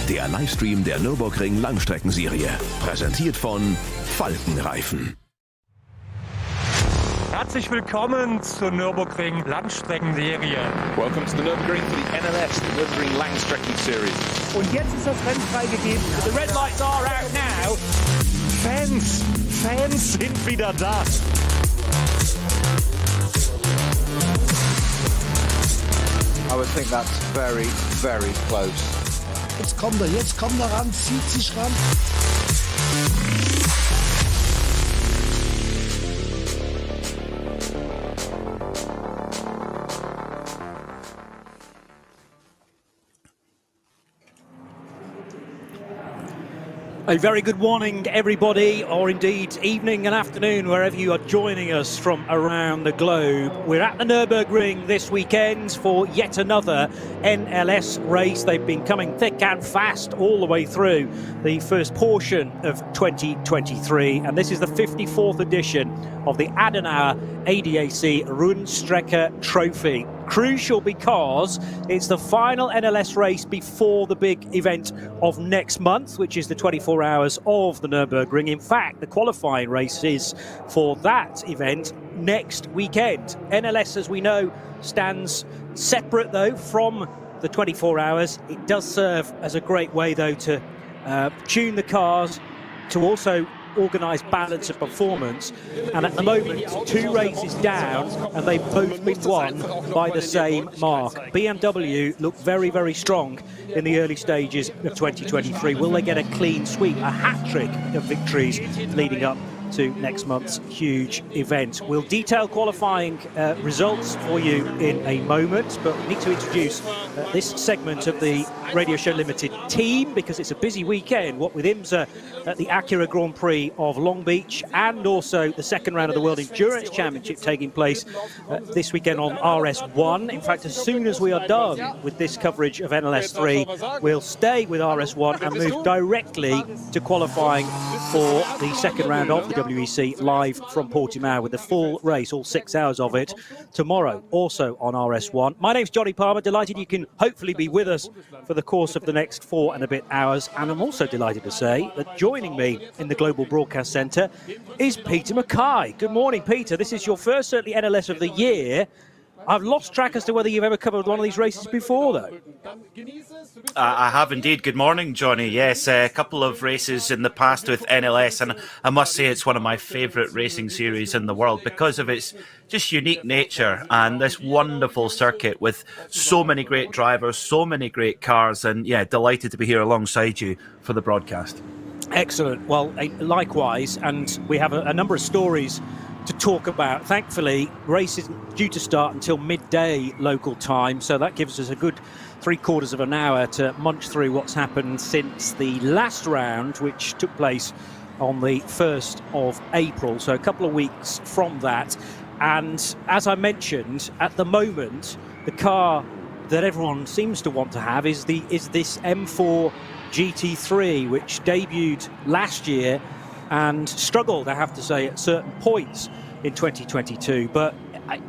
der Livestream der Nürburgring Langstreckenserie. Präsentiert von Falkenreifen. Herzlich willkommen zur Nürburgring Langstreckenserie. Welcome to the Nürburgring for the NLS, the Nürburgring Series. Und jetzt ist das Rennen freigegeben. The red lights are out now. Fans sind wieder da. I would think that's very, very close. Jetzt kommt er ran, zieht sich ran. A very good morning, everybody, or indeed evening and afternoon, wherever you are joining us from around the globe. We're at the Nürburgring this weekend for yet another NLS race. They've been coming thick and fast all the way through the first portion of 2023, and this is the 54th edition of the Adenauer ADAC Rundstrecken-Trophy. Crucial because it's the final NLS race before the big event of next month, which is the 24 hours of the Nürburgring. In fact, the qualifying races for that event next weekend. NLS, as we know, stands separate, though, from the 24 hours. It does serve as a great way, though, to tune the cars, to also organise balance of performance, and at the moment 2 races down and they've both been won by the same mark. BMW look very, very strong in the early stages of 2023. Will they get a clean sweep, a hat-trick of victories leading up to next month's huge event? We'll detail qualifying results for you in a moment, but we need to introduce this segment of the Radio Show Limited team because it's a busy weekend, what with IMSA at the Acura Grand Prix of Long Beach and also the second round of the World Endurance Championship taking place this weekend on RS1. In fact, as soon as we are done with this coverage of NLS3, we'll stay with RS1 and move directly to qualifying for the second round of the WEC live from Portimao with the full race, all 6 hours of it, tomorrow, also on RS1. My name's Johnny Palmer, delighted you can hopefully be with us for the course of the next 4 and a bit hours, and I'm also delighted to say that joining me in the Global Broadcast Centre is Peter Mackay. Good morning, Peter. This is your first, certainly, NLS of the year. I've lost track as to whether you've ever covered one of these races before, though. I have indeed. Good morning, Johnny. Yes, a couple of races in the past with NLS, and I must say it's one of my favourite racing series in the world because of its just unique nature and this wonderful circuit with so many great drivers, so many great cars, and yeah, delighted to be here alongside you for the broadcast. Excellent. Well, likewise, and we have a number of stories to talk about. Thankfully, race isn't due to start until midday local time, so that gives us a good 3/4 of an hour to munch through what's happened since the last round, which took place on the 1st of April, so a couple of weeks from that. And as I mentioned, at the moment, the car that everyone seems to want to have is this M4 GT3, which debuted last year and struggled, I have to say, at certain points in 2022. But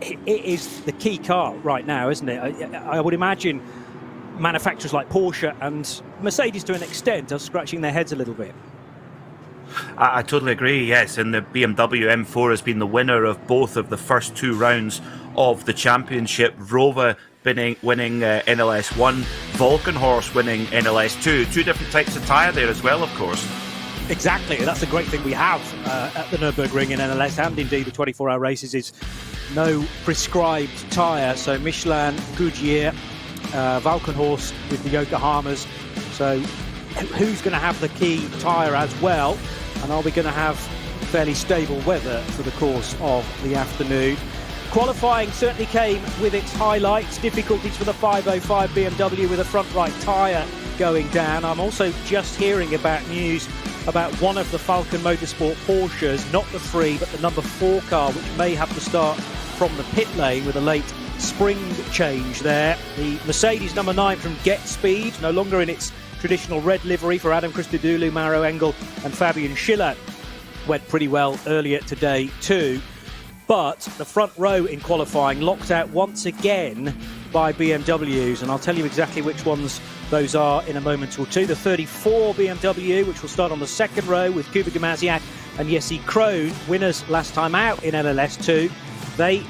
it is the key car right now, isn't it? I would imagine manufacturers like Porsche and Mercedes, to an extent, are scratching their heads a little bit. I totally agree, yes, and the BMW M4 has been the winner of both of the first 2 rounds of the championship. Rover winning NLS1, Valkenhorst winning NLS2. 2 different types of tyre there as well, of course. Exactly, that's the great thing we have at the Nürburgring in NLS and indeed the 24-hour races is no prescribed tyre. So Michelin, Goodyear, Valkenhorst with the Yokohamas. So who's going to have the key tyre as well? And are we going to have fairly stable weather for the course of the afternoon? Qualifying certainly came with its highlights, difficulties for the 505 BMW with a front right tyre going down. I'm also just hearing about news about one of the Falcon Motorsport Porsches, not the 3 but the number 4 car, which may have to start from the pit lane with a late spring change there. The Mercedes number 9 from Get Speed, no longer in its traditional red livery for Adam Christodoulou, Maro Engel and Fabian Schiller, went pretty well earlier today too. But the front row in qualifying locked out once again by BMWs, and I'll tell you exactly which ones those are in a moment or two. The 34 BMW, which will start on the second row with Kuba Gamaziak and Jesse Krohn, winners last time out in NLS2. They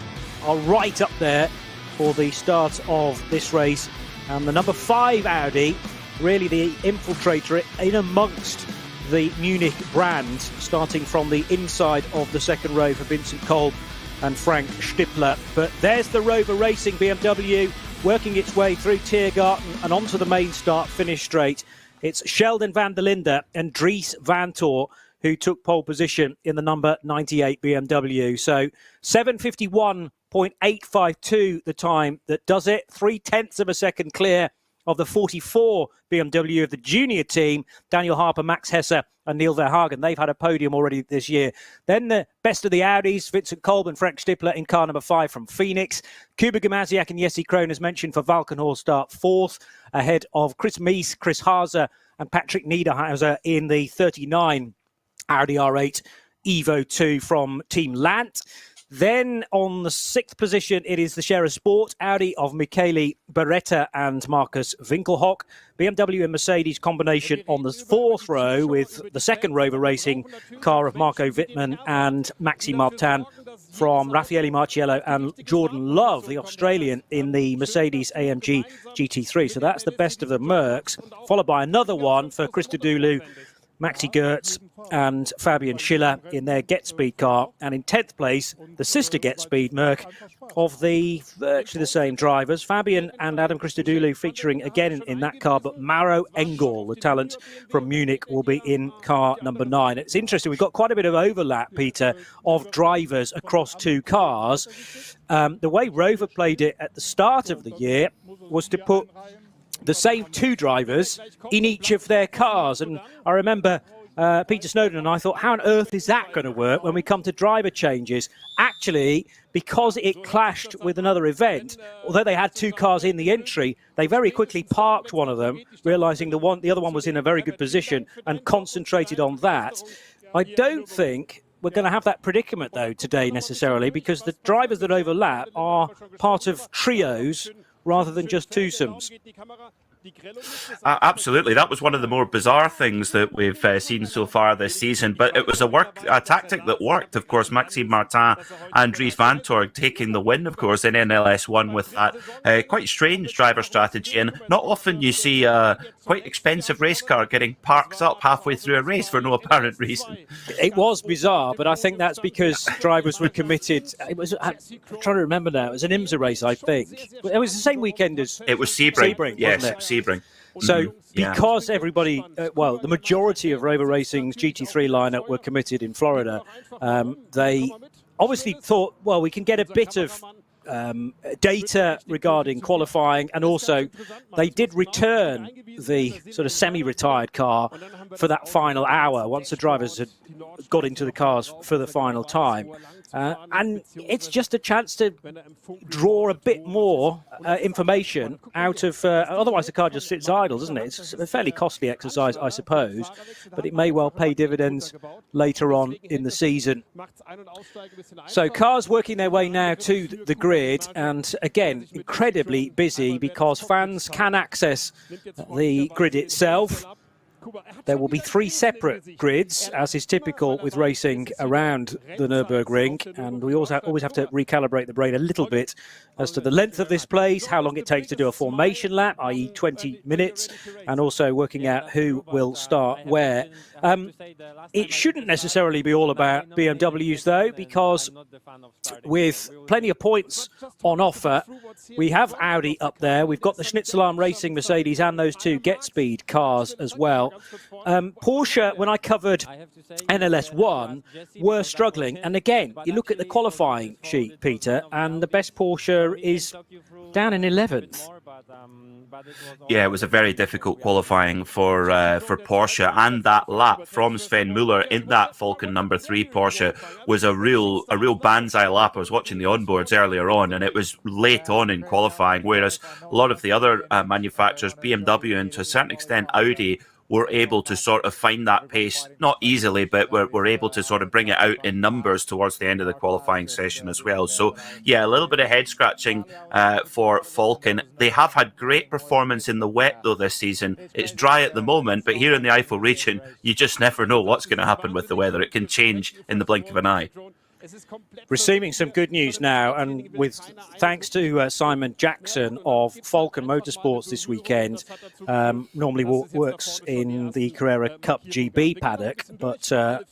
are right up there for the start of this race. And the number 5 Audi, really the infiltrator in amongst the Munich brand, starting from the inside of the second row for Vincent Kolb and Frank Stippler. But there's the Rover Racing BMW working its way through Tiergarten and onto the main start finish straight. It's Sheldon van der Linde and Dries van Tor who took pole position in the number 98 BMW. So 7:51.852 the time that does it, 0.3 of a second clear of the 44 BMW of the junior team, Daniel Harper, Max Hesse and Neil Verhagen. They've had a podium already this year. Then the best of the Audis, Vincent Kolb and Frank Stippler in car number 5 from Phoenix. Kuba Gamaziak and Jesse Krohn, as mentioned, for Valkenhorst start 4th, ahead of Chris Mies, Chris Haase and Patrick Niederhauser in the 39 Audi R8 Evo 2 from Team Lant. Then on the 6th position, it is the Share Sport Audi of Michele Beretta and Marcus Winkelhock. BMW and Mercedes combination on the 4th row with the second Rover Racing car of Marco Wittmann and Maxi Martin from Raffaele Marciello and Jordan Love, the Australian, in the Mercedes AMG GT3. So that's the best of the Mercs, followed by another one for Christodoulou, Maxi Goertz and Fabian Schiller in their Get Speed car. And in 10th place, the sister Get Speed Merc of the virtually the same drivers, Fabian and Adam Christodoulou featuring again in that car, but Mauro Engel, the talent from Munich, will be in car number 9. It's interesting, we've got quite a bit of overlap, Peter, of drivers across two cars. The way Rover played it at the start of the year was to put the same two drivers in each of their cars. And I remember Peter Snowden and I thought, how on earth is that going to work when we come to driver changes? Actually, because it clashed with another event, although they had two cars in the entry, they very quickly parked one of them, realising the other one was in a very good position, and concentrated on that. I don't think we're going to have that predicament, though, today necessarily, because the drivers that overlap are part of trios rather than just twosomes. Absolutely. That was one of the more bizarre things that we've seen so far this season, but it was a tactic that worked. Of course, Maxime Martin and Dries van Torg taking the win, of course, in NLS1 with that quite strange driver strategy. And not often you see a quite expensive race car getting parked up halfway through a race for no apparent reason. It was bizarre, but I think that's because drivers were committed. I'm trying to remember now. It was an IMSA race, I think. It was the same weekend as... It was Sebring. Yes, wasn't it? Sebring. So because everybody, the majority of Rover Racing's GT3 lineup were committed in Florida, they obviously thought, well, we can get a bit of data regarding qualifying, and also they did return the sort of semi-retired car for that final hour once the drivers had got into the cars for the final time. And it's just a chance to draw a bit more information out of... otherwise, the car just sits idle, doesn't it? It's a fairly costly exercise, I suppose, but it may well pay dividends later on in the season. So cars working their way now to the grid, and again, incredibly busy because fans can access the grid itself. There will be 3 separate grids, as is typical with racing around the Nürburgring, and we always have to recalibrate the brain a little bit as to the length of this place, how long it takes to do a formation lap, i.e. 20 minutes, and also working out who will start where. It shouldn't necessarily be all about BMWs, though, because with plenty of points on offer, we have Audi up there, we've got the Schnitzelarm Racing Mercedes and those 2 Get Speed cars as well. Porsche, when I covered NLS1, were struggling. And again, you look at the qualifying sheet, Peter, and the best Porsche is down in 11th. Yeah, it was a very difficult qualifying for Porsche, and that lap from Sven Muller in that Falcon number 3 Porsche was a real banzai lap. I was watching the onboards earlier on, and it was late on in qualifying, whereas a lot of the other manufacturers, BMW and to a certain extent Audi, were able to sort of find that pace, not easily, but were able to sort of bring it out in numbers towards the end of the qualifying session as well. So, yeah, a little bit of head-scratching for Falcon. They have had great performance in the wet, though, this season. It's dry at the moment, but here in the Eifel region, you just never know what's going to happen with the weather. It can change in the blink of an eye. Receiving some good news now, and with thanks to Simon Jackson of Falcon Motorsports this weekend. Normally works in the Carrera Cup GB paddock, but a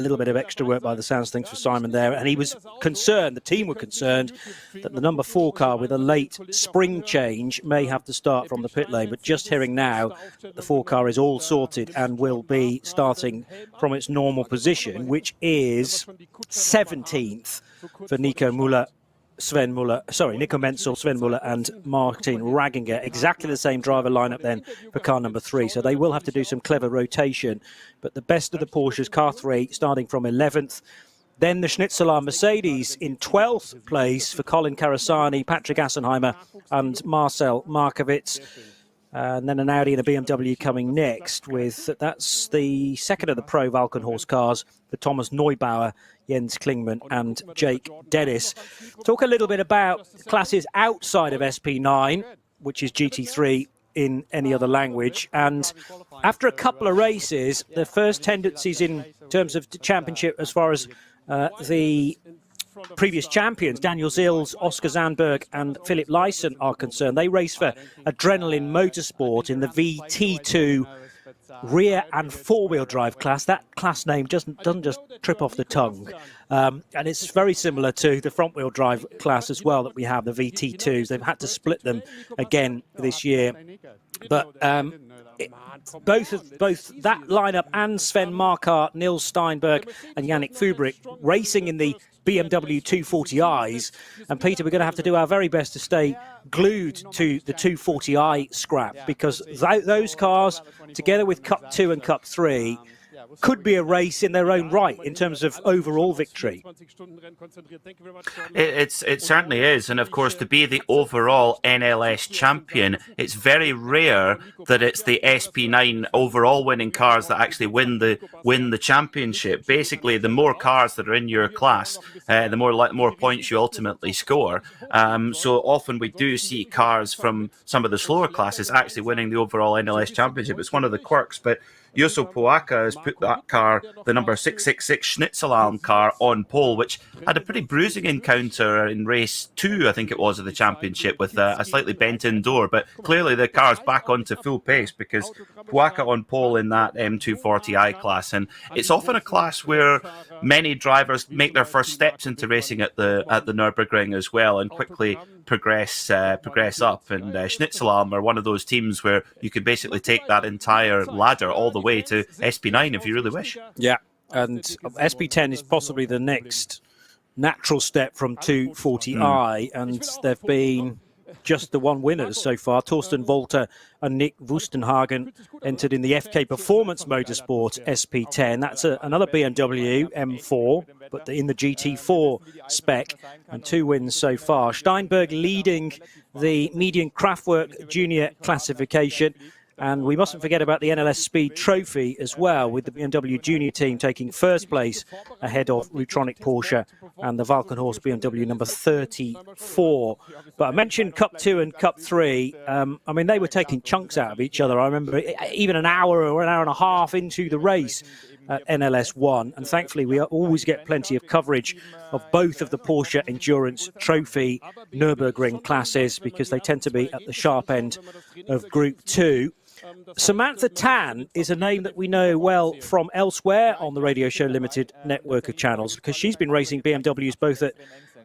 little bit of extra work by the sounds of things for Simon there. And he was concerned, the team were concerned, that the number 4 car with a late spring change may have to start from the pit lane. But just hearing now, the 4 car is all sorted and will be starting from its normal position, which is 17th for Nico Menzel, Sven Muller and Martin Ragginger. Exactly the same driver lineup then for car number 3. So they will have to do some clever rotation. But the best of the Porsches, car 3, starting from 11th. Then the Schnitzelar Mercedes in 12th place for Colin Carasani, Patrick Assenheimer and Marcel Markovits. And then an Audi and a BMW coming next. That's the second of the Pro Valkenhorst cars for Thomas Neubauer, Jens Klingman and Jake Dennis. Talk a little bit about classes outside of SP9, which is GT3 in any other language. And after a couple of races, the first tendencies in terms of the championship as far as the previous champions, Daniel Zils, Oscar Zandberg and Philip Lyson are concerned. They race for Adrenaline Motorsport in the VT2 rear and four-wheel drive class. That class name doesn't just trip off the tongue. And it's very similar to the front-wheel drive class as well that we have, the VT2s. They've had to split them again this year. But both that lineup and Sven Markart, Nils Steinberg and Yannick Fubrick racing in the BMW 240i's. And Peter, we're going to have to do our very best to stay glued to the 240i scrap, because those cars, together with Cup 2 and Cup 3, could be a race in their own right in terms of overall victory. It certainly is. And of course, to be the overall NLS champion, it's very rare that it's the SP9 overall winning cars that actually win the championship. Basically, the more cars that are in your class, the more points you ultimately score. So often we do see cars from some of the slower classes actually winning the overall NLS championship. It's one of the quirks, but Juuso Puaka has put that car, the number 666 Schnitzelarm car, on pole, which had a pretty bruising encounter in race 2, I think it was, of the championship, with a slightly bent-in door. But clearly the car's back onto full pace, because Puaka on pole in that M240i class. And it's often a class where many drivers make their first steps into racing at the Nürburgring as well, and quickly progress up. And Schnitzelarm are one of those teams where you could basically take that entire ladder all the way to SP9 if you really wish. Yeah, and SP10 is possibly the next natural step from 240i, and they've been just the one winners so far. Torsten Volter and Nick Wustenhagen entered in the FK Performance Motorsport SP10. That's another BMW M4, but in the GT4 spec, and 2 wins so far. Steinberg leading the median Kraftwerk junior classification. And we mustn't forget about the NLS Speed Trophy as well, with the BMW Junior team taking first place ahead of Rutronic Porsche and the Valkenhorst BMW number 34. But I mentioned Cup 2 and Cup 3. I mean, they were taking chunks out of each other. I remember even an hour or an hour and a half into the race at NLS 1. And thankfully, we always get plenty of coverage of both of the Porsche Endurance Trophy Nürburgring classes, because they tend to be at the sharp end of Group 2. Samantha Tan is a name that we know well from elsewhere on the Radio Show Limited network of channels, because she's been racing BMWs both at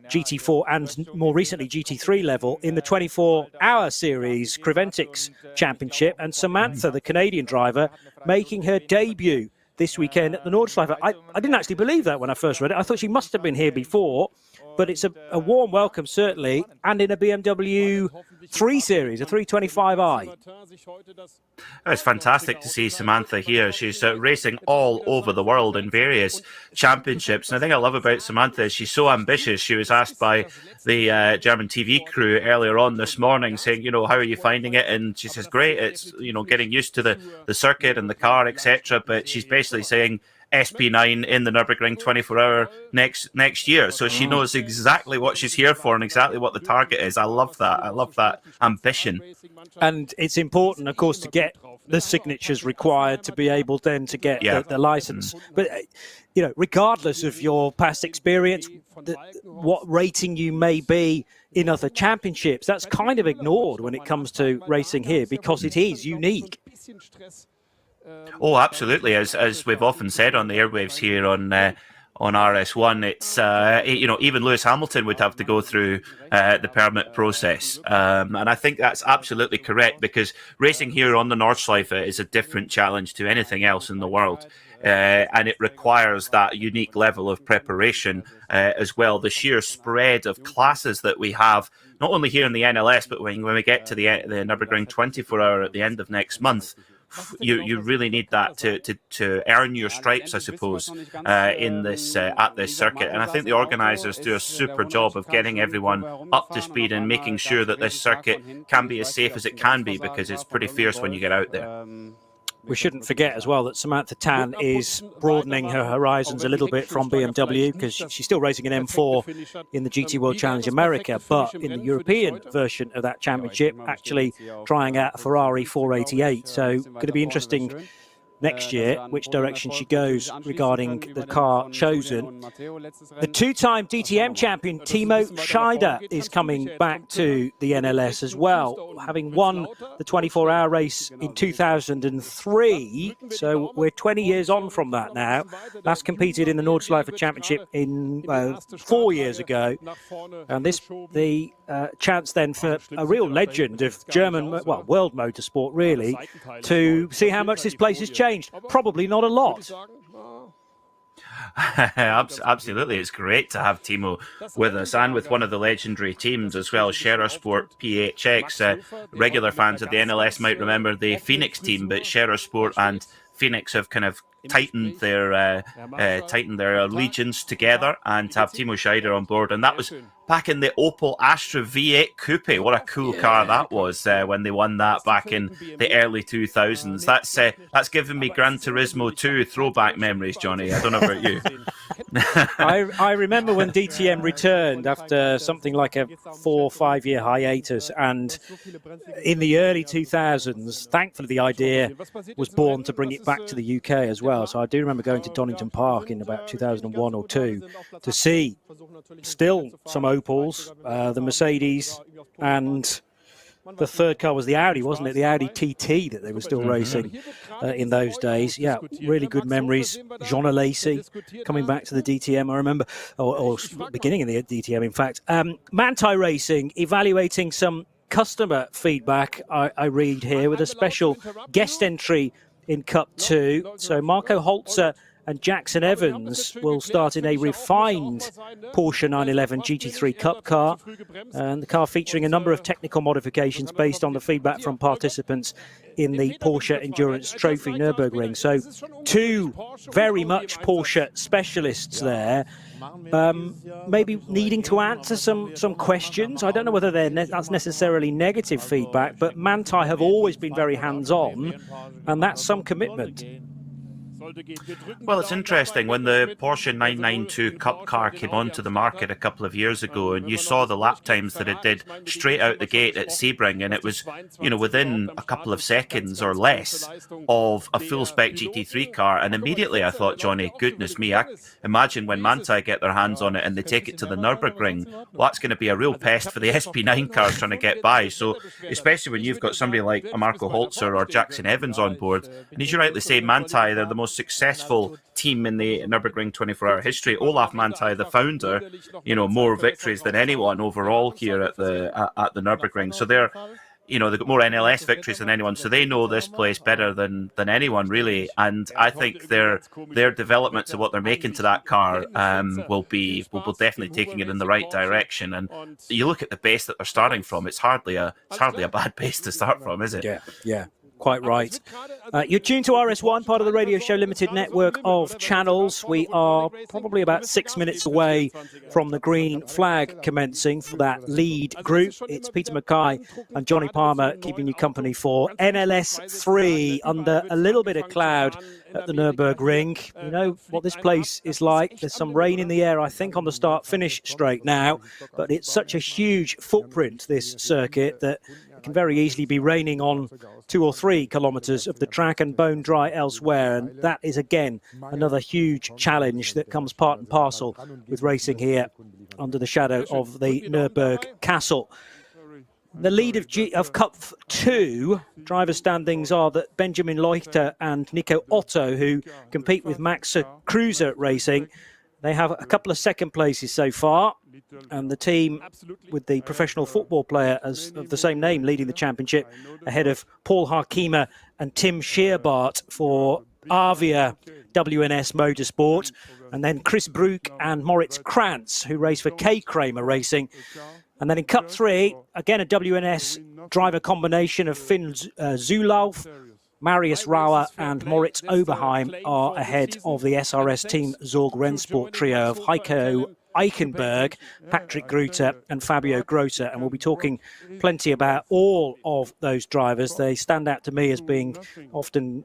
GT4 and more recently GT3 level in the 24-hour series Creventix Championship. And Samantha, the Canadian driver, making her debut this weekend at the Nordschleife. I didn't actually believe that when I first read it. I thought she must have been here before, but it's a warm welcome, certainly, and in a BMW 3 Series, a 325i. It's fantastic to see Samantha here. She's racing all over the world in various championships. And the thing I love about Samantha is she's so ambitious. She was asked by the German TV crew earlier on this morning saying, you know, how are you finding it? And she says, great. It's, you know, getting used to the circuit and the car, etc. But she's basically saying SP9 in the Nürburgring 24-hour next year. So she knows exactly what she's here for and exactly what the target is. I love that. I love that ambition. And it's important, of course, to get the signatures required to be able then to get the license. But, you know, regardless of your past experience, what rating you may be in other championships, that's kind of ignored when it comes to racing here because it is unique. Oh, absolutely. As we've often said on the airwaves here on RS1, it's you know, even Lewis Hamilton would have to go through the permit process, and I think that's absolutely correct because racing here on the Nordschleife is a different challenge to anything else in the world. And it requires that unique level of preparation as well. The sheer spread of classes that we have, not only here in the NLS, but when we get to the Nürburgring 24-hour at the end of next month, you really need that to earn your stripes, I suppose, in this at this circuit. And I think the organisers do a super job of getting everyone up to speed and making sure that this circuit can be as safe as it can be, because it's pretty fierce when you get out there. We shouldn't forget as well that Samantha Tan is broadening her horizons a little bit from BMW because she's still racing an M4 in the GT World Challenge America, but in the European version of that championship, actually trying out a Ferrari 488. So going to be interesting next year which direction she goes regarding the car chosen. The two-time DTM champion Timo Scheider is coming back to the NLS as well, having won the 24-hour race in 2003. So we're 20 years on from that now. Last competed in the Nordschleife Championship in 4 years ago, and this the chance then for a real legend of German, well, world motorsport really, to see how much this place has changed. Probably not a lot. Absolutely, it's great to have Timo with us and with one of the legendary teams as well, Scherer Sport PHX. Regular fans of the NLS might remember the Phoenix team, but Scherer Sport and Phoenix have kind of tightened their allegiance together, and to have Timo Scheider on board, and that was back in the Opel Astra V8 Coupe. What a cool car that was when they won that back in the early 2000s. That's given me Gran Turismo 2 throwback memories, Johnny. I don't know about you. I remember when DTM returned after something like a 4 or 5 year hiatus, and in the early 2000s, thankfully the idea was born to bring it back to the UK as well. So I do remember going to Donington Park in about 2001 or 2 to see still some Opels, the Mercedes, and the third car was the Audi, wasn't it? The Audi TT that they were still racing in those days. Yeah, really good memories. Jean Alesi coming back to the DTM, I remember, or beginning in the DTM, in fact. Manthey Racing evaluating some customer feedback, I read here, with a special guest entry in Cup 2. So Marco Holzer and Jackson Evans will start in a refined Porsche 911 GT3 Cup car, and the car featuring a number of technical modifications based on the feedback from participants in the Porsche Endurance Trophy Nürburgring. So two very much Porsche specialists there, maybe needing to answer some questions. I don't know whether that's necessarily negative feedback, but Manthey have always been very hands-on, and that's some commitment. Well, it's interesting. When the Porsche 992 Cup car came onto the market a couple of years ago, and you saw the lap times that it did straight out the gate at Sebring, and it was, you know, within a couple of seconds or less of a full-spec GT3 car. And immediately I thought, Johnny, goodness me, I imagine when Manthey get their hands on it and they take it to the Nürburgring, well, that's going to be a real pest for the SP9 cars trying to get by. So especially when you've got somebody like a Marco Holzer or Jackson Evans on board, and as you rightly say, Manthey, they're the most successful team in the Nürburgring 24-hour history. Olaf Manthey, the founder, you know, more victories than anyone overall here at the Nürburgring. So they're they've got more NLS victories than anyone, so they know this place better than anyone, really. And I think their developments of what they're making to that car will definitely taking it in the right direction. And you look at the base that they're starting from; it's hardly a bad base to start from, is it? Yeah. Quite right. You're tuned to RS1, part of the Radio Show Limited network of channels. We are probably about 6 minutes away from the green flag commencing for that lead group. It's Peter Mackay and Johnny Palmer keeping you company for NLS3 under a little bit of cloud at the Nürburgring. You know what this place is like. There's some rain in the air, I think, on the start-finish straight now, but it's such a huge footprint, this circuit, that it can very easily be raining on 2 or 3 kilometres of the track and bone dry elsewhere. And that is, again, another huge challenge that comes part and parcel with racing here under the shadow of the Nürburg Castle. The lead of Cup 2 driver standings are that Benjamin Leuchter and Nico Otto, who compete with Max Kruse Racing, they have a couple of second places so far. And the team with the professional football player of the same name leading the championship ahead of Paul Harkema and Tim Scheerbart for Avia WNS Motorsport. And then Chris Brook and Moritz Krantz, who race for K. Kramer Racing. And then in Cup 3, again a WNS driver combination of Finn Zulauf, Marius Rauer and Moritz Oberheim are ahead of the SRS Team Zorg Rennsport trio of Heiko Eichenberg, Patrick Gruter and Fabio Grosser. And we'll be talking plenty about all of those drivers. They stand out to me as being often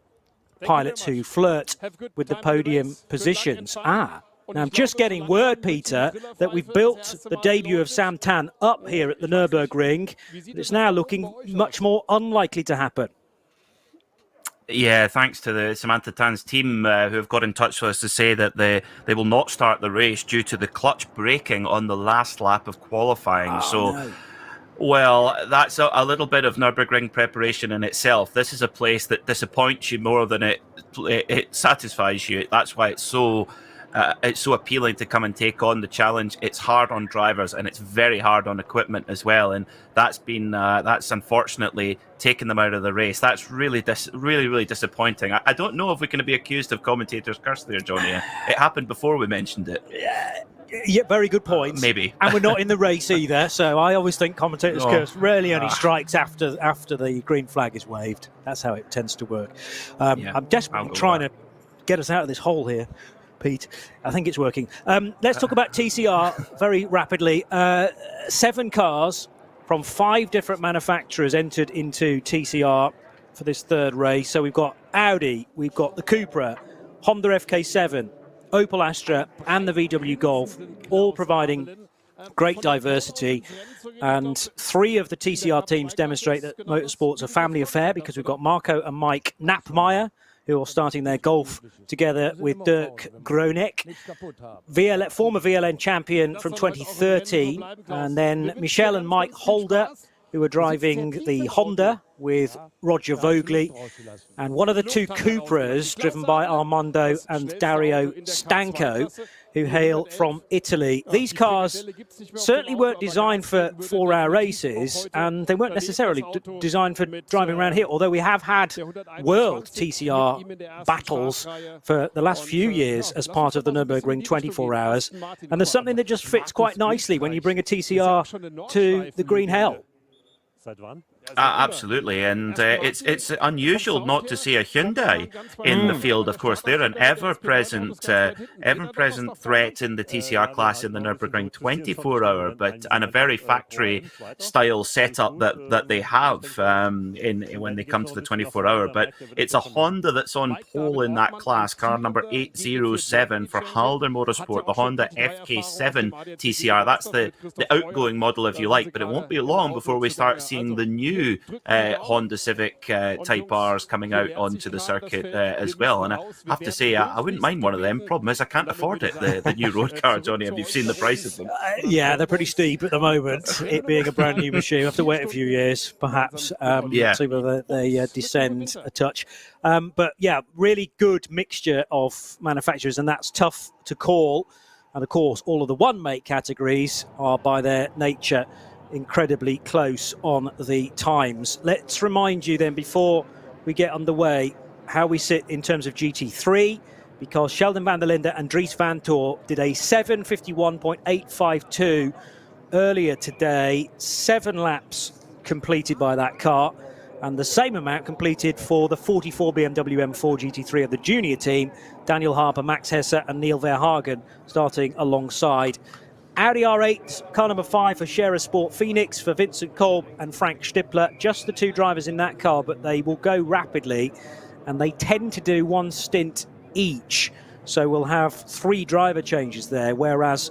pilots who flirt with the podium positions. Now, I'm just getting word, Peter, that we've built the debut of Sam Tan up here at the Nürburgring. It's now looking much more unlikely to happen. Yeah, thanks to the Samantha Tan's team who have got in touch with us to say that they will not start the race due to the clutch breaking on the last lap of qualifying. No. Well, that's a little bit of Nürburgring preparation in itself. This is a place that disappoints you more than it satisfies you. That's why it's so appealing to come and take on the challenge. It's hard on drivers and it's very hard on equipment as well. And that's unfortunately taken them out of the race. That's really disappointing. I don't know if we can be accused of commentators' curse there, Johnny. It happened before we mentioned it. Yeah, very good point. Maybe. And we're not in the race either, so I always think commentators' curse really only strikes after the green flag is waved. That's how it tends to work. I'm desperately trying to get us out of this hole here, Pete. I think it's working. Let's talk about TCR very rapidly. 7 cars from 5 different manufacturers entered into TCR for this third race. So we've got Audi, we've got the Cupra, Honda FK7, Opel Astra and the VW Golf, all providing great diversity. And 3 of the TCR teams demonstrate that motorsport's a family affair, because we've got Marco and Mike Knappmeyer, who are starting their Golf together with Dirk Groeneck, former VLN champion from 2013, and then Michelle and Mike Holder, who are driving the Honda with Roger Vogli, and one of the 2 Cupras driven by Armando and Dario Stanco, who hail from Italy. These cars certainly weren't designed for 4-hour races, and they weren't necessarily designed for driving around here, although we have had world TCR battles for the last few years as part of the Nürburgring 24 hours. And there's something that just fits quite nicely when you bring a TCR to the Green Hell. Absolutely, and it's unusual not to see a Hyundai in the field. Of course, they're an ever-present threat in the TCR class in the Nürburgring 24-hour, and a very factory-style setup that they have when they come to the 24-hour. But it's a Honda that's on pole in that class, car number 807 for Halder Motorsport, the Honda FK7 TCR. That's the outgoing model, if you like, but it won't be long before we start seeing the new Honda Civic Type Rs coming out onto the circuit as well. And I have to say, I wouldn't mind one of them. Problem is, I can't afford it, the new road car, Johnny. Have you seen the price of them? Yeah, they're pretty steep at the moment, it being a brand new machine. I have to wait a few years, perhaps, see whether they descend a touch. But yeah, really good mixture of manufacturers, and that's tough to call. And of course, all of the one-make categories are by their nature incredibly close on the times. Let's remind you then, before we get underway, how we sit in terms of GT3, because Sheldon van der Linde and Dries van Tor did a 7:51.852 earlier today. 7 laps completed by that car, and the same amount completed for the 44 BMW M4 GT3 of the junior team. Daniel Harper, Max Hesse and Neil Verhagen starting alongside. Audi R8, car number 5 for Scherer Sport Phoenix, for Vincent Kolb and Frank Stippler. Just the 2 drivers in that car, but they will go rapidly, and they tend to do 1 stint each. So we'll have 3 driver changes there, whereas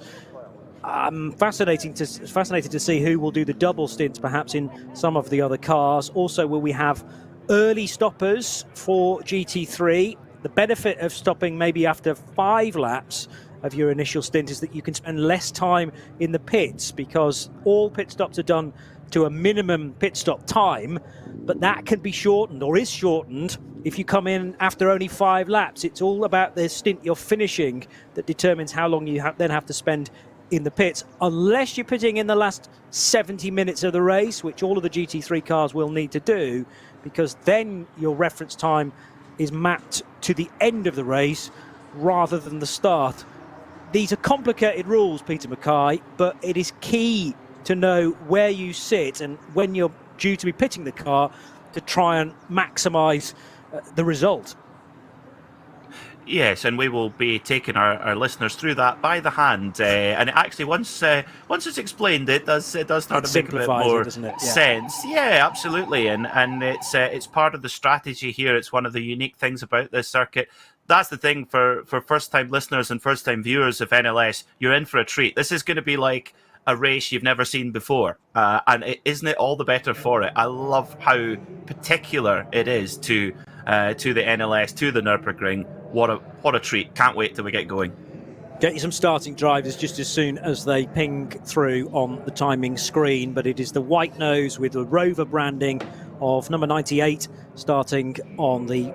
I'm fascinated to see who will do the double stints perhaps in some of the other cars. Also, will we have early stoppers for GT3? The benefit of stopping maybe after 5 laps of your initial stint is that you can spend less time in the pits, because all pit stops are done to a minimum pit stop time, but that can be shortened, or is shortened, if you come in after only 5 laps. It's all about the stint you're finishing that determines how long you then have to spend in the pits, unless you're pitting in the last 70 minutes of the race, which all of the GT3 cars will need to do, because then your reference time is mapped to the end of the race rather than the start. These are complicated rules, Peter Mackay, but it is key to know where you sit and when you're due to be pitting the car to try and maximise the result. Yes, and we will be taking our listeners through that by the hand. And actually, once it's explained, it does start to make a bit more sense. Yeah, absolutely. And it's part of the strategy here. It's one of the unique things about this circuit. That's the thing for first-time listeners and first-time viewers of NLS. You're in for a treat. This is going to be like a race you've never seen before, and isn't it all the better for it? I love how particular it is to the NLS, to the Nürburgring. What a treat. Can't wait till we get going. Get you some starting drivers just as soon as they ping through on the timing screen, but it is the white nose with the Rover branding of number 98 starting on the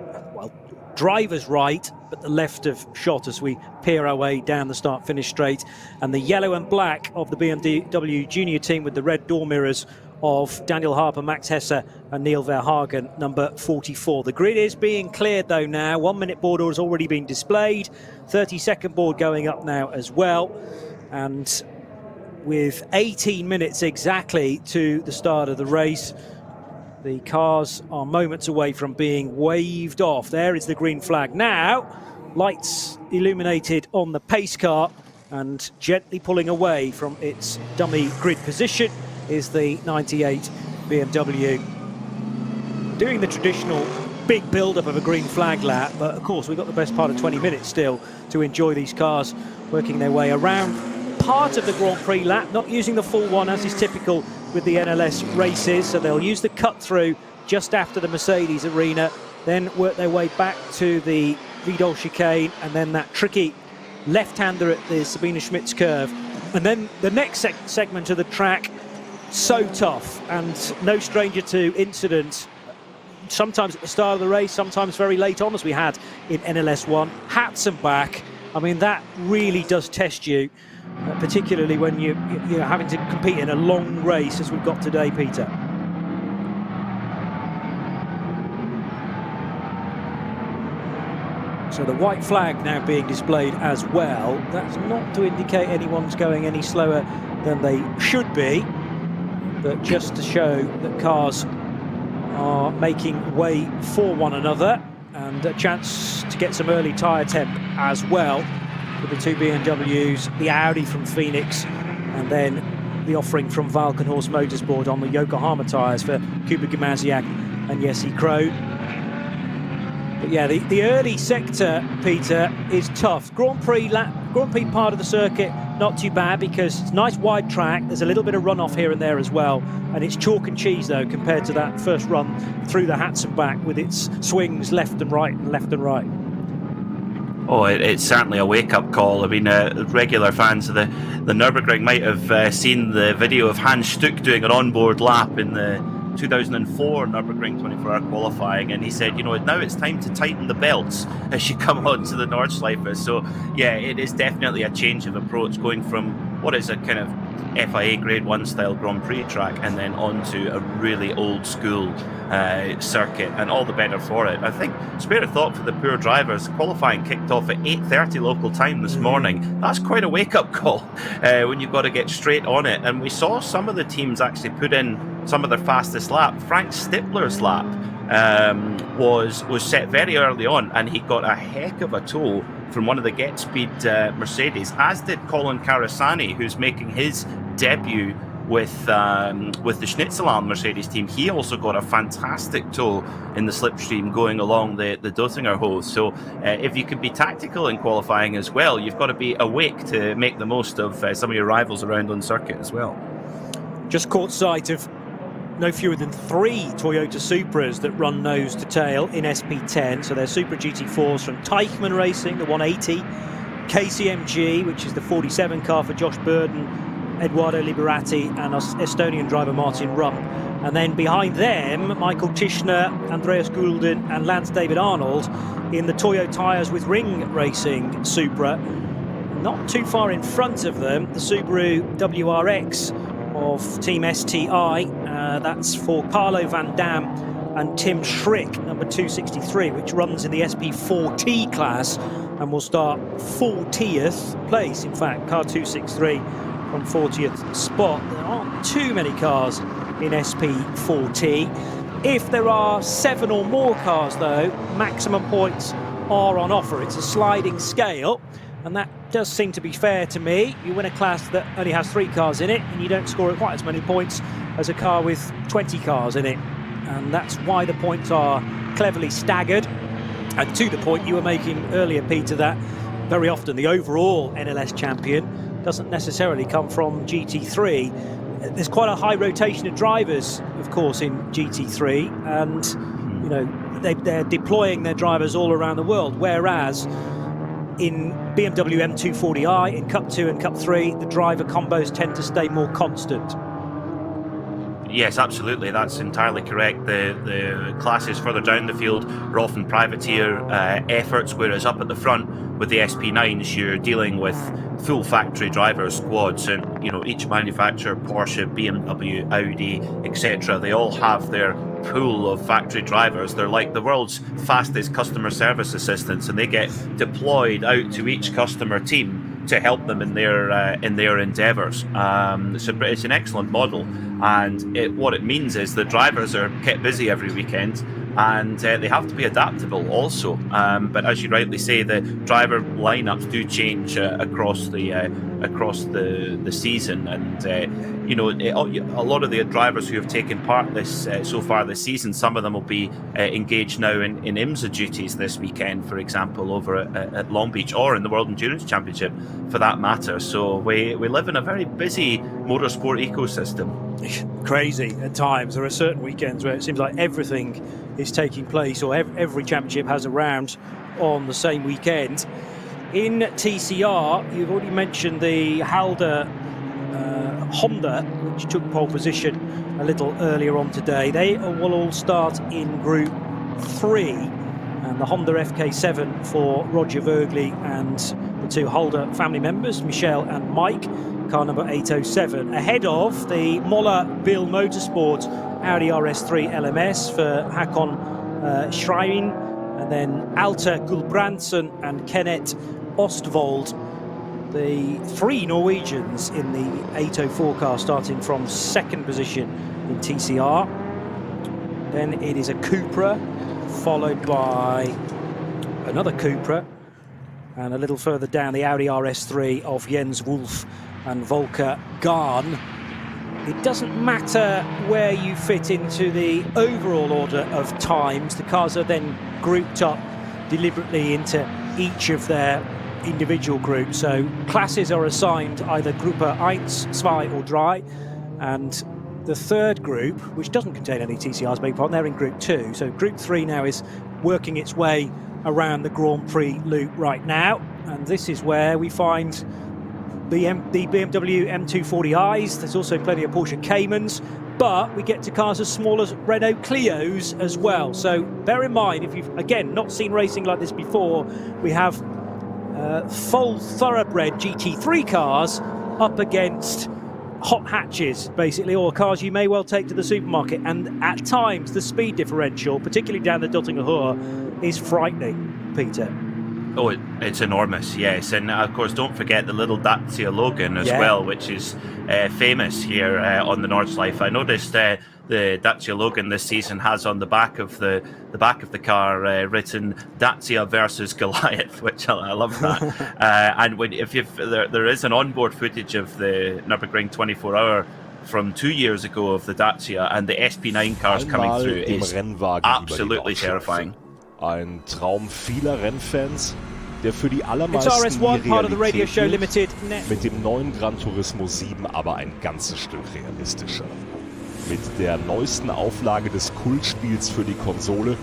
driver's right, but the left of shot as we peer our way down the start-finish straight, and the yellow and black of the BMW junior team with the red door mirrors of Daniel Harper, Max Hesse and Neil Verhagen, number 44. The grid is being cleared though now. 1 minute board has already been displayed, 30-second board going up now as well, and with 18 minutes exactly to the start of the race, the cars are moments away from being waved off. There is the green flag now. Lights illuminated on the pace car, and gently pulling away from its dummy grid position is the 98 BMW. Doing the traditional big build-up of a green flag lap, but of course we've got the best part of 20 minutes still to enjoy these cars working their way around part of the Grand Prix lap, not using the full one as is typical with the NLS races. So they'll use the cut through just after the Mercedes arena, then work their way back to the Vidal chicane, and then that tricky left-hander at the Sabine Schmitz curve. And then the next segment of the track, so tough and no stranger to incident, sometimes at the start of the race, sometimes very late on, as we had in NLS1. Hats and back, I mean, that really does test you, particularly when you're having to compete in a long race as we've got today, Peter. So the white flag now being displayed as well. That's not to indicate anyone's going any slower than they should be, but just to show that cars are making way for one another, and a chance to get some early tyre temp as well with the 2 BMWs, the Audi from Phoenix, and then the offering from Valkenhorst Motorsport on the Yokohama tyres for Kuba Gimasiak and Jesse Kroh. But yeah, the early sector, Peter, is tough. Grand Prix part of the circuit, not too bad because it's a nice wide track. There's a little bit of runoff here and there as well, and it's chalk and cheese though compared to that first run through the hats and back with its swings left and right and left and right. Oh, it's certainly a wake-up call. I mean, regular fans of the Nürburgring might have seen the video of Hans Stuck doing an onboard lap in the 2004 Nürburgring 24-hour qualifying, and he said, now it's time to tighten the belts as you come on to the Nordschleife. So, yeah, it is definitely a change of approach, going from what is a kind of FIA Grade 1 style Grand Prix track and then onto a really old school circuit, and all the better for it. I think, spare a thought for the poor drivers, qualifying kicked off at 8:30 local time this morning. That's quite a wake-up call when you've got to get straight on it. And we saw some of the teams actually put in some of their fastest lap. Frank Stippler's lap was set very early on, and he got a heck of a tow from one of the Get Speed Mercedes, as did Colin Carasani, who's making his debut with the Schnitzeland Mercedes team. He also got a fantastic tow in the slipstream going along the Dottinger hose. So if you can be tactical in qualifying as well, you've got to be awake to make the most of some of your rivals around on circuit as well. Just caught sight of no fewer than 3 Toyota Supras that run nose to tail in SP10. So they're Supra GT4s from Teichmann Racing, the 180, KCMG, which is the 47 car for Josh Burden, Eduardo Liberati and Estonian driver Martin Rump. And then behind them, Michael Tischner, Andreas Gulden and Lance David Arnold in the Toyo Tyres with Ring Racing Supra. Not too far in front of them, the Subaru WRX of Team STI. That's for Carlo Van Dam and Tim Schrick, number 263, which runs in the SP4T class and will start 40th place. In fact, car 263 from 40th spot. There aren't too many cars in SP4T. If there are 7 or more cars, though, maximum points are on offer. It's a sliding scale, and that does seem to be fair to me. You win a class that only has 3 cars in it, and you don't score quite as many points as a car with 20 cars in it. And that's why the points are cleverly staggered. And to the point you were making earlier, Peter, that very often the overall NLS champion doesn't necessarily come from GT3. There's quite a high rotation of drivers, of course, in GT3, and you know they're deploying their drivers all around the world, whereas in BMW M240i, in Cup 2 and Cup 3, the driver combos tend to stay more constant. Yes, absolutely. That's entirely correct. The classes further down the field are often privateer efforts, whereas up at the front with the SP9s, you're dealing with full factory driver squads, and you know each manufacturer, Porsche, BMW, Audi, etc. They all have their pool of factory drivers. They're like the world's fastest customer service assistants, and they get deployed out to each customer team to help them in their endeavours. So it's an excellent model, and what it means is the drivers are kept busy every weekend, and they have to be adaptable also. But as you rightly say, the driver lineups do change across the season, and you know a lot of the drivers who have taken part so far this season, some of them will be engaged now in IMSA duties this weekend, for example, over at Long Beach, or in the World Endurance Championship for that matter. So we live in a very busy motorsport ecosystem. Crazy at times. There are certain weekends where it seems like everything is taking place, or every championship has a round on the same weekend. In TCR, you've already mentioned the Halder Honda, which took pole position a little earlier on today. They will all start in Group 3, and the Honda FK7 for Roger Vergley and the 2 Halder family members, Michelle and Mike, car number 807, ahead of the Moller Bill Motorsport Audi RS3 LMS for Hakon Schrein, and then Alta Gulbrandsen and Kenneth Ostvold, the 3 Norwegians in the 804 car, starting from 2nd position in TCR. Then it is a Cupra, followed by another Cupra, and a little further down the Audi RS3 of Jens Wolf and Volker Garn. It doesn't matter where you fit into the overall order of times. The cars are then grouped up deliberately into each of their individual groups. So classes are assigned either Gruppe 1, 2 or 3, and the third group, which doesn't contain any TCRs, beg your pardon, they're in Group 2. So Group 3 now is working its way around the Grand Prix loop right now, and this is where we find the BMW M240i's. There's also plenty of Porsche Caymans, but we get to cars as small as Renault Clios as well. So bear in mind, if you've again not seen racing like this before, we have full thoroughbred GT3 cars up against hot hatches, basically, or cars you may well take to the supermarket. And at times, the speed differential, particularly down the Dottinger Hohe, is frightening, Peter. Oh, it's enormous, yes. And of course, don't forget the little Dacia Logan as well, which is famous here on the Nordschleife. I noticed the Dacia Logan this season has on the back of the car written Dacia versus Goliath, which I love that. And there is an onboard footage of the Nürburgring 24-hour from 2 years ago of the Dacia, and the SP9 cars coming through is absolutely terrifying. Ein Traum vieler Rennfans, der für die allermeisten RS1, part of the Radio Show Limited. Mit dem neuen Gran Turismo 7 aber ein ganzes Stück realistischer. Mit der neuesten Auflage des Kultspiels für die Konsole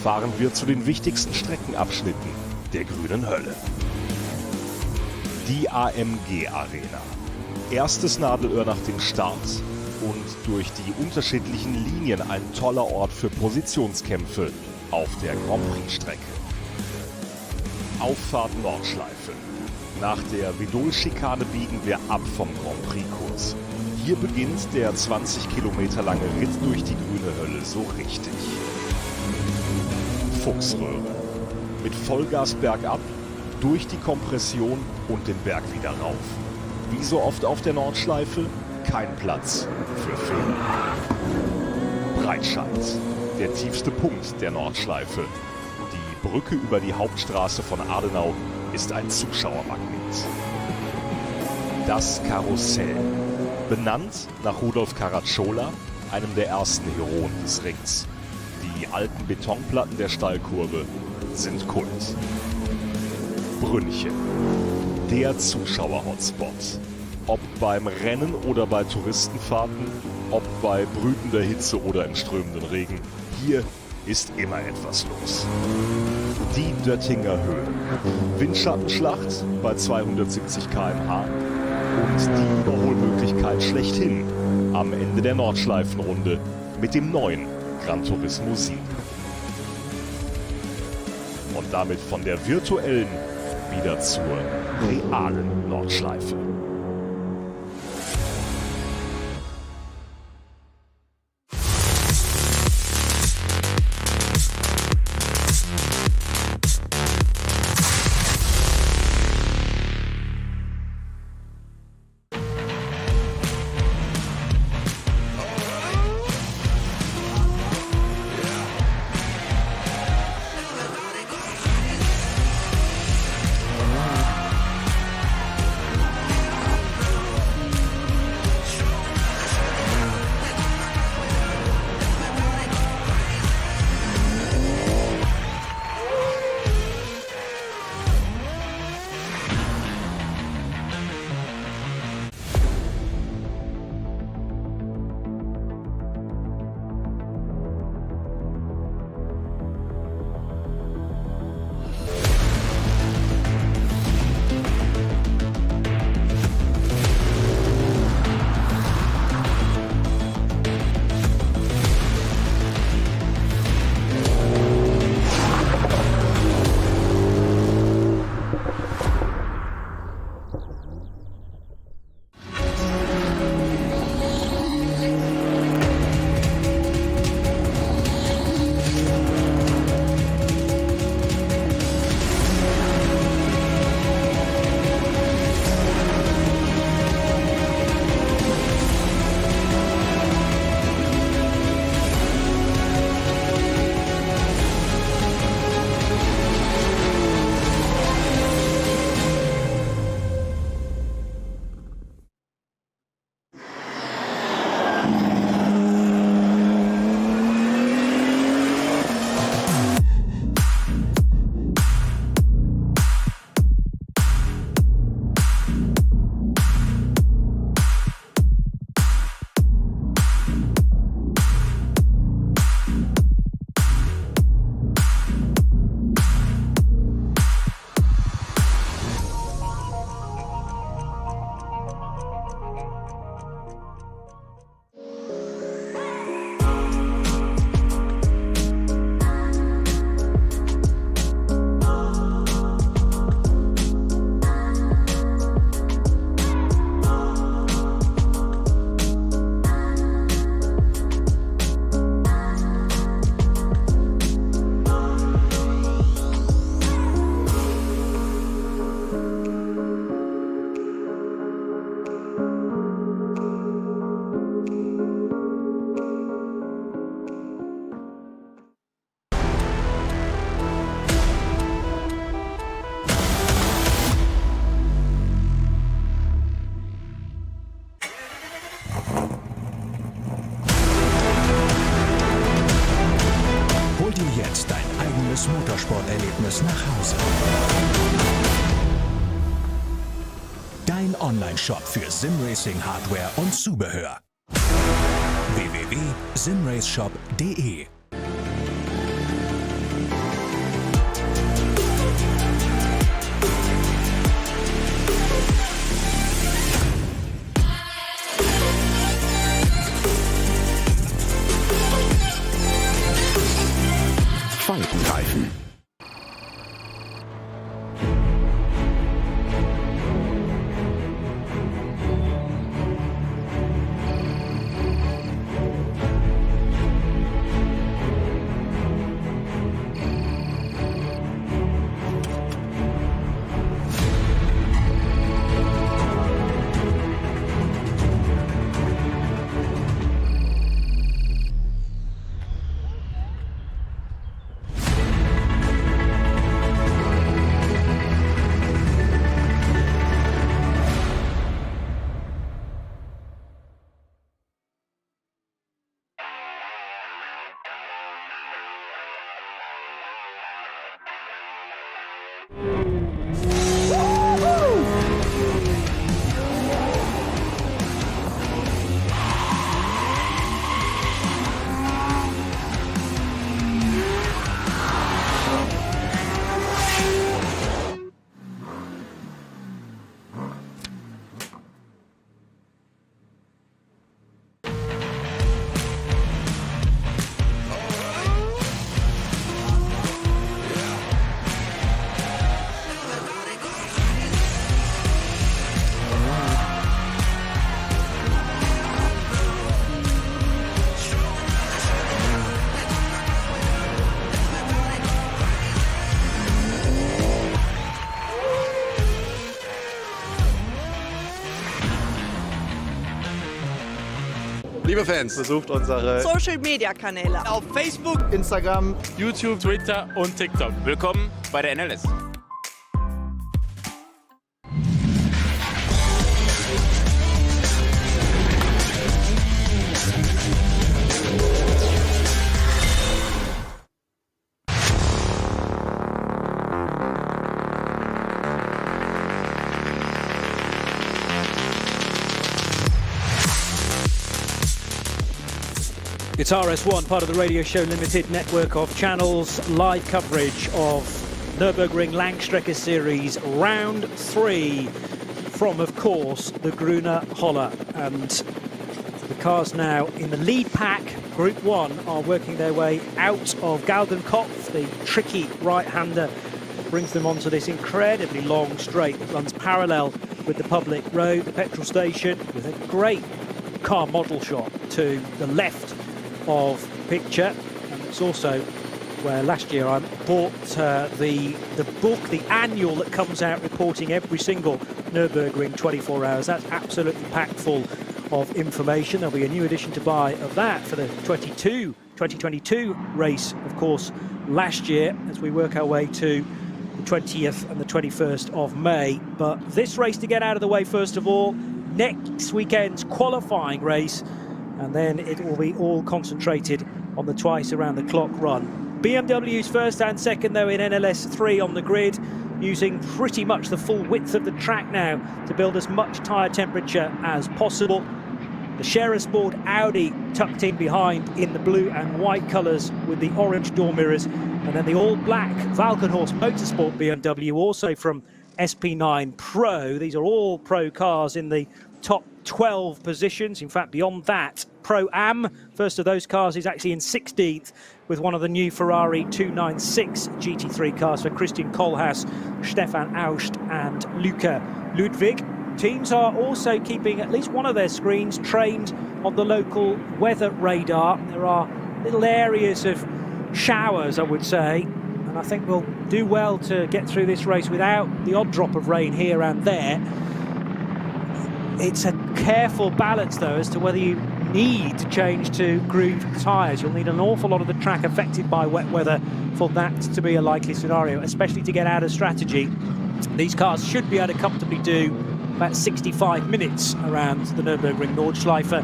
fahren wir zu den wichtigsten Streckenabschnitten der grünen Hölle. Die AMG Arena. Erstes Nadelöhr nach dem Start und durch die unterschiedlichen Linien ein toller Ort für Positionskämpfe auf der Grand Prix-Strecke. Auffahrt Nordschleife. Nach der Vidol-Schikane biegen wir ab vom Grand Prix-Kurs. Hier beginnt der 20 Kilometer lange Ritt durch die grüne Hölle so richtig. Fuchsröhre. Mit Vollgas bergab, durch die Kompression und den Berg wieder rauf. Wie so oft auf der Nordschleife, kein Platz für Fehler. Breitscheid. Der tiefste Punkt der Nordschleife. Die Brücke über die Hauptstraße von Adenauer ist ein Zuschauermagnet. Das Karussell. Benannt nach Rudolf Caracciola, einem der ersten Heroen des Rings. Die alten Betonplatten der Steilkurve sind Kult. Brünnchen. Der Zuschauer-Hotspot. Ob beim Rennen oder bei Touristenfahrten, ob bei brütender Hitze oder in strömenden Regen, hier ist immer etwas los. Die Döttinger Höhe. Windschattenschlacht bei 270 km/h und die Überholmöglichkeit schlechthin am Ende der Nordschleifenrunde mit dem neuen Gran Turismo 7. Und damit von der virtuellen wieder zur realen Nordschleife. Motorsporterlebnis nach Hause. Dein Online-Shop für Simracing-Hardware und Zubehör. www.simraceshop.de. Falkenreifen. Liebe Fans, besucht unsere Social-Media-Kanäle auf Facebook, Instagram, YouTube, Twitter und TikTok. Willkommen bei der NLS. It's RS1, part of the Radio Show Limited network of channels. Live coverage of Nürburgring Langstrecke Series Round 3 from, of course, the Grüne Holler. And the cars now in the lead pack, Group 1, are working their way out of Galdenkopf. The tricky right-hander brings them onto this incredibly long straight that runs parallel with the public road, the petrol station, with a great car model shot to the left of picture. And it's also where last year I bought the book, the annual that comes out reporting every single Nürburgring 24 hours. That's absolutely packed full of information. There'll be a new edition to buy of that for the 2022 race, of course, last year, as we work our way to the 20th and the 21st of May. But this race to get out of the way, first of all, next weekend's qualifying race, and then it will be all concentrated on the twice around the clock run. BMW's first and second, though, in NLS3 on the grid, using pretty much the full width of the track now to build as much tyre temperature as possible. The Scherer Sport Audi tucked in behind in the blue and white colours with the orange door mirrors, and then the all-black Valkenhorst Motorsport BMW, also from SP9 Pro. These are all Pro cars in the top 12 positions. In fact, beyond that, Pro-Am, first of those cars, is actually in 16th with one of the new Ferrari 296 GT3 cars for Christian Kohlhaas, Stefan Aust and Luca Ludwig. Teams are also keeping at least one of their screens trained on the local weather radar. There are little areas of showers, I would say, and I think we'll do well to get through this race without the odd drop of rain here and there. It's a careful balance, though, as to whether you need to change to grooved tyres. You'll need an awful lot of the track affected by wet weather for that to be a likely scenario, especially to get out of strategy. These cars should be able to comfortably do about 65 minutes around the Nürburgring Nordschleife.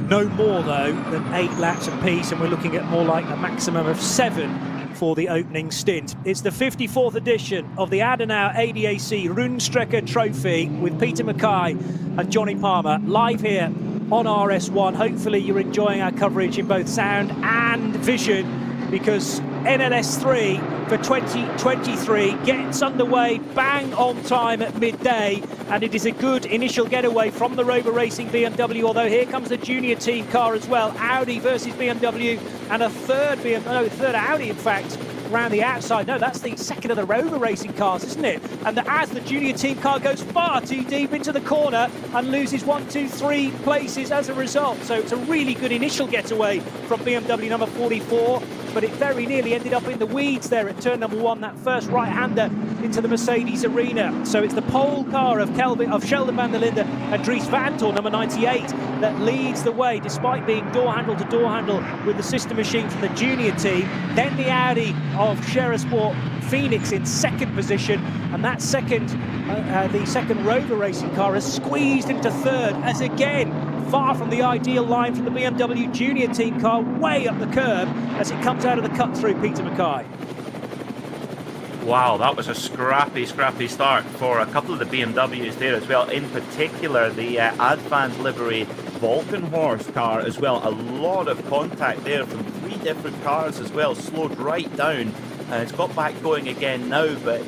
No more, though, than 8 laps apiece, and we're looking at more like a maximum of 7 for the opening stint. It's the 54th edition of the Adenauer ADAC Rundstrecken-Trophy with Peter Mackay and Johnny Palmer live here on RS1. Hopefully you're enjoying our coverage in both sound and vision, because NLS3 for 2023 gets underway bang on time at midday, and it is a good initial getaway from the Rover Racing BMW, although here comes the junior team car as well. Audi versus BMW, and a third Audi in fact around the outside. No, that's the second of the Rover Racing cars, isn't it? And as the junior team car goes far too deep into the corner and loses 1, 2, 3 places as a result. So it's a really good initial getaway from BMW number 44, but it very nearly ended up in the weeds there at turn number 1, that first right-hander into the Mercedes arena. So it's the pole car of Sheldon van der Linde and Dries Vanthoor, number 98, that leads the way, despite being door handle to door handle with the sister machine from the junior team. Then the Audi of Sport Phoenix in second position, and that the second Rover Racing car has squeezed into third, as again, far from the ideal line from the BMW junior team car, way up the curb as it comes out of the cut through. Peter Mackay. Wow, that was a scrappy start for a couple of the BMWs there as well. In particular, the Advent livery Volkenhorst car as well. A lot of contact there from 3 different cars as well. Slowed right down. It's got back going again now, but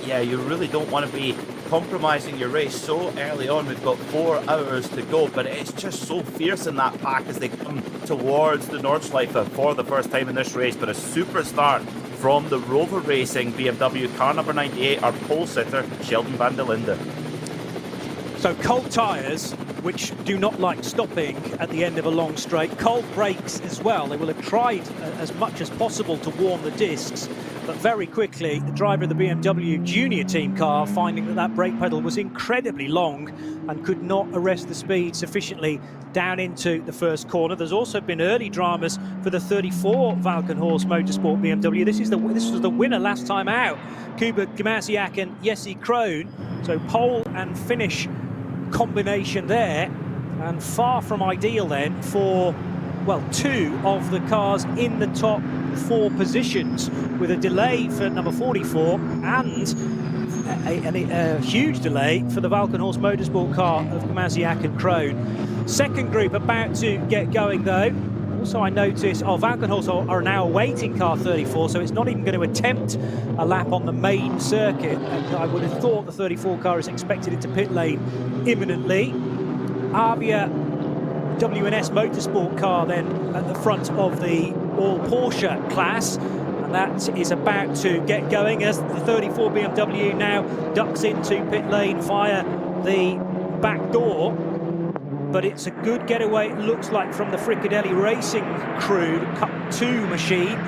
yeah, you really don't want to be compromising your race so early on. We've got 4 hours to go, but it's just so fierce in that pack as they come towards the Nordschleife for the first time in this race. But a super start from the Rover Racing BMW car number 98, our pole sitter Sheldon van der Linde. So cold tyres, which do not like stopping at the end of a long straight. Cold brakes as well. They will have tried as much as possible to warm the discs, but very quickly the driver of the BMW junior team car, finding that brake pedal was incredibly long and could not arrest the speed sufficiently down into the first corner. There's also been early dramas for the 34 Valkenhorst Motorsport BMW. This was the winner last time out, Kuba Gimasiak and Jesse Krohn. So pole and finish combination there, and far from ideal then for, well, 2 of the cars in the top 4 positions, with a delay for number 44 and a huge delay for the Valkenhorst Motorsport car of Gimasiak and Krohn. Second group about to get going though. Also, I notice Valkenhorst are now awaiting car 34, so it's not even going to attempt a lap on the main circuit. And I would have thought the 34 car is expected into pit lane imminently. Avia WNS Motorsport car then at the front of the all Porsche class, and that is about to get going as the 34 BMW now ducks into pit lane via the back door. But it's a good getaway, it looks like, from the Fricadelli Racing crew, Cup 2 machine.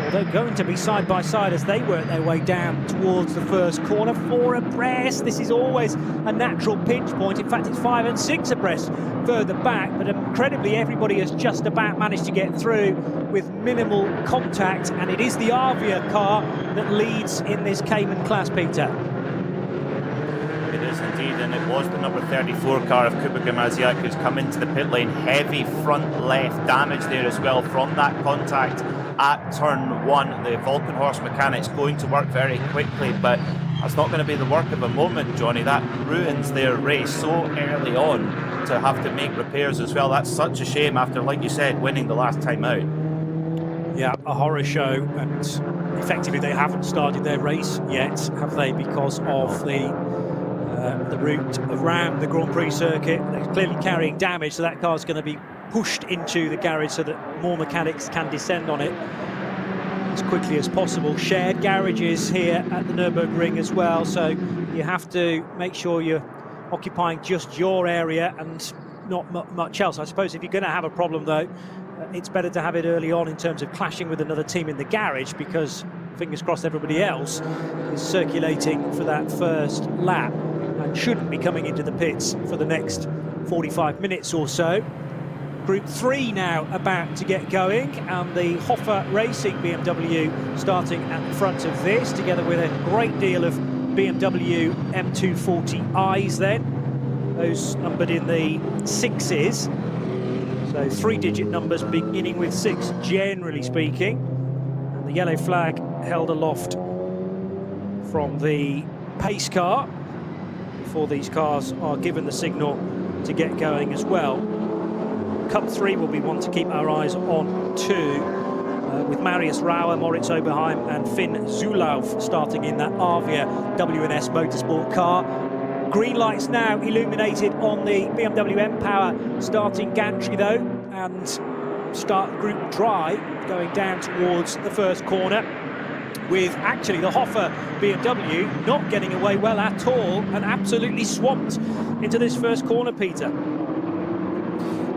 Although going to be side by side as they work their way down towards the first corner. 4 abreast. This is always a natural pinch point. In fact, it's 5 and 6 abreast further back. But incredibly, everybody has just about managed to get through with minimal contact. And it is the Avia car that leads in this Cayman class, Peter. It is indeed, and it was the number 34 car of Kuba Gimasiak who's come into the pit lane. Heavy front left damage there as well from that contact at turn 1. The Volkenhorst mechanics going to work very quickly, but that's not going to be the work of a moment, Johnny. That ruins their race so early on to have to make repairs as well. That's such a shame after, like you said, winning the last time out. Yeah, a horror show, and effectively they haven't started their race yet, have they, because of the route around the Grand Prix circuit. They're clearly carrying damage, so that car's going to be pushed into the garage so that more mechanics can descend on it as quickly as possible. Shared garages here at the Nürburgring as well, so you have to make sure you're occupying just your area and not much else. I suppose if you're going to have a problem though, it's better to have it early on in terms of clashing with another team in the garage, because fingers crossed everybody else is circulating for that first lap and shouldn't be coming into the pits for the next 45 minutes or so. Group 3 now about to get going, and the Hoffa Racing BMW starting at the front of this, together with a great deal of BMW M240i's then, those numbered in the 6s, so 3-digit numbers beginning with 6 generally speaking. And The yellow flag held aloft from the pace car before these cars are given the signal to get going as well. Cup 3 will be one to keep our eyes on too, with Marius Rauer, Moritz Oberheim and Finn Zulauf starting in that Avia W&S Motorsport car. Green lights now illuminated on the BMW M-Power starting gantry though, and start group dry going down towards the first corner, with actually the Hoffer BMW not getting away well at all and absolutely swamped into this first corner, Peter.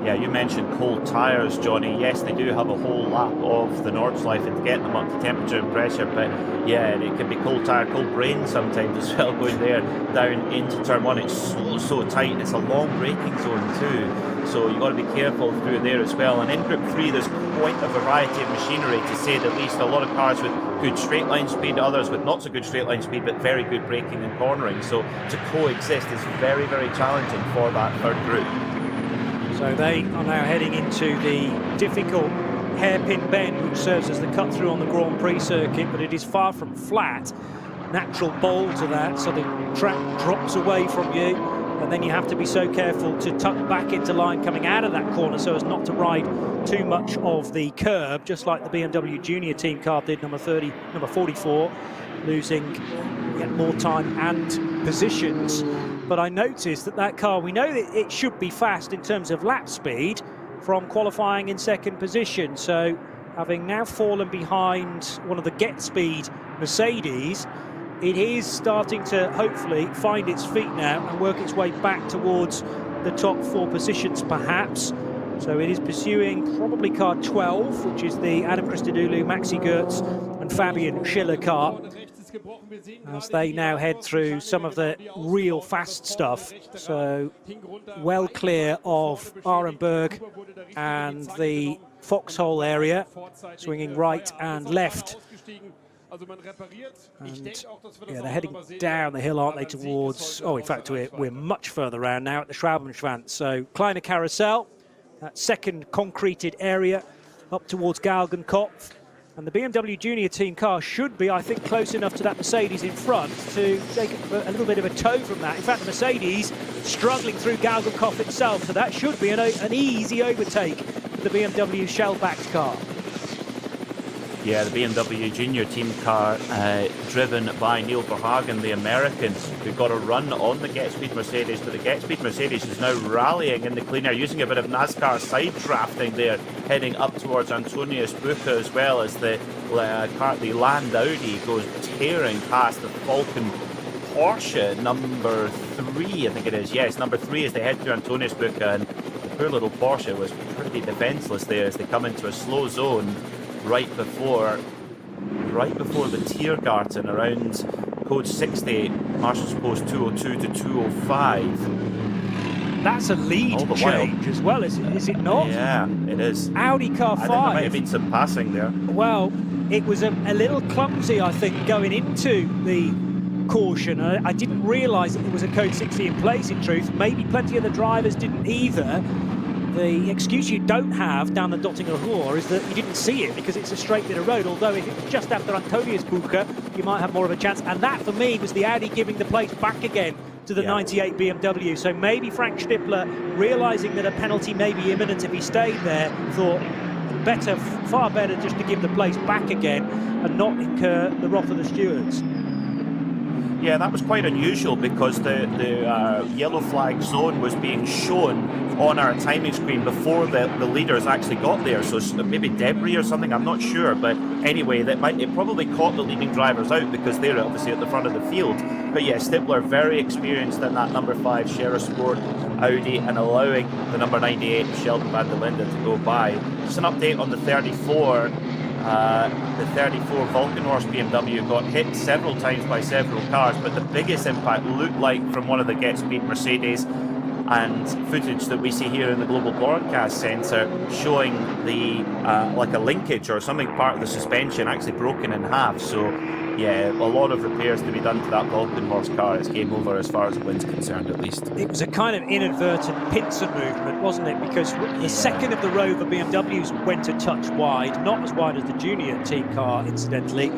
Yeah, you mentioned cold tyres, Johnny. Yes, they do have a whole lap of the Nordschleife to get them up to temperature and pressure, but yeah, it can be cold tyre, cold brain sometimes as well going there down into turn 1. It's so tight. It's a long braking zone too, so you've got to be careful through there as well. And in Group 3, there's quite a variety of machinery, to say the least. A lot of cars with good straight line speed, others with not so good straight line speed, but very good braking and cornering. So to coexist is very, very challenging for that third group. So they are now heading into the difficult hairpin bend, which serves as the cut through on the Grand Prix circuit, but it is far from flat. Natural bowl to that, so the track drops away from you, and then you have to be so careful to tuck back into line coming out of that corner so as not to ride too much of the curb, just like the BMW Junior team car did, number 44, losing yet more time and positions. But I noticed that car, we know that it should be fast in terms of lap speed from qualifying in second position. So having now fallen behind one of the Get Speed Mercedes, it is starting to hopefully find its feet now and work its way back towards the top 4 positions perhaps. So it is pursuing probably car 12, which is the Adam Christodoulou, Maxi Goertz and Fabian Schiller car, as they now head through some of the real fast stuff. So well clear of Arenberg and the Foxhole area, swinging right and left. And yeah, they're heading down the hill, aren't they, towards, oh, in fact, we're much further around now at the Schraubenschwanz. So Kleine Carousel, that second concreted area up towards Galgenkopf. And the BMW Junior team car should be, I think, close enough to that Mercedes in front to take a little bit of a tow from that. In fact, the Mercedes struggling through Galgenkopf itself, so that should be an easy overtake for the BMW shell-backed car. Yeah, the BMW Junior team car driven by Neil Verhagen, the American, who got a run on the Get Speed Mercedes, but the Get Speed Mercedes is now rallying in the clean air, using a bit of NASCAR side drafting there, heading up towards Antonius Bucher, as well as the Land Audi goes tearing past the Falcon Porsche, number 3, I think it is. Yes, number 3 as they head through Antonius Bucher, and the poor little Porsche was pretty defenceless there as they come into a slow zone right before the Tiergarten around code 60, Marshalls Post 202 to 205. That's a lead change as well, is it not? Yeah, it is. Audi car 5. I think there might have been some passing there. Well, it was a little clumsy, I think, going into the caution. I didn't realise that there was a code 60 in place, in truth. Maybe plenty of the drivers didn't either. The excuse you don't have down the Dottinger Ruhr is that you didn't see it because it's a straight bit of road, although if it was just after Antonius Bucher, you might have more of a chance. And that, for me, was the Audi giving the place back again to the 98 BMW. So maybe Frank Stippler, realising that a penalty may be imminent if he stayed there, thought far better just to give the place back again and not incur the wrath of the stewards. Yeah, that was quite unusual because the yellow flag zone was being shown on our timing screen before the leaders actually got there. So maybe debris or something, I'm not sure. But anyway, it probably caught the leading drivers out because they're obviously at the front of the field. But yeah, Stippler very experienced in that number 5 Scherer Sport Audi and allowing the number 98 Sheldon van der Linde to go by. Just an update on the 34. The 34 Vulcanhorse BMW got hit several times by several cars, but the biggest impact looked like from one of the Get Speed Mercedes, and footage that we see here in the Global Broadcast Centre showing the like a linkage or something, part of the suspension actually broken in half. So Yeah, a lot of repairs to be done to that Vulcan horse car. It's game over as far as the wind's concerned, at least. It was a kind of inadvertent pincer movement, wasn't it? Because the second of the Rover BMWs went a touch wide, not as wide as the junior team car, incidentally.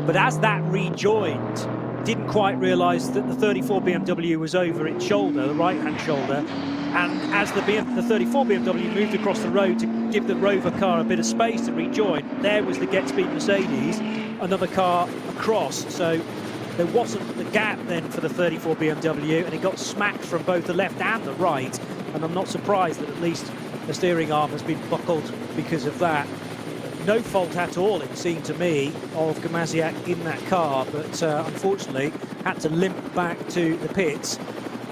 But as that rejoined, didn't quite realise that the 34 BMW was over its shoulder, the right-hand shoulder. And as the 34 BMW moved across the road to give the Rover car a bit of space to rejoin, there was the Get Speed Mercedes, another car across. So there wasn't the gap then for the 34 BMW, and it got smacked from both the left and the right. And I'm not surprised that at least the steering arm has been buckled because of that. No fault at all, it seemed to me, of Gamaziak in that car, but unfortunately had to limp back to the pits.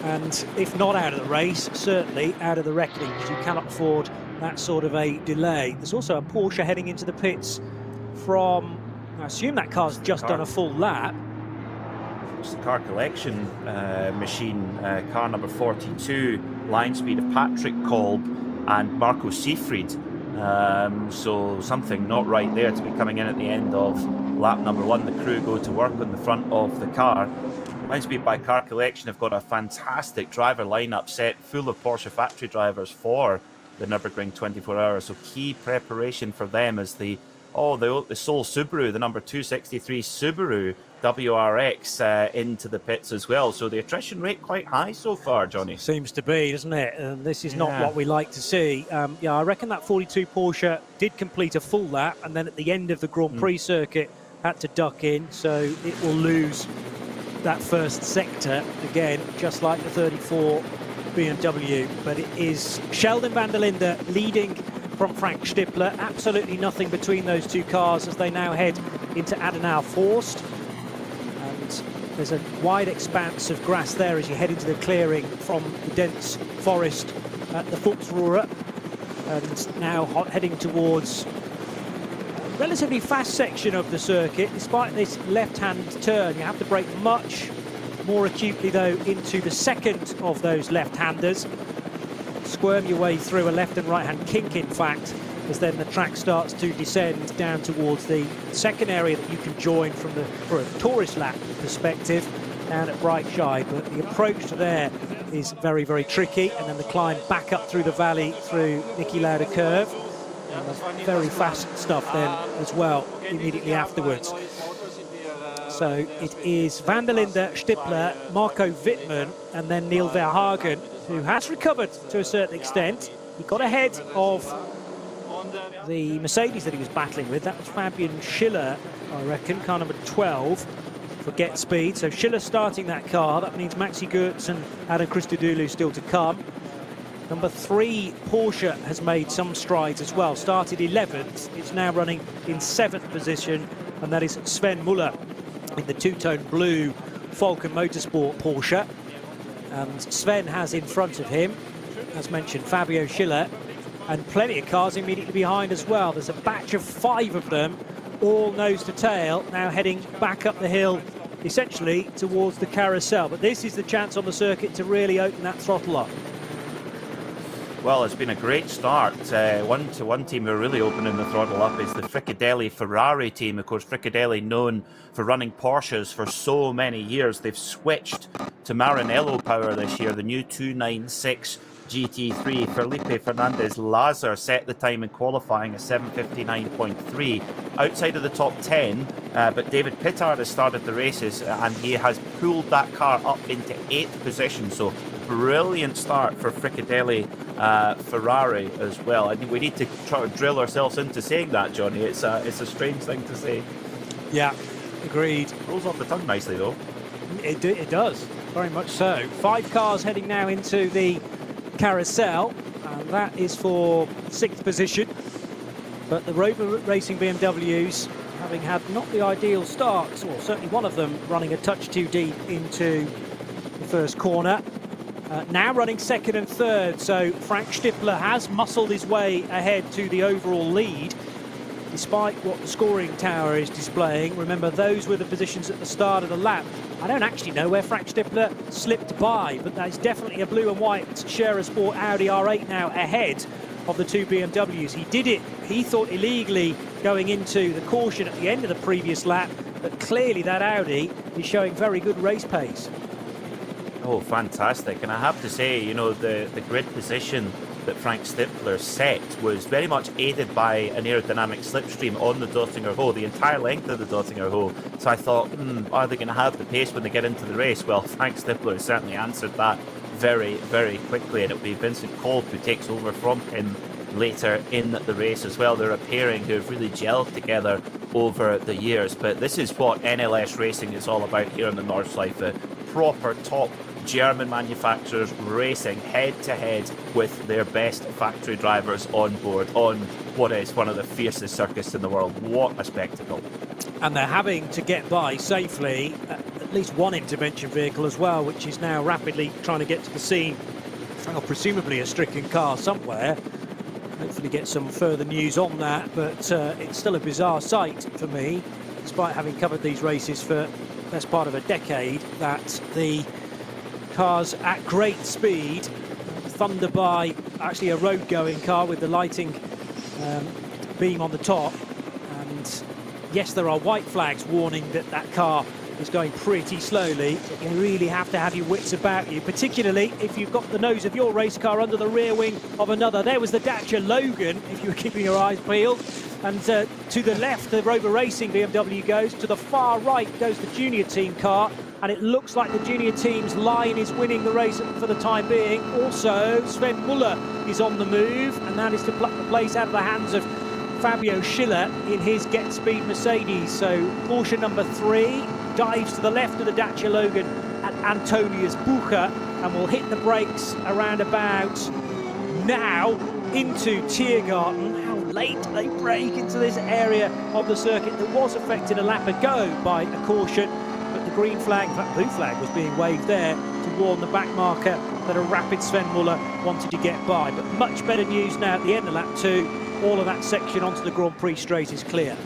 And if not out of the race, certainly out of the reckoning, because you cannot afford that sort of a delay. There's also a Porsche heading into the pits from, I assume that car's just done a full lap. It's the car collection machine, car number 42, line speed of Patrick Kolb and Marco Seefried. So something not right there to be coming in at the end of lap number 1. The crew go to work on the front of the car. Line Speed by Car Collection have got a fantastic driver lineup set full of Porsche factory drivers for the Nürburgring 24 hours. So key preparation for them is the sole Subaru, the number 263 Subaru WRX into the pits as well. So the attrition rate quite high so far, Johnny. Seems to be, doesn't it? And this is not what we like to see. I reckon that 42 Porsche did complete a full lap, and then at the end of the Grand Prix circuit had to duck in, so it will lose that first sector again, just like the 34 BMW. But it is Sheldon van der Linde leading from Frank Stippler. Absolutely nothing between those two cars as they now head into Adenauer Forst. And there's a wide expanse of grass there as you head into the clearing from the dense forest at the Fuchsruhe. And now heading towards relatively fast section of the circuit. Despite this left-hand turn, you have to brake much more acutely though into the second of those left-handers. Squirm your way through a left and right-hand kink, in fact, as then the track starts to descend down towards the second area that you can join for a tourist lap perspective down at Breitscheid. But the approach to there is very, very tricky, and then the climb back up through the valley through Niki Lauda Curve. Very fast stuff then as well immediately afterwards. So it is van der Linde, Stippler, Marco Wittmann, and then Neil Verhagen, who has recovered to a certain extent. He got ahead of the Mercedes that he was battling with. That was Fabian Schiller, I reckon, car number 12 for Get Speed. So Schiller starting that car. That means Maxi Goetz and Adam Christodoulou still to come. Number 3 Porsche has made some strides as well. Started 11th, it's now running in 7th position, and that is Sven Muller in the two-tone blue Falcon Motorsport Porsche. And Sven has in front of him, as mentioned, Fabio Schiller, and plenty of cars immediately behind as well. There's a batch of 5 of them, all nose to tail, now heading back up the hill, essentially towards the carousel. But this is the chance on the circuit to really open that throttle up. Well, it's been a great start. One team who are really opening the throttle up is the Fricadelli Ferrari team. Of course, Fricadelli known for running Porsches for so many years. They've switched to Maranello power this year, the new 296 GT3. Felipe Fernandez Lazar set the time in qualifying at 7:59.3, outside of the top 10, but David Pittard has started the races and he has pulled that car up into 8th position. So brilliant start for Fricadelli Ferrari as well. I think we need to try to drill ourselves into saying that, Johnny. It's a strange thing to say. Yeah, agreed. Rolls off the tongue nicely though. It does, very much so. 5 cars heading now into the carousel, and that is for 6th position. But the Rover Racing BMWs, having had not the ideal starts, or certainly one of them running a touch too deep into the first corner, now running 2nd and 3rd. So Frank Stippler has muscled his way ahead to the overall lead, despite what the scoring tower is displaying. Remember, those were the positions at the start of the lap. I don't actually know where Frank Stippler slipped by, but there's definitely a blue and white Scherer Sport Audi R8 now ahead of the 2 BMWs. He did it, he thought, illegally going into the caution at the end of the previous lap, but clearly that Audi is showing very good race pace. Oh, fantastic. And I have to say, you know, the grid position that Frank Stippler set was very much aided by an aerodynamic slipstream on the Dottinger Hoe, the entire length of the Dottinger Hoe. So I thought, are they going to have the pace when they get into the race? Well, Frank Stippler certainly answered that very, very quickly, and it'll be Vincent Kolb who takes over from him later in the race as well. They're a pairing who have really gelled together over the years, but this is what NLS racing is all about here on the Nordschleife. Proper top German manufacturers racing head-to-head with their best factory drivers on board on what is one of the fiercest circuits in the world. What a spectacle. And they're having to get by safely at least one intervention vehicle as well, which is now rapidly trying to get to the scene. Well, presumably a stricken car somewhere. Hopefully get some further news on that, but it's still a bizarre sight for me, despite having covered these races for the best part of a decade, that the cars at great speed thunder by actually a road-going car with the lighting beam on the top. And yes, there are white flags warning that that car is going pretty slowly, but you really have to have your wits about you, particularly if you've got the nose of your race car under the rear wing of another. There was the Dacia Logan, if you were keeping your eyes peeled. And to the left, the Rover Racing BMW goes. To the far right goes the junior team car. And it looks like the junior team's line is winning the race for the time being. Also, Sven Muller is on the move, and that is to pluck the place out of the hands of Fabio Schiller in his Get Speed Mercedes. So Porsche number 3 dives to the left of the Dacia Logan at Antonius Bucher and will hit the brakes around about now into Tiergarten. How late they break into this area of the circuit that was affected a lap ago by a caution, but the green flag, in fact blue flag, was being waved there to warn the back marker that a rapid Sven Muller wanted to get by. But much better news now at the end of lap 2. All of that section onto the Grand Prix straight is clear.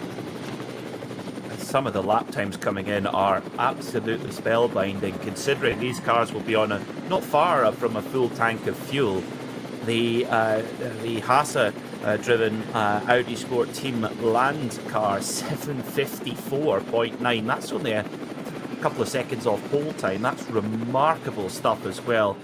Some of the lap times coming in are absolutely spellbinding, considering these cars will be on a not far from a full tank of fuel. The Hase driven Audi Sport Team Land car 754.9. That's only a couple of seconds off pole time. That's remarkable stuff as well.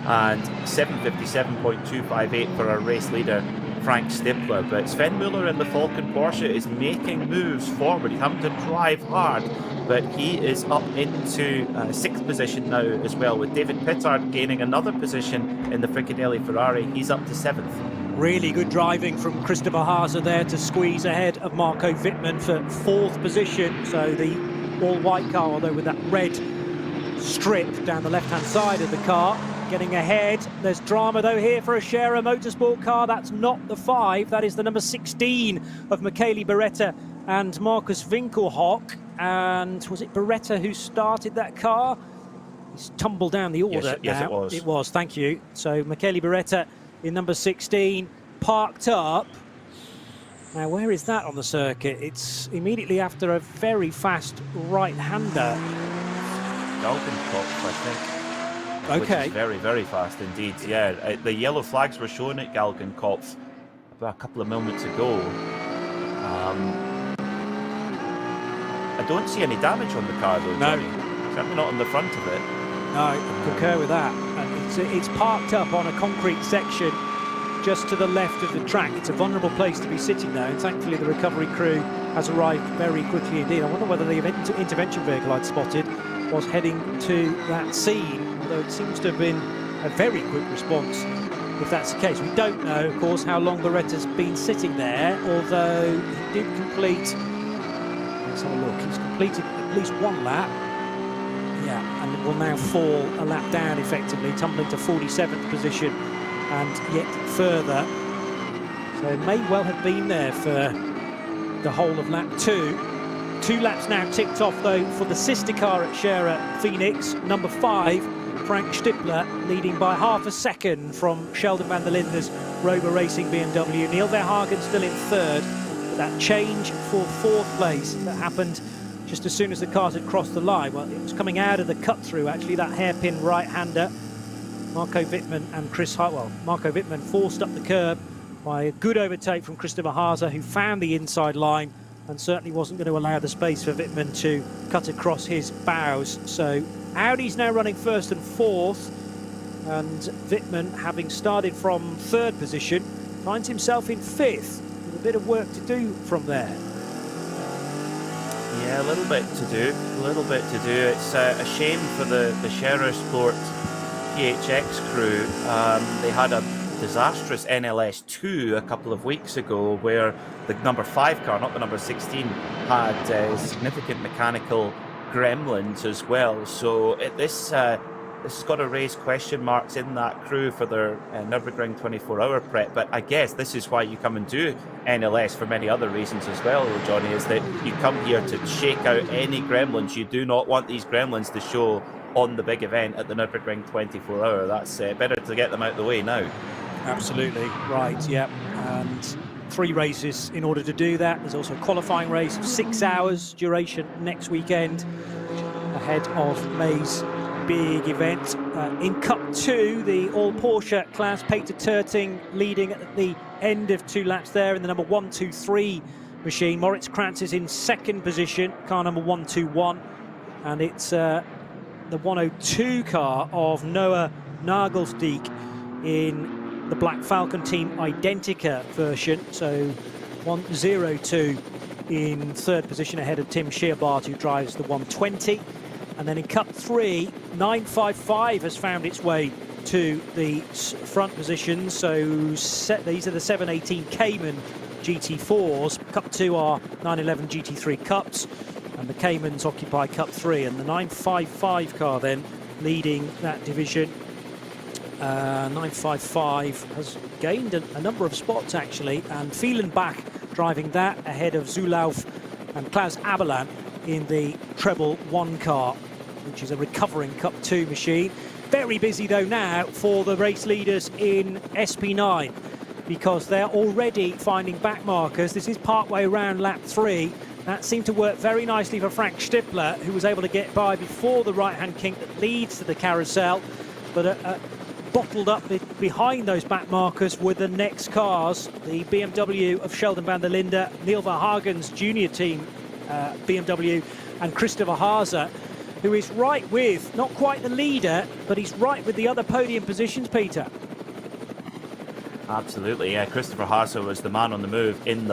And 757.258 for our race leader Frank Stippler. But Sven Muller in the Falcon Porsche is making moves forward. He's having to drive hard, but he is up into 6th position now as well, with David Pittard gaining another position in the Fricadelli Ferrari. He's up to 7th. Really good driving from Christopher Hase there to squeeze ahead of Marco Wittmann for 4th position. So the all-white car, although with that red strip down the left-hand side of the car, getting ahead. There's drama though here for a Scherer Motorsport car. That's not the 5, that is the number 16 of Michele Beretta and Marcus Winkelhock. And was it Beretta who started that car? He's tumbled down the order. Yes, it was. It was, thank you. So Michele Beretta in number 16, parked up. Now where is that on the circuit? It's immediately after a very fast right-hander. Galgenkopf, I think. Okay. Which is very, very fast indeed. Yeah, the yellow flags were shown at Galgenkopf about a couple of moments ago. I don't see any damage on the car though, Johnny. No. Certainly not on the front of it. No, I concur with that. And it's parked up on a concrete section just to the left of the track. It's a vulnerable place to be sitting there, and thankfully the recovery crew has arrived very quickly indeed. I wonder whether the intervention vehicle I'd spotted was heading to that scene, although it seems to have been a very quick response if that's the case. We don't know, of course, how long Beretta's been sitting there, although he did complete, let's have a look, he's completed at least one lap. Yeah, and will now fall a lap down effectively, tumbling to 47th position and yet further. So it may well have been there for the whole of lap 2. 2 laps now ticked off though for the sister car at Scherer Phoenix, number 5, Frank Stippler, leading by half a second from Sheldon van der Linde's Rover Racing BMW. Neil Verhagen still in 3rd, but that change for 4th place that happened just as soon as the cars had crossed the line. Well, it was coming out of the cut-through actually, that hairpin right-hander. Marco Wittmann and Chris Hartwell. Marco Wittmann forced up the curb by a good overtake from Christopher Hase, who found the inside line and certainly wasn't going to allow the space for Wittmann to cut across his bows. So Audi's now running first and fourth, and Wittmann, having started from third position, finds himself in fifth with a bit of work to do from there. Yeah, a little bit to do. It's a shame for the Scherer Sport PHX crew. They had a disastrous NLS2 a couple of weeks ago where the number 5 car, not the number 16, had significant mechanical gremlins as well. So this has got to raise question marks in that crew for their Nürburgring 24-hour prep. But I guess this is why you come and do NLS for many other reasons as well, Johnny, is that you come here to shake out any gremlins. You do not want these gremlins to show on the big event at the Nürburgring 24-hour. That's better to get them out of the way now. Absolutely right, yeah. And 3 races in order to do that. There's also a qualifying race of 6 hours duration next weekend ahead of May's big event. In Cup 2, the all Porsche class, Peter Terting leading at the end of 2 laps there in the number 123 machine. Moritz Krantz is in second position, car number 121, and it's the 102 car of Noah Nagelsteig in the Black Falcon Team Identica version. So 102 in third position ahead of Tim Scheerbart, who drives the 120. And then in Cup 3, 955 has found its way to the front positions. So these are the 718 Cayman GT4s. Cup 2 are 911 GT3 Cups, and the Caymans occupy Cup 3. And the 955 car then leading that division. 955 has gained a number of spots actually, and Fielenbach driving that ahead of Zulauf and Klaus Abelan in the Treble 1 car, which is a recovering Cup 2 machine. Very busy though now for the race leaders in SP9, because they're already finding back markers. This is partway around lap 3. That seemed to work very nicely for Frank Stippler, who was able to get by before the right-hand kink that leads to the carousel, but bottled up behind those back markers with the next cars, the BMW of Sheldon van der Linde, Neil Verhagen's junior team BMW, and Christopher Haase, who is right with, not quite the leader, but he's right with the other podium positions, Peter. Absolutely, yeah. Christopher Haase was the man on the move on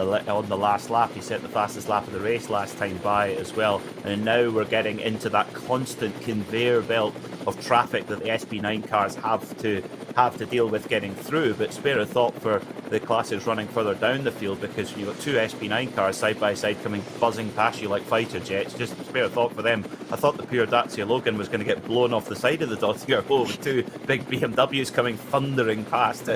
the last lap. He set the fastest lap of the race last time by as well. And now we're getting into that constant conveyor belt of traffic that the SP9 cars have to deal with getting through. But spare a thought for the classes running further down the field, because you've got 2 SP9 cars side by side coming buzzing past you like fighter jets. Just spare a thought for them. I thought the pure Dacia Logan was going to get blown off the side of the Dacia with 2 big BMWs coming thundering past.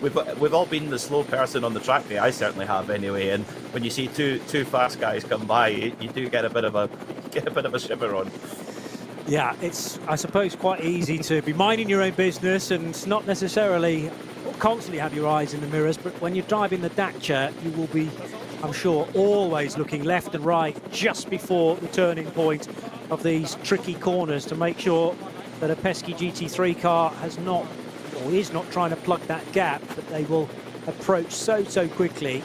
We've all been the slow person on the track there. I certainly have anyway. And when you see two fast guys come by, you do get a bit of a shiver on. Yeah, it's, I suppose, quite easy to be minding your own business and not necessarily constantly have your eyes in the mirrors, but when you're driving the Dacia, you will be, I'm sure, always looking left and right just before the turning point of these tricky corners to make sure that a pesky GT3 car has not, or is not, trying to plug that gap that they will approach so quickly.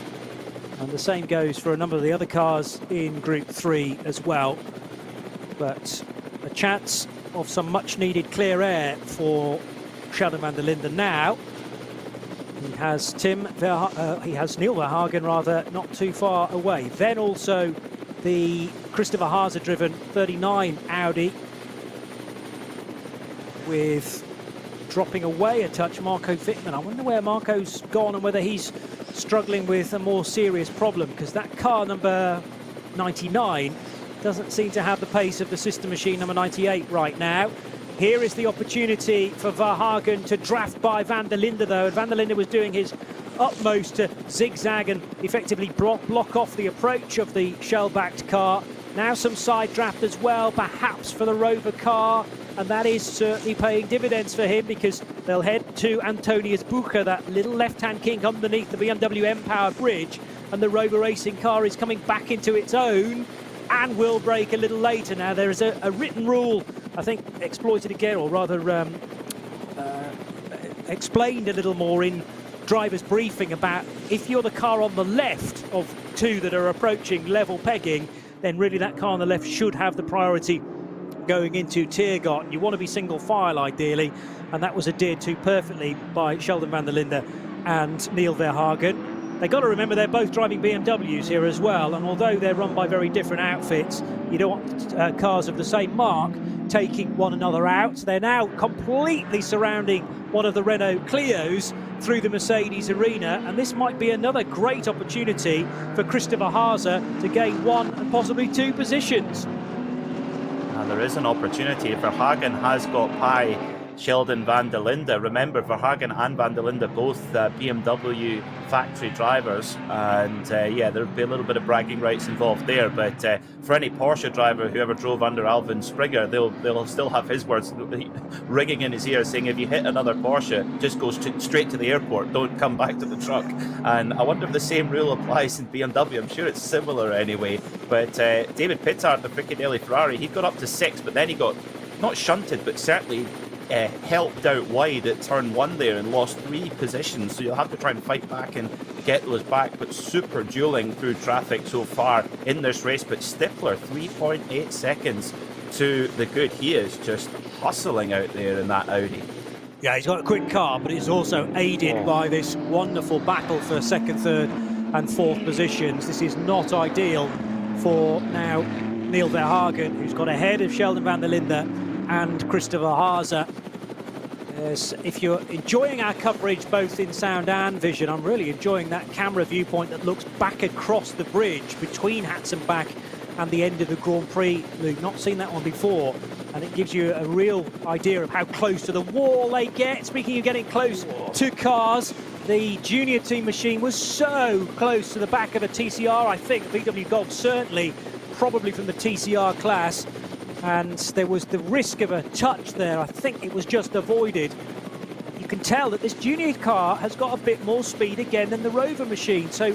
And the same goes for a number of the other cars in Group 3 as well. But a chance of some much-needed clear air for Sheldon van der Linde now. He has Neil Verhagen rather not too far away. Then also the Christopher Haase-driven 39 Audi, with dropping away a touch Marco Wittmann. I wonder where Marco's gone and whether he's struggling with a more serious problem, because that car number 99 doesn't seem to have the pace of the sister machine number 98 right now. Here is the opportunity for Verhagen to draft by van der Linde though, and van der Linde was doing his utmost to zigzag and effectively block off the approach of the shell-backed car. Now some side draft as well, perhaps for the Rover car, and that is certainly paying dividends for him, because they'll head to Antonius Bucher, that little left-hand kink underneath the BMW M-Power bridge, and the Rover racing car is coming back into its own and will brake a little later. Now there is a written rule, I think exploited again, or rather explained a little more in driver's briefing, about if you're the car on the left of two that are approaching level pegging, then really that car on the left should have the priority going into Tiergarten. You want to be single file ideally, and that was adhered to perfectly by Sheldon van der Linde and Neil Verhagen. They've got to remember they're both driving BMWs here as well, and although they're run by very different outfits, you don't want cars of the same mark taking one another out. They're now completely surrounding one of the Renault Clios through the Mercedes arena, and this might be another great opportunity for Christopher Haase to gain one and possibly two positions. There is an opportunity. Verhagen has got by Sheldon van der Linde. Remember, Verhagen and van der Linde both BMW factory drivers, and yeah, there'll be a little bit of bragging rights involved there, but for any Porsche driver who ever drove under Alvin Springer, they'll still have his words ringing in his ear saying, if you hit another Porsche, just go straight to the airport, don't come back to the truck. And I wonder if the same rule applies in BMW. I'm sure it's similar anyway, but David Pittard, the Fricadelli Ferrari, he got up to 6, but then he got not shunted, but certainly helped out wide at turn 1 there and lost 3 positions, so you'll have to try and fight back and get those back. But super dueling through traffic so far in this race. But Stifler 3.8 seconds to the good. He is just hustling out there in that Audi. Yeah, he's got a quick car, but it's also aided by this wonderful battle for second, third and fourth positions. This is not ideal for now Neil Verhagen, who's got ahead of Sheldon van der Linde and Christopher Haase. Yes, if you're enjoying our coverage both in sound and vision, I'm really enjoying that camera viewpoint that looks back across the bridge between Hatzenbach and the end of the Grand Prix. Luke, not seen that one before, and it gives you a real idea of how close to the wall they get. Speaking of getting close to cars, the junior team machine was so close to the back of the TCR. I think VW Golf certainly, probably from the TCR class, and there was the risk of a touch there. I think it was just avoided. You can tell that this junior car has got a bit more speed again than the Rover machine, so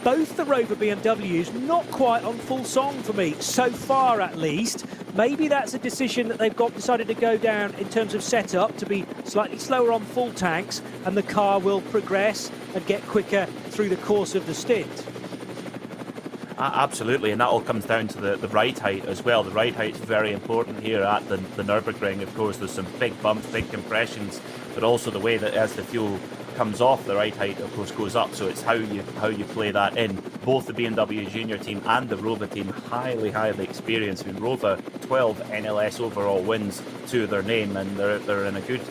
both the Rover BMWs not quite on full song for me so far, at least. Maybe that's a decision that they've decided to go down in terms of setup, to be slightly slower on full tanks, and the car will progress and get quicker through the course of the stint. Absolutely, and that all comes down to the ride height as well. The ride height is very important here at the Nürburgring. Of course, there's some big bumps, big compressions, but also the way that as the fuel comes off, the ride height of course goes up. So it's how you play that in. Both the BMW junior team and the Rover team highly experienced. I mean, Rover 12 NLS overall wins to their name, and they're in a good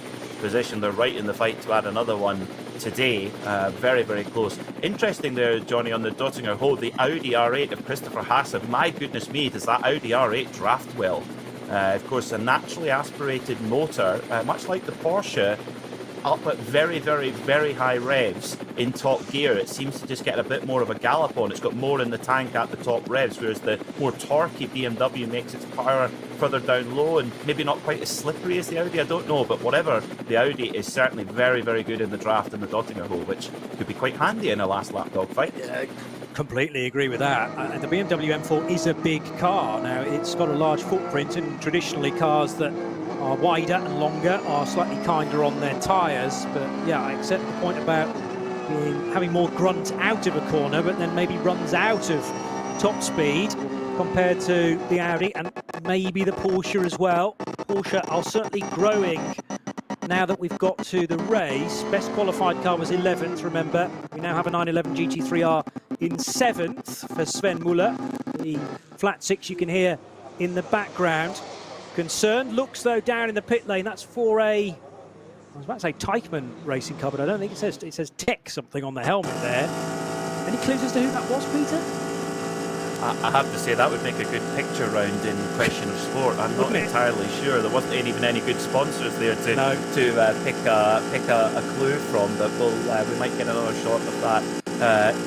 position. They're right in the fight to add another one today. Very close. Interesting there, Johnny, on the Dottinger Hole, the Audi R8 of Christopher Haase. My goodness me, does that Audi R8 draft well? Of course, a naturally aspirated motor, much like the Porsche, up at very high revs in top gear. It seems to just get a bit more of a gallop on. It's got more in the tank at the top revs, whereas the more torquey BMW makes its power further down low and maybe not quite as slippery as the Audi. I don't know, but whatever, the Audi is certainly very good in the draft in the Dottinger Hole, which could be quite handy in a last lap dogfight. Yeah, completely agree with that. The BMW M4 is a big car. Now, it's got a large footprint, and traditionally cars that are wider and longer are slightly kinder on their tyres, but yeah, I accept the point about having more grunt out of a corner, but then maybe runs out of top speed compared to the Audi and maybe the Porsche as well. Porsche are certainly growing now that we've got to the race. Best qualified car was 11th, remember. We now have a 911 GT3R in 7th for Sven Muller. The flat 6 you can hear in the background. Concerned, looks though down in the pit lane. That's for I was about to say Teichmann racing car, but I don't think it says Tech something on the helmet there. Any clues as to who that was, Peter? I have to say that would make a good picture round in Question of Sport. I'm not entirely sure. There wasn't even any good sponsors there to pick a clue from, but we might get another shot of that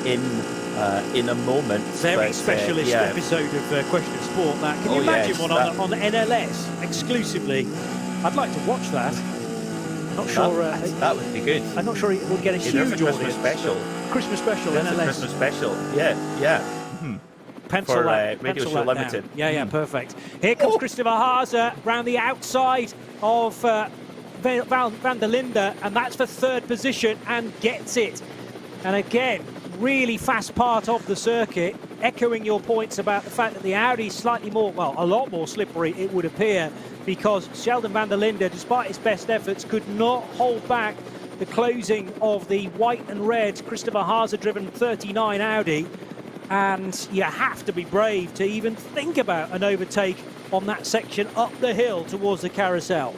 in a moment. Very specialist episode of Question of Sport. That can you imagine one on NLS exclusively? I'd like to watch that. Not sure that would be good. I'm not sure it would get a huge Christmas special. Christmas special NLS. Christmas special. Yeah. Pencil for that, Radio Show Limited. Yeah, perfect. Here comes Christopher Haase round the outside of van der Linde, and that's for third position and gets it. And again, really fast part of the circuit, echoing your points about the fact that the Audi is slightly more, well, a lot more slippery, it would appear, because Sheldon van der Linde, despite his best efforts, could not hold back the closing of the white and red Christopher Haase-driven 39 Audi. And you have to be brave to even think about an overtake on that section up the hill towards the carousel.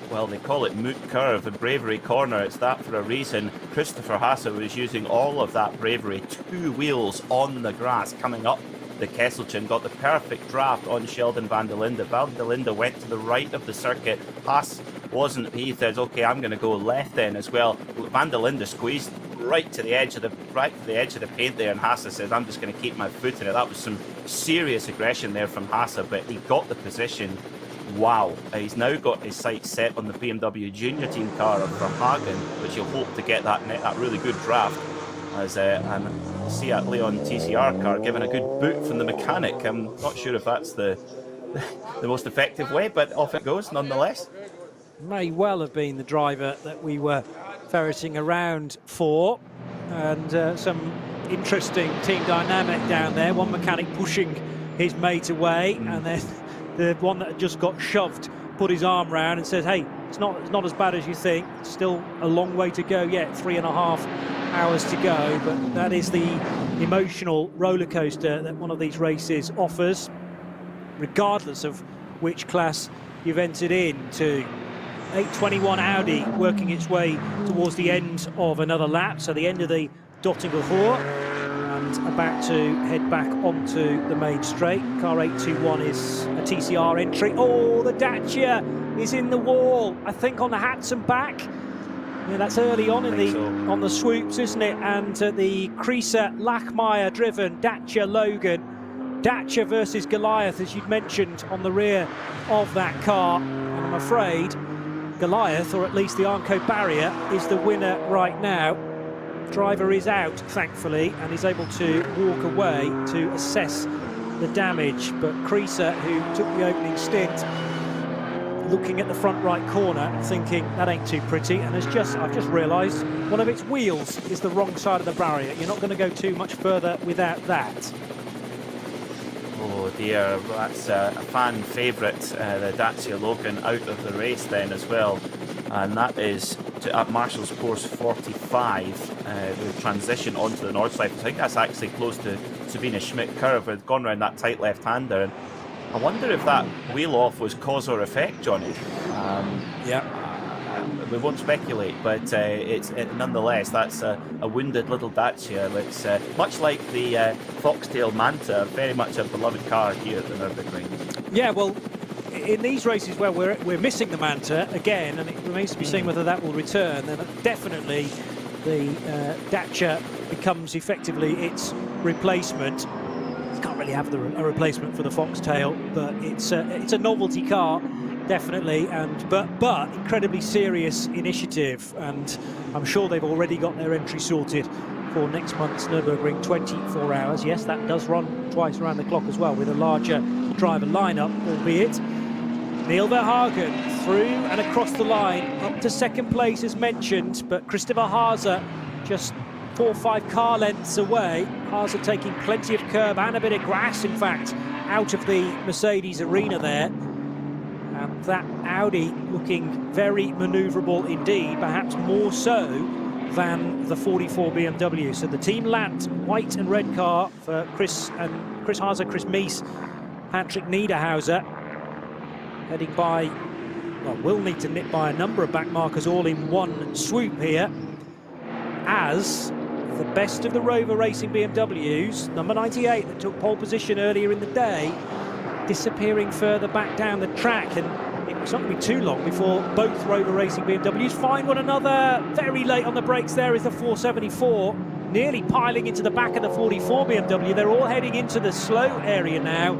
Well, they call it Moot Curve, the bravery corner. It's that for a reason. Christopher Haase was using all of that bravery. 2 wheels on the grass coming up the Kesselchen, got the perfect draft on Sheldon van der Linde. Van der Linde went to the right of the circuit. Haas wasn't. He said, okay, I'm going to go left then as well. Van der Linde squeezed right to the edge of the paint there, and Haase said, I'm just going to keep my foot in it. That was some serious aggression there from Haase, but he got the position. Wow, he's now got his sights set on the BMW Junior Team car of Verhagen, which he'll hope to get that really good draft, as and Seat Leon TCR car given a good boot from the mechanic. I'm not sure if that's the most effective way, but off it goes nonetheless. May well have been the driver that we were ferreting around for, and some interesting team dynamic down there. One mechanic pushing his mate away, and then the one that just got shoved put his arm round and says, hey, it's not as bad as you think. Still a long way to go yet, 3.5 hours to go, but that is the emotional roller coaster that one of these races offers, regardless of which class you've entered into. 821 Audi working its way towards the end of another lap, so the end of the Dottingerhoor, and about to head back onto the main straight. Car 821 is a TCR entry. Oh, the Dacia is in the wall, I think on the Hatson back. Yeah, that's early on on the swoops, isn't it? And the Creaser Lachmeyer driven Dacia Logan. Dacia versus Goliath, as you'd mentioned, on the rear of that car. And I'm afraid Goliath, or at least the Armco barrier, is the winner right now. Driver is out, thankfully, and is able to walk away to assess the damage. But Creaser, who took the opening stint, looking at the front right corner, thinking that ain't too pretty, and I've just realised one of its wheels is the wrong side of the barrier. You're not going to go too much further without that. Oh dear, that's a fan favourite, the Dacia Logan, out of the race then as well. And that is at Marshall's course 45, the transition onto the north side. I think that's actually close to Sabine Schmidt curve. We've gone around that tight left-hander, and I wonder if that wheel off was cause or effect, Johnny. We won't speculate, but nonetheless, that's a wounded little Dacia. It's much like the Foxtail Manta, very much a beloved car here at the Nürburgring. Yeah, well, in these races where we're missing the Manta again, and it remains to be seen whether that will return, then definitely the Dacia becomes effectively its replacement. You can't really have a replacement for the Foxtail, but it's a novelty car, definitely, but incredibly serious initiative, and I'm sure they've already got their entry sorted for next month's Nürburgring 24 hours. Yes, that does run twice around the clock as well, with a larger driver lineup, albeit. Neil Verhagen through and across the line, up to second place as mentioned, but Christopher Haase just 4 or 5 car lengths away. Haase taking plenty of curb and a bit of grass, in fact, out of the Mercedes arena there. And that Audi looking very manoeuvrable indeed, perhaps more so than the 44 BMW. So the Team Lant white and red car for Chris Haase, Chris Mies, Patrick Niederhauser, heading by, well, will need to nip by a number of back markers all in one swoop here, as the best of the Rover Racing BMWs, number 98 that took pole position earlier in the day, disappearing further back down the track, and it's not going to be too long before both Rover Racing BMWs find one another. Very late on the brakes there is the 474, nearly piling into the back of the 44 BMW. They're all heading into the slow area now,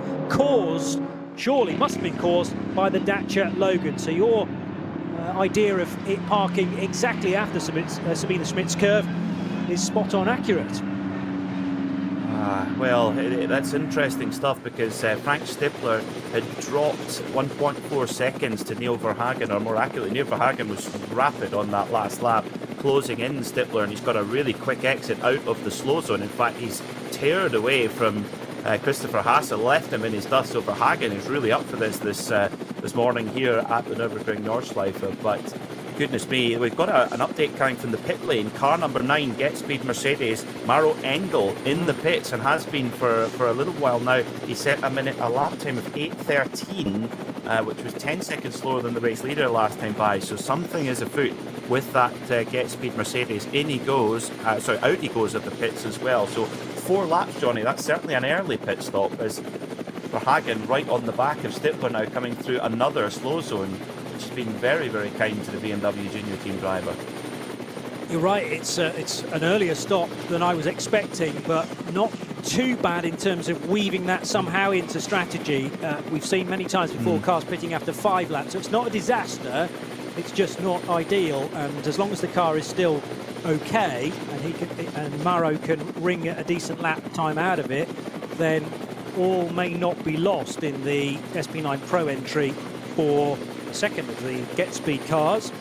must have been caused by the Dacia Logan. So your idea of it parking exactly after Sabine Schmidt's curve is spot on accurate. Well, that's interesting stuff, because Frank Stippler had dropped 1.4 seconds to Neil Verhagen, or more accurately, Neil Verhagen was rapid on that last lap, closing in, Stippler, and he's got a really quick exit out of the slow zone. In fact, he's teared away from Christopher Haase, left him in his dust over Hagen. He's really up for this morning here at the Nürburgring Nordschleife. But goodness me, we've got an update coming from the pit lane. Car number 9, Get Speed Mercedes, Maro Engel in the pits, and has been for a little while now. He set a lap time of 8:13, which was 10 seconds slower than the race leader last time by. So something is afoot with that Get Speed Mercedes. Out he goes at the pits as well. So 4 laps, Johnny. That's certainly an early pit stop, as Verhagen right on the back of Stippler now, coming through another slow zone, which has been very, very kind to the BMW Junior team driver. You're right, it's an earlier stop than I was expecting, but not too bad in terms of weaving that somehow into strategy. We've seen many times before cars pitting after 5 laps, so it's not a disaster, it's just not ideal. And as long as the car is still okay, and Maro can wring a decent lap time out of it, then all may not be lost in the SP9 Pro entry for the second of the Get Speed cars.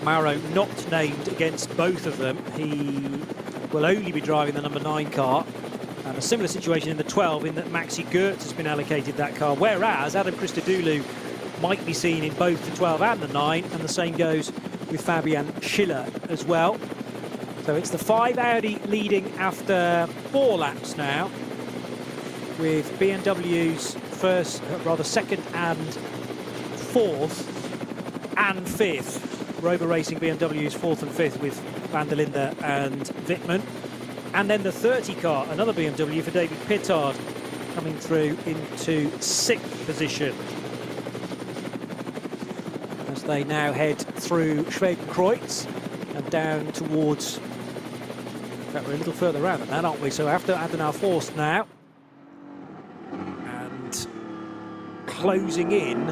Maro not named against both of them. He will only be driving the number 9 car. And a similar situation in the 12, in that Maxi Goertz has been allocated that car, whereas Adam Christodoulou might be seen in both the 12 and the 9, and the same goes with Fabian Schiller as well. So it's the 5 Audi leading after 4 laps now, with BMW's second and fourth and fifth. Rover Racing BMW's 4th and 5th with van der Linde and Wittmann. And then the 30 car, another BMW for David Pittard, coming through into 6th position, as they now head through Schwedenkreuz and down towards, in fact, we're a little further around than that, aren't we? So after Adenauer Forst now, and closing in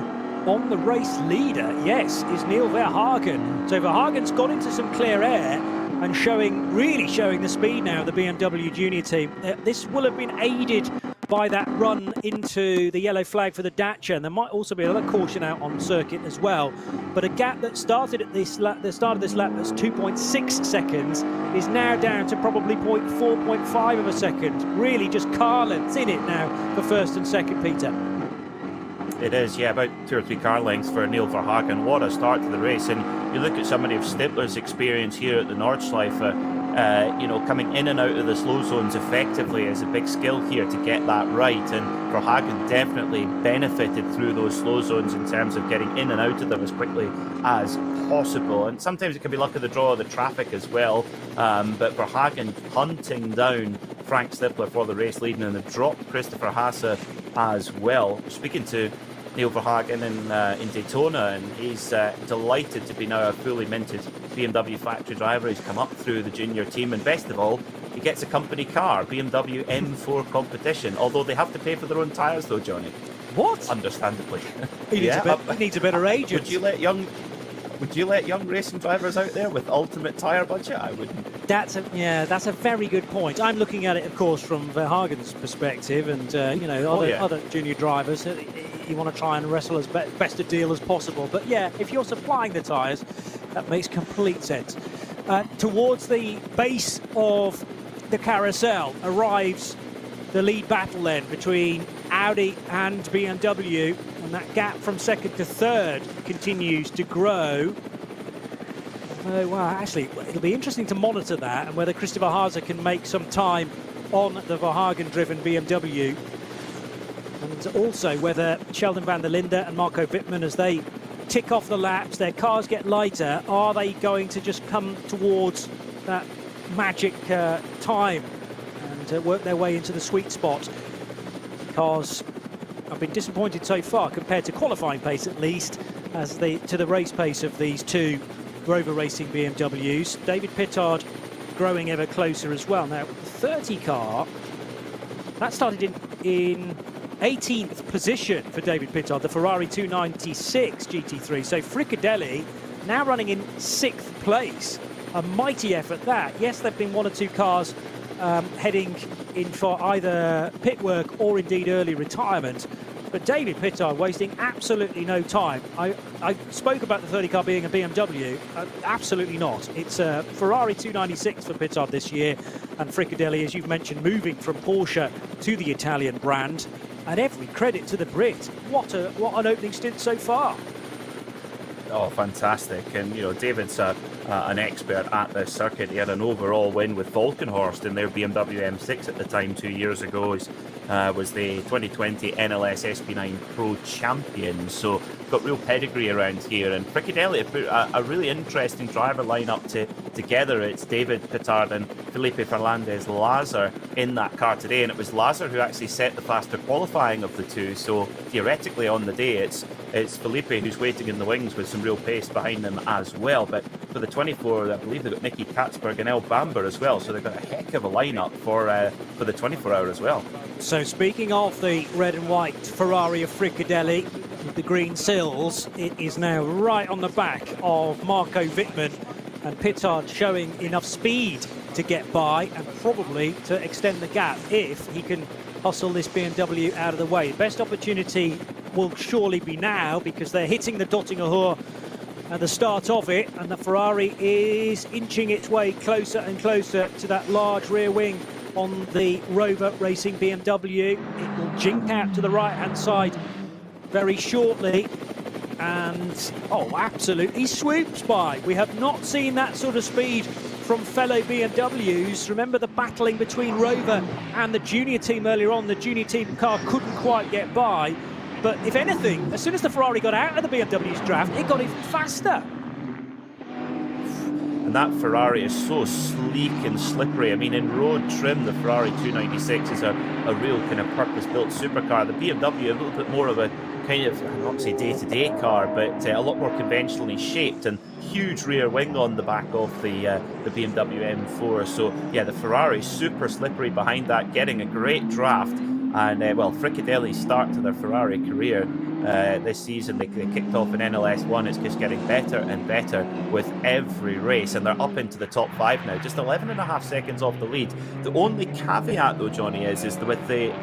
on the race leader, yes, is Neil Verhagen. So Verhagen's got into some clear air and really showing the speed now of the BMW Junior team. This will have been aided by that run into the yellow flag for the Dacia, and there might also be another caution out on circuit as well. But a gap that started at the start of this lap that's 2.6 seconds is now down to probably 0.4, 0.5 of a second. Really just car lengths in it now for first and second, Peter. It is, yeah, about 2 or 3 car lengths for Neil Verhagen. What a start to the race. And you look at somebody of Stippler's experience here at the Nordschleife, coming in and out of the slow zones effectively is a big skill here to get that right. And Verhagen definitely benefited through those slow zones in terms of getting in and out of them as quickly as possible. And sometimes it can be luck of the draw of the traffic as well. But Verhagen hunting down Frank Stippler for the race leading, and have dropped Christopher Haase as well. Speaking to Neil Verhagen in Daytona, and he's delighted to be now a fully minted BMW factory driver. He's come up through the junior team, and best of all, he gets a company car, BMW M4 competition, although they have to pay for their own tyres though, Johnny. What? Understandably. He needs a better agent. Would you let young racing drivers out there with ultimate tyre budget? I wouldn't. That's a very good point. I'm looking at it, of course, from Verhagen's perspective, and other junior drivers. You want to try and wrestle as best a deal as possible. But yeah, if you're supplying the tyres, that makes complete sense. Towards the base of the carousel arrives the lead battle then between Audi and BMW, and that gap from second to third continues to grow. Actually, it'll be interesting to monitor that, and whether Christopher Haase can make some time on the Verhagen-driven BMW, and also whether Sheldon van der Linde and Marco Wittmann, as they tick off the laps, their cars get lighter, are they going to just come towards that magic time and work their way into the sweet spot? Cars have been disappointed so far compared to qualifying pace, at least, to the race pace of these two Rover Racing BMWs. David Pittard growing ever closer as well. Now, the 30 car, that started in 18th position for David Pittard, the Ferrari 296 GT3. So Fricadelli now running in 6th place. A mighty effort that. Yes, there have been 1 or 2 cars heading in for either pit work or indeed early retirement, but David Pittard wasting absolutely no time. I spoke about the 30 car being a BMW. Absolutely not. It's a Ferrari 296 for Pittard this year, and Fricadelli, as you've mentioned, moving from Porsche to the Italian brand. And every credit to the Brit. What an opening stint so far. Oh, fantastic. And, you know, David's an expert at this circuit. He had an overall win with Valkenhorst in their BMW M6 at the time 2 years ago. He was the 2020 NLS SP9 Pro champion. So got real pedigree around here. And Fricadelli put a really interesting driver lineup together. It's David Pittard and Felipe Fernandez Lazar in that car today. And it was Lazar who actually set the faster qualifying of the two. So theoretically on the day, it's Felipe who's waiting in the wings with some real pace behind them as well. But for the 24, I believe they've got Nicky Katzberg and El Bamber as well. So they've got a heck of a lineup for the 24-hour as well. So speaking of the red and white Ferrari of Fricadelli with the green sills, it is now right on the back of Marco Wittmann, and Pittard showing enough speed to get by and probably to extend the gap if he can hustle this BMW out of the way. The best opportunity will surely be now, because they're hitting the Dottingerhöhe at the start of it, and the Ferrari is inching its way closer and closer to that large rear wing on the Rover Racing BMW. It will jink out to the right-hand side very shortly, and absolutely swoops by. We have not seen that sort of speed from fellow BMWs. Remember the battling between Rover and the junior team earlier on. The junior team car couldn't quite get by, but if anything, as soon as the Ferrari got out of the BMW's draft, it got even faster. And that Ferrari is so sleek and slippery. I mean, in road trim, the Ferrari 296 is a real kind of purpose-built supercar. The BMW, a little bit more of a kind of, I don't say day-to-day car, but a lot more conventionally shaped, and huge rear wing on the back of the BMW M4. So, yeah, the Ferrari super slippery behind that, getting a great draft. And, Fricadelli's start to their Ferrari career this season, they kicked off in NLS1. It's just getting better and better with every race, and they're up into the top 5 now, just 11.5 seconds off the lead. The only caveat, though, Johnny, is with the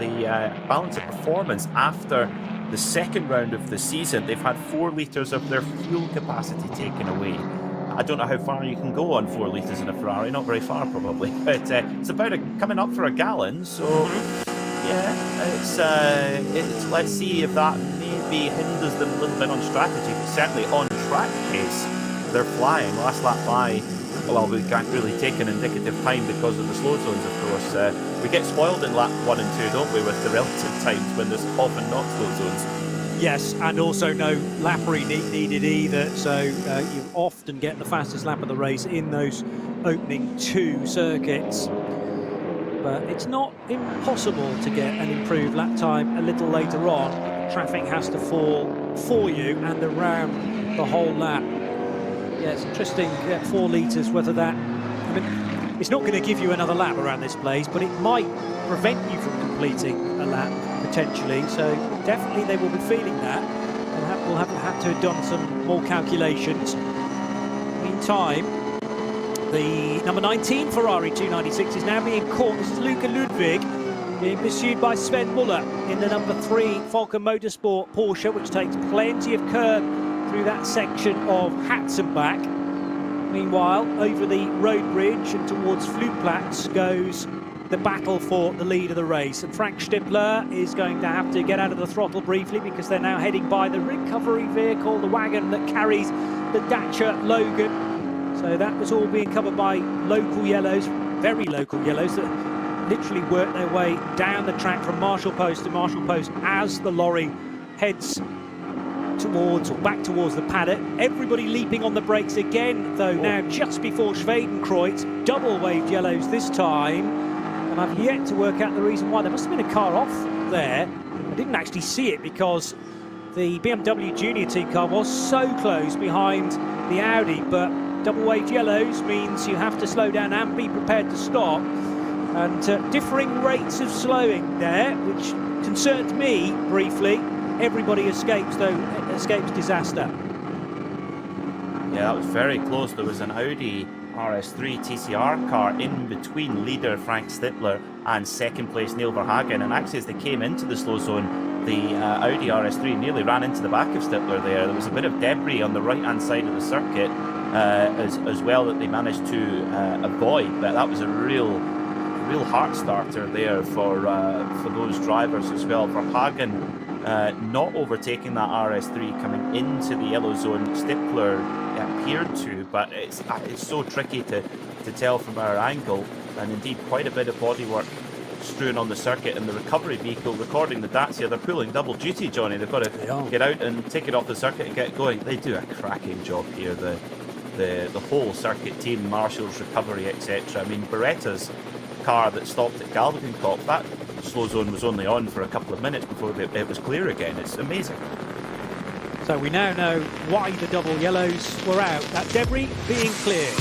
balance of performance after the second round of the season, they've had 4 litres of their fuel capacity taken away. I don't know how far you can go on 4 litres in a Ferrari, not very far probably, but it's about coming up for a gallon, so yeah, it's let's see if that maybe hinders them a little bit on strategy, but certainly on track pace, they're flying. Last lap by, well, we can't really take an indicative time because of the slow zones, of course. We get spoiled in lap 1 and 2, don't we, with the relative times when there's often not slow zones. Yes, and also no lappery needed either, so you often get the fastest lap of the race in those opening 2 circuits. But it's not impossible to get an improved lap time a little later on. Traffic has to fall for you and around the whole lap. Yeah, it's interesting, 4 litres, whether that... I mean, it's not going to give you another lap around this place, but it might prevent you from completing a lap, potentially. So definitely they will be feeling that. And we'll have had to have done some more calculations. Meantime, the number 19 Ferrari 296 is now being caught. This is Luca Ludwig being pursued by Sven Muller in the number 3 Falcon Motorsport Porsche, which takes plenty of curb through that section of Hatzenbach. Meanwhile, over the road bridge and towards Flugplatz goes the battle for the lead of the race. And Frank Stippler is going to have to get out of the throttle briefly, because they're now heading by the recovery vehicle, the wagon that carries the Dacia Logan. So that was all being covered by local yellows, very local yellows, that literally work their way down the track from Marshall Post to Marshall Post as the lorry heads towards, or back towards the paddock. Everybody leaping on the brakes again, though, now just before Schwedenkreuz. Double waved yellows this time, and I've yet to work out the reason why. There must have been a car off there. I didn't actually see it because the BMW Junior team car was so close behind the Audi, but double waved yellows means you have to slow down and be prepared to stop. And differing rates of slowing there, which concerned me briefly. Everybody escapes, though, escapes disaster. Yeah, that was very close. There was an Audi RS3 TCR car in between leader Frank Stippler and second place Neil Verhagen, and actually as they came into the slow zone, the Audi RS3 nearly ran into the back of Stifler there. There was a bit of debris on the right-hand side of the circuit as well that they managed to avoid, but that was a real heart starter there for those drivers as well. For Hagen not overtaking that RS3 coming into the yellow zone, Stifler appeared to, but it's so tricky to tell from our angle, and indeed quite a bit of bodywork strewn on the circuit, and the recovery vehicle recording the Dacia, they're pulling double duty, Johnny. They've got to get out and take it off the circuit and get going. They do a cracking job here, the whole circuit team, marshals, recovery, etc. I mean, Beretta's car that stopped at Galvenkop, that slow zone was only on for a couple of minutes before it was clear again. It's amazing. So we now know why the double yellows were out. That debris being cleared.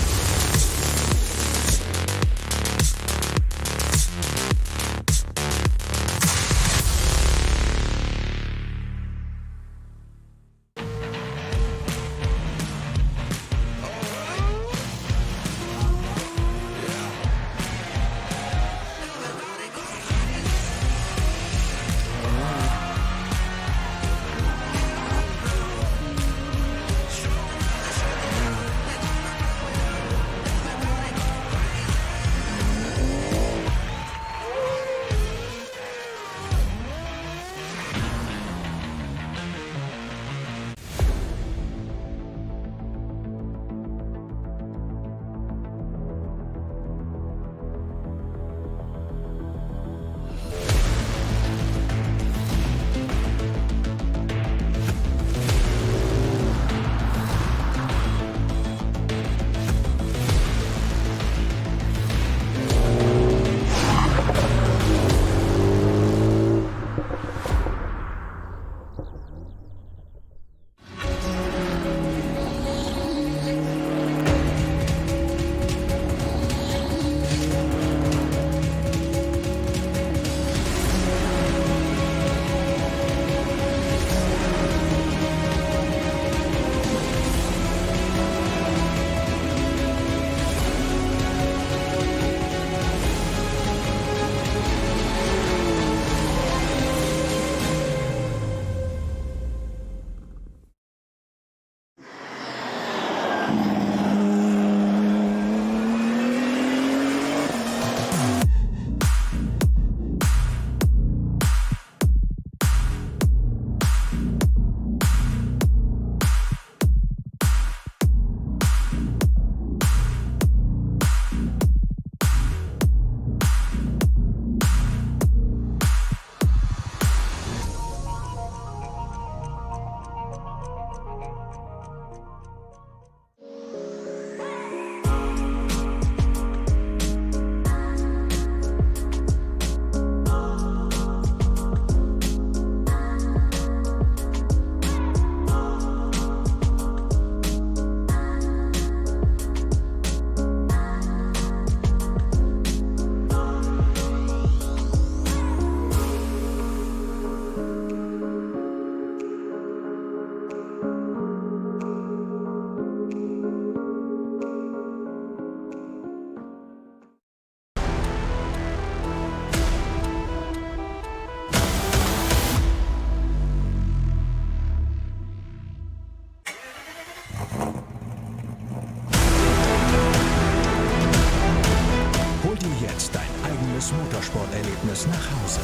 Motorsporterlebnis nach Hause.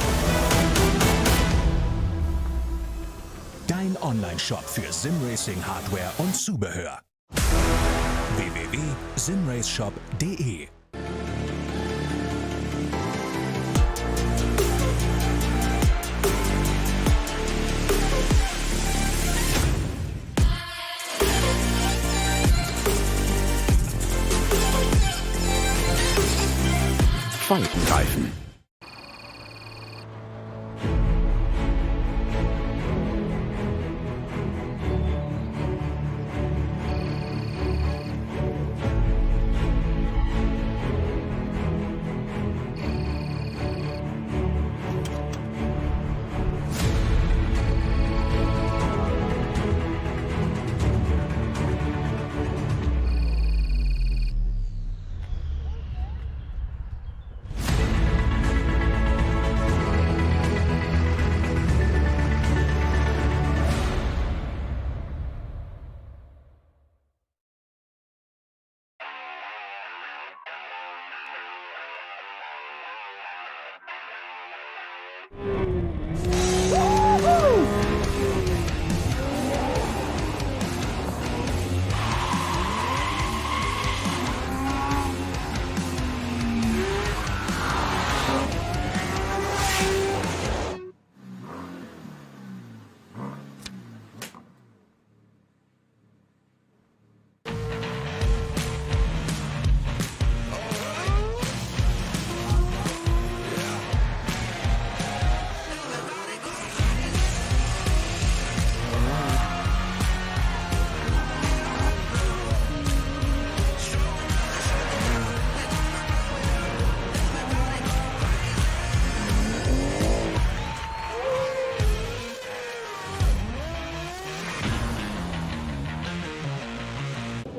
Dein Online-Shop für Simracing-Hardware und Zubehör. www.simraceshop.de. Falkenreifen.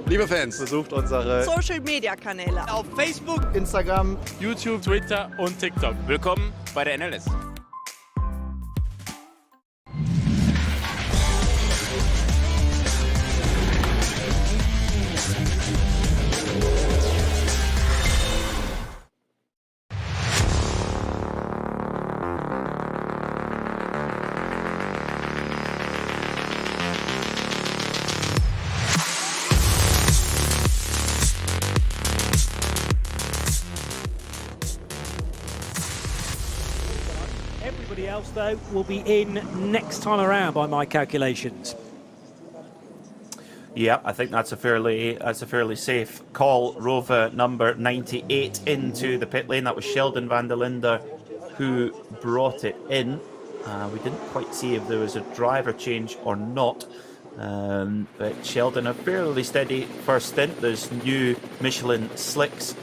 Liebe Fans, besucht unsere Social-Media-Kanäle auf Facebook, Instagram, YouTube, Twitter und TikTok. Willkommen bei der NLS. Everybody else, though, will be in next time around by my calculations. Yeah, I think that's a fairly safe call. Rover number 98 into the pit lane. That was Sheldon van der Linde who brought it in. We didn't quite see if there was a driver change or not. But Sheldon, a fairly steady first stint. There's new Michelin slicks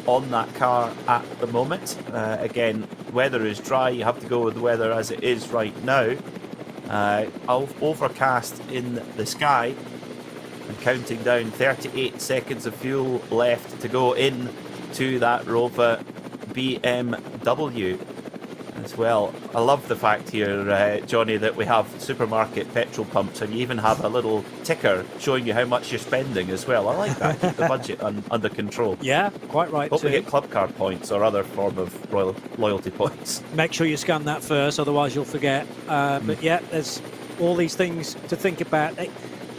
on that car at the moment. Again, weather is dry. You have to go with the weather as it is right now. Overcast in the sky, and counting down 38 seconds of fuel left to go in to that Rover BMW as well. I love the fact here, Johnny, that we have supermarket petrol pumps, and you even have a little ticker showing you how much you're spending as well. I like that. Keep the budget under control. Yeah, quite right. Hope we get club card points or other form of loyalty points. Make sure you scan that first, otherwise you'll forget. But yeah, there's all these things to think about.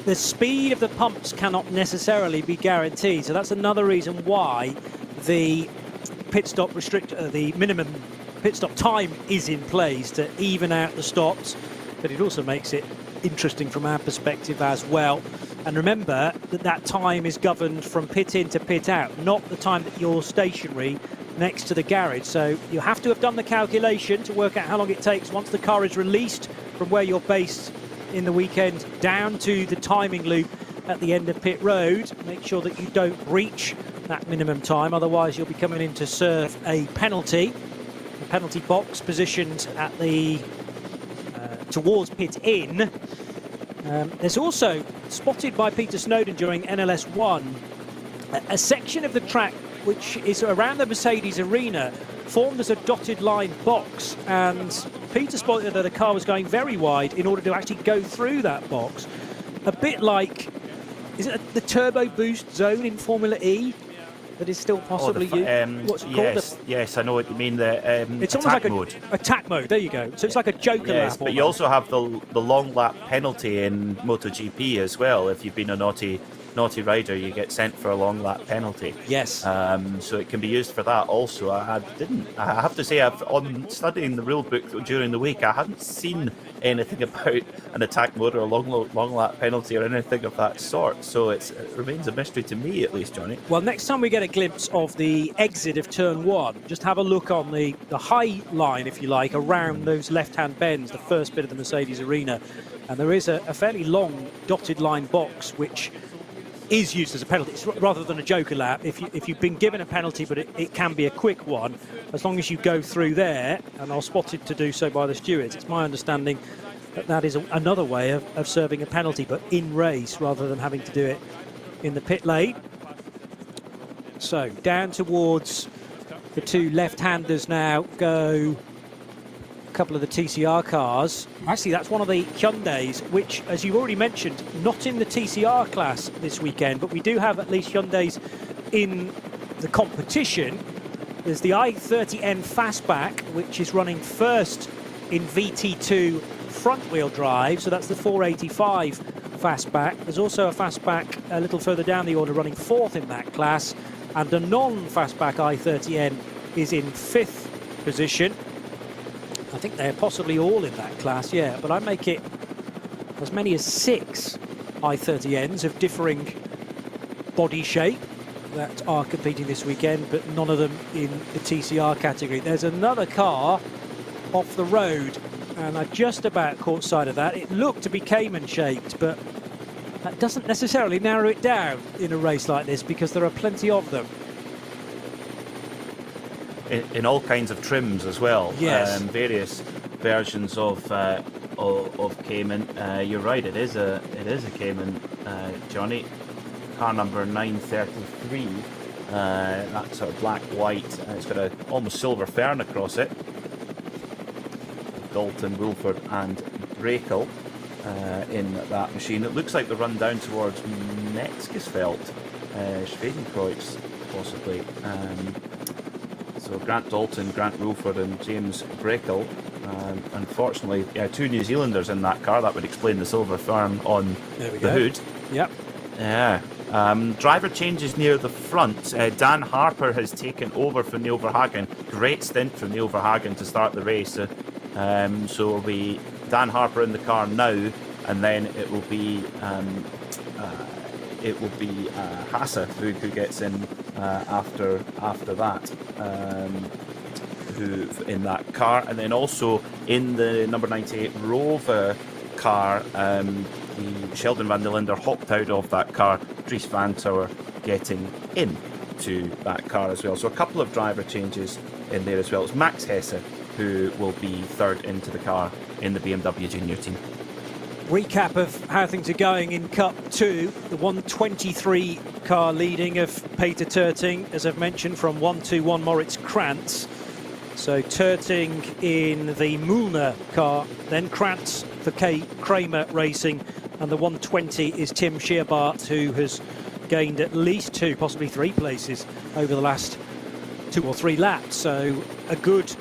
The speed of the pumps cannot necessarily be guaranteed, so that's another reason why the pit stop the minimum pit stop time is in place to even out the stops, but it also makes it interesting from our perspective as well. And remember that time is governed from pit in to pit out, not the time that you're stationary next to the garage. So you have to have done the calculation to work out how long it takes once the car is released from where you're based in the weekend down to the timing loop at the end of pit road. Make sure that you don't breach that minimum time, otherwise you'll be coming in to serve a penalty. The penalty box positioned at the towards pit in. There's also, spotted by Peter Snowden during NLS1, a section of the track which is around the Mercedes arena, formed as a dotted line box, and Peter spotted that the car was going very wide in order to actually go through that box. A bit like, is it the turbo boost zone in Formula E that is still possibly used? What's it called? Yes, I know what you mean. It's almost like mode. Attack mode, there you go. So it's like a Joker lap. Yes, but you also have the long lap penalty in MotoGP as well. If you've been a naughty rider, you get sent for a long lap penalty. Yes. So it can be used for that also. I have to say, on studying the rule book during the week, I hadn't seen anything about an attack mode or a long lap penalty or anything of that sort. So it remains a mystery to me, at least, Johnny. Well, next time we get a glimpse of the exit of turn one, just have a look on the high line, if you like, around those left-hand bends, the first bit of the Mercedes arena. And there is a fairly long dotted line box, which is used as a penalty. It's rather than a Joker lap. If you've been given a penalty, but it can be a quick one, as long as you go through there, and are spotted to do so by the stewards. It's my understanding that is another way of serving a penalty, but in race rather than having to do it in the pit lane. So down towards the two left-handers now go a couple of the TCR cars. Actually, that's one of the Hyundais, which, as you've already mentioned, not in the TCR class this weekend, but we do have at least Hyundais in the competition. There's the i30N Fastback, which is running first in VT2 front-wheel drive, so that's the 485 Fastback. There's also a Fastback a little further down the order running fourth in that class, and a non-Fastback i30N is in fifth position. I think they're possibly all in that class, yeah, but I make it as many as 6 i30Ns of differing body shape that are competing this weekend, but none of them in the TCR category. There's another car off the road, and I just about caught sight of that. It looked to be Cayman-shaped, but that doesn't necessarily narrow it down in a race like this, because there are plenty of them. In all kinds of trims as well. Yes. Various versions of Cayman. You're right. It is a Cayman, Johnny. car number 933. That sort of black-white. It's got a almost silver fern across it. Dalton, Wilford and Brakel in that machine. It looks like the run down towards Metzgesfeld, Schwedenkreuz possibly. So Grant Dalton, Grant Wilford and James Brakel. Unfortunately, two New Zealanders in that car. That would explain the silver fern on the hood. Yep. Yeah. Driver changes near the front. Dan Harper has taken over for Neil Verhagen. Great stint for Neil Verhagen to start the race. So it'll be Dan Harper in the car now, and then it will be Hasse who gets in after that. Who in that car, and then also in the number 98 Rover car, the Sheldon van der Linde hopped out of that car. Dries Van Tower getting in to that car as well. So a couple of driver changes in there as well. It's Max Hesse who will be third into the car in the BMW Junior team. Recap of how things are going in Cup 2. The 123 car leading of Peter Terting, as I've mentioned, from 121 Moritz Krantz. So Terting in the Mühlner car, then Krantz for Kramer Racing, and the 120 is Tim Scheerbart, who has gained at least 2, possibly 3 places over the last 2 or 3 laps. So a good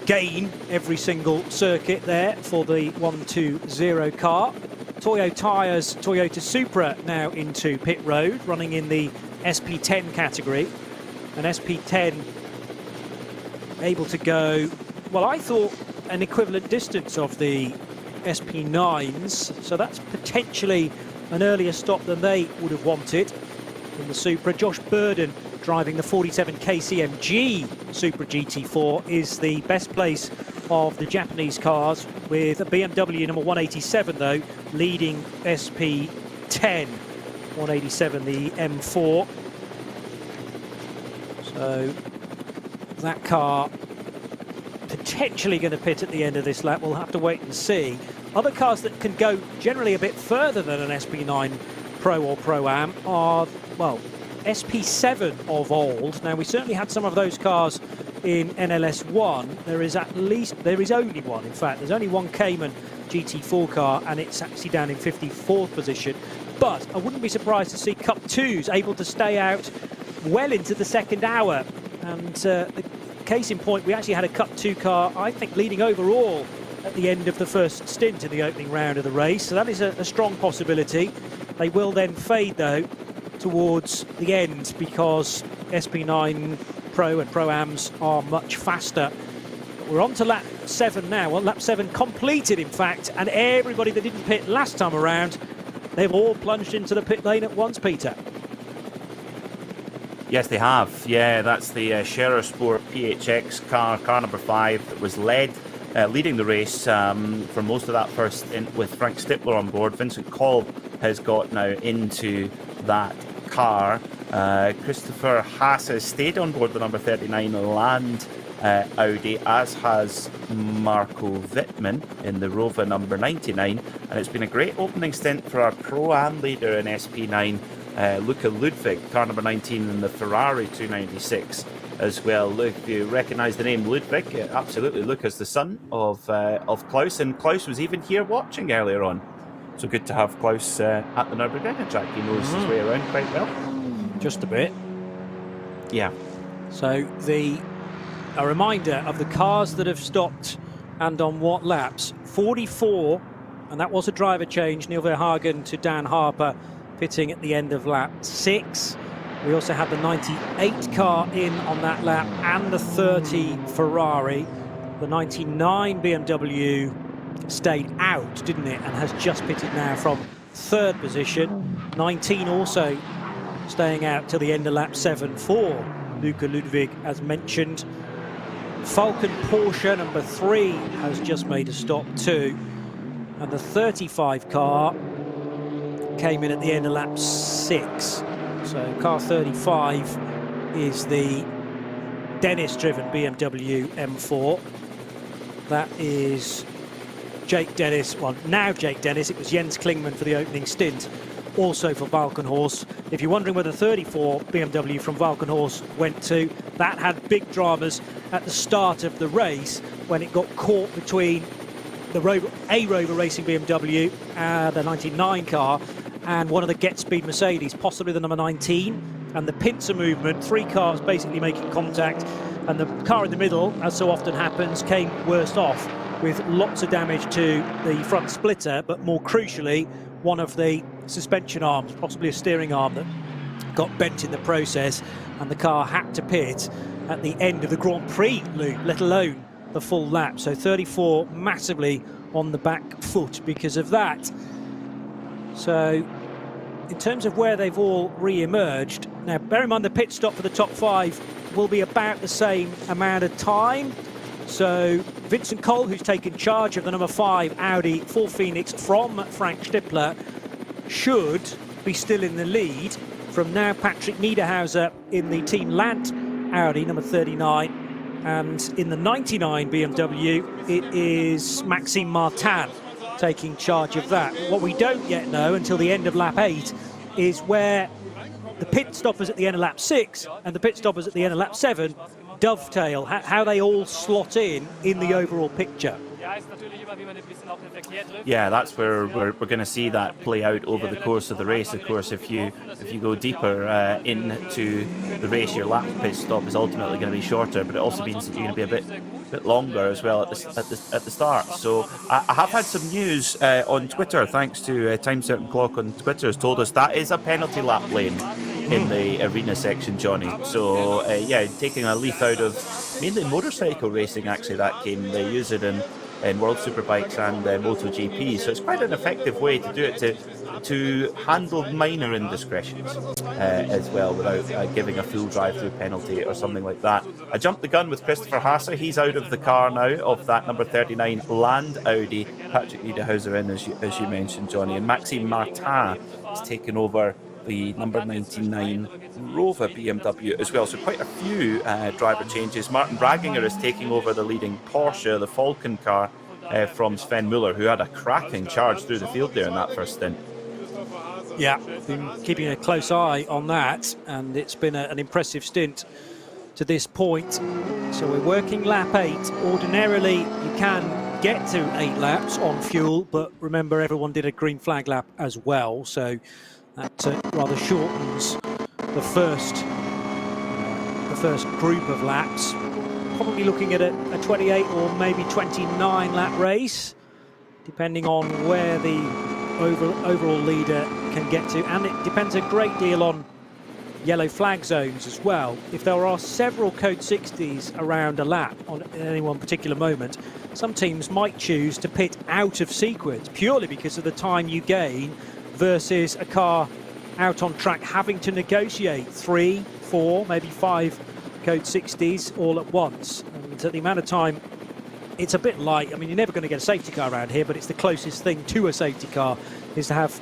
gain every single circuit there for the 120 car. Toyo Tyres, Toyota Supra now into pit road, running in the SP10 category. An SP10 able to go, well, I thought an equivalent distance of the SP9s, so that's potentially an earlier stop than they would have wanted in the Supra. Josh Burden driving the 47 KCMG Supra GT4 is the best place of the Japanese cars, with a BMW number 187 though leading SP10. 187 the M4. So that car potentially going to pit at the end of this lap. We'll have to wait and see. Other cars that can go generally a bit further than an SP9 Pro or Pro-Am are, well, SP7 of old. Now, we certainly had some of those cars in NLS1. There is only one, in fact. There's only one Cayman GT4 car, and it's actually down in 54th position. But I wouldn't be surprised to see Cup 2s able to stay out well into the second hour. And the case in point, we actually had a Cup 2 car, I think, leading overall at the end of the first stint in the opening round of the race. So that is a strong possibility. They will then fade, though, towards the end, because SP9 Pro and Pro-Ams are much faster. But we're on to lap 7 now. Well, lap 7 completed, in fact, and everybody that didn't pit last time around, they've all plunged into the pit lane at once, Peter. Yes, they have. Yeah, that's the Scherer Sport PHX car number 5, that was leading the race for most of that first stint with Frank Stippler on board. Vincent Kolb has got now into that car. Christopher Haas has stayed on board the number 39 Land Audi, as has Marco Wittmann in the Rover number 99. And it's been a great opening stint for our Pro-Am leader in SP9, Luca Ludwig, car number 19 in the Ferrari 296 as well. Look, you recognise the name Ludwig? Absolutely. Luca's the son of Klaus, and Klaus was even here watching earlier on. So good to have Klaus at the Nürburgring track. He knows his way around quite well. Just a bit. Yeah. So a reminder of the cars that have stopped and on what laps. 44, and that was a driver change. Neil Verhagen to Dan Harper, pitting at the end of lap 6. We also had the 98 car in on that lap, and the 30 Ferrari. The 99 BMW stayed out, didn't it, and has just pitted now from 3rd position. 19 also staying out till the end of lap 7 for Luca Ludwig, as mentioned. Falcon Porsche number 3 has just made a stop too, and the 35 car came in at the end of lap 6. So car 35 is the Dennis-driven BMW M4. That is Jake Dennis, well, now Jake Dennis. It was Jens Klingman for the opening stint also for Valkenhorst. If you're wondering where the 34 BMW from Valkenhorst went to, that had big dramas at the start of the race when it got caught between the Rover Racing BMW, the 99 car, and one of the Get Speed Mercedes, possibly the number 19. And the pincer movement, 3 cars basically making contact, and the car in the middle, as so often happens, came worst off with lots of damage to the front splitter, but more crucially, one of the suspension arms, possibly a steering arm, that got bent in the process, and the car had to pit at the end of the Grand Prix loop, let alone the full lap. So 34 massively on the back foot because of that. So in terms of where they've all re-emerged, now bear in mind the pit stop for the top 5 will be about the same amount of time. So Vincent Cole, who's taken charge of the number 5 Audi for Phoenix from Frank Stippler, should be still in the lead. From now, Patrick Niederhauser in the Team Lant Audi, number 39. And in the 99 BMW, it is Maxime Martin taking charge of that. What we don't yet know until the end of lap 8 is where the pit stoppers at the end of lap 6 and the pit stoppers at the end of lap 7 dovetail, how they all slot in the overall picture. Yeah, that's where we're going to see that play out over the course of the race. Of course, if you go deeper into the race, your lap pit stop is ultimately going to be shorter, but it also means that you're going to be a bit longer as well at the start. So I have had some news on Twitter, thanks to Time Certain Clock on Twitter has told us that is a penalty lap lane in the arena section, Johnny. So yeah, taking a leaf out of mainly motorcycle racing, actually, that game. They use it in World Superbikes and MotoGP, so it's quite an effective way to do it, to handle minor indiscretions as well, without giving a full drive-through penalty or something like that. I jumped the gun with Christopher Hasse. He's out of the car now, of that number 39 Land Audi. Patrick Niederhauser in, as you mentioned, Johnny, and Maxime Martin has taken over the number 99 Rover BMW as well. So quite a few driver changes. Martin Bragginger is taking over the leading Porsche, the Falcon car, from Sven Muller, who had a cracking charge through the field there in that first stint. Yeah, been keeping a close eye on that, and it's been an impressive stint to this point. So we're working lap 8. Ordinarily, you can get to 8 laps on fuel, but remember, everyone did a green flag lap as well, so that rather shortens the first group of laps. Probably looking at a 28 or maybe 29 lap race, depending on where the overall leader can get to, and it depends a great deal on yellow flag zones as well. If there are several code 60s around a lap on any one particular moment, some teams might choose to pit out of sequence purely because of the time you gain versus a car out on track having to negotiate 3, 4, maybe 5 code 60s all at once. And the amount of time, it's a bit light. I mean, you're never going to get a safety car around here, but it's the closest thing to a safety car is to have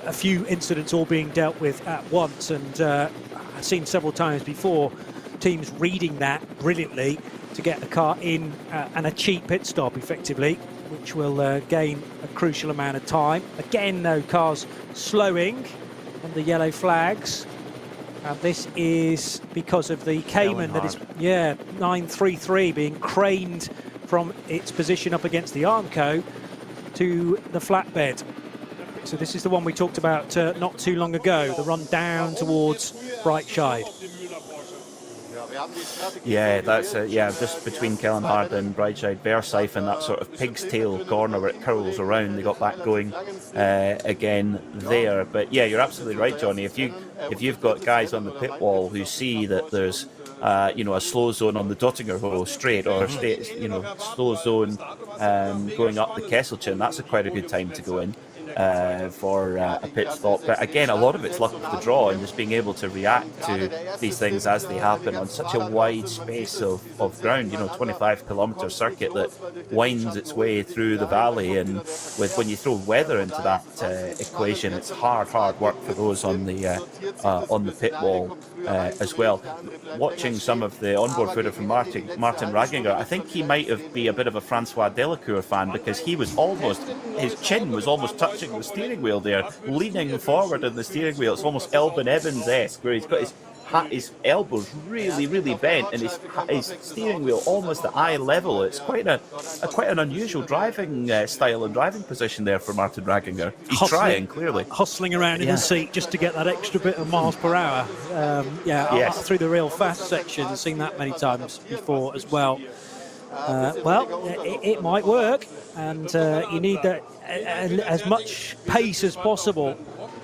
a few incidents all being dealt with at once. And I've seen several times before teams reading that brilliantly to get the car in and a cheap pit stop effectively, which will gain a crucial amount of time. Again, no cars slowing on the yellow flags. And this is because of the Cayman that is, 933 being craned from its position up against the Armco to the flatbed. So this is the one we talked about not too long ago, the run down towards Brightside. Yeah, that's just between Kellenhard and Brightside Versailles, and that sort of pig's tail corner where it curls around. They got back going again there. But yeah, you're absolutely right, Johnny. If you've got guys on the pit wall who see that there's a slow zone on the Dottinger straight, or slow zone going up the Kesselchen, that's quite a good time to go in for a pit stop. But again, a lot of it's luck of the draw and just being able to react to these things as they happen on such a wide space of ground. 25-kilometre circuit that winds its way through the valley, and when you throw weather into that equation, it's hard work for those on the pit wall as well. Watching some of the onboard footage from Martin Ragginger, I think he might be a bit of a Francois Delacour fan, because his chin was almost touching touching the steering wheel there, leaning forward in the steering wheel. It's almost Elvin Evans-esque, where he's got his elbows really bent, and his steering wheel almost at eye level. It's quite an unusual driving style and driving position there for Martin Ragginger. He's trying, clearly. Hustling around in the seat just to get that extra bit of miles per hour. Through the real fast section. I've seen that many times before as well. It might work, and you need that as much pace as possible.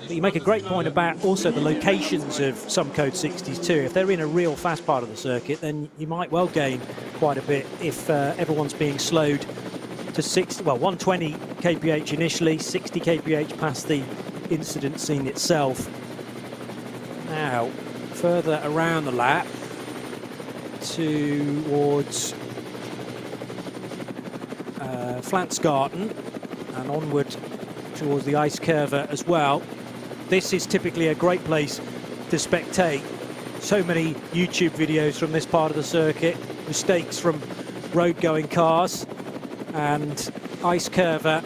But you make a great point about also the locations of some Code 60s too. If they're in a real fast part of the circuit, then you might well gain quite a bit if everyone's being slowed to 120 kph initially, 60 kph past the incident scene itself. Now, further around the lap towards Flansgarten and onward towards the ice curver as well. This is typically a great place to spectate. So many YouTube videos from this part of the circuit, mistakes from road-going cars, and ice curver,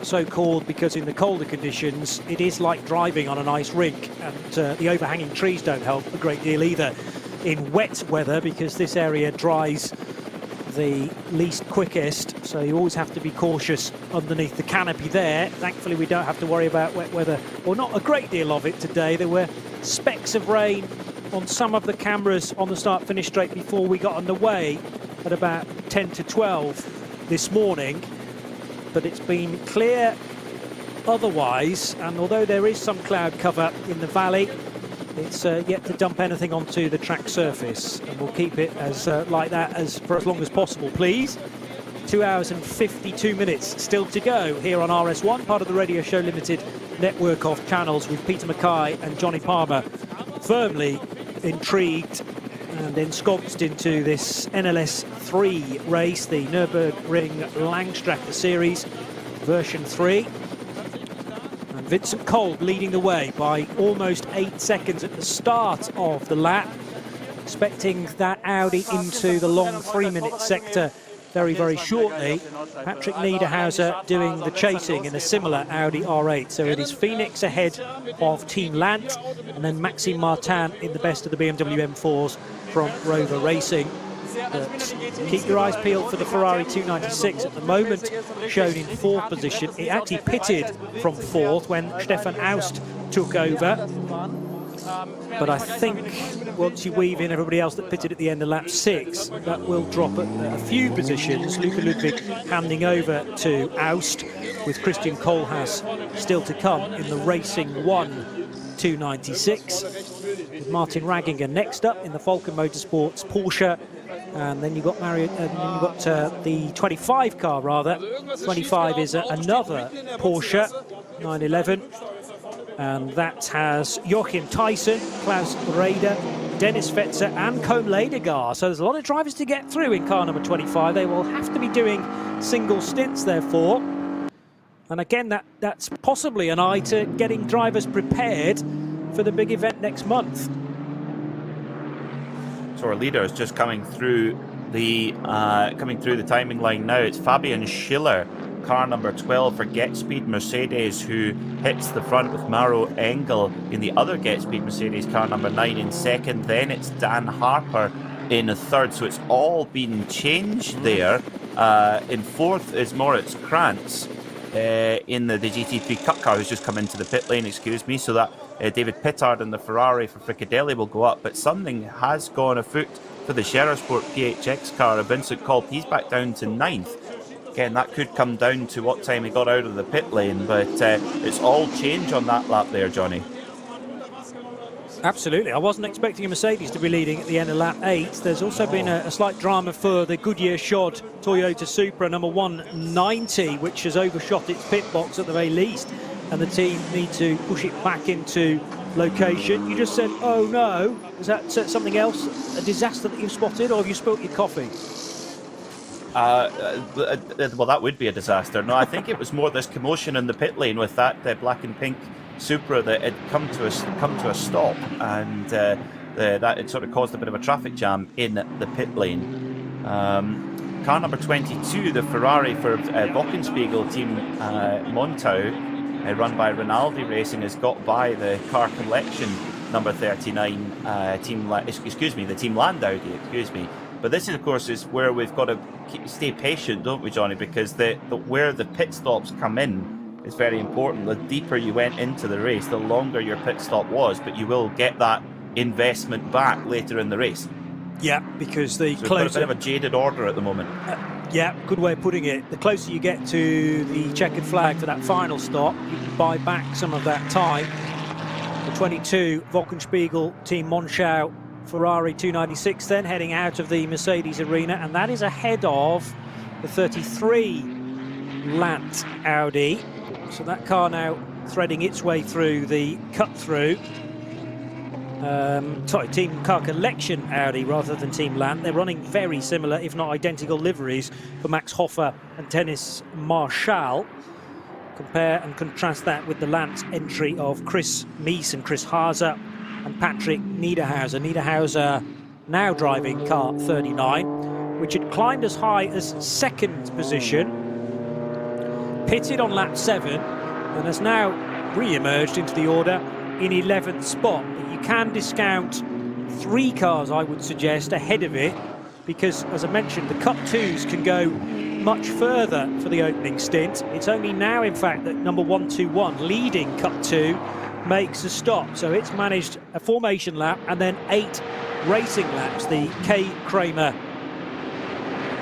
so called because in the colder conditions it is like driving on an ice rink, and the overhanging trees don't help a great deal either in wet weather, because this area dries the least quickest, so you always have to be cautious underneath the canopy there. Thankfully we don't have to worry about wet weather, or not a great deal of it today. There were specks of rain on some of the cameras on the start-finish straight before we got underway at about 10 to 12 this morning, but it's been clear otherwise, and although there is some cloud cover in the valley, it's yet to dump anything onto the track surface, and we'll keep it as like that for as long as possible, please. 2 hours and 52 minutes still to go here on RS1, part of the Radio Show Limited network of channels, with Peter Mackay and Johnny Palmer firmly intrigued and ensconced into this NLS3 race, the Nürburgring Langstrecke Series version 3. Vincent Kolb leading the way by almost 8 seconds at the start of the lap. Expecting that Audi into the long 3-minute sector very shortly. Patrick Niederhauser doing the chasing in a similar Audi R8. So it is Phoenix ahead of Team Lant, and then Maxime Martin in the best of the BMW M4s from Rover Racing. But keep your eyes peeled for the Ferrari 296 at the moment, shown in 4th position. It actually pitted from 4th when Stefan Aust took over. But I think once you weave in everybody else that pitted at the end of lap 6, that will drop a few positions. Luca Ludwig handing over to Aust, with Christian Kohlhaas still to come in the Racing 1 296. With Martin Ragginger next up in the Falcon Motorsports Porsche. And then you've got the 25 car, rather. 25 is another Porsche 911, and that has Joachim Theissen, Klaus Rader, Dennis Fetzer and Colm Leidegar. So there's a lot of drivers to get through in car number 25. They will have to be doing single stints, therefore. And again, that's possibly an eye to getting drivers prepared for the big event next month. So our leader is just coming through the timing line now. It's Fabian Schiller, car number 12 for Get Speed Mercedes, who hits the front with Maro Engel in the other Get Speed Mercedes, car number 9 in second. Then it's Dan Harper in third. So it's all been changed there. In fourth is Moritz Krantz in the GT3 Cup car, who's just come into the pit lane, excuse me, so that David Pittard in the Ferrari for Fricadelli will go up. But something has gone afoot for the Sherrersport PHX car. Vincent Kolb, he's back down to 9th. Again, that could come down to what time he got out of the pit lane, but it's all change on that lap there, Johnny. Absolutely. I wasn't expecting a Mercedes to be leading at the end of lap 8. There's also been a slight drama for the Goodyear Shod Toyota Supra number 190, which has overshot its pit box at the very least, and the team need to push it back into location. You just said, oh no, is that something else, a disaster that you've spotted, or have you spilt your coffee? Well, that would be a disaster. No, I think it was more this commotion in the pit lane with that black and pink Supra that had come to a stop, and that it sort of caused a bit of a traffic jam in the pit lane. Car number 22, the Ferrari for Wochenspiegel team Montau, run by Rinaldi Racing, has got by the car collection number 39 the Team Landau, excuse me. But this, of course, is where we've got to stay patient, don't we, Johnny? Because where the pit stops come in is very important. The deeper you went into the race, the longer your pit stop was, but you will get that investment back later in the race. Yeah, because the so closer... we've got a bit of a jaded order at the moment. Yeah, good way of putting it. The closer you get to the checkered flag for that final stop, you can buy back some of that time. The 22 Wolkenspiegel Team Monschau Ferrari 296 then heading out of the Mercedes arena, and that is ahead of the 33 Lant Audi. So that car now threading its way through the cut-through. Team Car Collection Audi rather than Team Lant. They're running very similar, if not identical, liveries for Max Hofer and Dennis Marshall. Compare and contrast that with the Lant entry of Chris Meese and Chris Haase and Patrick Niederhauser. Niederhauser now driving car 39, which had climbed as high as second position, pitted on lap 7, and has now re-emerged into the order in 11th spot. But you can discount 3 cars, I would suggest, ahead of it, because, as I mentioned, the Cup 2s can go much further for the opening stint. It's only now, in fact, that number 121, leading Cup 2, makes a stop. So it's managed a formation lap and then 8 racing laps, the K. Kramer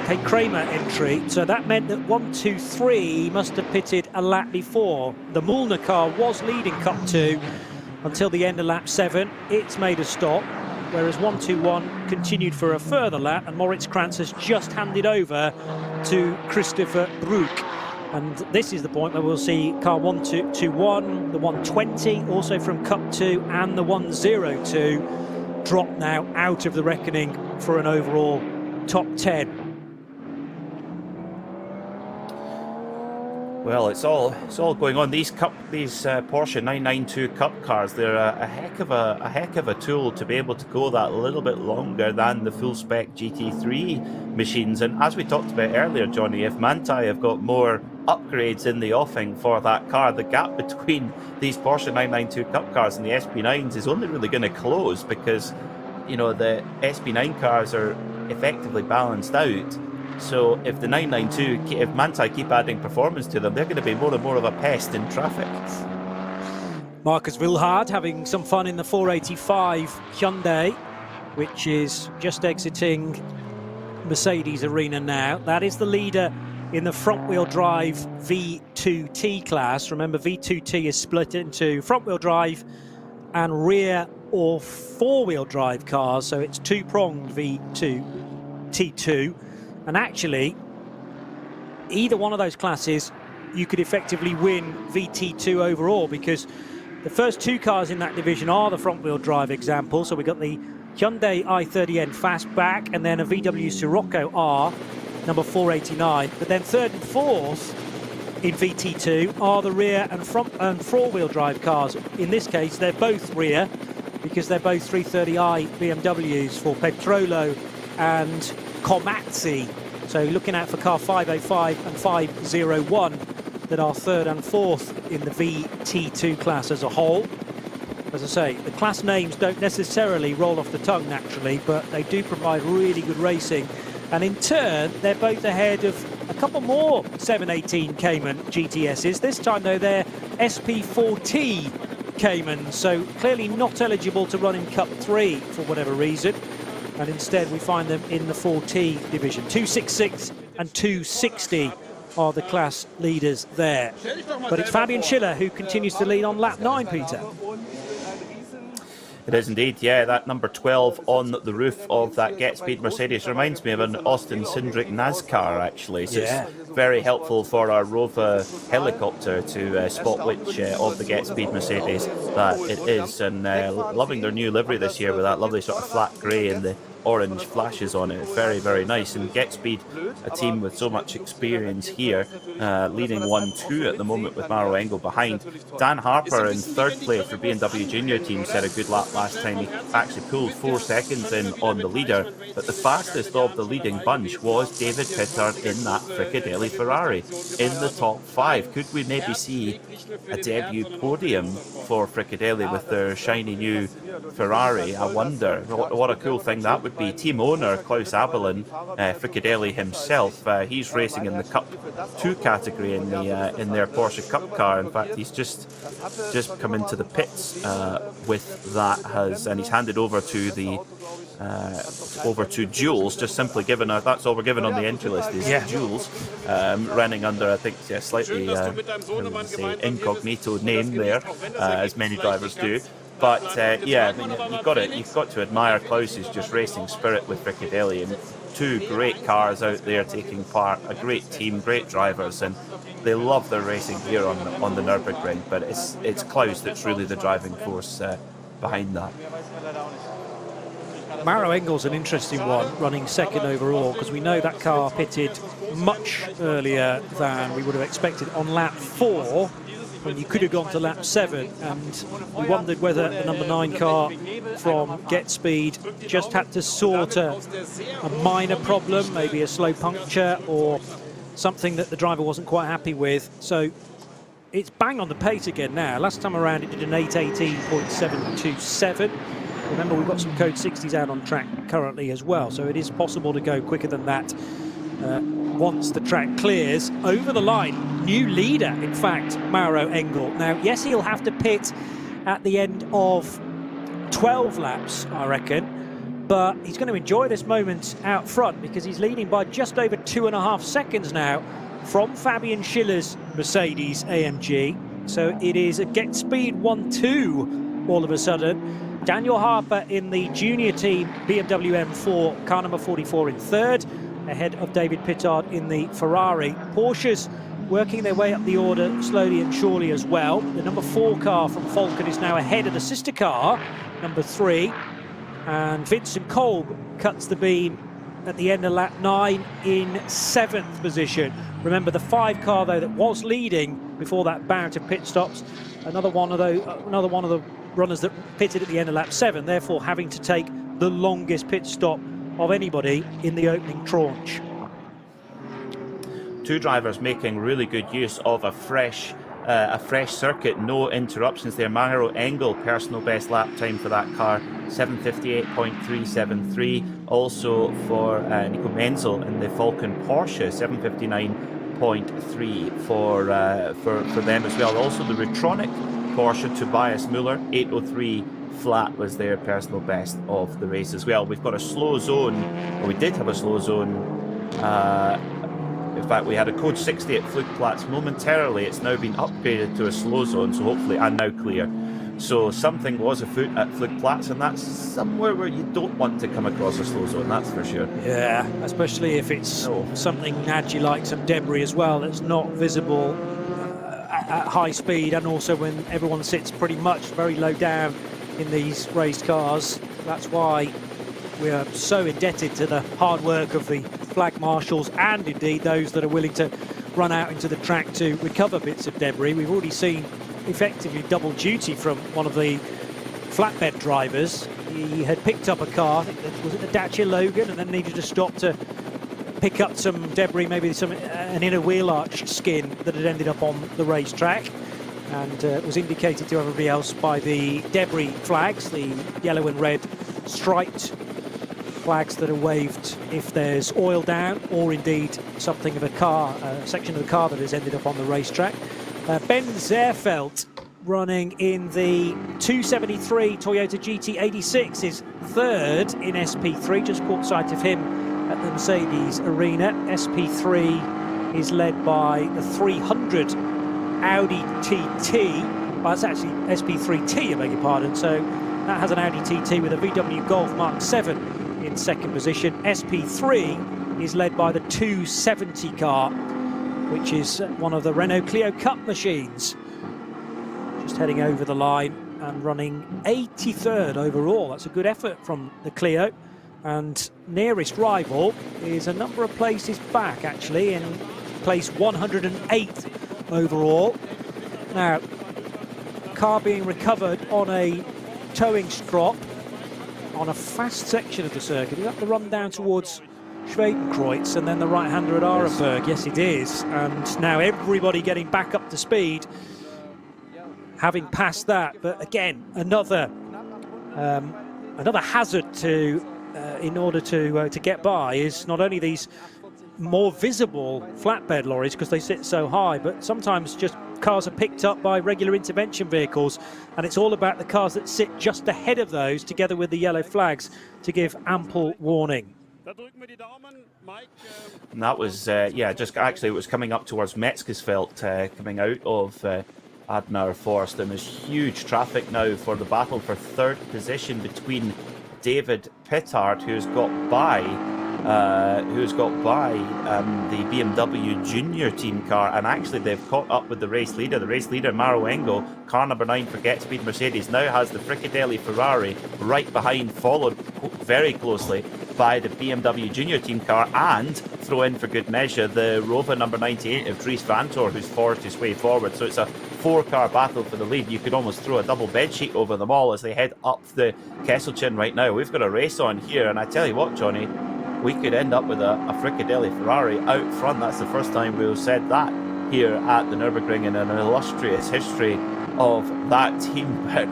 entry. So that meant that 123 must have pitted a lap before. The Mullner car was leading Cup 2 until the end of lap 7. It's made a stop, whereas 121 continued for a further lap, and Moritz Krantz has just handed over to Christopher Brook. And this is the point where we'll see car 121, the 120, also from Cup 2, and the 102 drop now out of the reckoning for an overall top 10. Well, it's all going on. These Porsche 992 Cup cars, they're a heck of a tool to be able to go that little bit longer than the full spec GT3 machines. And as we talked about earlier, Johnny, if Manthey have got more upgrades in the offing for that car, the gap between these Porsche 992 Cup cars and the SP9s is only really going to close, because the SP9 cars are effectively balanced out. So if the 992, if Manthey keep adding performance to them, they're going to be more and more of a pest in traffic. Marcus Wilhard having some fun in the 485 Hyundai, which is just exiting Mercedes arena now. That is the leader in the front-wheel drive V2T class. Remember, V2T is split into front-wheel drive and rear or four-wheel drive cars, so it's two-pronged T2. And actually, either one of those classes, you could effectively win VT2 overall, because the first 2 cars in that division are the front-wheel drive example. So we've got the Hyundai i30N Fastback and then a VW Sirocco R, number 489. But then third and fourth in VT2 are the rear and front and four-wheel drive cars. In this case, they're both rear, because they're both 330i BMWs for Petrolo and Komatsu. So looking out for car 505 and 501 that are third and fourth in the VT2 class as a whole. As I say, the class names don't necessarily roll off the tongue naturally, but they do provide really good racing. And in turn, they're both ahead of a couple more 718 Cayman GTSs. This time, though, they're SP4T Cayman, so clearly not eligible to run in Cup 3 for whatever reason. And instead we find them in the 4T division. 266 and 260 are the class leaders there. But it's Fabian Schiller who continues to lead on lap 9, Peter. It is indeed, yeah. That number 12 on the roof of that Get Speed Mercedes reminds me of an Austin Cindric NASCAR, actually. So yeah. It's very helpful for our Rover helicopter to spot which of the Get Speed Mercedes that it is. And loving their new livery this year with that lovely sort of flat grey and the orange flashes on it. It's very, very nice. And GetSpeed, a team with so much experience here, leading 1-2 at the moment with Maro Engel behind. Dan Harper in third place for BMW Junior team set a good lap last time. He actually pulled 4 seconds in on the leader, but the fastest of the leading bunch was David Pittard in that Fricadelli Ferrari in the top 5. Could we maybe see a debut podium for Fricadelli with their shiny new Ferrari? I wonder. What a cool thing that would be. Team owner Klaus Abelin, Fricadelli himself, he's racing in the Cup 2 category in their Porsche Cup car. In fact, he's just come into the pits with that, and he's handed over to the Jules, just simply given that's all we're given on the entry list is Jules, running under, I think, slightly incognito name there, as many drivers do. But yeah, I mean, you've got to admire Klaus's just racing spirit with Fricadelli, and 2 great cars out there taking part, a great team, great drivers, and they love their racing gear on the Nürburgring. But it's Klaus that's really the driving force behind that. Maro Engel's an interesting one, running second overall, because we know that car pitted much earlier than we would have expected on lap 4, when you could have gone to lap 7, and we wondered whether the number 9 car from GetSpeed just had to sort a minor problem, maybe a slow puncture or something that the driver wasn't quite happy with. So it's bang on the pace again now. Last time around it did an 8:18.727. Remember, we've got some code 60s out on track currently as well, so it is possible to go quicker than that once the track clears. Over the line, new leader, in fact, Maro Engel. Now, yes, he'll have to pit at the end of 12 laps, I reckon, but he's going to enjoy this moment out front because he's leading by just over 2.5 seconds now from Fabian Schiller's Mercedes AMG. So it is a GetSpeed 1-2 all of a sudden. Daniel Harper in the junior team BMW M4, car number 44 in third, ahead of David Pittard in the Ferrari. Porsches working their way up the order slowly and surely as well. The number 4 car from Falcon is now ahead of the sister car, number 3. And Vincent Kolb cuts the beam at the end of lap 9 in 7th position. Remember, the 5 car, though, that was leading before that bout of pit stops, another one of the runners that pitted at the end of lap 7, therefore having to take the longest pit stop of anybody in the opening tranche. 2 drivers making really good use of a fresh circuit, no interruptions there. Maro Engel, personal best lap time for that car, 7:58.373. Also for Nico Menzel in the Falcon Porsche, 7:59.3 for them as well. Also the Retronic Porsche Tobias Müller, 8:03 flat was their personal best of the race as well. We've got a slow zone, or we did have a slow zone. In fact, we had a code 60 at Flugplatz. Momentarily, it's now been upgraded to a slow zone, so hopefully, and now clear. So something was afoot at Flugplatz, and that's somewhere where you don't want to come across a slow zone, that's for sure. Yeah, especially if it's something nadgy like some debris as well that's not visible at high speed, and also when everyone sits pretty much very low down in these raced cars. That's why we are so indebted to the hard work of the flag marshals and indeed those that are willing to run out into the track to recover bits of debris. We've already seen effectively double duty from one of the flatbed drivers. He had picked up a car, I think that was it the Dacia Logan, and then needed to stop to pick up some debris, maybe an inner wheel arch skin that had ended up on the racetrack, and was indicated to everybody else by the debris flags, the yellow and red striped flags that are waved if there's oil down, or indeed something of a car, a section of the car that has ended up on the racetrack. Ben Zerfeld running in the 273 Toyota GT86 is third in SP3, just caught sight of him at the Mercedes Arena. SP3 is led by the 300 Audi TT. Well, that's actually SP3T, I beg your pardon. So that has an Audi TT with a VW Golf Mark 7 in second position. SP3 is led by the 270 car, which is one of the Renault Clio Cup machines. Just heading over the line and running 83rd overall. That's a good effort from the Clio. And nearest rival is a number of places back, actually, in place 108 overall. Now, car being recovered on a towing strop on a fast section of the circuit. You have to run down towards Schwedenkreuz and then the right-hander at Arenberg. Yes, it is. And now everybody getting back up to speed, having passed that. But again, another hazard to in order to get by is not only these more visible flatbed lorries because they sit so high, but sometimes just cars are picked up by regular intervention vehicles, and it's all about the cars that sit just ahead of those together with the yellow flags to give ample warning. And that was, just actually it was coming up towards Metzgersfeld, coming out of Adenauer Forest, and there's huge traffic now for the battle for third position between David Pittard, who's got by the BMW Junior team car, and actually they've caught up with the race leader. The race leader, Maro Engel, car number 9 for Get Speed Mercedes, now has the Fricadelli Ferrari right behind, followed very closely by the BMW Junior team car, and throw in for good measure the Rover number 98 of Dries Vanthoor, who's forced his way forward. So it's a 4-car battle for the lead. You could almost throw a double bedsheet over them all as they head up the Kesselchen right now. We've got a race on here, and I tell you what, Johnny, we could end up with a Fricadelli Ferrari out front. That's the first time we've said that here at the Nürburgring in an illustrious history of that team. But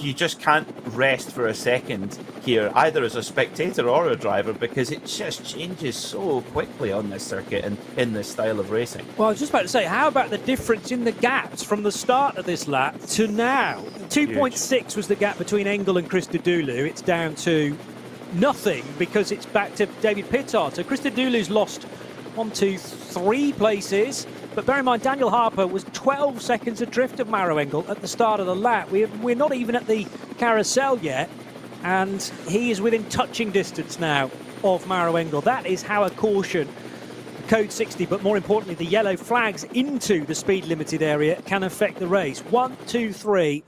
you just can't rest for a second here, either as a spectator or a driver, because it just changes so quickly on this circuit and in this style of racing. Well, I was just about to say, how about the difference in the gaps from the start of this lap to now? 2.6 was the gap between Engel and Christodoulou. It's down to nothing because it's back to David Pittard. So Christodoulou's lost 3 places. But bear in mind, Daniel Harper was 12 seconds adrift of Maro Engel at the start of the lap. We're not even at the carousel yet, and he is within touching distance now of Maro Engel. That is how a caution, code 60, but more importantly, the yellow flags into the speed limited area can affect the race. 1, 2, 3,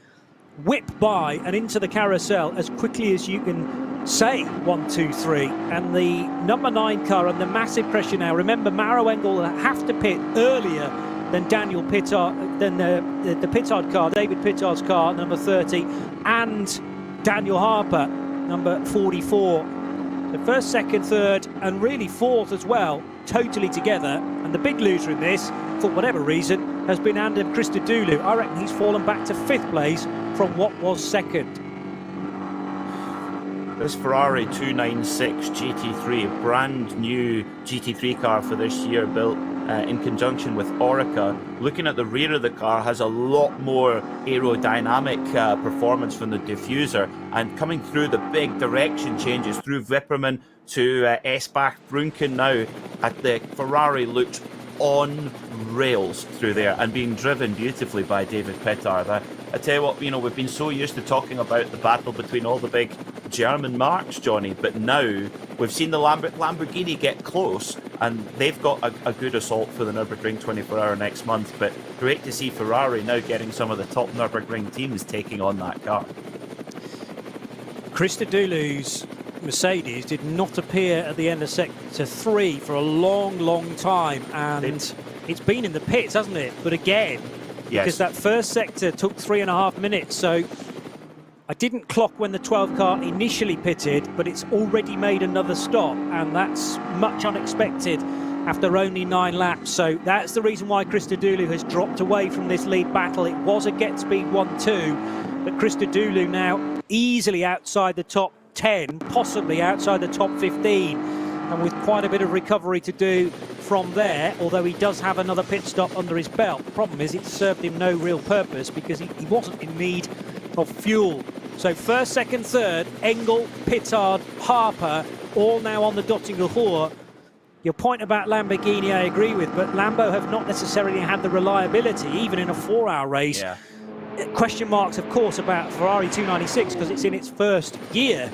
whip by and into the carousel as quickly as you can say 1, 2, 3, and the number 9 car under massive pressure now. Remember, Maro Engel will have to pit earlier than Daniel Pittard, than the Pittard car, David Pittard's car, number 30, and Daniel Harper, number 44. The first, second, third, and really fourth as well, totally together. And the big loser in this, for whatever reason, has been Adam Christodoulou. I reckon he's fallen back to 5th place from what was second. This Ferrari 296 GT3, a brand new GT3 car for this year, built in conjunction with Orica. Looking at the rear of the car, has a lot more aerodynamic performance from the diffuser, and coming through the big direction changes through Wipperman to Esbach Brunken now, the Ferrari looks on rails through there and being driven beautifully by David Pittard. I tell you what, we've been so used to talking about the battle between all the big German marques, Johnny, but now we've seen the Lamborghini get close, and they've got a good assault for the Nürburgring 24-hour next month. But great to see Ferrari now getting some of the top Nürburgring teams taking on that car. Christodoulou's Mercedes did not appear at the end of Sector 3 for a long, long time, and it's been in the pits, hasn't it? But again, because that first sector took 3.5 minutes, so I didn't clock when the 12 car initially pitted, but it's already made another stop, and that's much unexpected after only 9 laps. So that's the reason why Christodoulou has dropped away from this lead battle. It was a get speed 1-2, but Christodoulou now easily outside the top 10, possibly outside the top 15, and with quite a bit of recovery to do from there, although he does have another pit stop under his belt. The problem is it served him no real purpose because he wasn't in need of fuel. So first, second, third, Engel, Pittard, Harper, all now on the Dottinger Hohe. Your point about Lamborghini I agree with, but Lambo have not necessarily had the reliability, even in a 4-hour race. Yeah. Question marks, of course, about Ferrari 296 because it's in its first year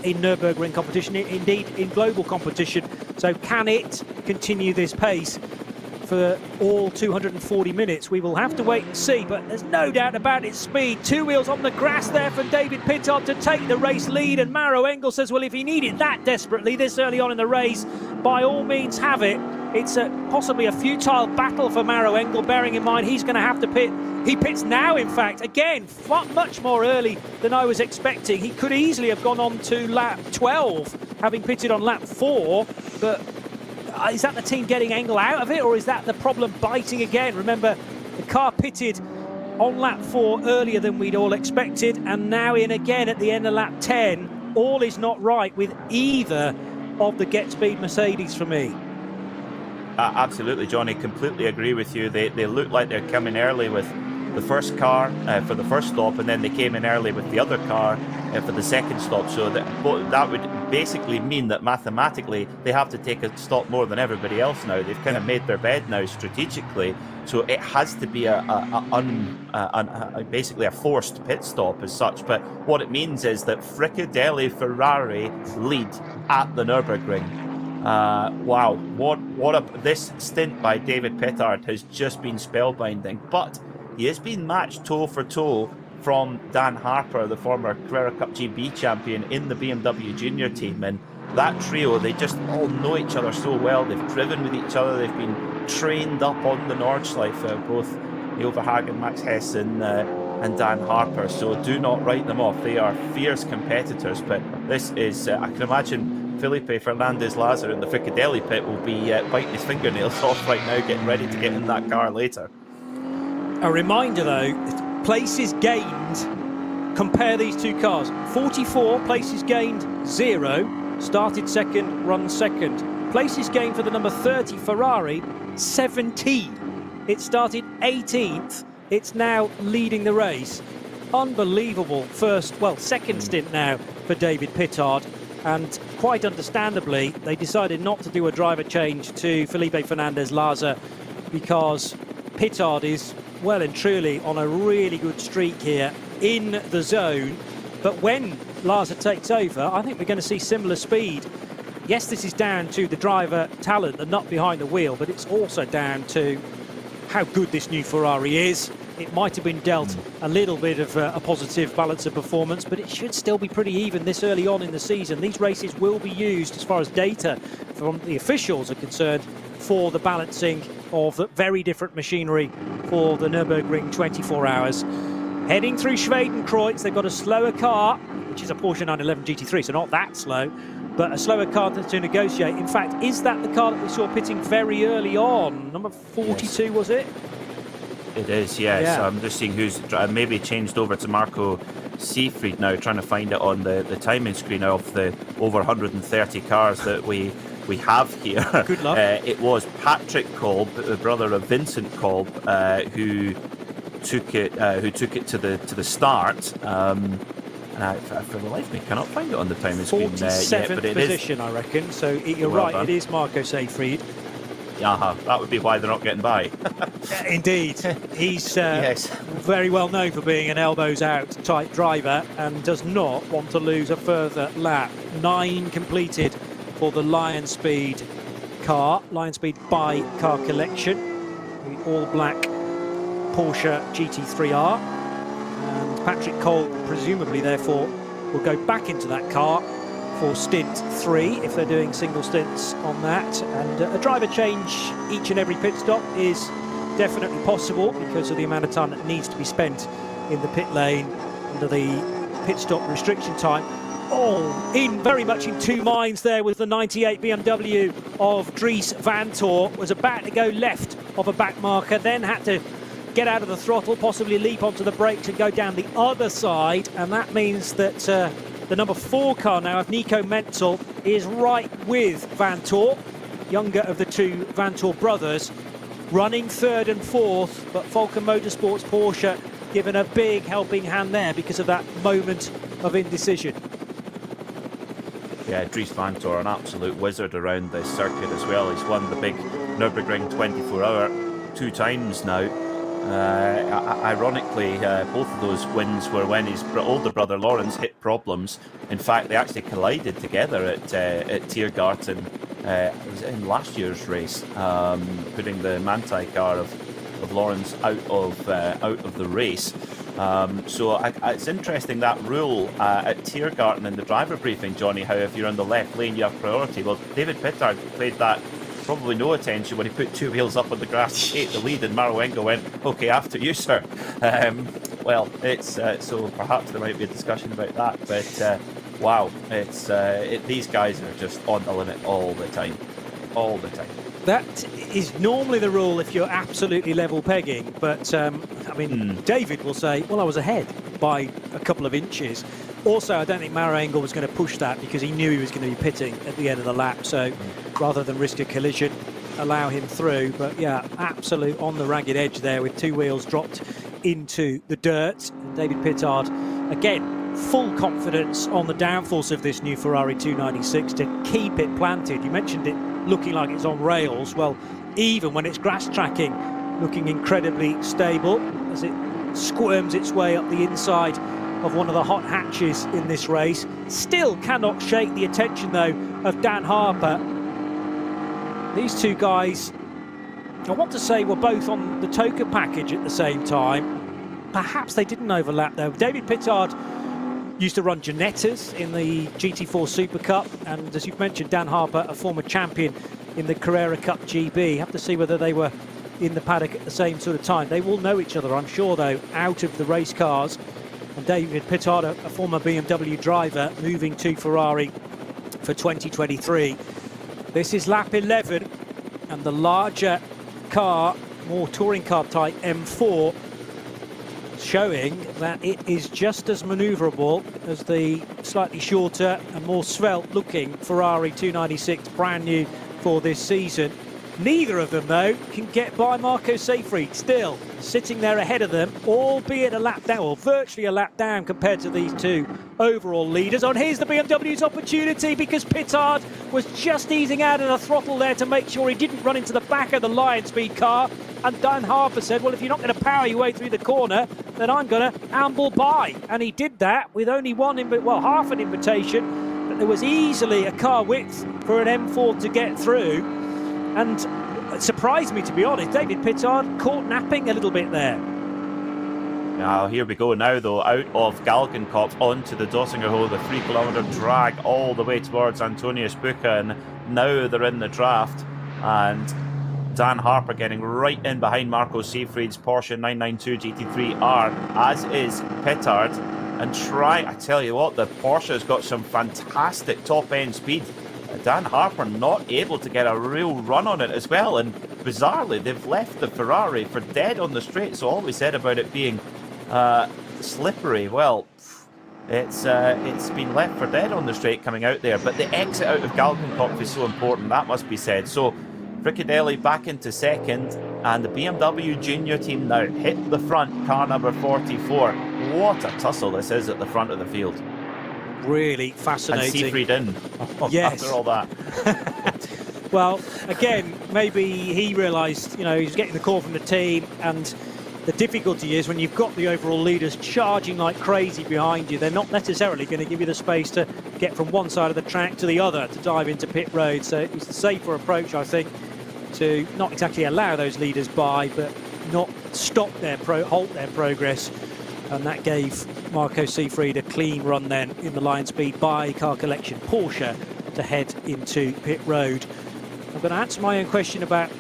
in Nürburgring competition, indeed in global competition. So can it continue this pace for all 240 minutes. We will have to wait and see, but there's no doubt about its speed. Two wheels on the grass there for David Pittard to take the race lead, and Maro Engel says, well, if he needed that desperately this early on in the race, by all means have it. It's possibly a futile battle for Maro Engel, bearing in mind he's going to have to pit. He pits now, in fact, again, much more early than I was expecting. He could easily have gone on to lap 12, having pitted on lap 4, but is that the team getting Engel out of it, or is that the problem biting again? Remember, the car pitted on lap 4 earlier than we'd all expected, and now in again at the end of lap 10. All is not right with either of the Get Speed Mercedes for me. Absolutely, Johnny, completely agree with you. They look like they're coming early with the first car for the first stop, and then they came in early with the other car for the second stop. So that would basically mean that mathematically they have to take a stop more than everybody else now. They've kind of made their bed now strategically, so it has to be basically a forced pit stop as such. But what it means is that Fricadelli Ferrari lead at the Nürburgring. Wow, this stint by David Pittard has just been spellbinding, but he has been matched toe for toe from Dan Harper, the former Carrera Cup GB champion in the BMW Junior team, and that trio, they just all know each other so well. They've driven with each other, they've been trained up on the Nordschleife, both Neil Verhagen, Max Hess and Dan Harper, so do not write them off. They are fierce competitors, but this is, I can imagine Felipe Fernandez-Lazer in the Fricadelli pit will be biting his fingernails off right now, getting ready to get in that car later. A reminder though, places gained, compare these two cars. 44, places gained 0, started second, run second. Places gained for the number 30 Ferrari, 17. It started 18th, it's now leading the race. Unbelievable second stint now for David Pittard. And quite understandably, they decided not to do a driver change to Felipe Fernandez-Lazer because Pittard is well and truly on a really good streak here in the zone. But when Lazer takes over, I think we're going to see similar speed. Yes, this is down to the driver talent, the nut behind the wheel, but it's also down to how good this new Ferrari is. It might have been dealt a little bit of a positive balance of performance, but it should still be pretty even this early on in the season. These races will be used, as far as data from the officials are concerned, for the balancing of the very different machinery for the Nürburgring 24 hours. Heading through Schwedenkreuz, they've got a slower car, which is a Porsche 911 GT3, so not that slow, but a slower car to negotiate. In fact, is that the car that we saw pitting very early on? Number 42, yes. Was it? It is, yes. Yeah. I'm just seeing who's maybe changed over to Marco Seefried now, trying to find it on the timing screen of the over 130 cars that we have here. Good luck. It was Patrick Kolb, the brother of Vincent Kolb, who took it to the start. And I, for the life of me, cannot find it on the timing screen yet. But it position, I reckon. So you're right, it is Marco Seefried. That would be why they're not getting by. Indeed. He's yes. very well known for being an elbows out type driver and does not want to lose a further lap. 9 completed for the Lion Speed car, Lion Speed by car collection, the all-black Porsche GT3R. And Patrick Cole presumably therefore will go back into that car for stint 3 if they're doing single stints on that. And a driver change each and every pit stop is definitely possible because of the amount of time that needs to be spent in the pit lane under the pit stop restriction time. Very much in two minds there with the 98 BMW of Dries Vanthoor. Was about to go left of a back marker, then had to get out of the throttle, possibly leap onto the brakes and go down the other side, and that means that the number 4 car now of Nico Menzel is right with Vanthoor, younger of the two Vanthoor brothers, running 3rd and 4th, but Falcon Motorsports Porsche given a big helping hand there because of that moment of indecision. Yeah, Dries Vanthoor, an absolute wizard around this circuit as well. He's won the big Nürburgring 24-hour 2 times now. Ironically, both of those wins were when his older brother Lawrence hit problems. In fact, they actually collided together at Tiergarten it was in last year's race, putting the Manti car of Lawrence out of the race. So it's interesting, that rule at Tiergarten in the driver briefing, Johnny, how if you're on the left lane you have priority. Well, David Pittard paid that probably no attention when he put two wheels up on the grass to take the lead, and Maroengo went, okay, after you, sir. Well, it's so perhaps there might be a discussion about that, but wow, these guys are just on the limit all the time. That is normally the rule if you're absolutely level pegging, but I mean, David will say, well, I was ahead by a couple of inches. Also, I don't think Maroengo was going to push that because he knew he was going to be pitting at the end of the lap, so rather than risk a collision, allow him through. But yeah, absolute on the ragged edge there with two wheels dropped into the dirt. And David Pittard, again, full confidence on the downforce of this new Ferrari 296 to keep it planted. You mentioned it looking like it's on rails. Well, even when it's grass tracking, looking incredibly stable as it squirms its way up the inside of one of the hot hatches in this race. Still cannot shake the attention, though, of Dan Harper. These two guys, I want to say, were both on the Toka package at the same time. Perhaps they didn't overlap, though. David Pittard used to run Ginettas in the GT4 Super Cup, and as you've mentioned, Dan Harper, a former champion in the Carrera Cup GB. Have to see whether they were in the paddock at the same sort of time. They will know each other, I'm sure, though, out of the race cars. And David Pittard, a former BMW driver, moving to Ferrari for 2023. This is lap 11, and the larger car, more touring car type M4, showing that it is just as manoeuvrable as the slightly shorter and more svelte looking Ferrari 296, brand new for this season. Neither of them, though, can get by Marco Seyfried, still sitting there ahead of them, albeit a lap down, or virtually a lap down compared to these two overall leaders. And here's the BMW's opportunity, because Pittard was just easing out of the throttle there to make sure he didn't run into the back of the Lion Speed car. And Dan Harper said, well, if you're not going to power your way through the corner, then I'm going to amble by. And he did that with only half an invitation, but there was easily a car width for an M4 to get through. And it surprised me, to be honest. David Pittard caught napping a little bit there. Now, here we go now, though, out of Galgenkopf onto the Dosinger Hole, the 3 kilometre drag all the way towards Antonius Bucca, and now they're in the draft. And Dan Harper getting right in behind Marco Seyfried's Porsche 992 GT3R, as is Pittard. And I tell you what, the Porsche has got some fantastic top-end speed. Dan Harper not able to get a real run on it as well, and bizarrely they've left the Ferrari for dead on the straight. So all we said about it being slippery, well, it's been left for dead on the straight coming out there. But the exit out of Galgenkopf is so important, that must be said. So Frickadelli back into second, and the BMW junior team now hit the front, car number 44. What a tussle this is at the front of the field. Really fascinating. And Seyfried in yes. after all that. Well, again, maybe he realised, he's getting the call from the team, and the difficulty is when you've got the overall leaders charging like crazy behind you, they're not necessarily going to give you the space to get from one side of the track to the other to dive into pit road. So it's the safer approach, I think, to not exactly allow those leaders by, but not halt their progress. And that gave Marco Seyfried a clean run then in the Lion Speed by Car Collection Porsche to head into pit road. I'm going to answer my own question about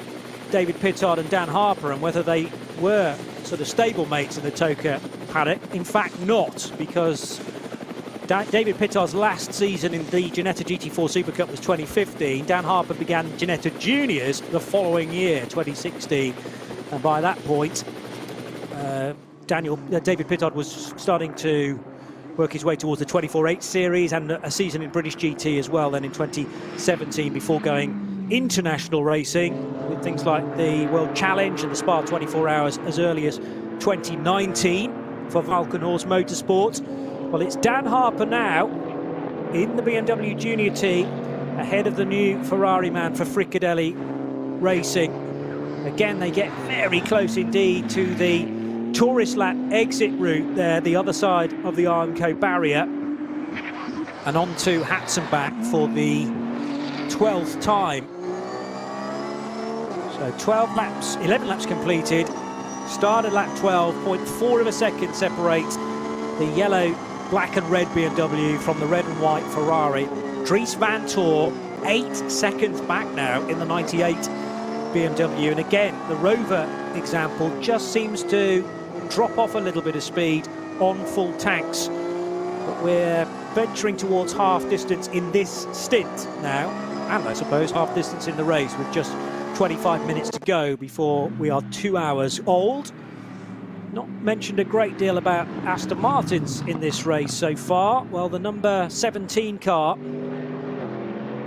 David Pittard and Dan Harper and whether they were sort of stable mates in the Toka paddock. In fact, not, because David Pittard's last season in the Ginetta GT4 Super Cup was 2015. Dan Harper began Ginetta Juniors the following year, 2016. And by that point, David Pittard was starting to work his way towards the 24/8 series and a season in British GT as well, then in 2017, before going international racing with things like the World Challenge and the Spa 24 Hours as early as 2019 for Valkenhorst Motorsport. Well, it's Dan Harper now in the BMW Junior team, ahead of the new Ferrari man for Frickadelli Racing. Again, they get very close indeed to the tourist lap exit route there, the other side of the Armco barrier, and on to Hatzenbach for the 12th time. So 12 laps, 11 laps completed. Started lap 12, 0.4 of a second separates the yellow, black and red BMW from the red and white Ferrari. Dries Van Tor, 8 seconds back now in the 98 BMW. And again, the Rover example just seems to drop off a little bit of speed on full tanks. But we're venturing towards half distance in this stint now, and I suppose half distance in the race with just 25 minutes to go before we are 2 hours old. Not mentioned a great deal about Aston Martins in this race so far. Well, the number 17 car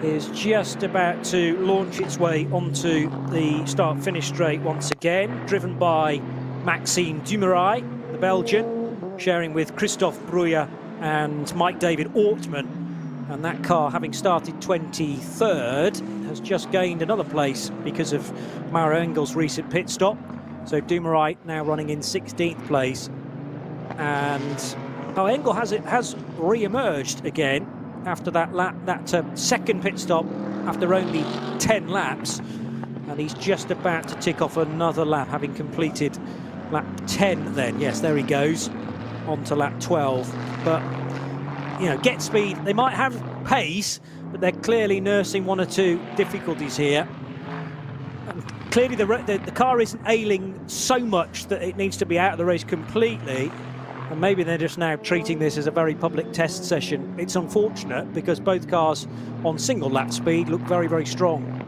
is just about to launch its way onto the start-finish straight once again, driven by Maxime Dumouriez, the Belgian, sharing with Christophe Brouillat and Mike David Ortman. And that car, having started 23rd, has just gained another place because of Mauro Engel's recent pit stop. So Dumouriez now running in 16th place. And Engel has re-emerged again after that second pit stop after only 10 laps. And he's just about to tick off another lap, having completed lap 10 then. Yes, there he goes, on to lap 12. But, you know, get speed. They might have pace, but they're clearly nursing one or two difficulties here. And clearly the car isn't ailing so much that it needs to be out of the race completely. And maybe they're just now treating this as a very public test session. It's unfortunate because both cars on single lap speed look very, very strong.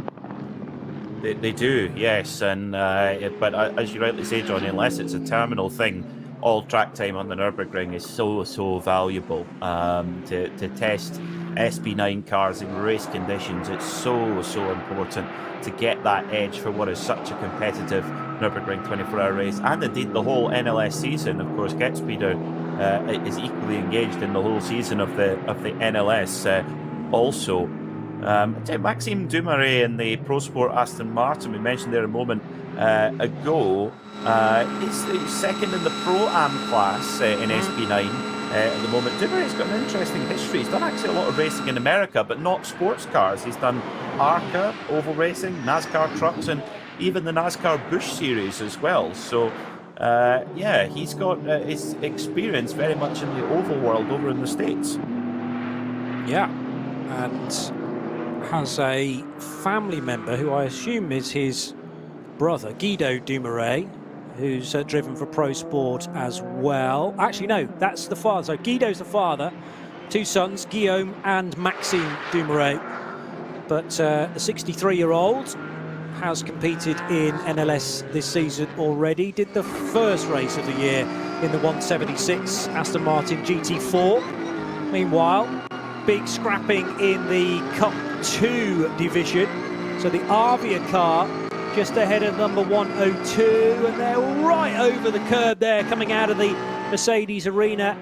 They do, yes. And but as you rightly say, Johnny, unless it's a terminal thing, all track time on the Nürburgring is so valuable. To test SP9 cars in race conditions, it's so important to get that edge for what is such a competitive Nürburgring 24-hour race, and indeed the whole NLS season. Of course, Get Speeder is equally engaged in the whole season of the NLS also. Maxime Dumouriez in the Pro Sport Aston Martin, we mentioned there a moment ago, he's second in the Pro-Am class in SP9 at the moment. Dumouriez's got an interesting history. He's done actually a lot of racing in America, but not sports cars. He's done ARCA, oval racing, NASCAR trucks, and even the NASCAR Busch Series as well. So, yeah, he's got his experience very much in the oval world over in the States. Yeah, and has a family member who I assume is his brother, Guido Dumouriez, who's driven for Pro Sport as well. Actually, no, that's the father. So Guido's the father, two sons, Guillaume and Maxime Dumouriez. But the 63-year-old has competed in NLS this season already. Did the first race of the year in the 176 Aston Martin GT4. Meanwhile, big scrapping in the Cup 2 division. So the Avia car just ahead of number 102, and they're right over the curb there, coming out of the Mercedes arena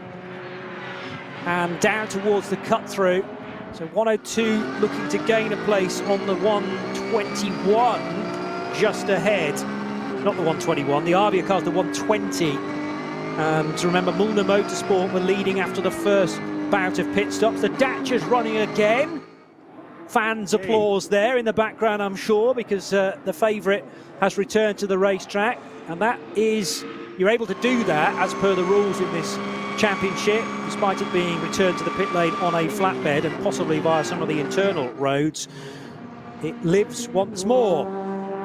and down towards the cut-through. So 102 looking to gain a place on the 121 just ahead. Not the 121, the Avia car's the 120. And remember, Mulner Motorsport were leading after the first bout of pit stops. The Dacia's running again. Fans' applause there in the background, I'm sure, because the favourite has returned to the racetrack. And that is, you're able to do that as per the rules in this championship, despite it being returned to the pit lane on a flatbed and possibly via some of the internal roads. It lives once more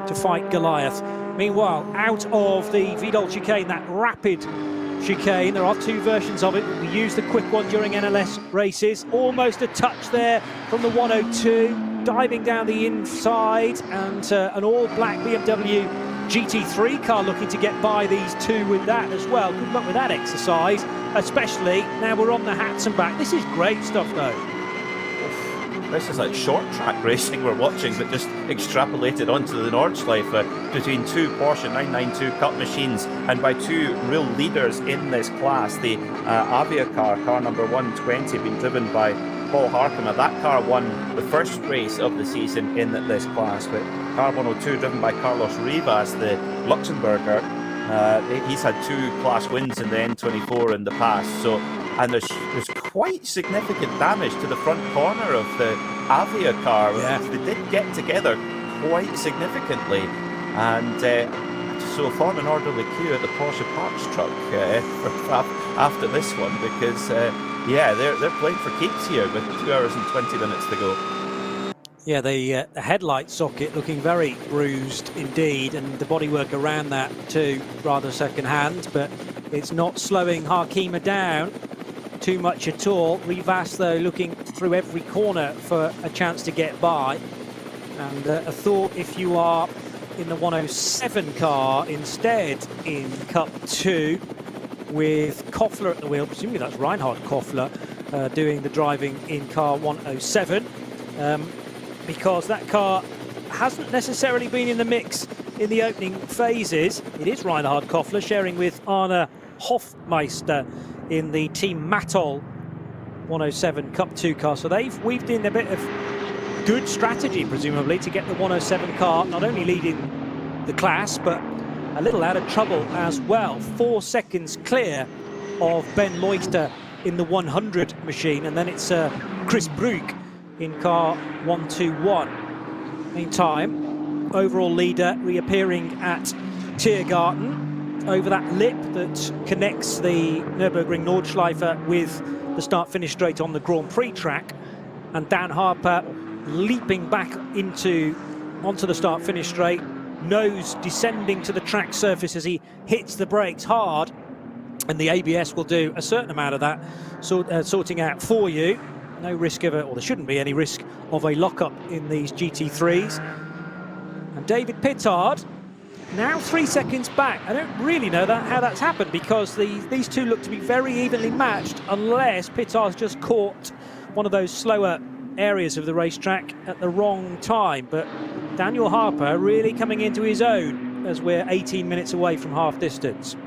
to fight Goliath. Meanwhile, out of the Vidal chicane, that rapid chicane, there are two versions of it, but we use the quick one during NLS races. Almost a touch there from the 102, diving down the inside, and an all-black BMW GT3 car looking to get by these two with that as well. Good luck with that exercise, especially now we're on the hats and back. This is great stuff though. This is like short track racing we're watching, but just extrapolated onto the Nordschleife between two Porsche 992 Cup machines, and by two real leaders in this class. The Avia car number 120, being driven by Paul Harkema. That car won the first race of the season in this class, but car 102 driven by Carlos Rivas, the Luxembourger. He's had two class wins in the N24 in the past, so and there's quite significant damage to the front corner of the Avia car. Yeah. They did get together quite significantly, and so form an orderly queue at the Porsche parts truck after this one, because they're playing for keeps here with 2 hours and 20 minutes to go. Yeah, the headlight socket looking very bruised indeed, and the bodywork around that too rather second-hand, but it's not slowing Hakima down too much at all. Rivas, though, looking through every corner for a chance to get by. And a thought, if you are in the 107 car instead in Cup 2 with Koffler at the wheel, presumably that's Reinhard Koffler doing the driving in car 107, because that car hasn't necessarily been in the mix in the opening phases. It is Reinhard Koffler sharing with Arne Hofmeister in the Team Matol 107 Cup 2 car. So they've weaved in a bit of good strategy, presumably, to get the 107 car not only leading the class, but a little out of trouble as well. 4 seconds clear of Ben Leuchter in the 100 machine, and then it's Chris Brugg in car 121. Meantime, overall leader reappearing at Tiergarten over that lip that connects the Nürburgring Nordschleife with the start-finish straight on the Grand Prix track, and Dan Harper leaping back onto the start-finish straight, nose descending to the track surface as he hits the brakes hard, and the ABS will do a certain amount of that sorting out for you. No risk of or there shouldn't be any risk of a lockup in these GT3s. And David Pittard now 3 seconds back. I don't really know how that's happened, because these two look to be very evenly matched, unless Pittard's just caught one of those slower areas of the racetrack at the wrong time. But Daniel Harper really coming into his own as we're 18 minutes away from half distance.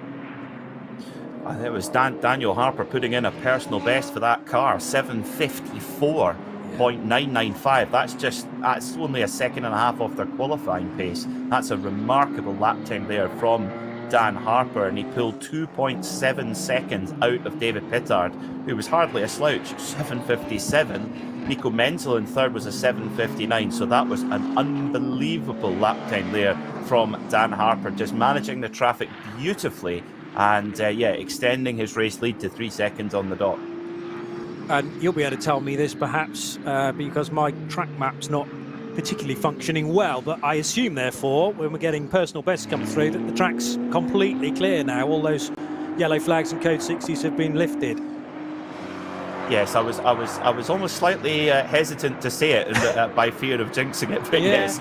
It was Daniel Harper putting in a personal best for that car, 7:54.995. That's only a second and a half off their qualifying pace. That's a remarkable lap time there from Dan Harper, and he pulled 2.7 seconds out of David Pittard, who was hardly a slouch, 7:57. Nico Menzel in third was a 7:59, so that was an unbelievable lap time there from Dan Harper, just managing the traffic beautifully, and extending his race lead to 3 seconds on the dot. And you'll be able to tell me this perhaps because my track map's not particularly functioning well, but I assume therefore when we're getting personal bests come through that the track's completely clear now. All those yellow flags and code 60s have been lifted. Yes, I was almost slightly hesitant to say it by fear of jinxing it, but yes,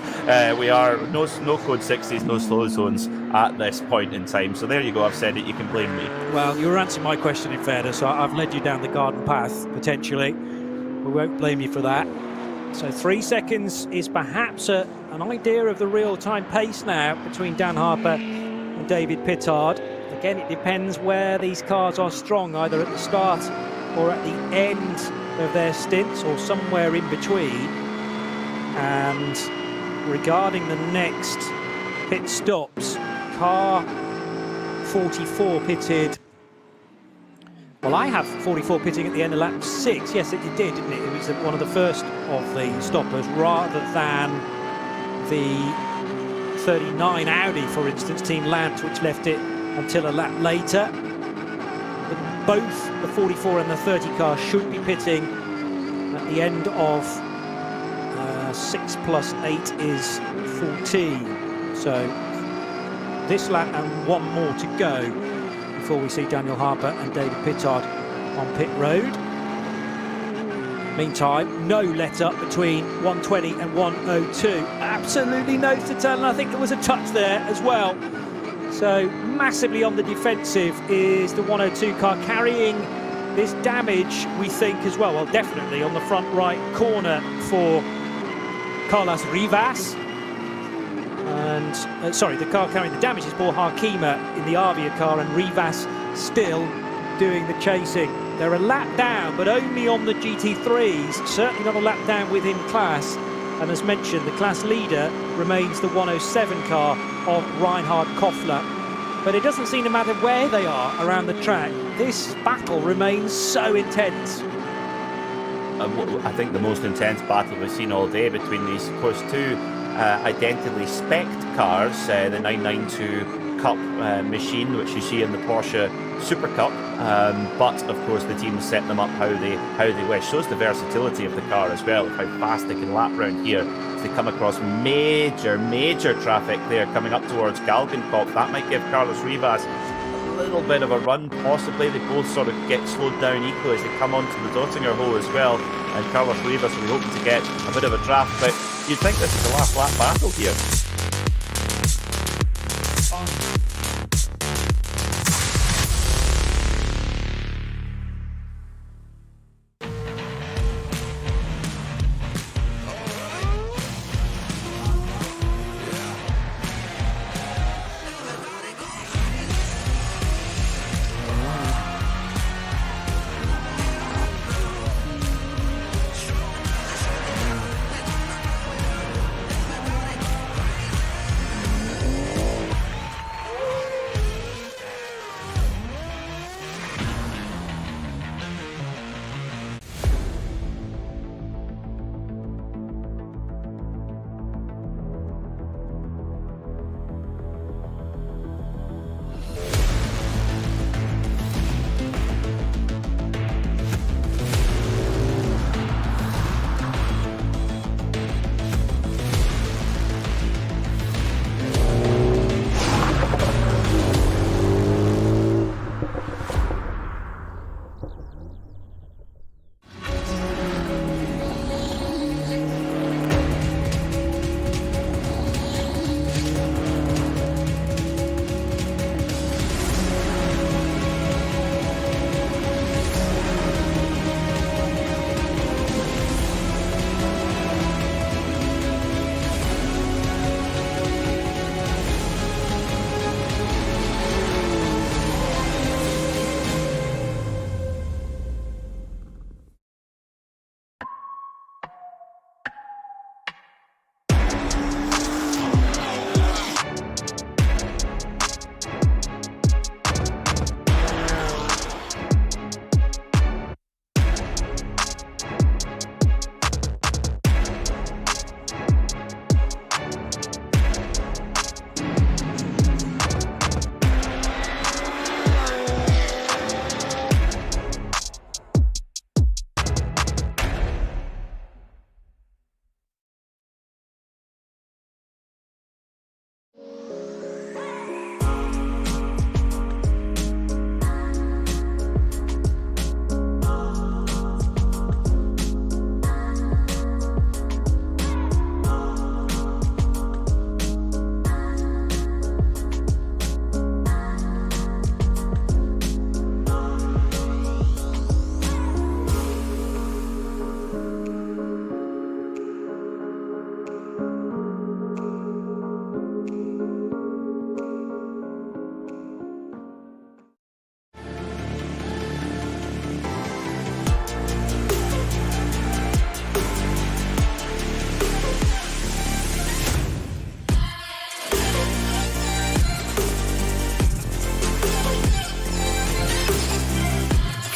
we are no code 60s, no slow zones at this point in time. So there you go, I've said it, you can blame me. Well, you were answering my question in fairness, so I've led you down the garden path, potentially. We won't blame you for that. So 3 seconds is perhaps an idea of the real-time pace now between Dan Harper and David Pittard. Again, it depends where these cars are strong, either at the start or at the end of their stints, or somewhere in between. And regarding the next pit stops, car 44 pitted. Well, I have 44 pitting at the end of lap 6. Yes, it did, didn't it? It was one of the first of the stoppers, rather than the 39 Audi, for instance, Team Lant, which left it until a lap later. Both the 44 and the 30 cars should be pitting at the end of 6 plus 8 is 14. So this lap and one more to go before we see Daniel Harper and David Pittard on pit road. Meantime, no let-up between 120 and 102. Absolutely nose to tail, and I think there was a touch there as well. So massively on the defensive is the 102 car, carrying this damage, we think, as well. Well, definitely on the front right corner for Carlos Rivas. And, the car carrying the damage is Paul Hakima in the Avia car, and Rivas still doing the chasing. They're a lap down, but only on the GT3s, certainly not a lap down within class. And as mentioned, the class leader remains the 107 car of Reinhard Koffler. But it doesn't seem to matter where they are around the track. This battle remains so intense. I think the most intense battle we've seen all day between these, of course, two identically spec'd cars, the 992 Cup machine, which you see in the Porsche Super Cup, but of course the teams set them up how they wish. Shows the versatility of the car as well, how fast they can lap round here as they come across major traffic there coming up towards Galgenkopf. That might give Carlos Rivas a little bit of a run, possibly. They both sort of get slowed down equally as they come onto the Dottinger hole as well, and Carlos Rivas will be hoping to get a bit of a draft, but you'd think this is the last lap battle here.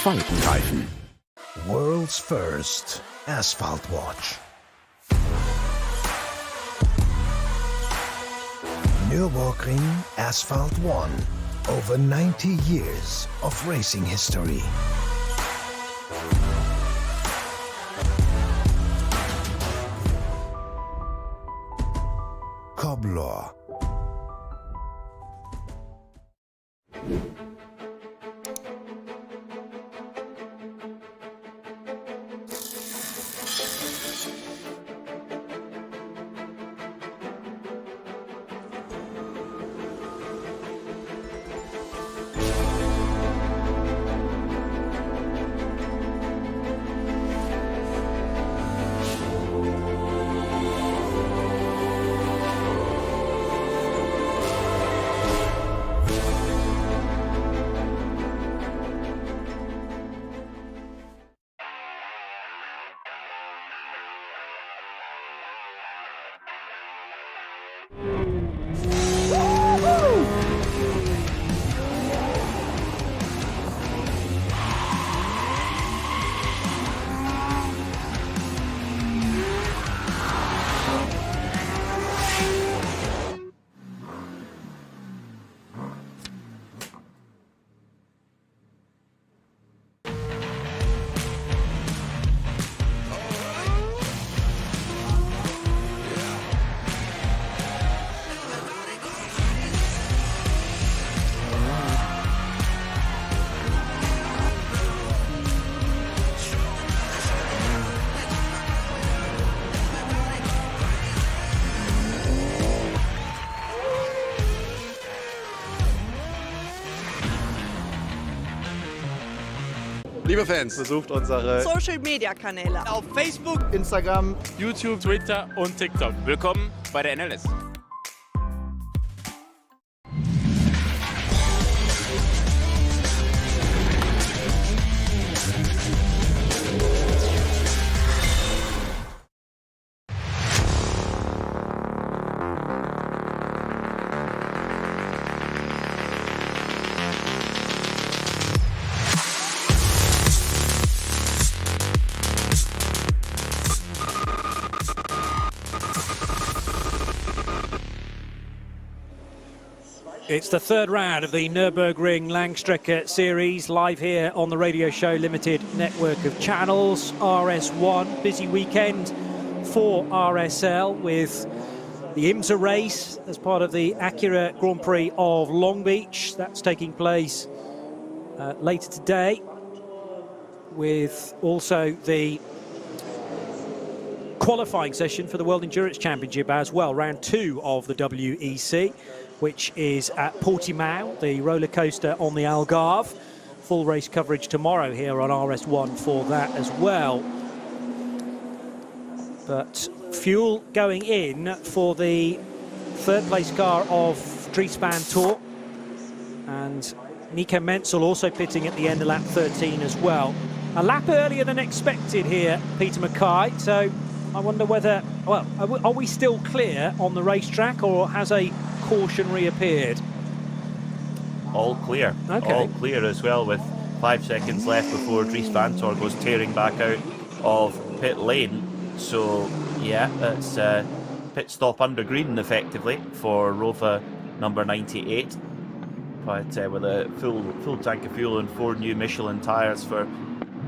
Faltenreifen. World's first asphalt watch. Nürburgring Asphalt 1. Over 90 years of racing history. Cobbler. Liebe Fans, besucht unsere Social-Media-Kanäle auf Facebook, Instagram, YouTube, Twitter und TikTok. Willkommen bei der NLS. It's the third round of the Nürburgring Langstrecke Series, live here on the Radio Show Limited network of channels. RS1, busy weekend for RSL with the IMSA race as part of the Acura Grand Prix of Long Beach. That's taking place later today, with also the qualifying session for the World Endurance Championship as well, round 2 of the WEC, which is at Portimao, the roller coaster on the Algarve. Full race coverage tomorrow here on RS1 for that as well. But fuel going in for the third place car of Dries van Toor, and Nico Menzel also pitting at the end of lap 13 as well. A lap earlier than expected here, Peter Mackay, so I wonder whether, well, are we still clear on the racetrack, or has a caution reappeared? All clear. Okay. All clear as well, with 5 seconds left before Dries van Toor goes tearing back out of pit lane. So yeah, that's pit stop under green effectively for Rover number 98. But with a full tank of fuel and 4 new Michelin tyres for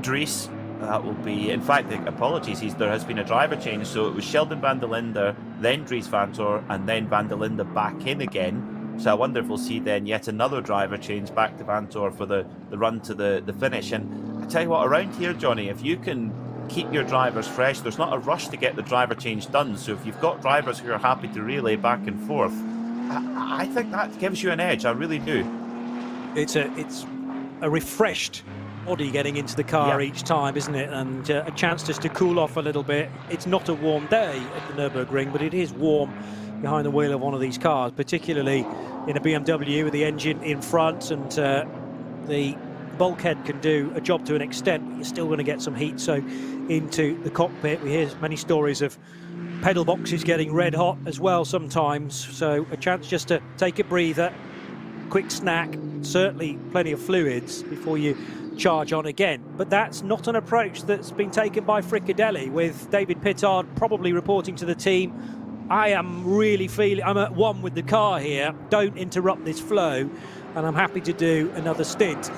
Dries. That will be, in fact, apologies, there has been a driver change, so it was Sheldon van der Linde, then Dries van Toor, and then van der Linde back in again. So I wonder if we'll see then yet another driver change back to van Toor for the run to the finish. And I tell you what, around here, Johnny, if you can keep your drivers fresh, there's not a rush to get the driver change done. So if you've got drivers who are happy to relay back and forth, I think that gives you an edge, I really do. It's a refreshed body getting into the car each time, isn't it? And a chance just to cool off a little bit. It's not a warm day at the Nürburgring, but it is warm behind the wheel of one of these cars, particularly in a BMW with the engine in front, and the bulkhead can do a job to an extent, but you're still going to get some heat. So into the cockpit, we hear many stories of pedal boxes getting red hot as well sometimes, so a chance just to take a breather, quick snack, certainly plenty of fluids before you charge on again. But that's not an approach that's been taken by Fricadelli, with David Pittard probably reporting to the team, I am really feeling, I'm at one with the car here, don't interrupt this flow, and I'm happy to do another stint.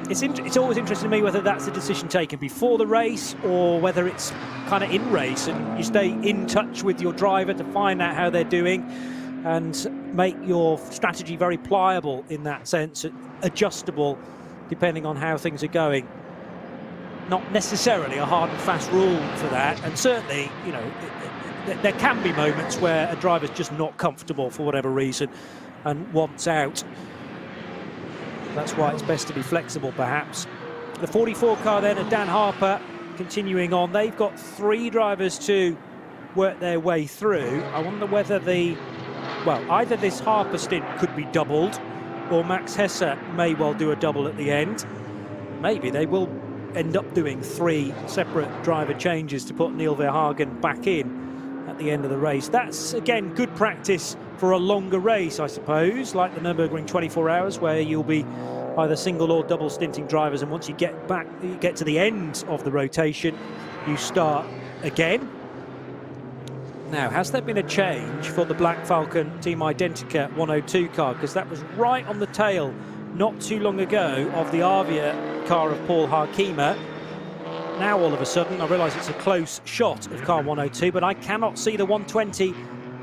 It's always interesting to me whether that's a decision taken before the race, or whether it's kind of in race and you stay in touch with your driver to find out how they're doing and make your strategy very pliable in that sense, adjustable depending on how things are going. Not necessarily a hard and fast rule for that, and certainly, you know, there can be moments where a driver's just not comfortable for whatever reason and wants out. That's why it's best to be flexible, perhaps. The 44 car then, and Dan Harper continuing on. They've got 3 drivers to work their way through. I wonder whether either this Harper stint could be doubled, or Max Hesse may well do a double at the end. Maybe they will end up doing 3 separate driver changes to put Neil Verhagen back in at the end of the race. That's, again, good practice for a longer race, I suppose, like the Nürburgring 24 hours, where you'll be either single or double stinting drivers, and once you get to the end of the rotation, you start again. Now, has there been a change for the Black Falcon Team Identica 102 car? Because that was right on the tail not too long ago of the Avia car of Paul Harkema. Now, all of a sudden, I realise it's a close shot of car 102, but I cannot see the 120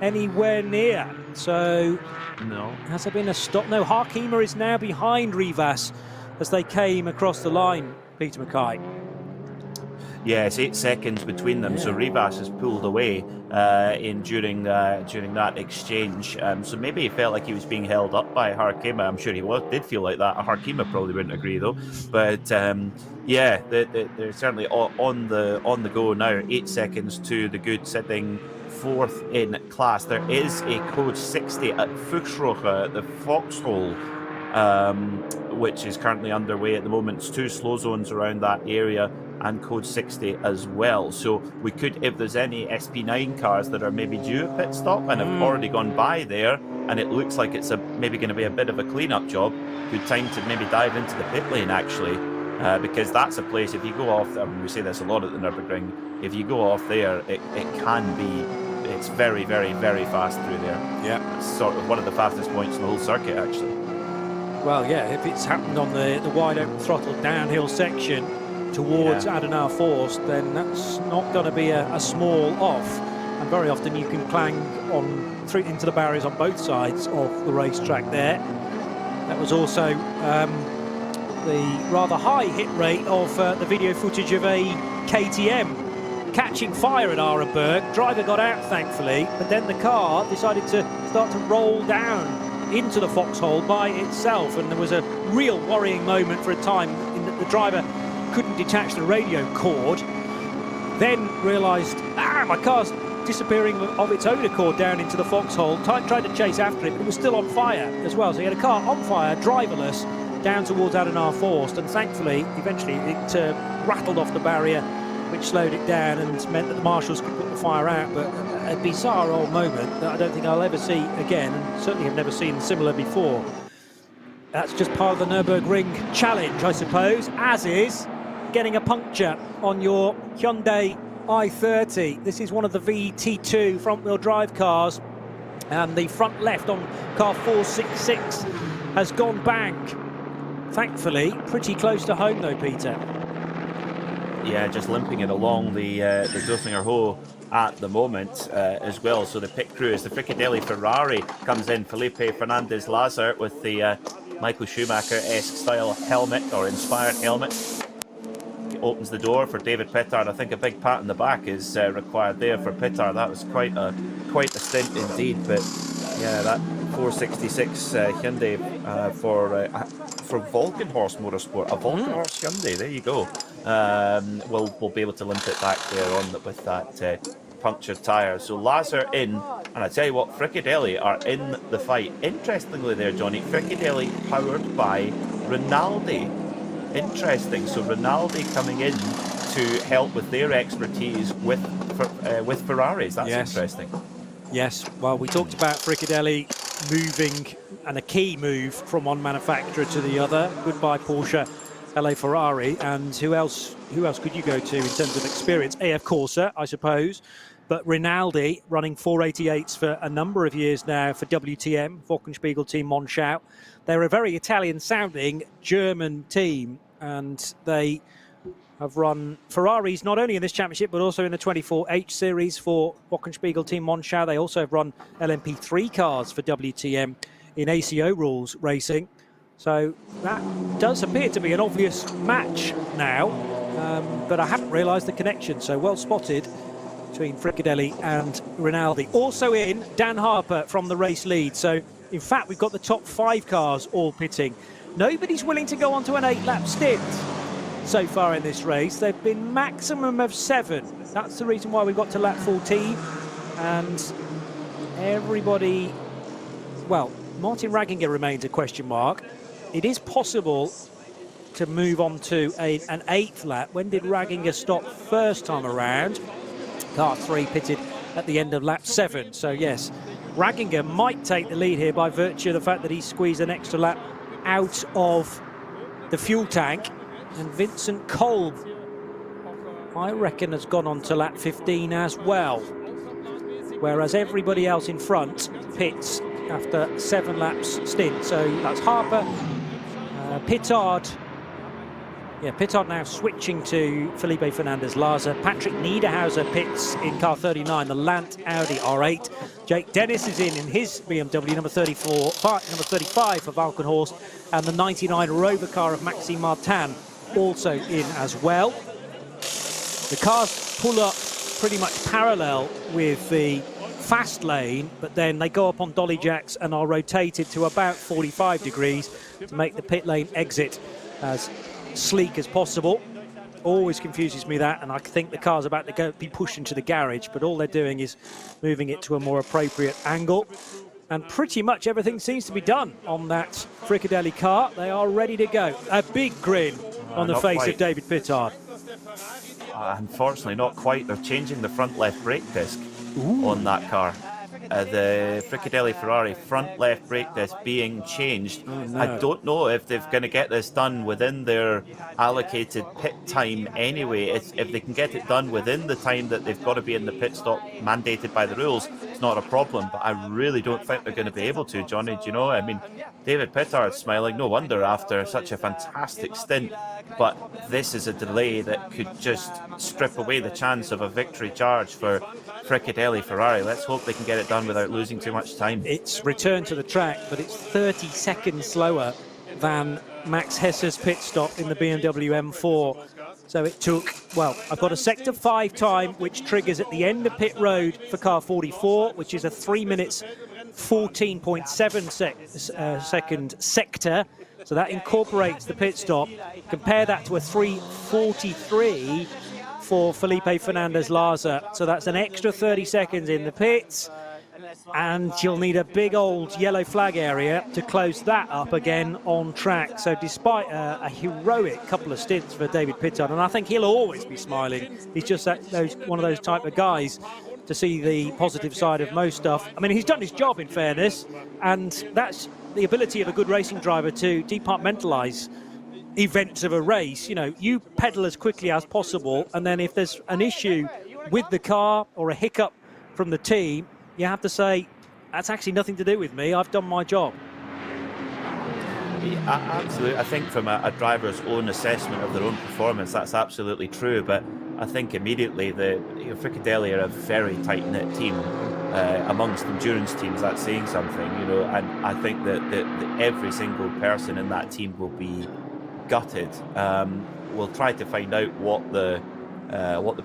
anywhere near. So, no. Has there been a stop? No, Harkema is now behind Rivas as they came across the line, Peter Mackay. Yeah, it's 8 seconds between them. So Rivas has pulled away during that exchange. So maybe he felt like he was being held up by Harkema. I'm sure he did feel like that. Harkema probably wouldn't agree though. But yeah, they're certainly on the go now. 8 seconds to the good, sitting fourth in class. There is a code 60 at Fuchsroche, the Foxhole, which is currently underway at the moment. It's 2 slow zones around that area and code 60 as well. So we could, if there's any SP9 cars that are maybe due a pit stop and have already gone by there, and it looks like it's maybe going to be a bit of a clean-up job, good time to maybe dive into the pit lane actually, because that's a place, if you go off, I mean, we say this a lot at the Nürburgring, if you go off there, it can be, it's very, very, very fast through there. Yeah. It's sort of one of the fastest points in the whole circuit actually. Well, yeah, if it's happened on the wide open throttle downhill section towards Adenauer Forst, then that's not going to be a small off. And very often you can clang into the barriers on both sides of the racetrack there. That was also the rather high hit rate of the video footage of a KTM catching fire at Arenberg. Driver got out, thankfully, but then the car decided to start to roll down into the foxhole by itself, and there was a real worrying moment for a time in that the driver couldn't detach the radio cord, then realised, my car's disappearing of its own accord down into the foxhole. Tried to chase after it, but it was still on fire as well. So he had a car on fire, driverless, down towards Adenauer Forst, and thankfully, eventually, it rattled off the barrier, which slowed it down and meant that the marshals could put the fire out. But a bizarre old moment that I don't think I'll ever see again, and certainly have never seen similar before. That's just part of the Nürburgring challenge, I suppose, as is getting a puncture on your Hyundai i30. This is one of the VT2 front-wheel drive cars, and the front left on car 466 has gone bang. Thankfully, pretty close to home though, Peter. Yeah, just limping it along the Döttinger Ho at the moment as well. So the pit crew, as the Fricadelli Ferrari comes in, Felipe Fernandez Lazar with the Michael Schumacher-esque style helmet, or inspired helmet. Opens the door for David Pittard. I think a big pat in the back is required there for Pittard. That was quite a stint indeed. But yeah, that 466 Hyundai for Volkenhorst Motorsport, a Volkenhorst Hyundai. There you go. We'll be able to limp it back there on with that punctured tyre. So Lazar in, and I tell you what, Fricadelli are in the fight. Interestingly, there, Johnny, Fricadelli powered by Rinaldi. Interesting. So Rinaldi coming in to help with their expertise with Ferraris. That's interesting. Yes. Well, we talked about Fricadelli moving, and a key move from one manufacturer to the other. Goodbye Porsche, LA Ferrari, and who else could you go to in terms of experience? AF Corsa, I suppose. But Rinaldi running 488s for a number of years now for WTM, Wochenspiegel Team Monschau. They're a very Italian-sounding German team, and they have run Ferraris not only in this championship but also in the 24H series for Wochenspiegel Team Monschau. They also have run LMP3 cars for WTM in ACO rules racing. So that does appear to be an obvious match now, but I hadn't realised the connection, so well spotted between Fricadelli and Rinaldi. Also in, Dan Harper from the race lead. So in fact, we've got the top 5 cars all pitting. Nobody's willing to go onto an 8-lap stint so far in this race. They've been maximum of 7. That's the reason why we got to lap 14. And everybody, well, Martin Ragginger remains a question mark. It is possible to move on to an 8th lap. When did Ragginger stop first time around? Car 3 pitted at the end of lap 7. So yes, Ragginger might take the lead here by virtue of the fact that he squeezed an extra lap out of the fuel tank. And Vincent Kolb, I reckon, has gone on to lap 15 as well. Whereas everybody else in front pits after 7 laps stint. So that's Harper, Pittard. Yeah, Pittard now switching to Felipe Fernandez Laza. Patrick Niederhauser pits in car 39, the Lant Audi R8. Jake Dennis is in his BMW number 35 for Valkenhorst, and the 99 Rover car of Maxime Martin also in as well. The cars pull up pretty much parallel with the fast lane, but then they go up on dolly jacks and are rotated to about 45 degrees to make the pit lane exit as sleek as possible. Always confuses me that, and I think the car's about to be pushed into the garage, but all they're doing is moving it to a more appropriate angle. And pretty much everything seems to be done on that Fricadelli car. They are ready to go. A big grin on the face of David Pittard. Unfortunately, not quite. They're changing the front left brake disc on that car. The Fricadelli Ferrari front left brake disc being changed. Oh, no. I don't know if they're going to get this done within their allocated pit time anyway. If they can get it done within the time that they've got to be in the pit stop mandated by the rules, it's not a problem. But I really don't think they're going to be able to, Johnny. Do you know? I mean, David Pittard's smiling. No wonder after such a fantastic stint. But this is a delay that could just strip away the chance of a victory charge for Fricadelli Ferrari. Let's hope they can get it done without losing too much time. It's returned to the track, but it's 30 seconds slower than Max Hesse's pit stop in the BMW M4. So it took, well, I've got a sector 5 time, which triggers at the end of pit road for car 44, which is a 3 minutes 14.7 second sector. So that incorporates the pit stop. Compare that to a 3:43 for Felipe Fernandez-Larza. So that's an extra 30 seconds in the pits. And you'll need a big old yellow flag area to close that up again on track. So despite a heroic couple of stints for David Pittard, and I think he'll always be smiling. He's just one of those type of guys to see the positive side of most stuff. I mean, he's done his job, in fairness, and that's the ability of a good racing driver to departmentalize events of a race. You know, you pedal as quickly as possible, and then if there's an issue with the car or a hiccup from the team, you have to say, that's actually nothing to do with me, I've done my job. Yeah, absolutely. I think from a driver's own assessment of their own performance, that's absolutely true. But I think immediately Fricadelli are a very tight-knit team amongst endurance teams. That's saying something, you know. And I think that every single person in that team will be gutted. We'll try to find out what the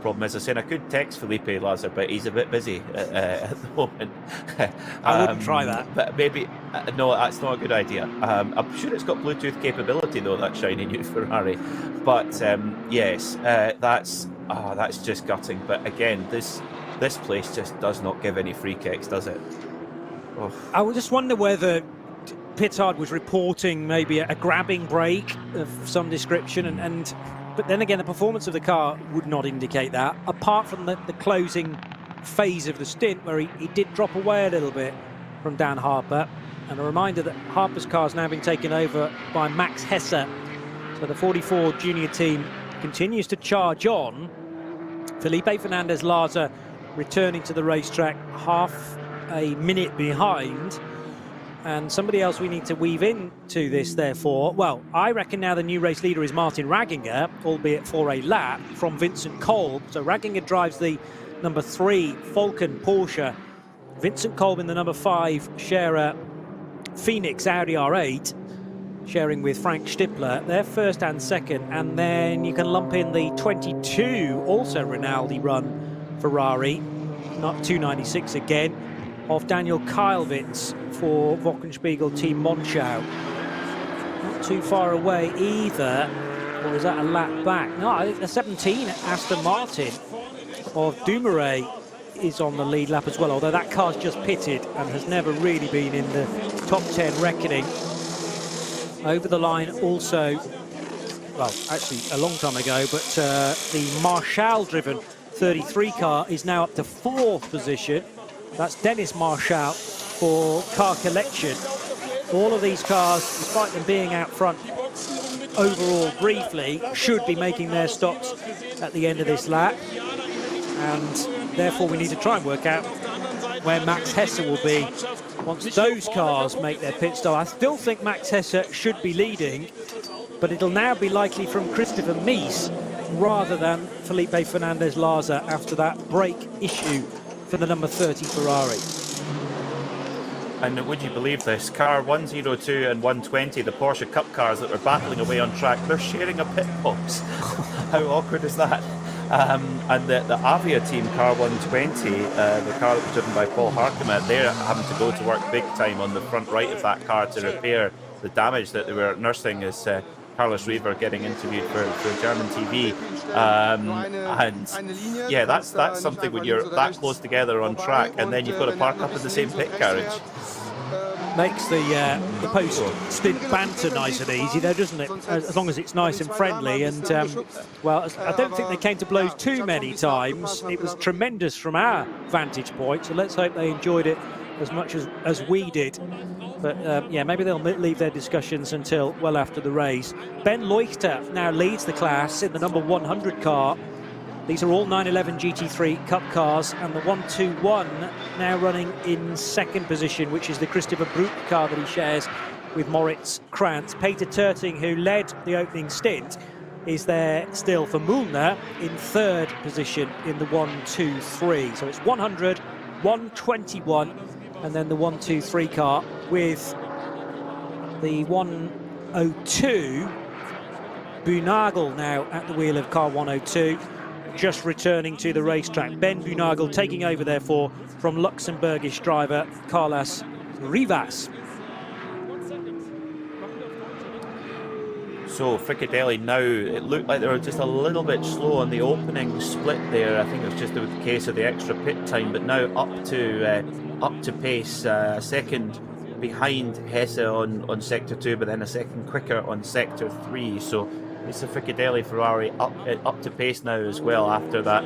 problem is. I said I could text Felipe Larza, but he's a bit busy at the moment. I wouldn't try that. But maybe, no, that's not a good idea. I'm sure it's got Bluetooth capability, though, that shiny new Ferrari. But yes, that's just gutting. But again, this place just does not give any free kicks, does it? Oh. I would just wonder whether Pittard was reporting maybe a grabbing brake of some description, but then again, the performance of the car would not indicate that, apart from the closing phase of the stint where he did drop away a little bit from Dan Harper. And a reminder that Harper's car has now been taken over by Max Hesse. So the 44 junior team continues to charge on. Felipe Fernandez-Larza returning to the racetrack half a minute behind. And somebody else we need to weave into this, therefore, well, I reckon now the new race leader is Martin Ragginger, albeit for a lap, from Vincent Kolb. So Ragginger drives the number 3 Falcon Porsche. Vincent Kolb in the number 5 Scherer Phoenix Audi R8, sharing with Frank Stippler. They're first and second. And then you can lump in the 22, also Rinaldi run Ferrari, not 296 again, of Daniel Keilwitz for Wochenspiegel Team Monschau. Not too far away either, or is that a lap back? No, I think the 17 Aston Martin of Dumoulin is on the lead lap as well, although that car's just pitted and has never really been in the top 10 reckoning. Over the line also, well, actually a long time ago, but the Marshall-driven 33 car is now up to 4th position. That's Dennis Marshall for Car Collection. All of these cars, despite them being out front overall briefly, should be making their stops at the end of this lap. And therefore we need to try and work out where Max Hesse will be once those cars make their pit stop. I still think Max Hesse should be leading, but it'll now be likely from Christopher Mies rather than Felipe Fernandez-Larza after that brake issue for the number 30 Ferrari. And would you believe this? Car 102 and 120, the Porsche Cup cars that were battling away on track, they're sharing a pit box. How awkward is that? And the Avia team, car 120, the car that was driven by Paul Harkema, they're having to go to work big time on the front right of that car to repair the damage that they were nursing as Carlos Reaver getting interviewed for German TV. And yeah, that's something when you're that close together on track and then you've got to park up in the same pit garage. Makes the post-stint banter nice and easy, though, doesn't it? As long as it's nice and friendly. And, well, I don't think they came to blows too many times. It was tremendous from our vantage point, so let's hope they enjoyed it as much as we did. But, yeah, maybe they'll leave their discussions until well after the race. Ben Leuchter now leads the class in the number 100 car. These are all 911 GT3 Cup cars, and the 121 now running in second position, which is the Christopher Brook car that he shares with Moritz Krantz. Peter Terting, who led the opening stint, is there still for Mühlner in third position in the 123. So it's 100, 121, and then the 123 car with the 102. Bunagel now at the wheel of car 102. Just returning to the racetrack. Ben Bunagel taking over, therefore, from Luxembourgish driver Carlos Rivas. So Frickadelli now, it looked like they were just a little bit slow on the opening split there. I think it was just the case of the extra pit time, but now up to pace, a second behind Hesse on sector 2, but then a second quicker on sector 3. So it's a Frickadelli Ferrari up to pace now as well after that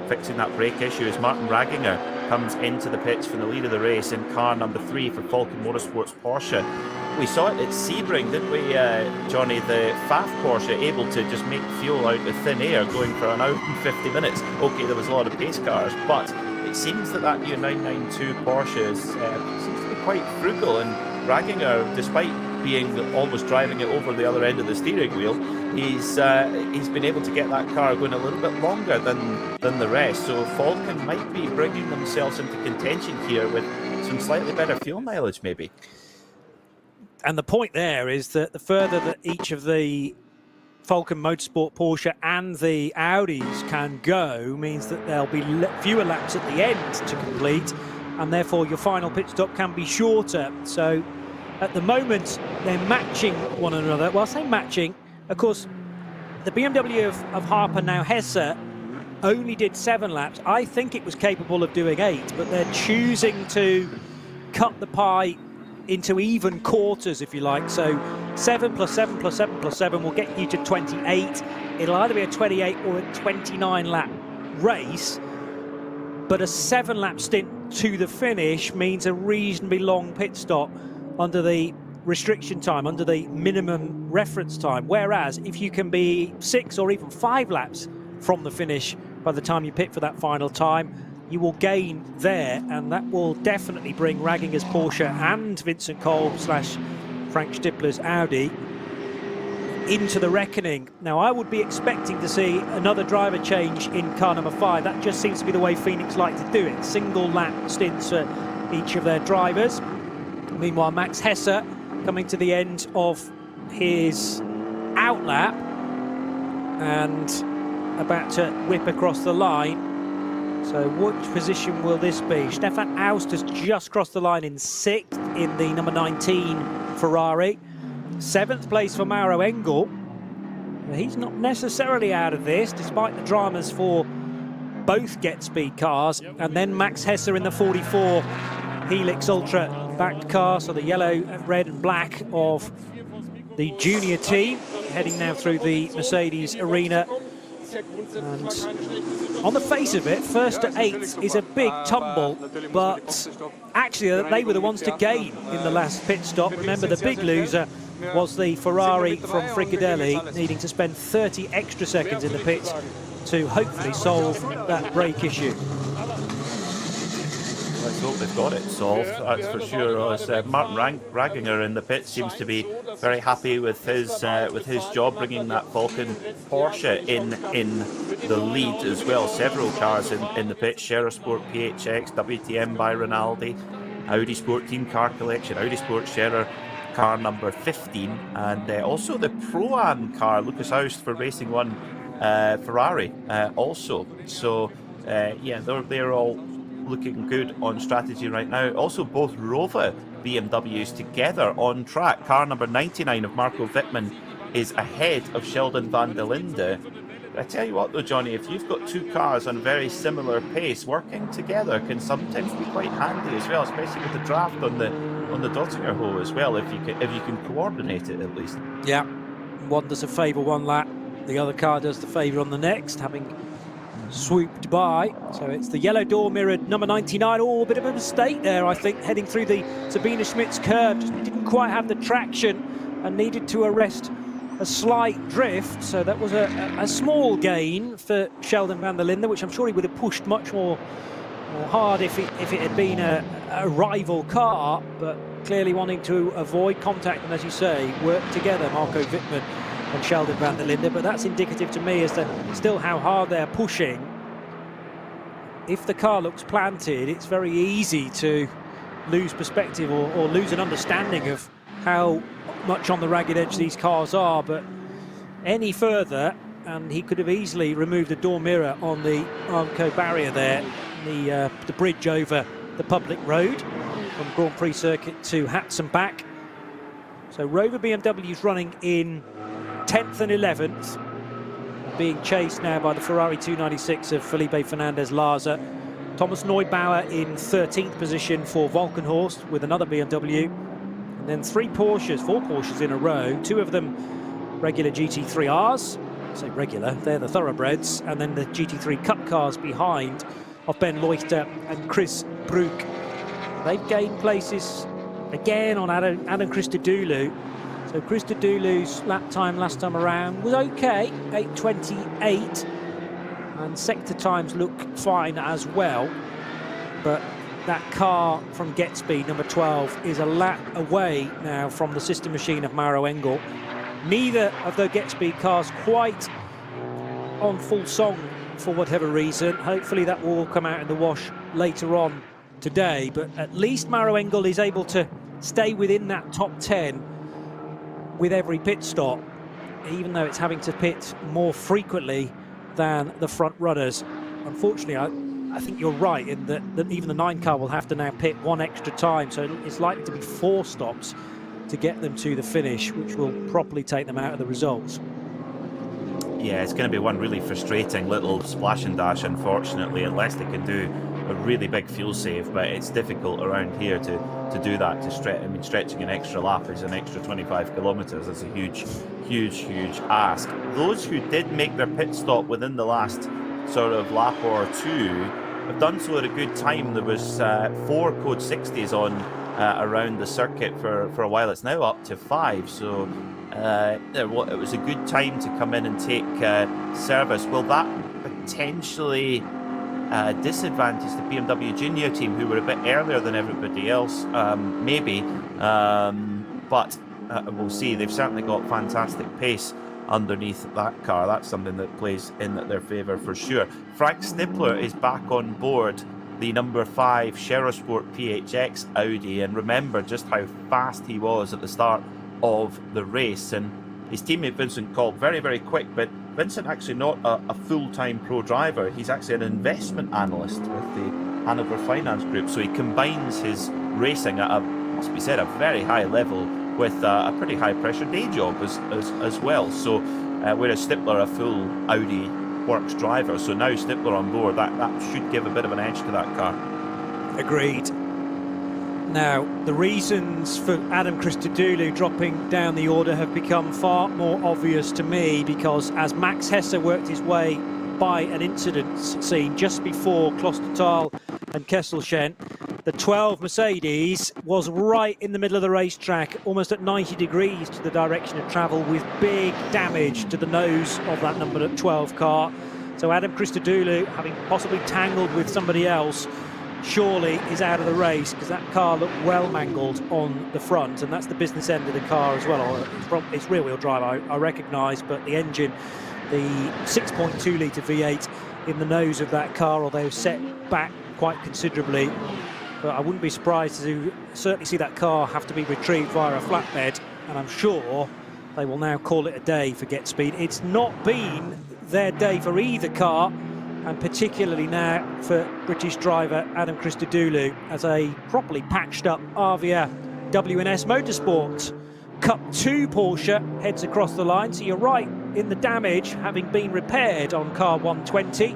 fixing that brake issue as Martin Raginger comes into the pits from the lead of the race in car number 3 for Falken Motorsports Porsche. We saw it at Sebring, didn't we, Johnny? The FAF Porsche able to just make fuel out of thin air going for an hour and 50 minutes. Okay, there was a lot of pace cars, but it seems that new 992 Porsche seems to be quite frugal, and Raginger, despite being almost driving it over the other end of the steering wheel, he's been able to get that car going a little bit longer than the rest. So Falken might be bringing themselves into contention here with some slightly better fuel mileage, maybe. And the point there is that the further that each of the Falken Motorsport Porsche and the Audis can go means that there'll be fewer laps at the end to complete, and therefore your final pit stop can be shorter. So at the moment, they're matching one another. Well, I say matching. Of course, the BMW of Harper, now Hesse, only did 7 laps. I think it was capable of doing 8, but they're choosing to cut the pie into even quarters, if you like. So 7 plus 7 plus 7 plus 7 will get you to 28. It'll either be a 28 or a 29 lap race, but a 7-lap stint to the finish means a reasonably long pit stop under the restriction time, under the minimum reference time. Whereas if you can be 6 or even 5 laps from the finish by the time you pit for that final time, you will gain there, and that will definitely bring Raginger's Porsche and Vincent Kolb / Frank Stippler's Audi into the reckoning. Now, I would be expecting to see another driver change in car number 5. That just seems to be the way Phoenix like to do it. Single lap stints for each of their drivers. Meanwhile, Max Hesse coming to the end of his outlap and about to whip across the line. So which position will this be? Stefan Aust has just crossed the line in 6th in the number 19 Ferrari. 7th place for Mauro Engel. He's not necessarily out of this, despite the dramas for both Get Speed cars. And then Max Hesse in the 44 Helix Ultra backed car, so the yellow, red and black of the junior team, heading now through the Mercedes arena. And on the face of it, 1st to 8th is a big tumble, but actually they were the ones to gain in the last pit stop. Remember, the big loser was the Ferrari from Frickadelli, needing to spend 30 extra seconds in the pits to hopefully solve that brake issue. Let's hope they've got it solved, that's for sure. As Martin Raginger in the pit seems to be very happy with his job, bringing that Falken Porsche in the lead as well. Several cars in the pit: Scherer Sport PHX, WTM by Rinaldi, Audi Sport Team Car Collection, Audi Sport Scherer car number 15, and also the Pro-Am car, Lucas Aust for Racing One Ferrari also. So yeah, they're all looking good on strategy right now. Also, both Rover BMWs together on track. Car number 99 of Marco Wittmann is ahead of Sheldon van der Linde. But I tell you what though, Johnny, if you've got two cars on very similar pace, working together can sometimes be quite handy as well, especially with the draft on the Dottingerhoe as well, if you can coordinate it at least. Yeah, one does a favour one lap, the other car does the favour on the next, having swooped by. So it's the yellow door mirrored number 99. Oh, a bit of a mistake there, I think, heading through the Sabine Schmitz curve. Just didn't quite have the traction and needed to arrest a slight drift. So that was a small gain for Sheldon van der Linde, which I'm sure he would have pushed much more hard if it had been a rival car, but clearly wanting to avoid contact and, as you say, work together, Marco Wittmann and Sheldon van der Linde. But that's indicative to me as to still how hard they're pushing. If the car looks planted, it's very easy to lose perspective or lose an understanding of how much on the ragged edge these cars are. But any further and he could have easily removed the door mirror on the Armco barrier there, the bridge over the public road from Grand Prix circuit to Hatton back. So Rover BMW's running in 10th and 11th, being chased now by the Ferrari 296 of Felipe Fernandez-Larza. Thomas Neubauer in 13th position for Valkenhorst with another BMW. And then four Porsches in a row, two of them regular GT3Rs. I say regular, they're the thoroughbreds. And then the GT3 Cup cars behind of Ben Leuchter and Chris Broek. They've gained places again on Adam Christodoulou. So Christodoulou's lap time last time around was okay, 8:28, and sector times look fine as well. But that car from Getspeed, number 12, is a lap away now from the sister machine of Mauro Engel. Neither of the Getspeed cars quite on full song for whatever reason. Hopefully that will all come out in the wash later on today, but at least Mauro Engel is able to stay within that top 10 with every pit stop, even though it's having to pit more frequently than the front runners. Unfortunately, I think you're right in that even the 9 car will have to now pit one extra time, so it's likely to be 4 stops to get them to the finish, which will probably take them out of the results. Yeah, it's going to be one really frustrating little splash and dash, unfortunately, unless they can do a really big fuel save. But it's difficult around here to do that. Stretching an extra lap is an extra 25 kilometres. That's a huge ask. Those who did make their pit stop within the last sort of lap or two have done so at a good time. There was 4 code 60s on around the circuit for a while. It's now up to 5. So it was a good time to come in and take service. Will that potentially disadvantage the BMW Junior team, who were a bit earlier than everybody else? Maybe, but we'll see. They've certainly got fantastic pace underneath that car. That's something that plays in their favour for sure. Frank Stippler is back on board the number 5 Cherosport PHX Audi, and remember just how fast he was at the start of the race. And his teammate Vincent Kolb, very quick, but Vincent actually not a full-time pro driver. He's actually an investment analyst with the Hanover Finance Group, so he combines his racing at must be said, a very high level with a pretty high-pressure day job as well. So whereas Stippler a full Audi Works driver, so now Stippler on board, that should give a bit of an edge to that car. Agreed. Now, the reasons for Adam Christodoulou dropping down the order have become far more obvious to me, because as Max Hesse worked his way by an incident scene just before Klostertal and Kesselchen, the 12 Mercedes was right in the middle of the racetrack, almost at 90 degrees to the direction of travel, with big damage to the nose of that number 12 car. So Adam Christodoulou, having possibly tangled with somebody else, surely is out of the race, because that car looked well mangled on the front, and that's the business end of the car as well. It's rear-wheel drive, I recognise, but the engine, the 6.2 litre V8 in the nose of that car, although set back quite considerably. But I wouldn't be surprised to certainly see that car have to be retrieved via a flatbed, and I'm sure they will now call it a day for Getspeed. It's not been their day for either car, and particularly now for British driver Adam Christodoulou, as a properly patched up Avia WNS Motorsport Cup 2 Porsche heads across the line. So you're right in the damage having been repaired on car 120.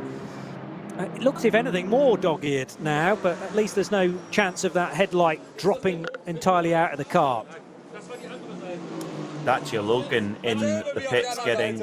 It looks, if anything, more dog-eared now, but at least there's no chance of that headlight dropping entirely out of the car. Dacia Logan in the pits getting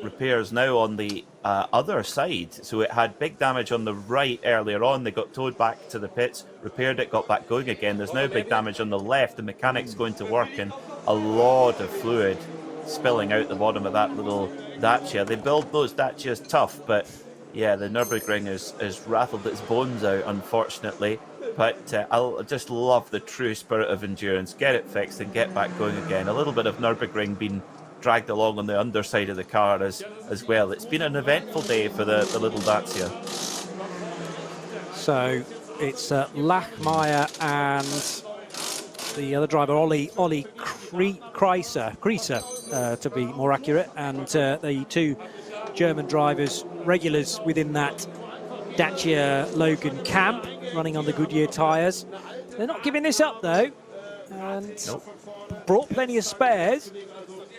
repairs now on the other side. So it had big damage on the right earlier on. They got towed back to the pits, repaired it, got back going again. There's now big damage on the left. The mechanic's going to work, and a lot of fluid spilling out the bottom of that little Dacia. They build those Dacias tough, but yeah, the Nürburgring has rattled its bones out, unfortunately. But I just love the true spirit of endurance. Get it fixed and get back going again. A little bit of Nürburgring being dragged along on the underside of the car as well. It's been an eventful day for the little Dacia. So it's Lachmeyer and the other driver, Ollie Kreiser, to be more accurate, and the two German drivers, regulars within that Dacia Logan camp, running on the Goodyear tyres. They're not giving this up though, and brought plenty of spares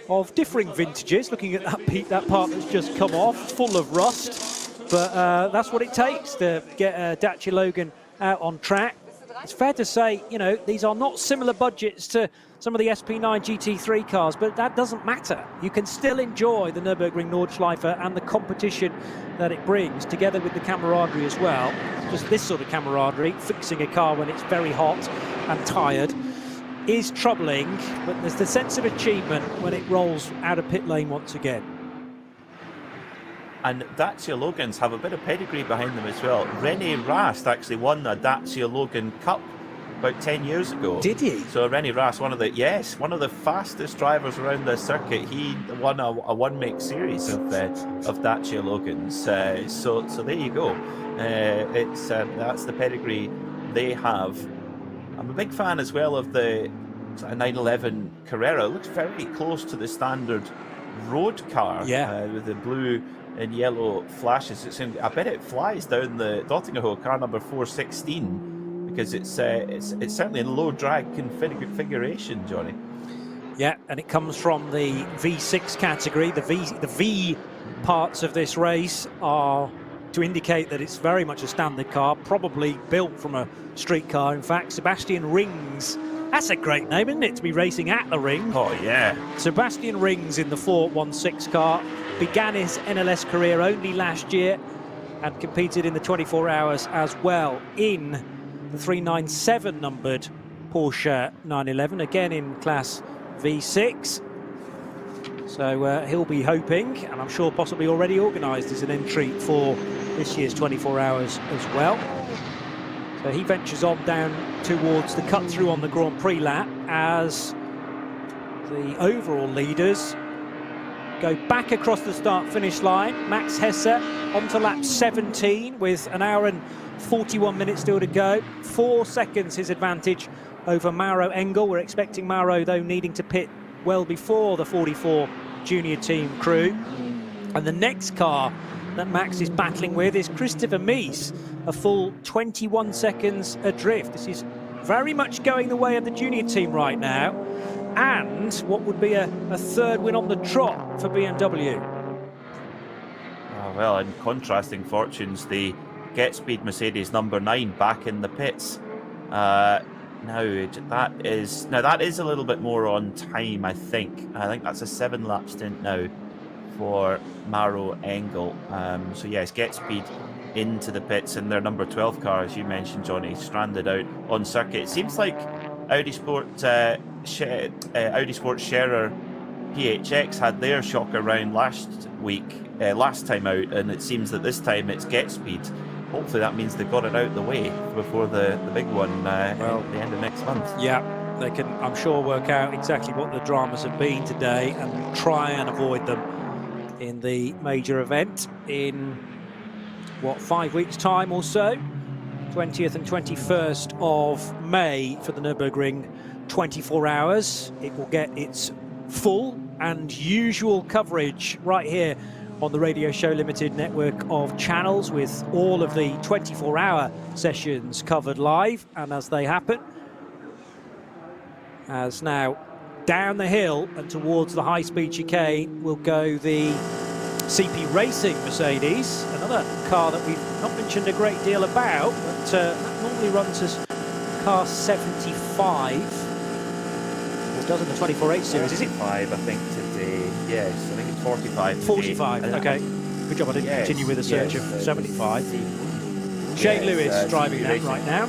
of differing vintages. Looking at that part that's just come off, full of rust, but that's what it takes to get a Dacia Logan out on track. It's fair to say, you know, these are not similar budgets to some of the SP9 GT3 cars, but that doesn't matter. You can still enjoy the Nürburgring Nordschleife and the competition that it brings, together with the camaraderie as well. Just this sort of camaraderie, fixing a car when it's very hot and tired, is troubling, but there's the sense of achievement when it rolls out of pit lane once again. And Dacia Logans have a bit of pedigree behind them as well. René Rast actually won a Dacia Logan Cup about 10 years ago. Did he? So René Rast, one of the fastest drivers around the circuit. He won a one-make series of Dacia Logans. So there you go. That's the pedigree they have. I'm a big fan as well of the 911 Carrera. It looks very close to the standard road car. Yeah. With the blue and yellow flashes. I bet it flies down the Dottingerhoe, car number 416, because it's certainly in low drag configuration, Johnny. Yeah, and it comes from the V6 category. The V parts of this race are to indicate that it's very much a standard car, probably built from a street car. In fact, Sebastian Rings, that's a great name, isn't it, to be racing at the ring? Oh, yeah. Sebastian Rings in the 416 car began his NLS career only last year and competed in the 24 hours as well in the 397 numbered Porsche 911, again in class V6. So he'll be hoping, and I'm sure possibly already organised as an entry for this year's 24 hours as well. So he ventures on down towards the cut through on the Grand Prix lap as the overall leaders go back across the start-finish line. Max Hesse onto lap 17 with an hour and 41 minutes still to go. 4 seconds his advantage over Mauro Engel. We're expecting Mauro, though, needing to pit well before the 44 junior team crew. And the next car that Max is battling with is Christopher Mies, a full 21 seconds adrift. This is very much going the way of the junior team right now, and what would be a third win on the trot for BMW. Well, in contrasting fortunes, the Get Speed Mercedes number 9 back in the pits. Now that is a little bit more on time, I think. I think that's a 7-lap stint now for Mauro Engel. So yes, Get Speed into the pits, and their number 12 car, as you mentioned, Johnny, stranded out on circuit. It seems like Audi Sport Scherer PHX had their shocker round last time out, and it seems that this time it's Get Speed. Hopefully that means they've got it out the way before the big one at the end of next month. Yeah, they can, I'm sure, work out exactly what the dramas have been today and try and avoid them in the major event in, 5 weeks' time or so? 20th and 21st of May for the Nürburgring 24 hours. It will get its full and usual coverage right here on the Radio Show Limited network of channels, with all of the 24-hour sessions covered live and as they happen. As now down the hill and towards the high-speed chicane will go the CP Racing Mercedes, another car that we've not mentioned a great deal about, but that normally runs as car 75. It does in the 24H series, is it? 45, I think, today. Yes, I think it's 45 today. 45, okay. Good job I didn't continue with a search of 75. Shane Lewis driving that Racing right now.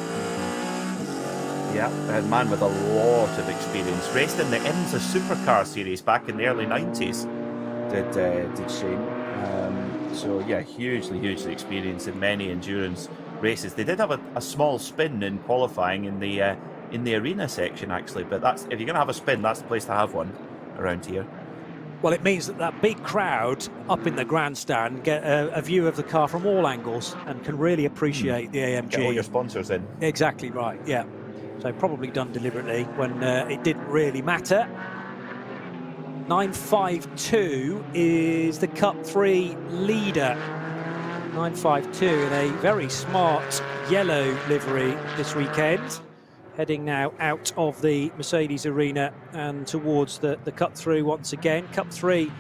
Yeah, a man with a lot of experience. Raced in the IMSA Supercar series back in the early 90s, did Shane. So yeah, hugely experienced in many endurance races. They did have a small spin in qualifying in the arena section, actually, but that's, if you're going to have a spin, that's the place to have one around here. Well, it means that big crowd up in the grandstand get a view of the car from all angles and can really appreciate the AMG. Get all your sponsors in. Exactly right, yeah. So probably done deliberately when it didn't really matter. 952 is the Cup 3 leader. 952 in a very smart yellow livery this weekend. Heading now out of the Mercedes arena and towards the Cup 3 once again. Cup 3,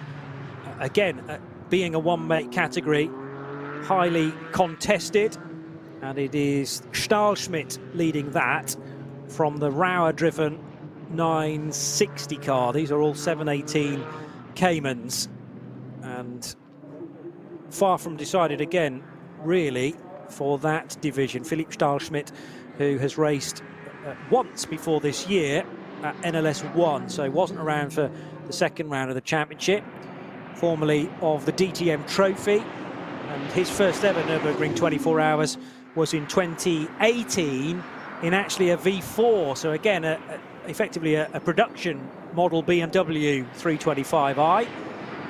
again, being a one-mate category, highly contested. And it is Stahlschmidt leading that from the Rauer-driven 960 car. These are all 718 Caymans. And far from decided again, really, for that division. Philipp Stahlschmidt, who has raced once before this year at NLS1, so wasn't around for the second round of the championship, formerly of the DTM Trophy. And his first ever Nürburgring 24 hours was in 2018 in actually a V4. So again, effectively a production model BMW 325i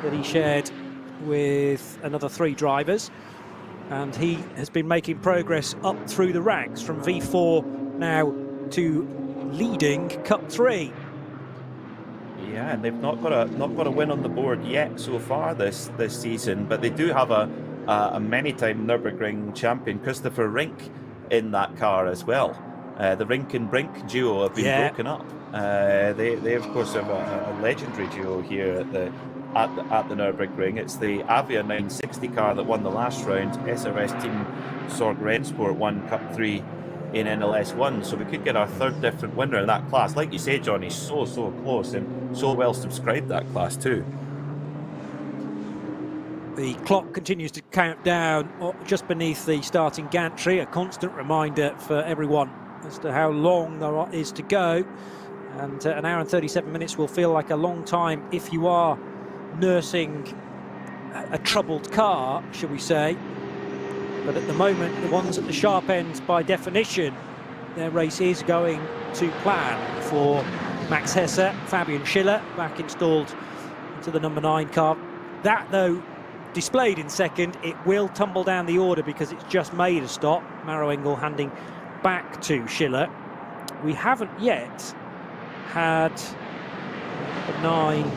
that he shared with another 3 drivers. And he has been making progress up through the ranks from V4 now to leading Cup 3. Yeah, and they've not got a win on the board yet so far this season, but they do have a many-time Nürburgring champion, Christopher Rink, in that car as well. The Rink and Brink duo have been broken up. They of course have a legendary duo here at the Nürburgring. It's the Avia 960 car that won the last round. SRS team Sorg Rennsport won Cup 3 in NLS1, so we could get our third different winner in that class. Like you say, Johnny, so close and so well subscribed, that class too. The clock continues to count down just beneath the starting gantry, a constant reminder for everyone as to how long there is to go. And an hour and 37 minutes will feel like a long time if you are nursing a troubled car, shall we say. But at the moment, the ones at the sharp ends, by definition, their race is going to plan for Max Hesse, Fabian Schiller, back installed into the number 9 car. That, though, displayed in second, it will tumble down the order because it's just made a stop. Maro Engel handing back to Schiller. We haven't yet had a 9.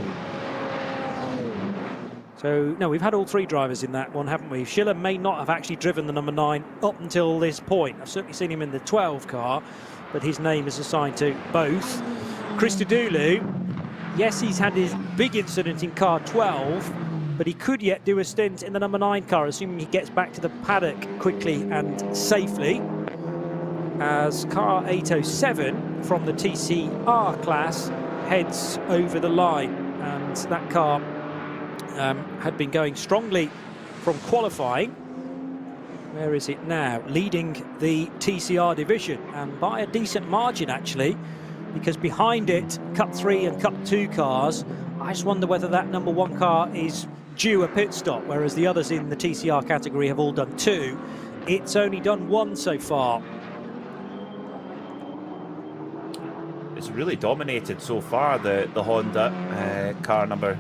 So, no, we've had all 3 drivers in that one, haven't we? Schiller may not have actually driven the number 9 up until this point. I've certainly seen him in the 12 car, but his name is assigned to both. Christodoulou, yes, he's had his big incident in car 12, but he could yet do a stint in the number 9 car, assuming he gets back to the paddock quickly and safely, as car 807 from the TCR class heads over the line. And that car had been going strongly from qualifying. Where is it now? Leading the TCR division, and by a decent margin actually, because behind it, Cup 3 and Cup 2 cars. I just wonder whether that number 1 car is due a pit stop, whereas the others in the TCR category have all done 2. It's only done 1 so far. It's really dominated so far, the Honda car number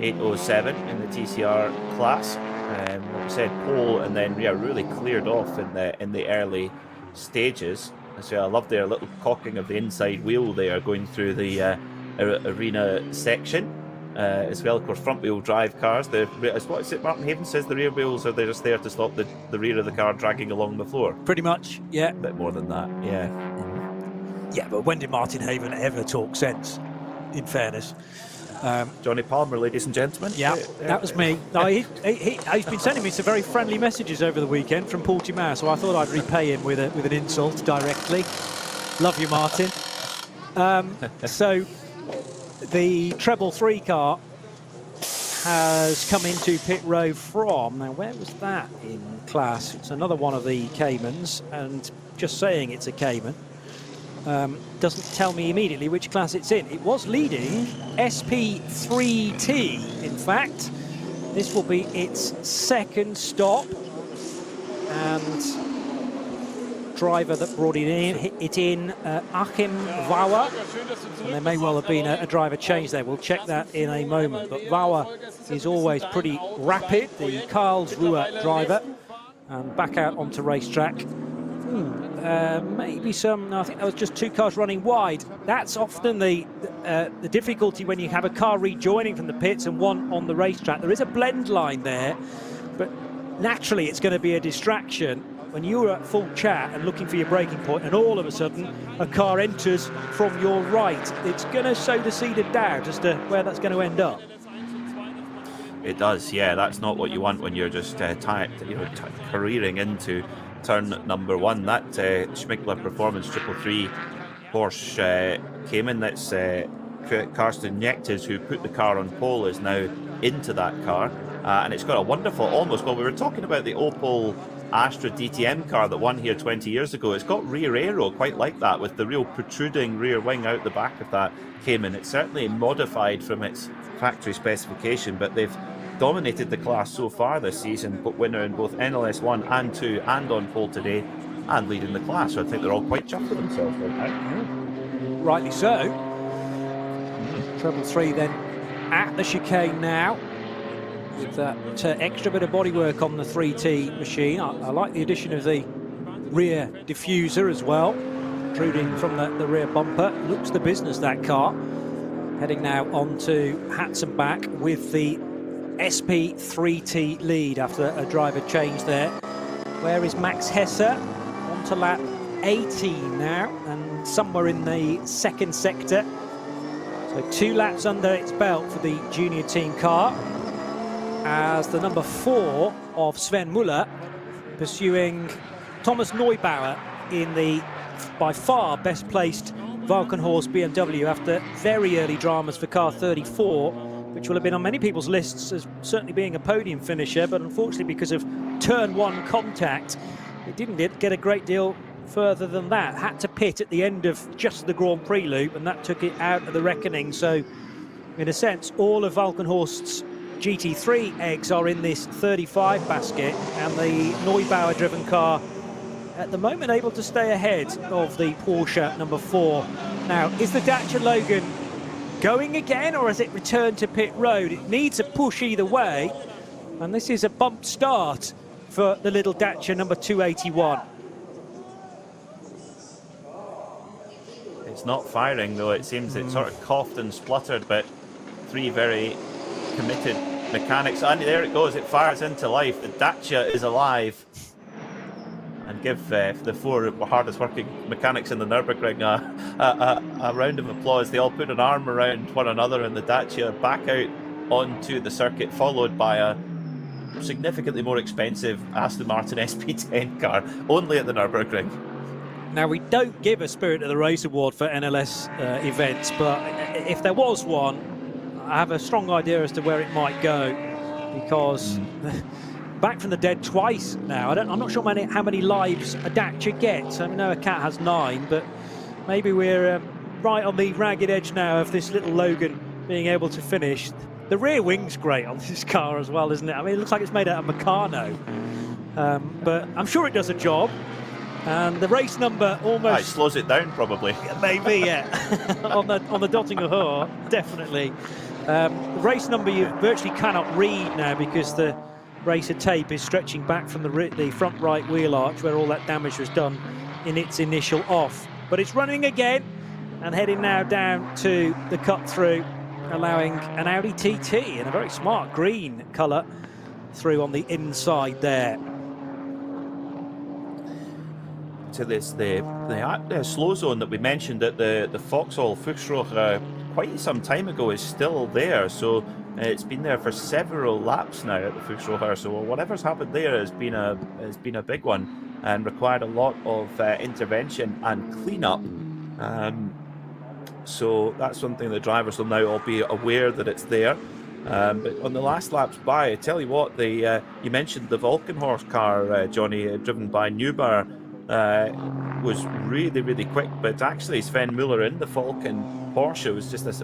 807 in the TCR class. Like we said, pole, and then really cleared off in the early stages. So I love their little cocking of the inside wheel there going through the arena section. as well. Of course, front-wheel drive cars. What is it Martin Haven says, the rear wheels are just there to stop the rear of the car dragging along the floor. Pretty much, yeah. A bit more than that, yeah. Yeah, but when did Martin Haven ever talk sense, in fairness? Johnny Palmer, ladies and gentlemen. Yeah, that was me. No, he's been sending me some very friendly messages over the weekend from Portimao, so I thought I'd repay him with an insult directly. Love you, Martin. So the treble 3 car has come into pit road from, now where was that in class? It's another one of the Caymans, and just saying it's a Cayman doesn't tell me immediately which class it's in. It was leading SP3T, in fact. This will be its second stop, and driver that brought it in, Achim Bauer, and there may well have been a driver change there. We'll check that in a moment, but Bauer is always pretty rapid, the Karlsruhe driver, and back out onto racetrack. Maybe some, no, I think that was just 2 cars running wide. That's often the difficulty when you have a car rejoining from the pits and one on the racetrack. There is a blend line there, but naturally it's going to be a distraction when you're at full chat and looking for your braking point, and all of a sudden a car enters from your right. It's going to sow the seed of doubt as to where that's going to end up. It does, yeah. That's not what you want when you're just careering into turn number 1. That Schmickler Performance 333 Porsche Cayman, that's Karsten Nechtes, who put the car on pole, is now into that car, and it's got a wonderful, almost, well, we were talking about the Opel Astra DTM car that won here 20 years ago. It's got rear aero quite like that, with the real protruding rear wing out the back of that Cayman. It's certainly modified from its factory specification, but they've dominated the class so far this season, but winner in both NLS 1 and 2 and on pole today and leading the class, so I think they're all quite chuffed with themselves right now. Rightly so. Treble 3 then at the chicane now, with that extra bit of bodywork on the 3T machine. I like the addition of the rear diffuser as well, protruding from the rear bumper. Looks the business, that car. Heading now onto Hatzenbach with the SP3T lead after a driver change there. Where is Max Hesse? On to lap 18 now, and somewhere in the second sector. So 2 laps under its belt for the junior team car, as the number 4 of Sven Müller pursuing Thomas Neubauer in the by far best placed Valkenhorst BMW after very early dramas for car 34, which will have been on many people's lists as certainly being a podium finisher, but unfortunately because of turn 1 contact, it didn't get a great deal further than that. Had to pit at the end of just the Grand Prix loop, and that took it out of the reckoning. So in a sense, all of Valkenhorst's GT3 eggs are in this 35 basket, and the Neubauer driven car at the moment able to stay ahead of the Porsche number 4. Now, is the Dacia Logan going again, or has it returned to pit road? It needs a push either way, and this is a bumped start for the little Dacia number 281. It's not firing though, it seems. It sort of coughed and spluttered, but 3 very committed mechanics, and there it goes, it fires into life. The Dacia is alive. And give the 4 hardest working mechanics in the Nürburgring a round of applause. They all put an arm around one another, and the Dacia back out onto the circuit, followed by a significantly more expensive Aston Martin SP10 car, only at the Nürburgring. Now, we don't give a Spirit of the Race award for NLS events, but if there was one, I have a strong idea as to where it might go, because back from the dead twice now. I'm not sure how many lives a Dacia gets. I know a Cat has 9, but maybe we're right on the ragged edge now of this little Logan being able to finish. The rear wing's great on this car as well, isn't it? I mean, it looks like it's made out of Meccano, but I'm sure it does a job. And the race number almost... It slows it down, probably. Maybe, yeah. on the Dottinger Hoor, definitely. The race number you virtually cannot read now, because the racer tape is stretching back from the front right wheel arch, where all that damage was done in its initial off. But it's running again, and heading now down to the cut through allowing an Audi TT in a very smart green colour through on the inside there. To this, the slow zone that we mentioned at the Vauxhall Fuchsroch quite some time ago is still there. So it's been there for several laps now at the Fuchsroch. So whatever's happened there has been a big one and required a lot of intervention and cleanup. So that's something the drivers will now all be aware that it's there. But on the last laps by, I tell you what, you mentioned the Volkenhorst car, Johnny, driven by Newbar, was really, really quick. But actually, Sven Müller in the Falcon Porsche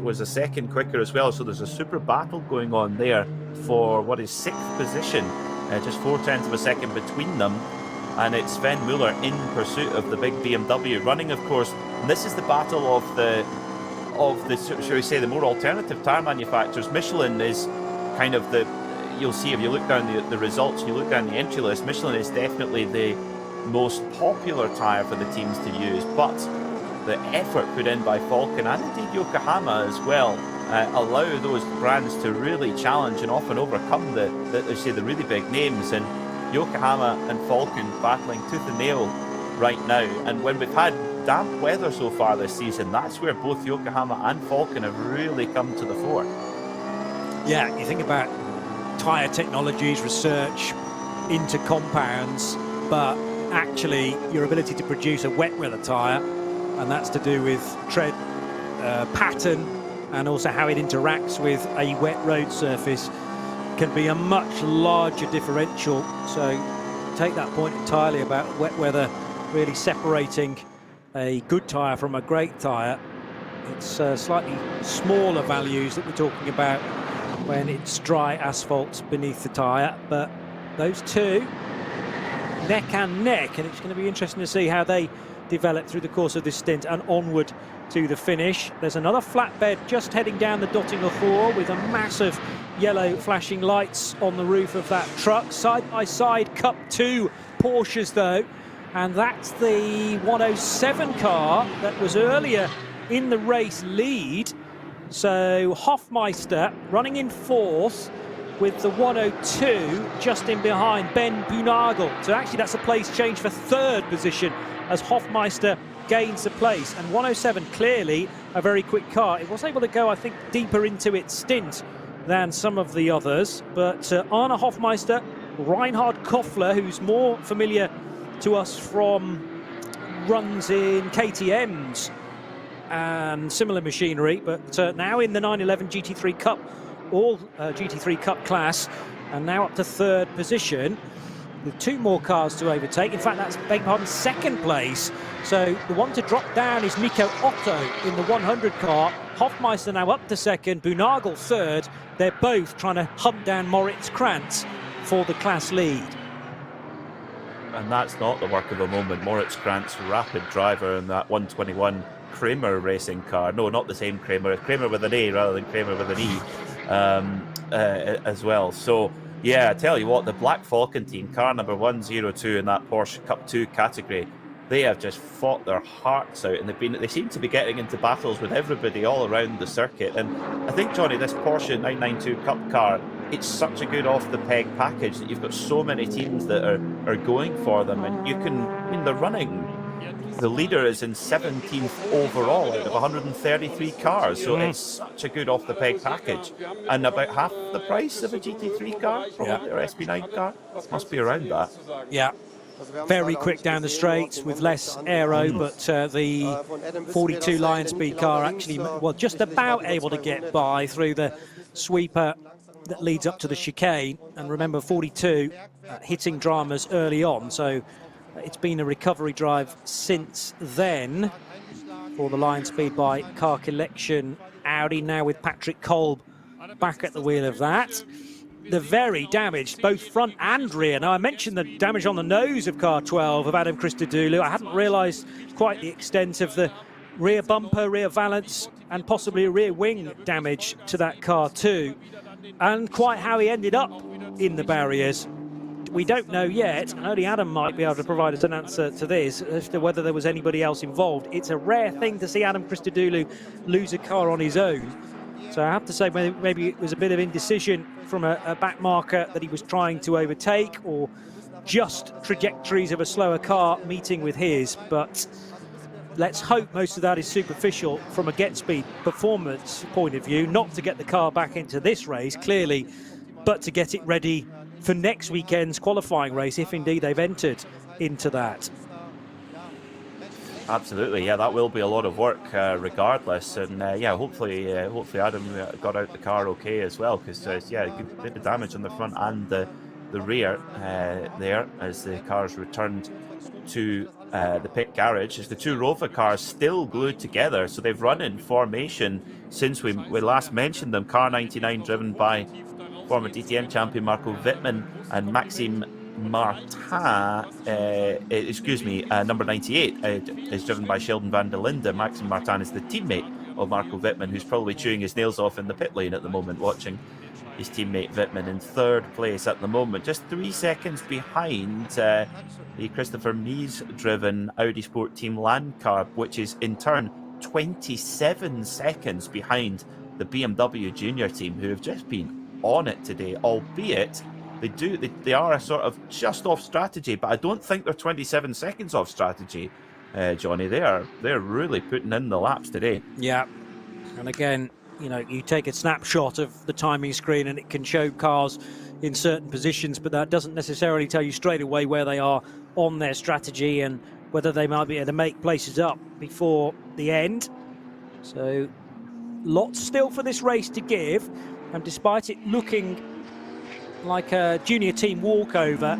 was a second quicker as well. So there's a super battle going on there for what is 6th position, just 0.4 of a second between them. And it's Sven Müller in pursuit of the big BMW, running, of course. And this is the battle of the shall we say, the more alternative tyre manufacturers. Michelin is kind of you'll see if you look down the results, you look down the entry list, Michelin is definitely the most popular tyre for the teams to use, but the effort put in by Falcon and indeed Yokohama as well allow those brands to really challenge and often overcome the really big names. And Yokohama and Falcon battling tooth and nail right now. And when we've had damp weather so far this season, that's where both Yokohama and Falcon have really come to the fore. Yeah, you think about tyre technologies, research into compounds, but actually your ability to produce a wet weather tyre, and that's to do with tread pattern and also how it interacts with a wet road surface, can be a much larger differential. So take that point entirely about wet weather really separating a good tyre from a great tyre. It's slightly smaller values that we're talking about when it's dry asphalt beneath the tyre, but those two neck and neck, and it's going to be interesting to see how they develop through the course of this stint and onward to the finish. There's another flatbed just heading down the Dottinger Thor with a massive yellow flashing lights on the roof of that truck. Side by side Cup 2 Porsches though, and that's the 107 car that was earlier in the race lead. So Hofmeister running in 4th with the 102 just in behind Ben Bunagel. So actually that's a place change for 3rd position as Hofmeister gains the place. And 107 clearly a very quick car. It was able to go, I think, deeper into its stint than some of the others. But Arne Hofmeister, Reinhard Koffler, who's more familiar to us from runs in KTMs and similar machinery, but now in the 911 GT3 Cup, all GT3 Cup class, and now up to 3rd position with 2 more cars to overtake. In fact, that's, beg pardon, 2nd place. So the one to drop down is Miko Otto in the 100 car. Hofmeister now up to 2nd, Bunagel 3rd. They're both trying to hunt down Moritz Krantz for the class lead. And that's not the work of a moment. Moritz Krantz, rapid driver in that 121 Kramer racing car. No, not the same Kramer. Kramer with an A rather than Kramer with an E as well. So, yeah, I tell you what, the Black Falcon team, car number 102 in that Porsche Cup 2 category, they have just fought their hearts out, and they seem to be getting into battles with everybody all around the circuit. And I think, Johnny, this Porsche 992 Cup car, it's such a good off-the-peg package that you've got so many teams that are going for them, and you can, in the running, the leader is in 17th overall out of 133 cars, so it's such a good off-the-peg package, and about half the price of a GT3 car, probably, or SP9 car, must be around that. Yeah. Very quick down the straights with less aero, but the 42 Lion Speed car actually, well, just about able to get by through the sweeper that leads up to the chicane. And remember, 42 hitting dramas early on, so it's been a recovery drive since then for the Lion Speed by Car Collection Audi, now with Patrick Kolb back at the wheel of that. The very damaged, both front and rear. Now, I mentioned the damage on the nose of car 12 of Adam Christodoulou. I hadn't realised quite the extent of the rear bumper, rear valance, and possibly a rear wing damage to that car too, and quite how he ended up in the barriers. We don't know yet, and only Adam might be able to provide us an answer to this as to whether there was anybody else involved. It's a rare thing to see Adam Christodoulou lose a car on his own, So I have to say maybe it was a bit of indecision from a back marker that he was trying to overtake, or just trajectories of a slower car meeting with his. But let's hope most of that is superficial from a get speed performance point of view, not to get the car back into this race, clearly, but to get it ready for next weekend's qualifying race, if indeed they've entered into that. Absolutely, yeah, that will be a lot of work regardless, and yeah, hopefully Adam got out the car okay as well, because yeah, a good bit of damage on the front and the rear there as the cars returned to the pit garage. As the two Rover cars still glued together, so they've run in formation since we last mentioned them. Car 99 driven by former DTM champion Marco Wittmann, and Maxime Martin, number 98 is driven by Sheldon van der Linde. Maxime Martin is the teammate of Marco Wittmann, who's probably chewing his nails off in the pit lane at the moment, watching his teammate Wittmann in third place at the moment, just 3 seconds behind the Christopher Mies driven Audi Sport Team Land car, which is in turn 27 seconds behind the BMW Junior team, who have just been on it today, albeit they are a sort of just off strategy, but I don't think they're 27 seconds off strategy, Johnny. They're really putting in the laps today. Yeah, and again, you know, you take a snapshot of the timing screen and it can show cars in certain positions, but that doesn't necessarily tell you straight away where they are on their strategy and whether they might be able to make places up before the end. So lots still for this race to give, and despite it looking like a junior team walkover,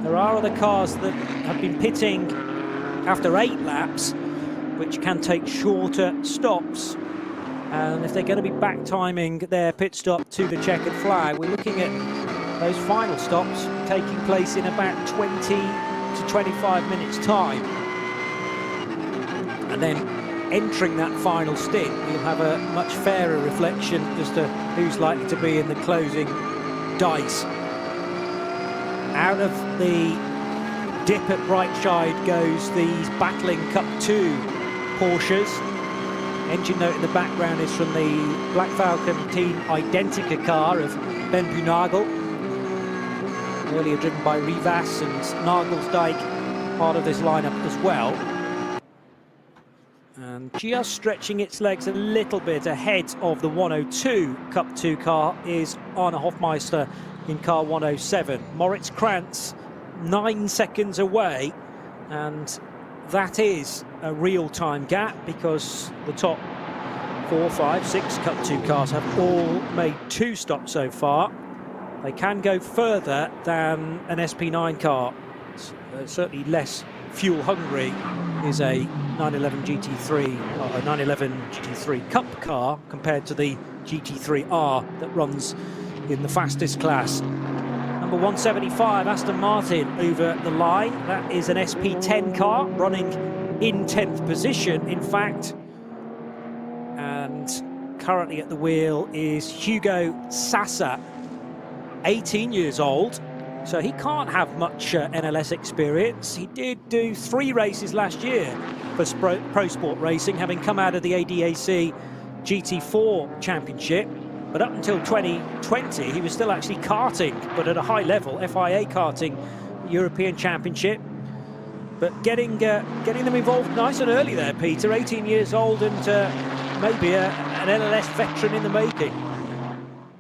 there are other cars that have been pitting after 8 laps, which can take shorter stops. And if they're going to be back timing their pit stop to the checkered flag, we're looking at those final stops taking place in about 20 to 25 minutes time. And then entering that final stint, we'll have a much fairer reflection as to who's likely to be in the closing dice. Out of the dip at Brightside goes these battling Cup 2 Porsches. Engine note in the background is from the Black Falcon Team Identica car of Ben Bunagel, earlier driven by Rivas, and Nagelsdijk part of this lineup as well. And just stretching its legs a little bit ahead of the 102 Cup 2 car is Arne Hofmeister in car 107. Moritz Krantz 9 seconds away, and that is a real-time gap because the top 4, 5, 6 Cup 2 cars have all made 2 stops so far. They can go further than an SP9 car. It's certainly less fuel hungry is a 911 GT3 or a 911 GT3 Cup car compared to the GT3R that runs in the fastest class. Number 175 Aston Martin over the line. That is an SP10 car running in 10th position, in fact. And currently at the wheel is Hugo Sassa, 18 years old. So he can't have much NLS experience. He did do 3 races last year for Pro Sport Racing, having come out of the ADAC GT4 Championship. But up until 2020, he was still actually karting, but at a high level, FIA karting European Championship. But getting them involved nice and early there, Peter. 18 years old and maybe an NLS veteran in the making.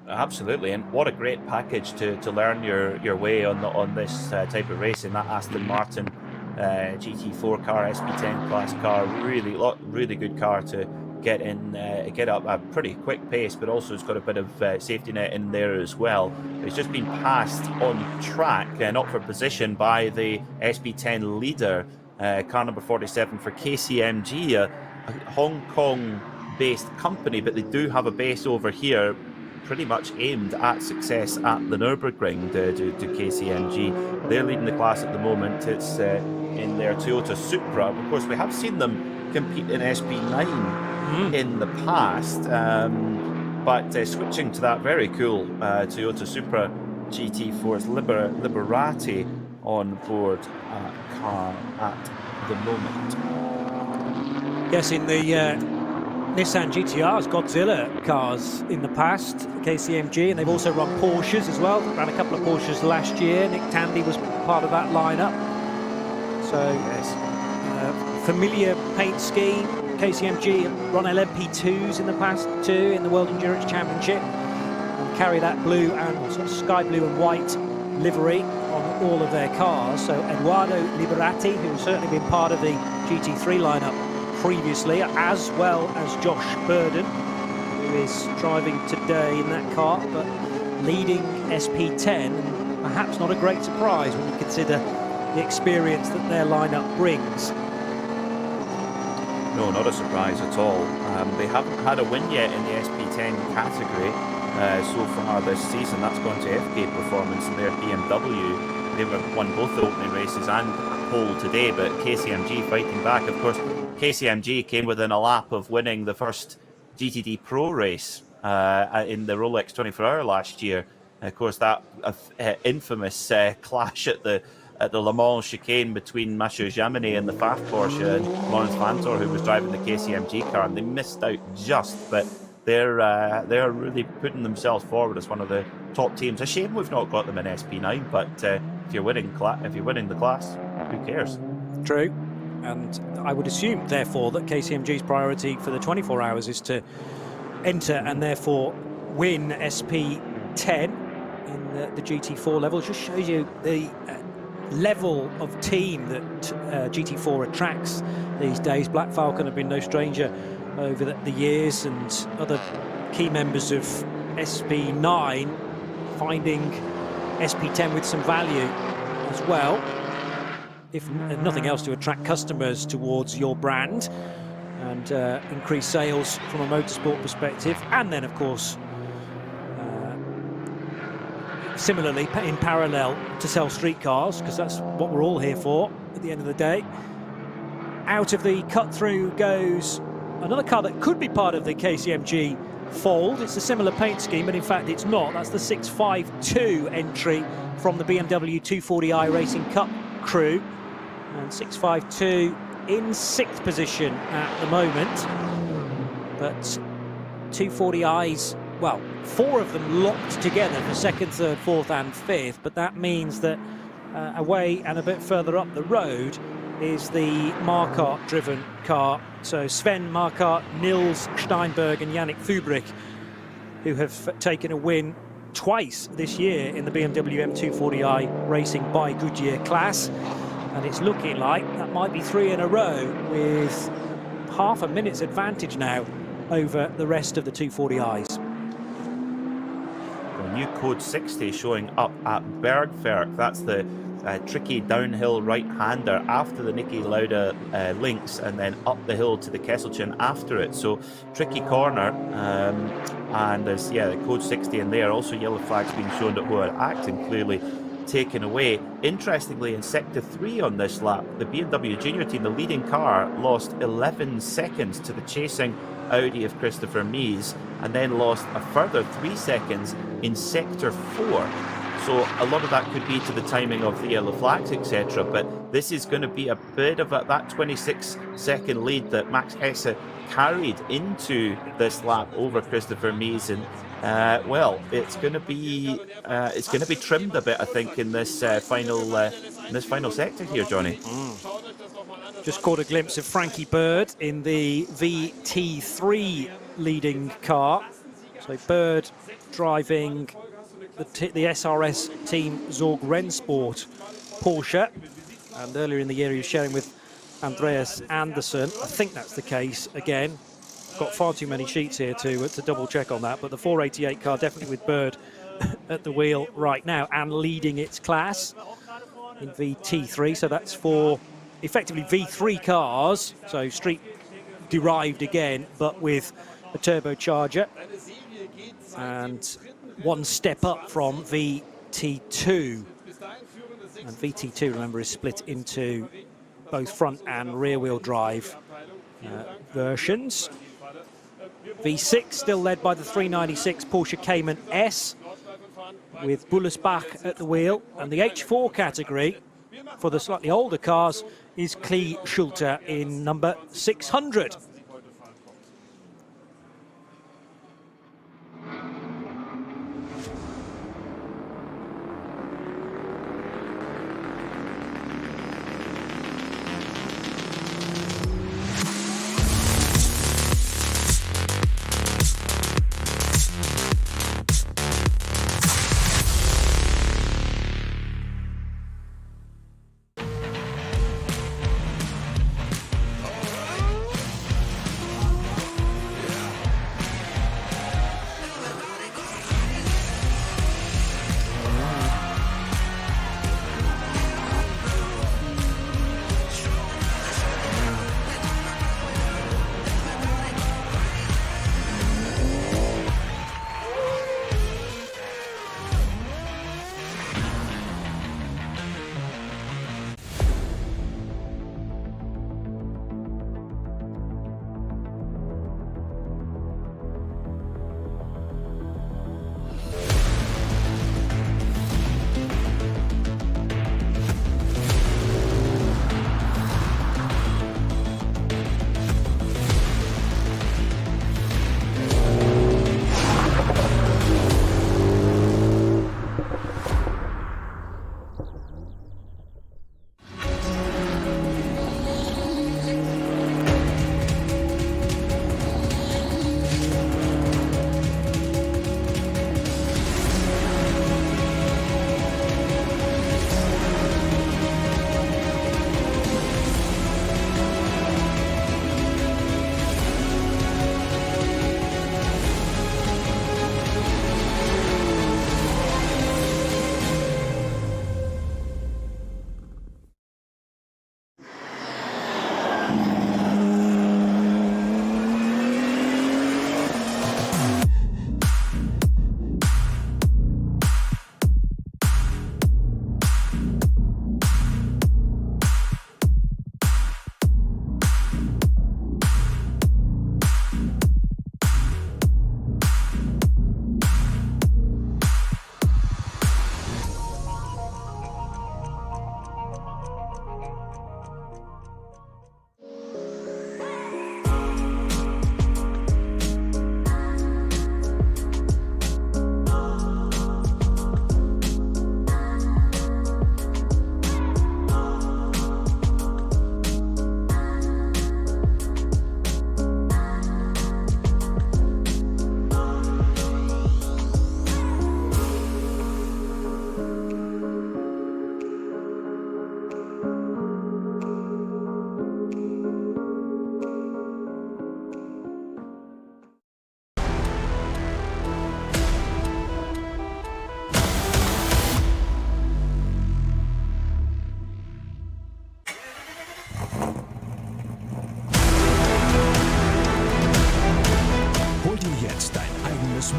Absolutely, and what a great package to learn your way on this type of racing. That Aston Martin GT4 car, SP10 class car, really good car to get up a pretty quick pace, but also it's got a bit of safety net in there as well. It's just been passed on track, not for position, by the SP10 leader, car number 47 for KCMG, a Hong Kong based company, but they do have a base over here pretty much aimed at success at the Nürburgring to KCMG. They're leading the class at the moment. It's in their Toyota Supra. Of course, we have seen them compete in SP9 in the past, but switching to that very cool Toyota Supra GT4's Liberati on board car at the moment. Yes, in the Nissan GTRs, Godzilla cars in the past, KCMG, and they've also run Porsches as well. Ran a couple of Porsches last year. Nick Tandy was part of that lineup. So, yes, familiar paint scheme. KCMG have run LMP2s in the past too in the World Endurance Championship. And carry that blue and sort of sky blue and white livery on all of their cars. So Eduardo Liberati, who's certainly been part of the GT3 lineup previously, as well as Josh Burden, who is driving today in that car, but leading SP10, perhaps not a great surprise when you consider the experience that their lineup brings. No, not a surprise at all. They haven't had a win yet in the SP10 category so far this season. That's gone to FK Performance and their BMW. They won both the opening races and pole today, but KCMG fighting back. Of course, KCMG came within a lap of winning the first GTD Pro race in the Rolex 24-hour last year. Of course, that infamous clash at the Le Mans chicane between Mathieu Jaminet and the FAF Porsche and Lawrence Vantor, who was driving the KCMG car, and they missed out just, but they're really putting themselves forward as one of the top teams. A shame we've not got them in SP9, but if you're winning the class, who cares? True. And I would assume, therefore, that KCMG's priority for the 24 hours is to enter and therefore win SP10 in the GT4 level. It just shows you the level of team that GT4 attracts these days. Black Falcon have been no stranger over the years, and other key members of SP9 finding SP10 with some value as well, if nothing else, to attract customers towards your brand and increase sales from a motorsport perspective. And then, of course, similarly, in parallel, to sell street cars, because that's what we're all here for at the end of the day. Out of the cut-through goes another car that could be part of the KCMG fold. It's a similar paint scheme, but in fact it's not. That's the 652 entry from the BMW 240i Racing Cup crew. And 652 in 6th position at the moment. But 240i's, well, 4 of them locked together for 2nd, 3rd, 4th and 5th. But that means that away and a bit further up the road is the Marquardt-driven car. So Sven Marquardt, Nils Steinberg and Yannick Fubrich, who have taken a win twice this year in the BMW M240i Racing by Goodyear class. And it's looking like that might be 3 in a row, with half a minute's advantage now over the rest of the 240i's. Well, new code 60 showing up at Bergwerk. That's the tricky downhill right-hander after the Niki Lauda links, and then up the hill to the Kesselchen after it. So tricky corner, and there's the code 60 in there. Also yellow flags being shown at Hoher Acton, clearly taken away. Interestingly, in sector 3 on this lap, the BMW junior team, the leading car, lost 11 seconds to the chasing Audi of Christopher Mies, and then lost a further 3 seconds in sector 4. So a lot of that could be to the timing of the yellow flags, etc. But this is going to be a bit of that 26-second lead that Max Hesse carried into this lap over Christopher Mies, and well, it's going to be trimmed a bit, I think, in this final sector here, Johnny. Just caught a glimpse of Frankie Bird in the VT3 leading car. So Bird driving the SRS team Zorg Rennsport Porsche, and earlier in the year he was sharing with Andreas Andersen. I think that's the case again. Got far too many sheets here to double check on that, but the 488 car definitely with Bird at the wheel right now and leading its class in VT3. So that's for effectively V3 cars, so street derived again, but with a turbocharger, and one step up from VT2. And VT2, remember, is split into both front and rear wheel drive versions. V6 still led by the 396 Porsche Cayman S with Bullersbach at the wheel, and the H4 category for the slightly older cars is Klee Schulte in number 600.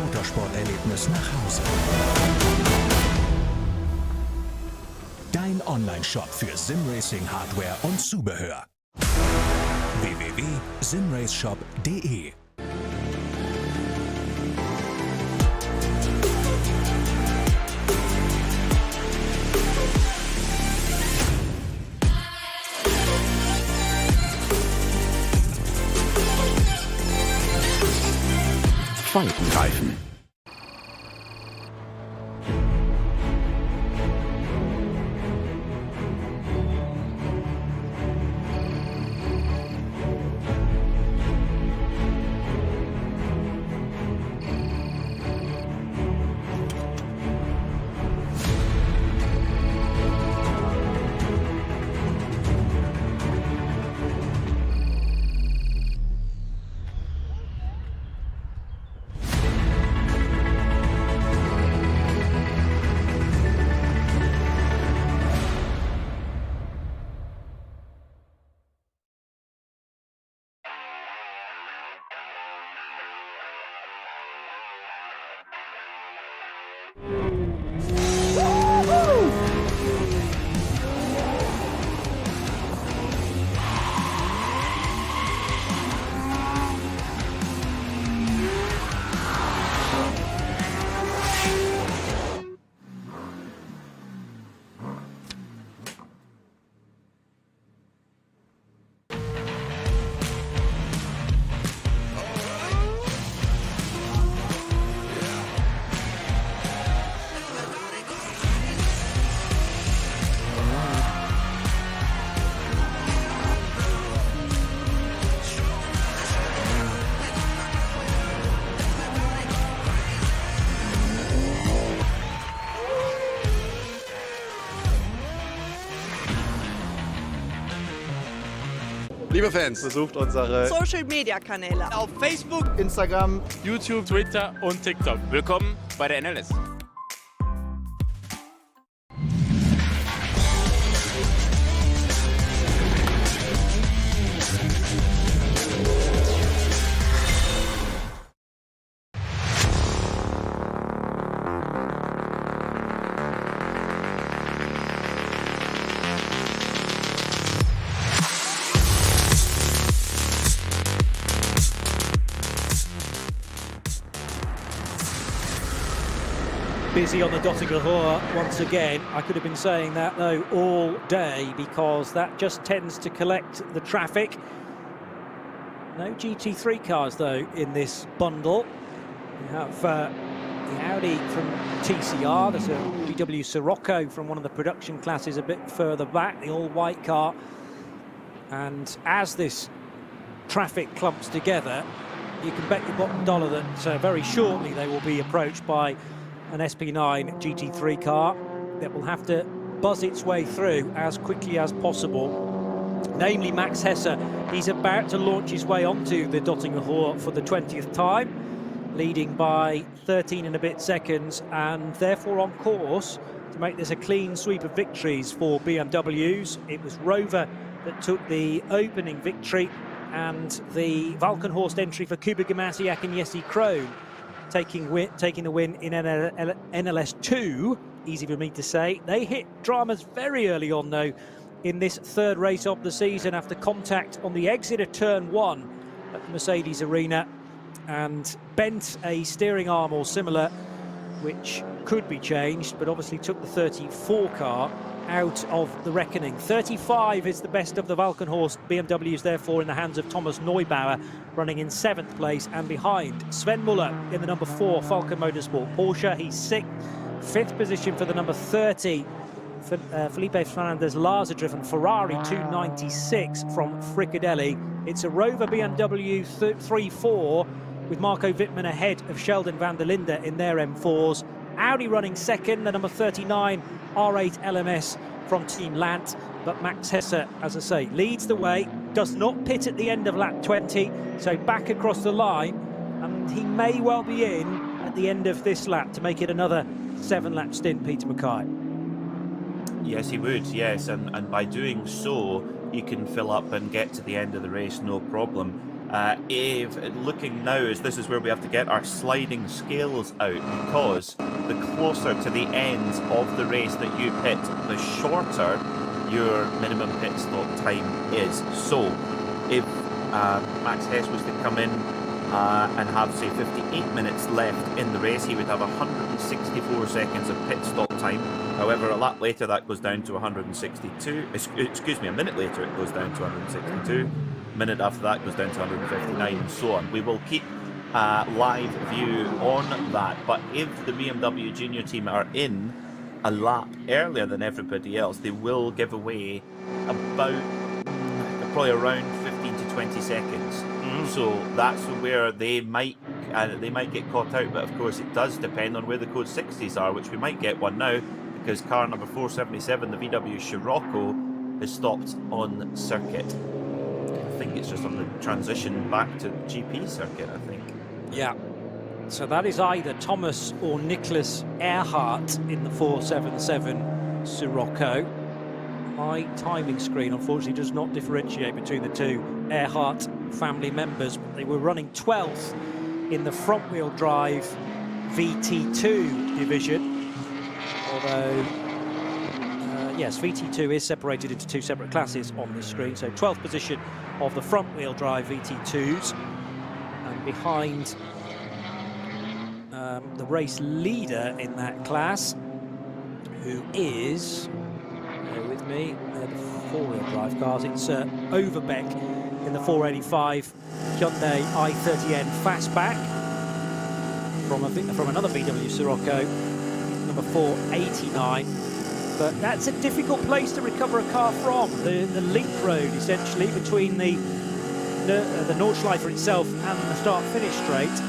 Motorsporterlebnis nach Hause. Dein Online-Shop für Simracing-Hardware und Zubehör. www.simraceshop.de. Falkenreifen. Liebe Fans, besucht unsere Social-Media-Kanäle auf Facebook, Instagram, YouTube, Twitter und TikTok. Willkommen bei der NLS. Busy on the Dottinger Hohe once again. I could have been saying that though all day, because that just tends to collect the traffic. No GT3 cars though in this bundle. You have the Audi from TCR, there's a VW Sirocco from one of the production classes a bit further back, the all-white car. And as this traffic clumps together, you can bet your bottom dollar that very shortly they will be approached by an SP9 GT3 car that will have to buzz its way through as quickly as possible. Namely Max Hesse. He's about to launch his way onto the Dottinger Hohe for the 20th time, leading by 13 and a bit seconds, and therefore on course to make this a clean sweep of victories for BMWs. It was Rover that took the opening victory, and the Valkenhorst entry for Kuba Gamasiak and Jesse Krohn taking the win in NLS2, easy for me to say. They hit dramas very early on, though, in this third race of the season after contact on the exit of turn 1 at the Mercedes Arena, and bent a steering arm or similar, which could be changed, but obviously took the 34 car out of the reckoning. 35 is the best of the Valkenhorst BMWs, therefore in the hands of Thomas Neubauer, running in 7th place, and behind Sven Muller in the number 4 Falken Motorsport Porsche. He's 6th. 5th position for the number 30 Felipe Fernandez Laser-driven Ferrari 296 from Fricadelli. It's a Rover BMW 3-4 with Marco Wittmann ahead of Sheldon van der Linde in their M4s. Audi running second, the number 39 R8 LMS from Team Lant, but Max Hesse, as I say, leads the way, does not pit at the end of lap 20, so back across the line, and he may well be in at the end of this lap to make it another 7-lap stint, Peter Mackay. Yes, he would, yes, and by doing so, he can fill up and get to the end of the race, no problem. If looking now, as this is where we have to get our sliding scales out, because the closer to the end of the race that you pit, the shorter your minimum pit stop time is. So if Max Hess was to come in and have, say, 58 minutes left in the race, he would have 164 seconds of pit stop time. However, a lap later that goes down to 162. Excuse me, a minute later it goes down to 162. A minute after that goes down to 159, and so on. We will keep live view on that. But if the BMW Junior team are in a lap earlier than everybody else, they will give away about probably around 15 to 20 seconds. So that's where they might get caught out. But of course, it does depend on where the code 60s are, which we might get one now, because car number 477, the VW Scirocco, has stopped on circuit. I think it's just on the transition back to GP circuit, I think. Yeah. So that is either Thomas or Nicholas Earhart in the 477 Scirocco. My timing screen, unfortunately, does not differentiate between the two Earhart family members. They were running 12th in the front-wheel drive VT2 division. Although, yes, VT2 is separated into two separate classes on this screen. So 12th position of the front-wheel drive VT2s. And behind the race leader in that class, who is, bear with me, they're the four-wheel drive cars. It's Overbeck in the 485 Hyundai i30N Fastback from another VW Scirocco, number 489. But that's a difficult place to recover a car from. The link road, essentially, between the Nordschleife itself and the start-finish straight.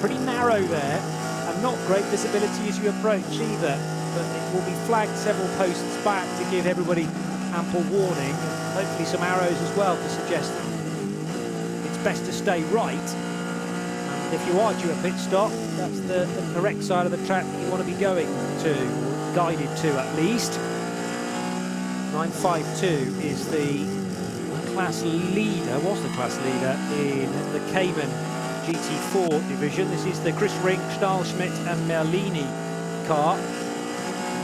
Pretty narrow there, and not great visibility as you approach either. But it will be flagged several posts back to give everybody ample warning. Hopefully some arrows as well to suggest it's best to stay right. And if you are due a pit stop, that's the correct side of the track that you want to be going to, guided to at least. 952 is the class leader, was the class leader in the Cayman GT4 division. This is the Chris Rink, Stahlschmidt and Merlini car.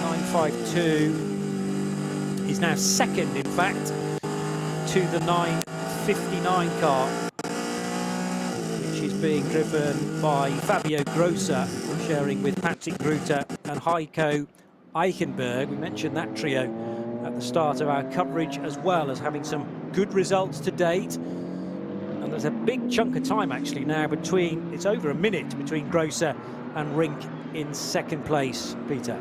952 is now second, in fact, to the 959 car, which is being driven by Fabio Grossa, sharing with Patrick Gruter and Heiko Eichenberg. We mentioned that trio at the start of our coverage, as well as having some good results to date. And there's a big chunk of time actually now between, it's over a minute between Grossa and Rink in second place, Peter.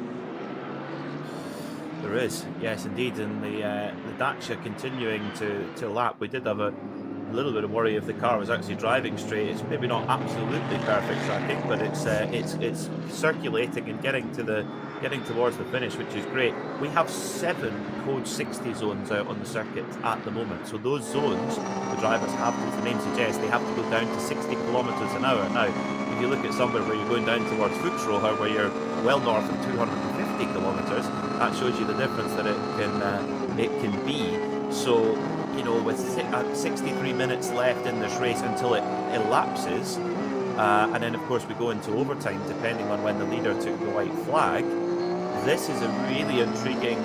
There is, yes, indeed, and the Dacia continuing to lap. We did have a little bit of worry if the car was actually driving straight. It's maybe not absolutely perfect tracking, but it's circulating and getting towards the finish, which is great. We have 7 code 60 zones out on the circuit at the moment. So those zones, the drivers have to, as the name suggests, they have to go down to 60 kilometres an hour. Now, if you look at somewhere where you're going down towards Fuchsroher, where you're well north of 250 kilometres, that shows you the difference that it can be. So, you know, with 63 minutes left in this race until it elapses, and then of course we go into overtime depending on when the leader took the white flag. This is a really intriguing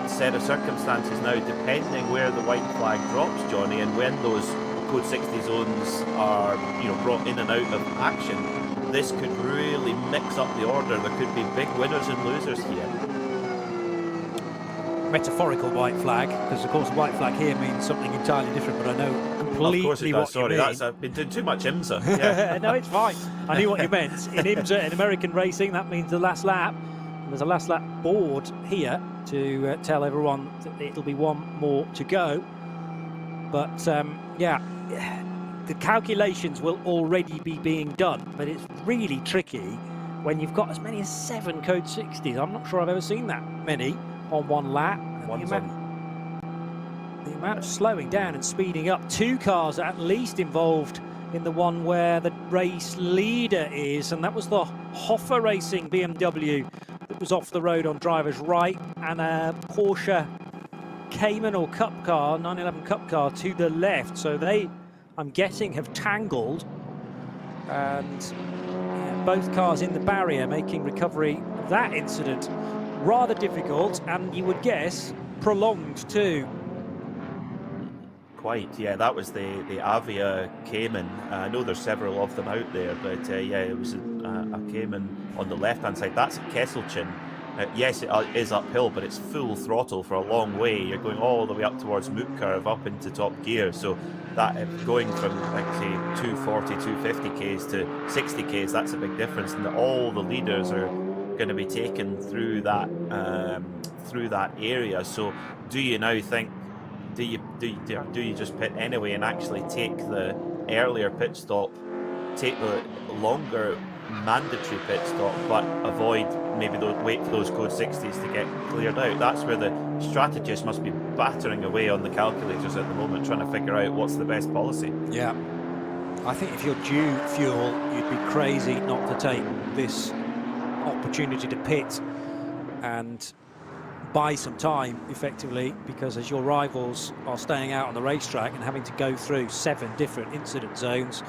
set of circumstances now, depending where the white flag drops, Johnny, and when those code 60 zones are, you know, brought in and out of action. This could really mix up the order. There could be big winners and losers here. Metaphorical white flag, because of course the white flag here means something entirely different, but I know completely of course it does. what Sorry, you mean. I've been doing too much IMSA. Yeah. No, it's fine. I knew what you meant. In IMSA, in American racing, that means the last lap. And there's a last lap board here to tell everyone that it'll be one more to go. But yeah, the calculations will already be being done, but it's really tricky when you've got as many as 7 code 60s. I'm not sure I've ever seen that many on one lap. The amount of slowing down and speeding up. 2 cars at least involved in the one where the race leader is, and that was the Hoffer Racing BMW that was off the road on driver's right, and a Porsche Cayman or Cup car, 911 Cup car to the left. So they I'm guessing, have tangled, and both cars in the barrier, making recovery of that incident rather difficult, and you would guess prolonged too. Quite, yeah, that was the Avia Cayman. I know there's several of them out there, but yeah, it was a Cayman on the left-hand side. That's Kesselchen. Yes, it is uphill, but it's full throttle for a long way. You're going all the way up towards Moot Curve, up into top gear. So that going from, like, say, 240, 250 Ks to 60 Ks, that's a big difference. And all the leaders are going to be taken through that area. So do you now think, do you just pit anyway and actually take the earlier pit stop, take the longer mandatory pit stop, but avoid maybe wait for those code 60s to get cleared out? That's where the strategists must be battering away on the calculators at the moment, trying to figure out what's the best policy. Yeah, I think if you're due fuel, you'd be crazy not to take this opportunity to pit and buy some time effectively, because as your rivals are staying out on the racetrack and having to go through 7 different incident zones,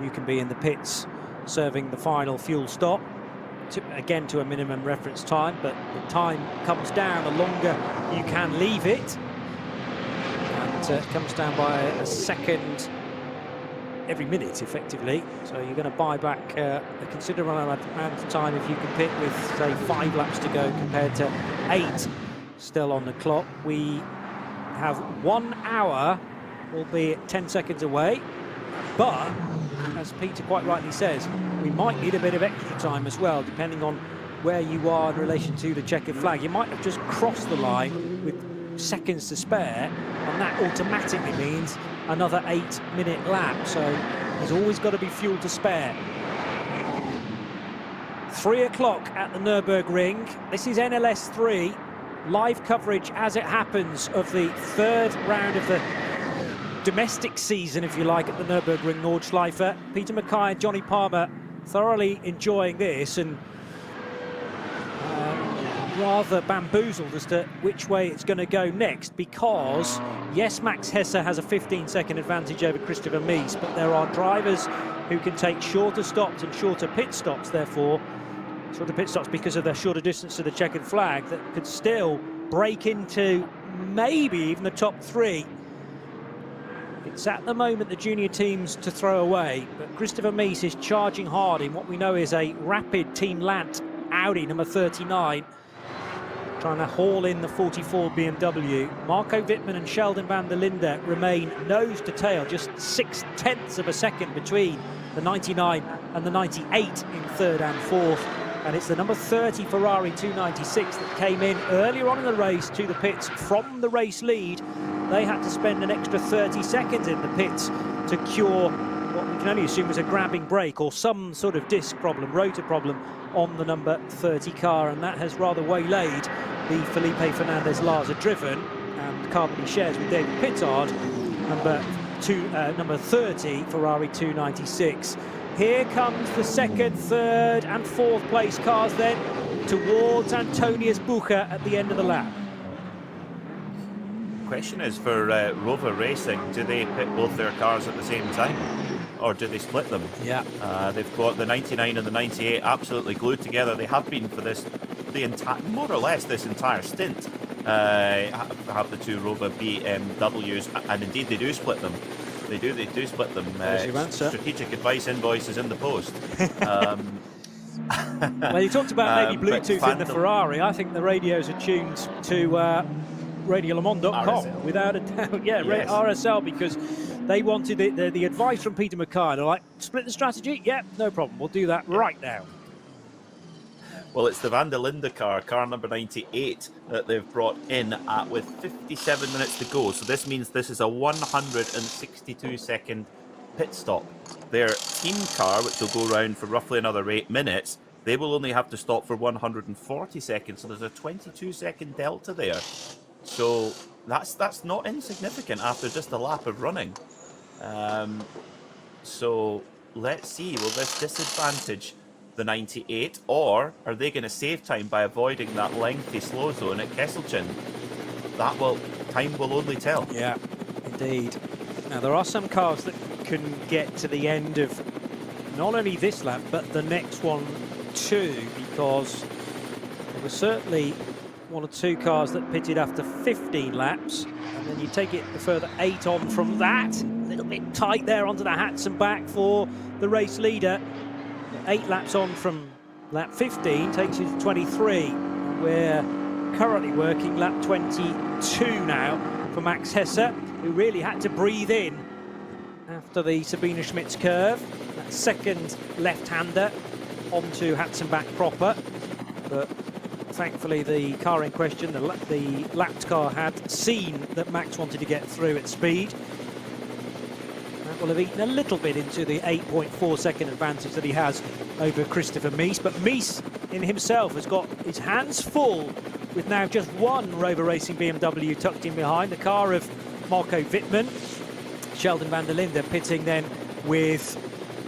you can be in the pits serving the final fuel stop to a minimum reference time, but the time comes down the longer you can leave it, and it comes down by a second every minute effectively. So you're going to buy back a considerable amount of time if you can pit with, say, 5 laps to go compared to 8 still on the clock. We have 1 hour, albeit 10 seconds away, but as Peter quite rightly says, we might need a bit of extra time as well, depending on where you are in relation to the checkered flag. You might have just crossed the line with seconds to spare, and that automatically means another 8-minute lap. So there's always got to be fuel to spare. 3 o'clock at the Nürburgring. This is NLS3. Live coverage as it happens of the 3rd round of the domestic season, if you like, at the Nürburgring Nordschleife. Peter Mackay and Johnny Palmer thoroughly enjoying this, and rather bamboozled as to which way it's going to go next, because yes, Max Hesse has a 15-second advantage over Christopher Mies, but there are drivers who can take shorter stops and shorter pit stops, therefore shorter pit stops because of their shorter distance to the checkered flag, that could still break into maybe even the top 3. It's at the moment the junior teams to throw away, but Christopher Mies is charging hard in what we know is a rapid Team Lant Audi number 39, trying to haul in the 44 BMW. Marco Wittmann and Sheldon van der Linde remain nose to tail, just 0.6 of a second between the 99 and the 98 in 3rd and 4th. And it's the number 30 Ferrari 296 that came in earlier on in the race to the pits from the race lead. They had to spend an extra 30 seconds in the pits to cure what we can only assume was a grabbing brake or some sort of disc problem, rotor problem on the number 30 car, and that has rather waylaid the Felipe Fernandez Larsa driven and car that he shares with David Pittard, number 30 Ferrari 296. Here comes the 2nd, 3rd and 4th place cars then towards Antonius Bucher at the end of the lap. Question is for Rover Racing, do they pit both their cars at the same time, or do they split them? Yeah. They've got the 99 and the 98 absolutely glued together. They have been for this, more or less this entire stint. Have the 2 Rover BMWs, and indeed they do split them. They do split them. Strategic advice invoices in the post. Well, you talked about maybe Bluetooth in the Ferrari. I think the radios are tuned to RadioLeMans.com without a doubt. Yeah, yes. RSL, because they wanted the advice from Peter Mackay. They're like, split the strategy? Yeah, no problem. We'll do that right now. Well, it's the Van der Linde car number 98, that they've brought in with 57 minutes to go. So this means this is a 162-second pit stop. Their team car, which will go around for roughly another 8 minutes, they will only have to stop for 140 seconds. So there's a 22-second delta there. So that's not insignificant after just a lap of running. So let's see, will this disadvantage the 98, or are they going to save time by avoiding that lengthy slow zone at Kesselchen? Time will only tell. Yeah, indeed. Now, there are some cars that can get to the end of not only this lap, but the next one too, because there were certainly one or two cars that pitted after 15 laps, and then you take it a further 8 on from that. A little bit tight there onto the hats and back for the race leader. 8 laps on from lap 15 takes you to 23. We're currently working lap 22 now for Max Hesse, who really had to breathe in after the Sabine Schmitz curve. That second left-hander onto Hatzenbach proper, but thankfully the car in question, the lapped car, had seen that Max wanted to get through at speed. That will have eaten a little bit into the 8.4 second advantage that he has over Christopher Mies, but Mies in himself has got his hands full with now just one Rover Racing BMW tucked in behind, the car of Marco Wittmann. Sheldon van der Linde pitting then with,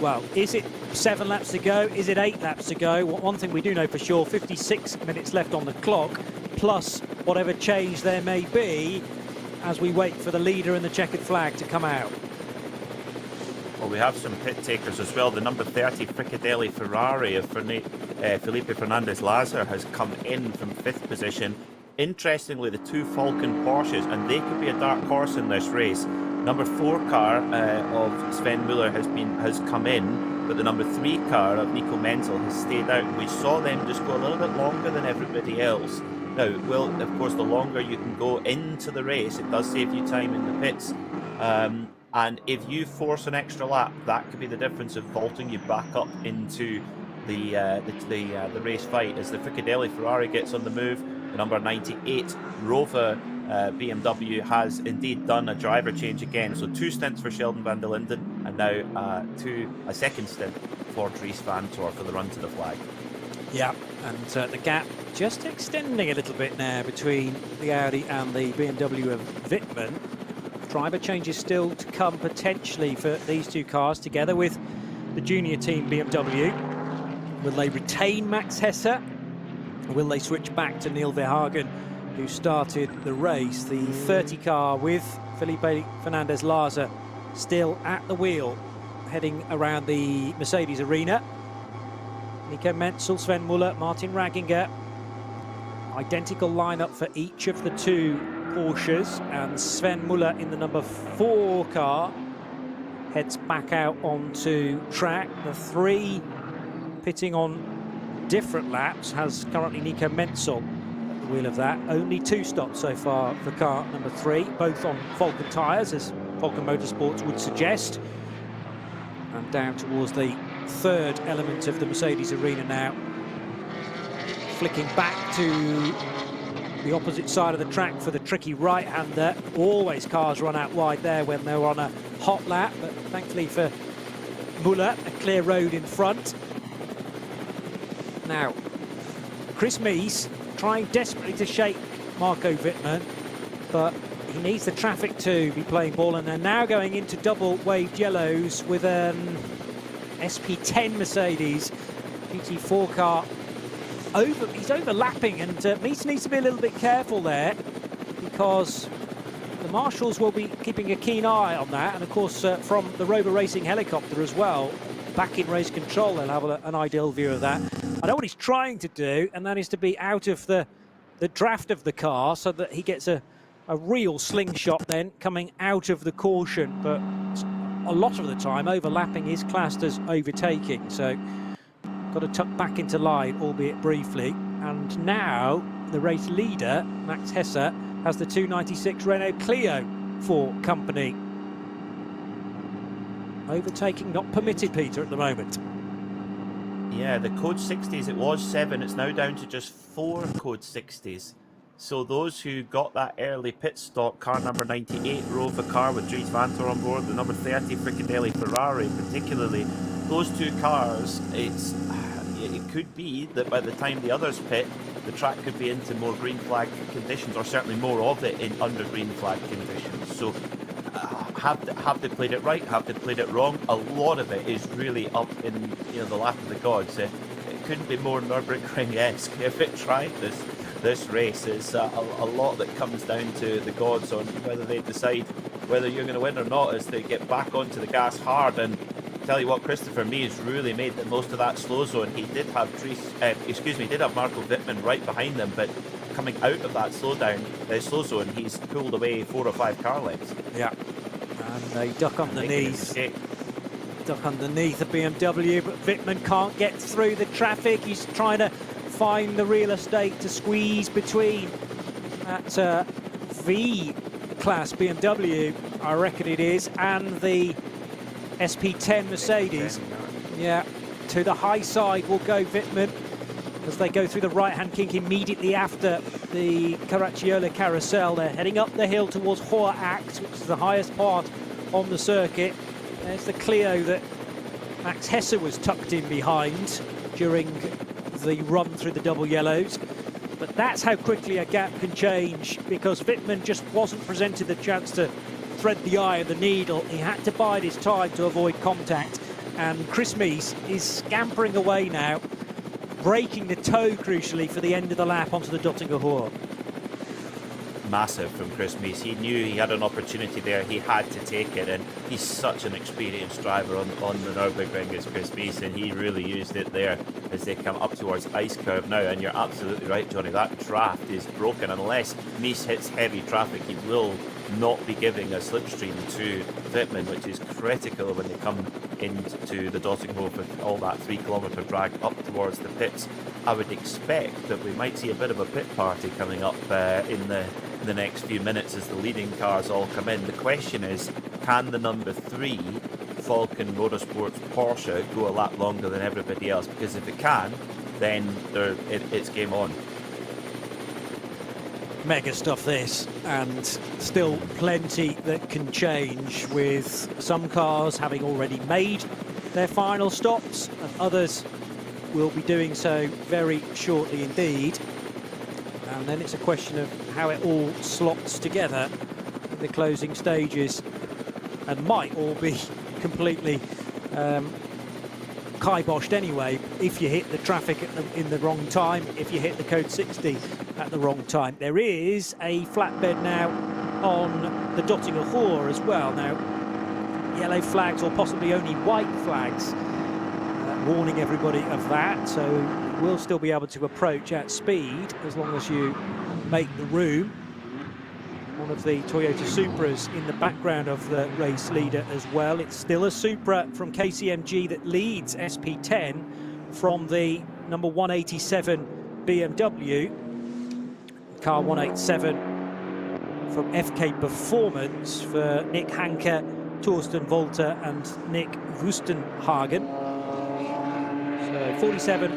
well, is it 7 laps to go? Is it 8 laps to go? Well, one thing we do know for sure, 56 minutes left on the clock, plus whatever change there may be as we wait for the leader and the checkered flag to come out. Well, we have some pit takers as well. The number 30 Fricadelli Ferrari of Felipe Fernandez-Lazer has come in from 5th position. Interestingly, the 2 Falcon Porsches, and they could be a dark horse in this race. Number 4 car of Sven Muller has come in, but the number 3 car of Nico Menzel has stayed out. We saw them just go a little bit longer than everybody else. Now, well, of course, the longer you can go into the race, it does save you time in the pits. And if you force an extra lap, that could be the difference of vaulting you back up into the race fight. As the Fricadelli Ferrari gets on the move, the number 98 Rover BMW has indeed done a driver change again. So 2 stints for Sheldon van der Linden, and now a second stint for Dries van Tor for the run to the flag. Yeah, and the gap just extending a little bit now between the Audi and the BMW of Wittmann. Driver changes still to come potentially for these 2 cars, together with the junior team BMW. Will they retain Max Hesse? Or will they switch back to Neil Verhagen, who started the race? The 30 car with Felipe Fernandez-Lazer still at the wheel, heading around the Mercedes arena. Nico Menzel, Sven Muller, Martin Ragginger. Identical lineup for each of the 2 Porsches, and Sven Muller in the number 4 car heads back out onto track. The 3 pitting on different laps has currently Nico Menzel at the wheel of that. Only 2 stops so far for car number 3, both on Falcon tyres, as Falcon Motorsports would suggest. And down towards the 3rd element of the Mercedes arena now. Flicking back to the opposite side of the track for the tricky right-hander. Always cars run out wide there when they're on a hot lap, but thankfully for Muller, a clear road in front. Now, Chris Mies trying desperately to shake Marco Wittmann, but he needs the traffic to be playing ball, and they're now going into double waved yellows with an SP10 Mercedes GT4 car. He's overlapping, and Mies needs to be a little bit careful there, because the marshals will be keeping a keen eye on that, and of course from the Rover Racing helicopter as well, back in race control, they'll have an ideal view of that. I know what he's trying to do, and that is to be out of the draft of the car, so that he gets a real slingshot then coming out of the caution, but a lot of the time overlapping is classed as overtaking, so got to tuck back into line, albeit briefly. And now the race leader, Max Hesse, has the 296 Renault Clio for company. Overtaking not permitted, Peter, at the moment. Yeah, the code 60s, it was 7, it's now down to just 4 code 60s. So those who got that early pit stop, car number 98 Rover car with Dries van Tor on board, the number 30 Fricadelli Ferrari particularly, those 2 cars, it could be that by the time the others pit, the track could be into more green flag conditions, or certainly more of it in under green flag conditions. So have they played it right? Have they played it wrong? A lot of it is really up in the lap of the gods. It couldn't be more Nürburgring-esque if it tried this. this race is a lot that comes down to the gods on whether they decide whether you're going to win or not as they get back onto the gas hard. And tell you what, Christopher Mies really made the most of that slow zone. He did have did have Marco Wittmann right behind them, but coming out of that slow zone, he's pulled away 4 or 5 car lengths. Yeah, and they duck underneath. Duck underneath the BMW, but Wittmann can't get through the traffic. He's trying to find the real estate to squeeze between that V-Class BMW, I reckon it is, and the SP10 Mercedes. Yeah, to the high side will go Wittmann as they go through the right-hand kink immediately after the Caracciolo carousel. They're heading up the hill towards Hohe Acht, which is the highest part on the circuit. There's the Clio that Max Hesse was tucked in behind during the run through the double yellows. But that's how quickly a gap can change, because Wittmann just wasn't presented the chance to thread the eye of the needle. He had to bide his time to avoid contact. And Chris Mies is scampering away now, breaking the toe, crucially, for the end of the lap onto the Dottinger Hohe. Massive from Chris Mies. He knew he had an opportunity there. He had to take it, and he's such an experienced driver on the Nürburgring as Chris Mies, and he really used it there as they come up towards ice curve now. And you're absolutely right, Johnny, that draft is broken. Unless Mies hits heavy traffic, he will not be giving a slipstream to Wittmann, which is critical when they come into the Dottinghof with all that 3-kilometre drag up towards the pits. I would expect that we might see a bit of a pit party coming up in the next few minutes as the leading cars all come in. The question is, can the number 3 Falcon Motorsports Porsche go a lap longer than everybody else? Because if it can, then it's game on. Mega stuff this, and still plenty that can change, with some cars having already made their final stops and others will be doing so very shortly indeed. And then it's a question of how it all slots together in the closing stages, and might all be completely kiboshed anyway if you hit the traffic in the wrong time, if you hit the code 60 at the wrong time. There is a flatbed now on the Dottinger Hohe as well. Now, yellow flags, or possibly only white flags, warning everybody of that, so we'll still be able to approach at speed as long as you make the room. One of the Toyota Supras in the background of the race leader as well. It's still a Supra from KCMG that leads SP10 from the number 187 BMW. Car 187 from FK Performance for Nick Hanke, Torsten Volter and Nick Wustenhagen. So 47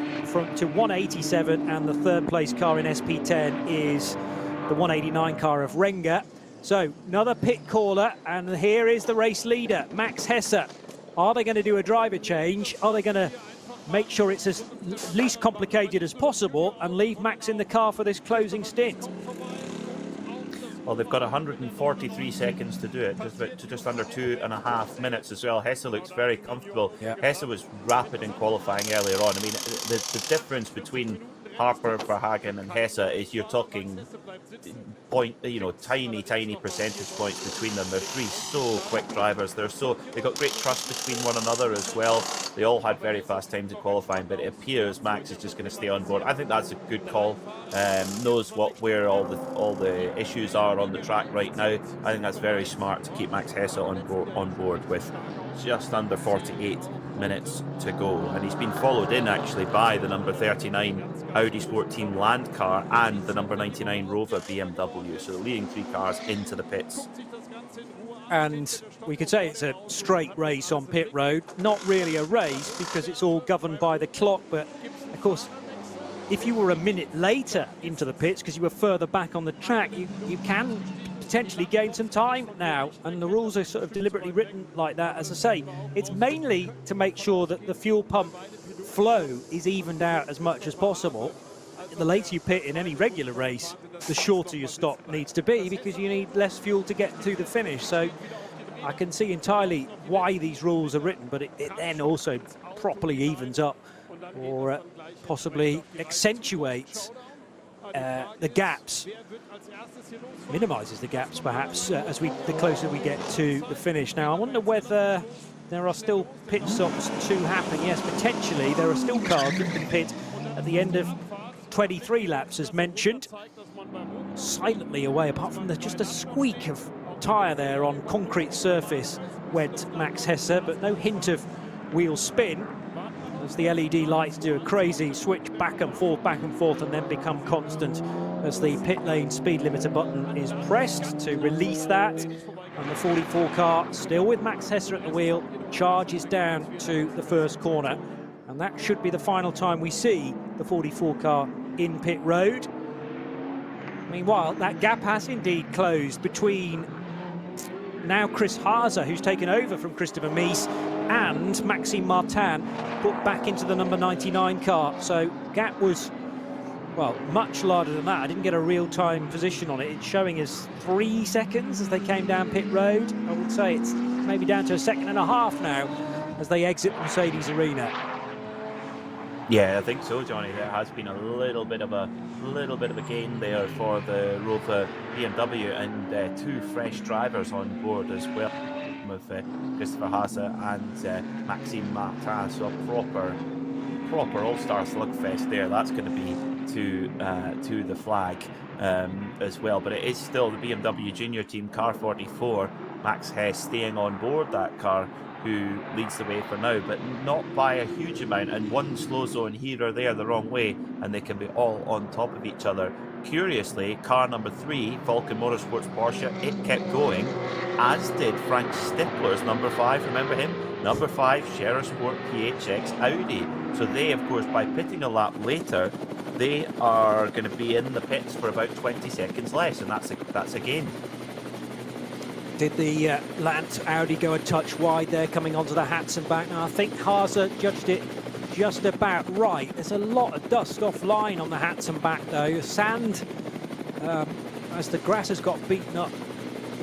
to 187, and the third place car in SP10 is the 189 car of Renger. So another pit caller, and here is the race leader, Max Hesse. Are they going to do a driver change? Are they going to make sure it's as least complicated as possible and leave Max in the car for this closing stint? Well, they've got 143 seconds to do it, just under 2.5 minutes as well. Hesse looks very comfortable. Yeah. Hesse was rapid in qualifying earlier on. I mean, the difference between Harper, Verhagen and Hesse is you're talking tiny percentage points between them. They're 3 so quick drivers. They've got great trust between one another as well. They all had very fast times in qualifying, but it appears Max is just going to stay on board. I think that's a good call. Knows where all the issues are on the track right now. I think that's very smart to keep Max Hesse on board with just under 48 minutes to go, and he's been followed in actually by the number 39 Audi Sport Team Land car and the number 99 Rover BMW, so the leading 3 cars into the pits. And we could say it's a straight race on pit road. Not really a race because it's all governed by the clock, but of course if you were a minute later into the pits because you were further back on the track, you can potentially gain some time now, and the rules are sort of deliberately written like that. As I say, it's mainly to make sure that the fuel pump flow is evened out as much as possible. The later you pit in any regular race, the shorter your stop needs to be, because you need less fuel to get to the finish. So I can see entirely why these rules are written, but it then also properly evens up, or possibly accentuates the gaps, minimises the gaps perhaps the closer we get to the finish. Now I wonder whether there are still pit stops to happen. Yes, potentially there are still cars that can pit at the end of 23 laps as mentioned. Silently away, apart from just a squeak of tyre there on concrete surface went Max Hesse, but no hint of wheel spin as the LED lights do a crazy switch back and forth and then become constant as the pit lane speed limiter button is pressed to release that, and the 44 car still with Max Hesse at the wheel charges down to the first corner, and that should be the final time we see the 44 car in pit road. Meanwhile, that gap has indeed closed between now Chris Haase, who's taken over from Christopher Mies, and Maxime Martin, put back into the number 99 car. So gap was, well, much larger than that. I didn't get a real-time position on it. It's showing us 3 seconds as they came down pit road. I would say it's maybe down to 1.5 seconds now as they exit Mercedes Arena. Yeah, I think so, Johnny. There has been a little bit of a gain there for the Rover BMW, and 2 fresh drivers on board as well, with Christopher Haase and Maxime Martin. So a proper all-star slugfest there. That's going to be to the flag as well. But it is still the BMW Junior Team car 44. Max Hesse staying on board that car, who leads the way for now, but not by a huge amount, and one slow zone here or there the wrong way and they can be all on top of each other. Curiously, car number 3, Falcon Motorsports Porsche, it kept going, as did Frank Stippler's number 5, remember him? Number 5, Scherer Sport PHX Audi. So they, of course, by pitting a lap later, they are going to be in the pits for about 20 seconds less, and that's a gain. Did the Lant Audi go a touch wide there coming onto the Hatzenbach? Now I think Haase judged it just about right. There's a lot of dust offline on the Hatzenbach though. Sand, as the grass has got beaten up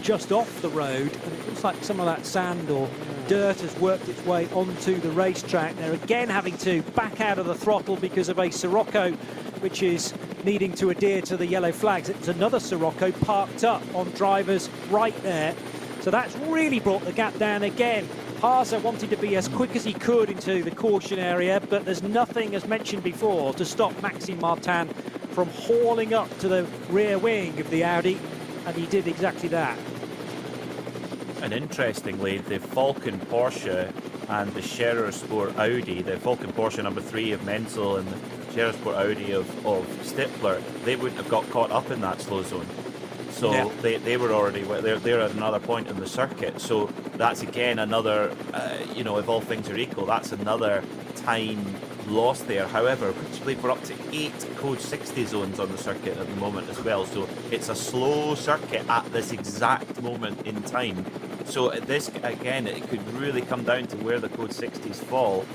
just off the road, and it looks like some of that sand or dirt has worked its way onto the racetrack. They're again having to back out of the throttle because of a Sirocco which is needing to adhere to the yellow flags. It was another Sirocco parked up on drivers right there. So that's really brought the gap down again. Haase wanted to be as quick as he could into the caution area, but there's nothing, as mentioned before, to stop Maxime Martin from hauling up to the rear wing of the Audi, and he did exactly that. And interestingly, the Falcon Porsche and the Scherer Sport Audi, the Falcon Porsche number 3 of Menzel and the Scherer Sport Audi of Stippler, they wouldn't have got caught up in that slow zone. So yeah, they were already, they're at another point in the circuit. So that's again another, you know, if all things are equal, that's another time lost there. However, we're up to 8 code 60 zones on the circuit at the moment as well. So it's a slow circuit at this exact moment in time. So this, again, it could really come down to where the code 60s fall.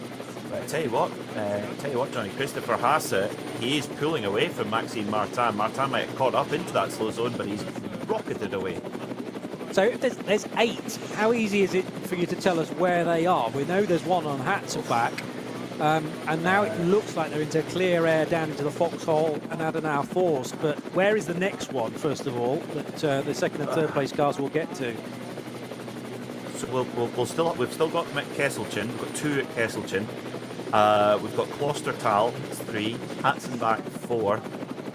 But I tell you what, Johnny, Christopher Haase, he is pulling away from Maxime Martin. Martin might have caught up into that slow zone, but he's rocketed away. So if there's 8, how easy is it for you to tell us where they are? We know there's one on Hatzenbach, and now it looks like they're into clear air down into the Foxhole and Adenauer Force. But where is the next one, first of all, that the second and third place cars will get to? So we've still got Kesselchen. We've got 2 at Kesselchen. We've got Klostertal, 3, Hatzenbach 4,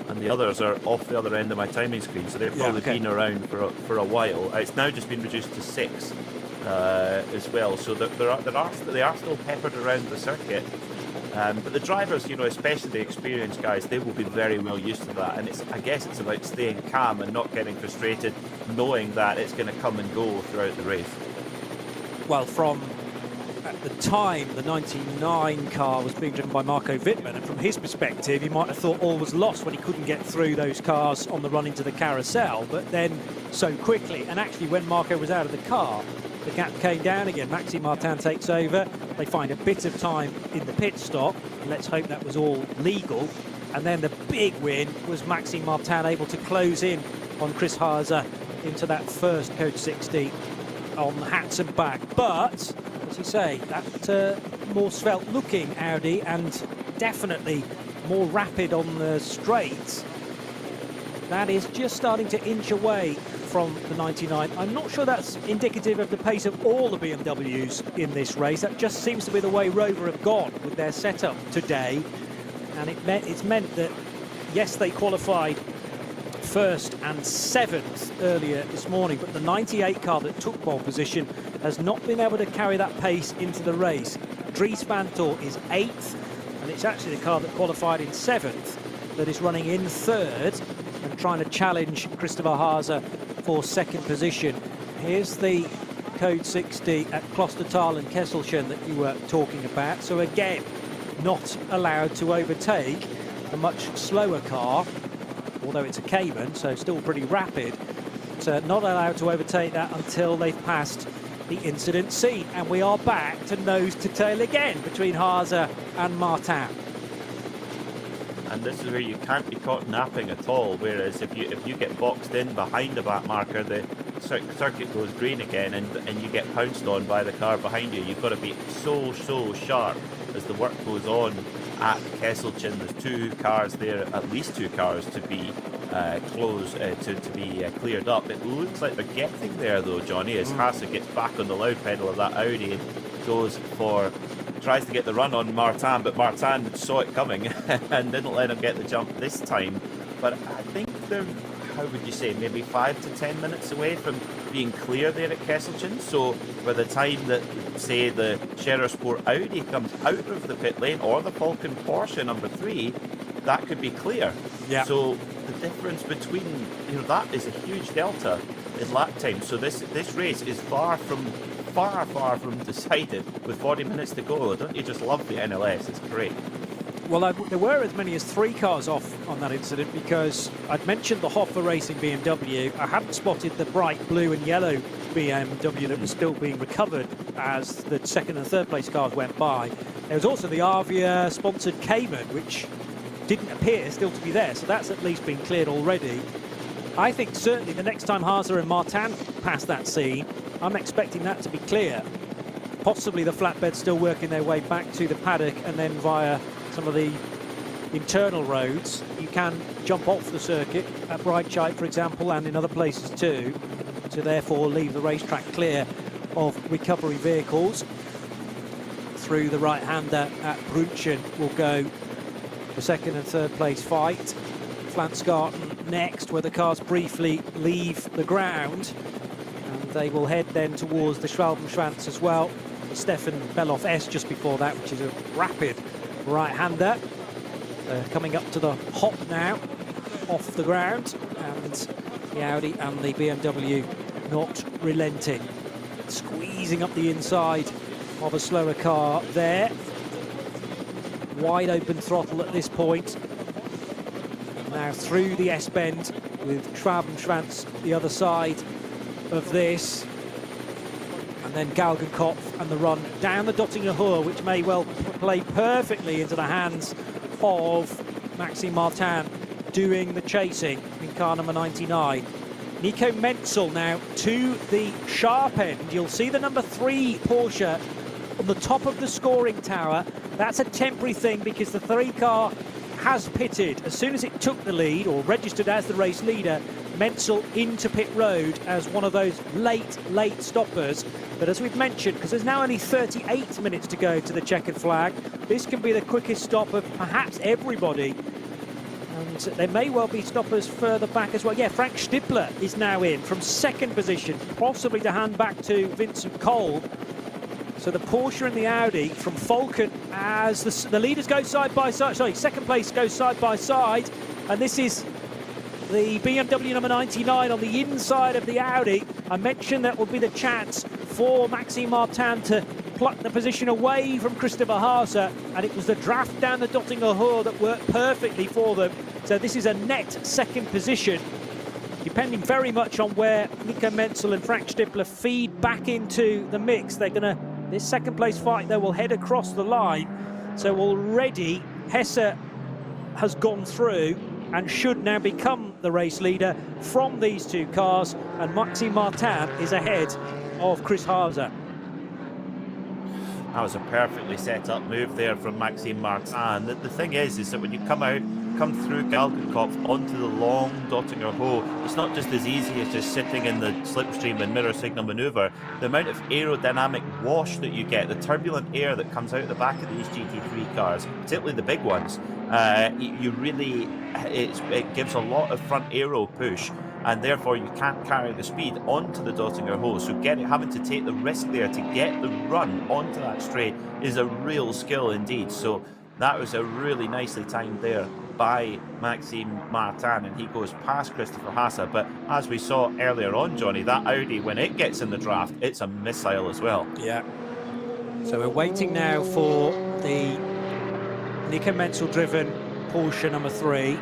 and the others are off the other end of my timing screen, so they've probably been around for a while. It's now just been reduced to 6 as well, so they are still peppered around the circuit. But the drivers, you know, especially the experienced guys, they will be very well used to that, and I guess it's about staying calm and not getting frustrated, knowing that it's going to come and go throughout the race. Well, from at the time, the 99 car was being driven by Marco Wittmann, and from his perspective, he might have thought all was lost when he couldn't get through those cars on the run into the carousel, but then so quickly, and actually when Marco was out of the car, the gap came down again. Maxime Martin takes over, they find a bit of time in the pit stop, and let's hope that was all legal, and then the big win was Maxime Martin able to close in on Chris Haase into that first code 60 on Hatzenbach. But as you say, that more svelte looking Audi, and definitely more rapid on the straights, That is just starting to inch away from the 99. I'm not sure that's indicative of the pace of all the BMWs in this race. That just seems to be the way Rover have gone with their setup today. And it's meant that, yes, they qualified first and 7th earlier this morning, but the 98 car that took pole position has not been able to carry that pace into the race. Dries Vanthoor is 8th, and it's actually the car that qualified in 7th that is running in 3rd and trying to challenge Christopher Haase for 2nd position. Here's the code 60 at Klostertal and Kesselchen that you were talking about. So again, not allowed to overtake a much slower car, although it's a Cayman, so still pretty rapid. So not allowed to overtake that until they've passed the incident scene. And we are back to nose to tail again between Haase and Martin. And this is where you can't be caught napping at all, whereas if you get boxed in behind the back marker, the circuit goes green again and you get pounced on by the car behind you. You've got to be so sharp as the work goes on at Kesselchen. There's 2 cars there, at least 2 cars to be cleared up. It looks like they're getting there though, Johnny, as Haase gets back on the loud pedal of that Audi and tries to get the run on Martin, but Martin saw it coming and didn't let him get the jump this time. But I think they're, how would you say, maybe 5 to 10 minutes away from being clear there at Kesselchen. So by the time that, say, the Scherer Sport Audi comes out of the pit lane, or the Falcon Porsche number 3, that could be clear. Yeah. So the difference between, that is a huge delta in lap time. So this race is far from decided with 40 minutes to go. Don't you just love the NLS? It's great. Well, there were as many as 3 cars off on that incident, because I'd mentioned the Hoffa Racing BMW. I hadn't spotted the bright blue and yellow BMW that was still being recovered as the 2nd and 3rd place cars went by. There was also the Avia sponsored Cayman, which didn't appear still to be there, so that's at least been cleared already. I think certainly the next time Haase and Martin pass that scene, I'm expecting that to be clear. Possibly the flatbed still working their way back to the paddock, and then via some of the internal roads you can jump off the circuit at Breitscheid, for example, and in other places too, to therefore leave the racetrack clear of recovery vehicles. Through the right-hander at Brunchen will go the 2nd and 3rd place fight. Flansgarten next, where the cars briefly leave the ground, and they will head then towards the Schwalbenschwanz as well. Stefan Beloff S just before that, which is a rapid right-hander. Coming up to the hop now, off the ground, and the Audi and the BMW not relenting. Squeezing up the inside of a slower car there. Wide open throttle at this point. Now through the S-bend with Schwalbenschwanz the other side of this. And then Galgenkopf and the run down the Dottinger Hohe, which may well play perfectly into the hands of Maxime Martin doing the chasing in car number 99. Nico Menzel now to the sharp end. You'll see the number 3 Porsche on the top of the scoring tower. That's a temporary thing because the 3 car has pitted. As soon as it took the lead, or registered as the race leader, Menzel into pit road as one of those late stoppers. But as we've mentioned, because there's now only 38 minutes to go to the checkered flag, this can be the quickest stop of perhaps everybody. And there may well be stoppers further back as well. Yeah, Frank Stippler is now in from 2nd position, possibly to hand back to Vincent Cole. So the Porsche and the Audi from Falcon, as the leaders go side by side, sorry, 2nd place goes side by side, and this is the BMW number 99 on the inside of the Audi. I mentioned that would be the chance for Maxime Martin to pluck the position away from Christopher Haase, and it was the draft down the Dottinger Hohe that worked perfectly for them. So this is a net 2nd position, depending very much on where Nico Menzel and Frank Stippler feed back into the mix. They're going to, this 2nd place fight, they will head across the line. So already Hesse has gone through and should now become the race leader from these 2 cars, and Maxime Martin is ahead of Chris Haase. That was a perfectly set up move there from Maxime Martin. The thing is that when you come come through Galgenkopf onto the long Dottinger Hoe, it's not just as easy as just sitting in the slipstream and mirror signal manoeuvre. The amount of aerodynamic wash that you get, the turbulent air that comes out the back of these GT3 cars, particularly the big ones, it gives a lot of front aero push, and therefore you can't carry the speed onto the Dottinger Hoe. So having to take the risk there to get the run onto that straight is a real skill indeed. So that was a really nicely timed there by Maxime Martin, and he goes past Christopher Hasse. But as we saw earlier on, Johnny, that Audi, when it gets in the draft, it's a missile as well. Yeah. So we're waiting now for the Nico Menzel-driven Porsche number 3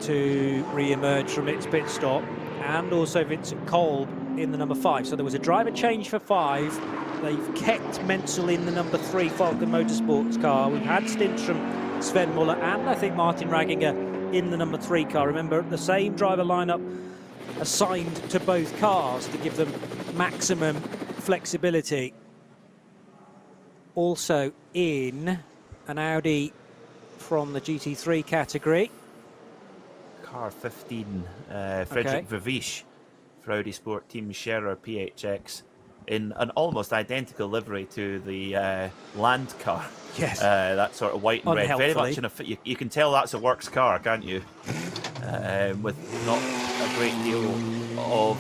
to re-emerge from its pit stop, and also Vincent Kolb in the number 5. So there was a driver change for 5. They've kept Menzel in the number 3 Falcon Motorsports car. We've had stints from Sven Muller and I think Martin Raginger in the number 3 car. Remember, the same driver lineup assigned to both cars to give them maximum flexibility. Also in an Audi from the GT3 category. Car 15, Frederick Vervisch for Audi Sport Team Scherer PHX in an almost identical livery to the Land car. Yes. That sort of white and red. Very much in a you can tell that's a works car, can't you? With not a great deal of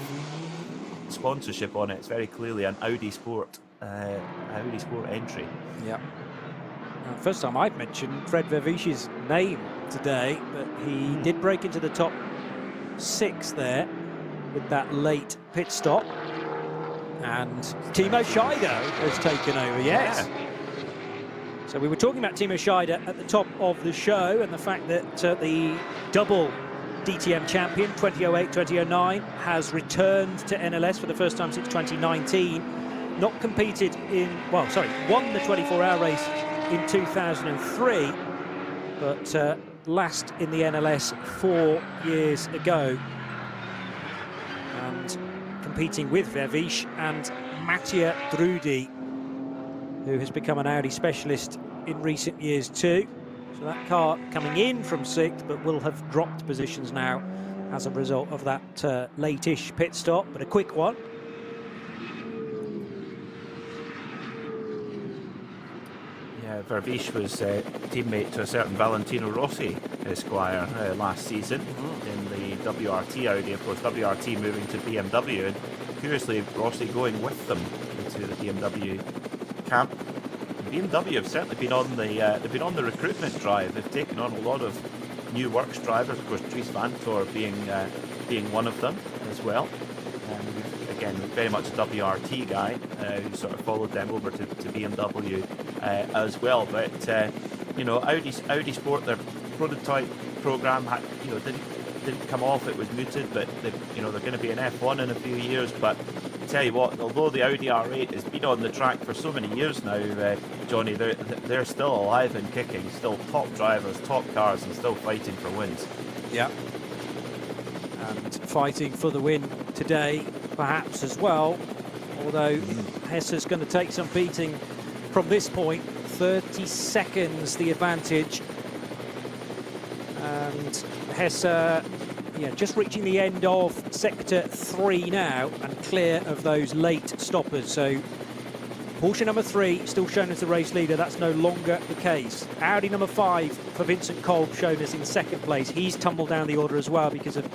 sponsorship on it. It's very clearly an Audi Sport entry. Yep. First time I've mentioned Fred Vervisch's name today, but he did break into the top 6 there with that late pit stop. And Timo Scheider has taken over, yes. Yeah. So we were talking about Timo Scheider at the top of the show, and the fact that the double DTM champion, 2008, 2009, has returned to NLS for the first time since 2019. Not competed in, won the 24-hour race in 2003, but last in the NLS 4 years ago. And competing with Vervisch and Mattia Drudi, who has become an Audi specialist in recent years too. So that car coming in from 6th, but will have dropped positions now as a result of that late-ish pit stop, but a quick one. Yeah, Vervisch was teammate to a certain Valentino Rossi, Esquire, last season in the WRT Audi. Of course, WRT moving to BMW, and curiously Rossi going with them into the BMW camp. BMW have certainly been on the they've been on the recruitment drive. They've taken on a lot of new works drivers. Of course, Dries Vanthoor being one of them as well. Again, very much a WRT guy who sort of followed them over to BMW as well. But you know, Audi Sport, their prototype program didn't come off. It was mooted, but they're going to be an F1 in a few years. But I tell you what, although the Audi R8 has been on the track for so many years now, Johnny, they're still alive and kicking, still top drivers, top cars, and still fighting for wins. Yeah. And fighting for the win today, perhaps as well. Although Hesse's going to take some beating from this point. 30 seconds the advantage. And Hesse, just reaching the end of sector 3 now and clear of those late stoppers. So Porsche number 3 still shown as the race leader. That's no longer the case. Audi number 5 for Vincent Kolb shown as in 2nd place. He's tumbled down the order as well because of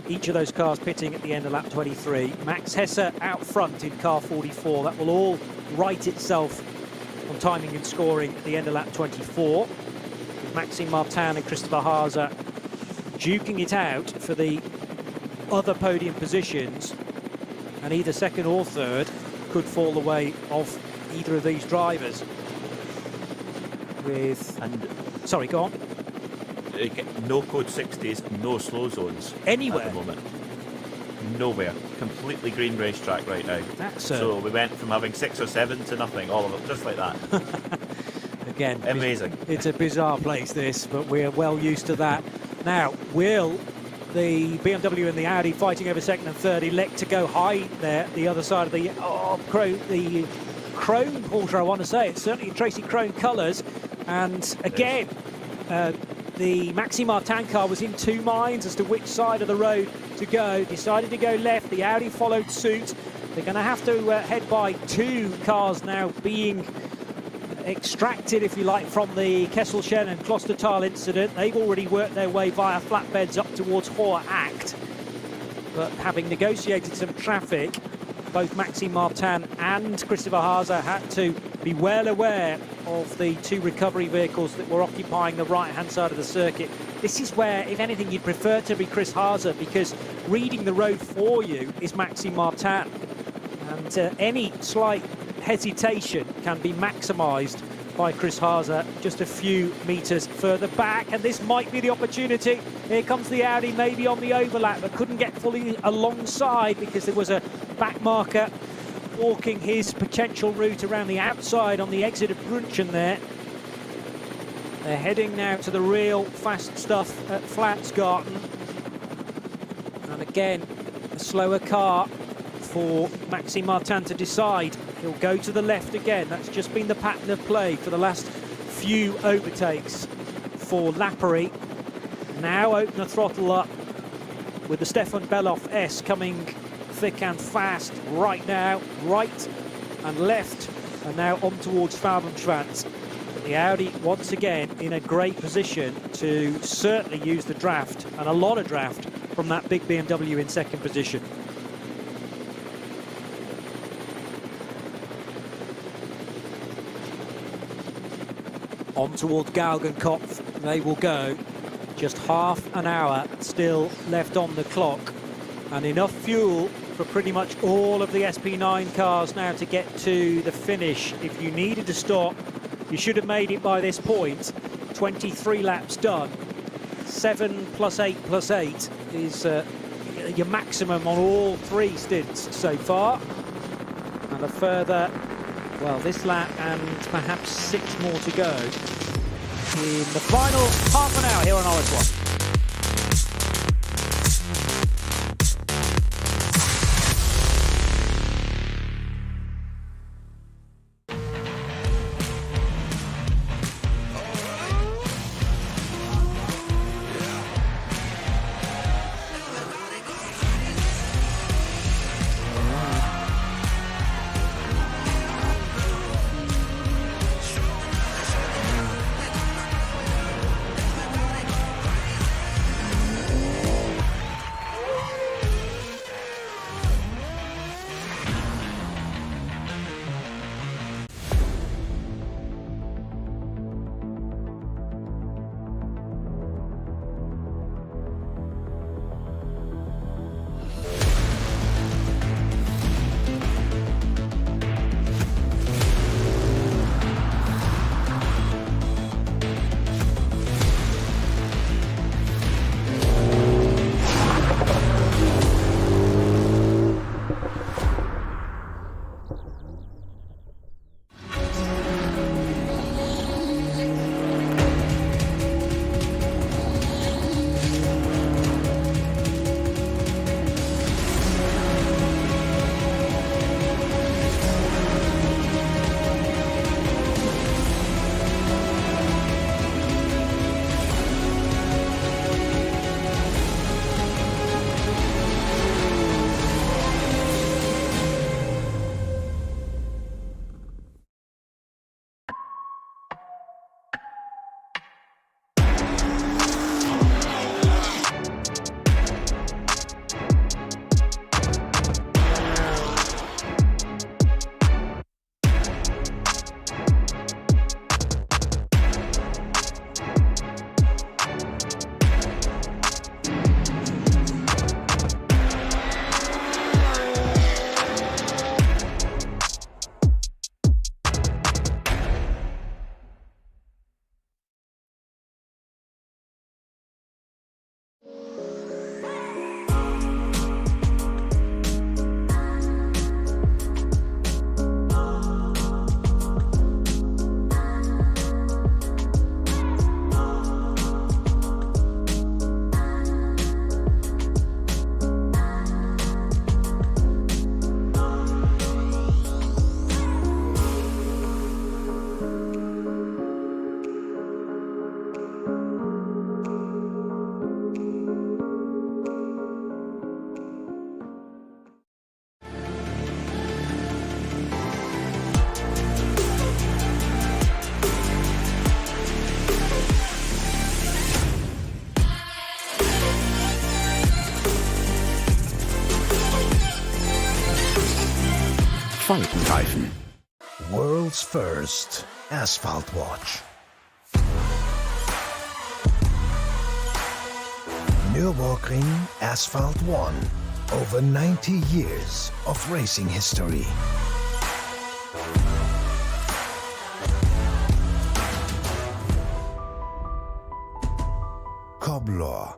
each of those cars pitting at the end of lap 23. Max Hesse out front in car 44. That will all right itself on timing and scoring at the end of lap 24. With Maxime Martin and Christopher Haase duking it out for the other podium positions, and either 2nd or 3rd could fall the way of either of these drivers. Sorry, go on. No code 60s, no slow zones anywhere at the moment. Nowhere. Completely green racetrack right now. So we went from having 6 or 7 to nothing, all of it, just like that. Again, amazing. It's a bizarre place, this, but we're well used to that. Now, will the BMW and the Audi fighting over 2nd and 3rd elect to go high there, the other side of the Chrome Porsche, I want to say. It's certainly Tracy Chrome colours. And again, the Maxi Martin car was in two minds as to which side of the road to go. Decided to go left. The Audi followed suit. They're going to have to head by two cars now being extracted, if you like, from the Kesselchen and Klostertal incident. They've already worked their way via flatbeds up towards Hoher Acht. But having negotiated some traffic, both Maxi Martin and Christopher Haase had to be well aware of the two recovery vehicles that were occupying the right-hand side of the circuit. This is where, if anything, you'd prefer to be Chris Haase, because reading the road for you is Maxi Martin. And any slight hesitation can be maximised by Chris Haase just a few metres further back, and this might be the opportunity. Here comes the Audi, maybe on the overlap, but couldn't get fully alongside because there was a back marker walking his potential route around the outside on the exit of Brunchen there. They're heading now to the real fast stuff at Flatsgarten. And again, a slower car for Maxi Martin to decide. He'll go to the left again. That's just been the pattern of play for the last few overtakes for Lappery. Now open the throttle up with the Stefan Beloff S coming thick and fast right now. Right and left, and now on towards Farbenschwanz. But the Audi once again in a great position to certainly use the draft, and a lot of draft from that big BMW in second position. On towards Galgenkopf they will go. Just half an hour still left on the clock, and enough fuel for pretty much all of the SP9 cars now to get to the finish. If you needed to stop, you should have made it by this point. 23 laps done. 7 + 8 + 8 is your maximum on all three stints so far. And a further, well, this lap and perhaps 6 more to go in the final half an hour here on RS1. Falkenreifen. World's first asphalt watch. Nürburgring Asphalt 1. Over 90 years of racing history. Cobbler.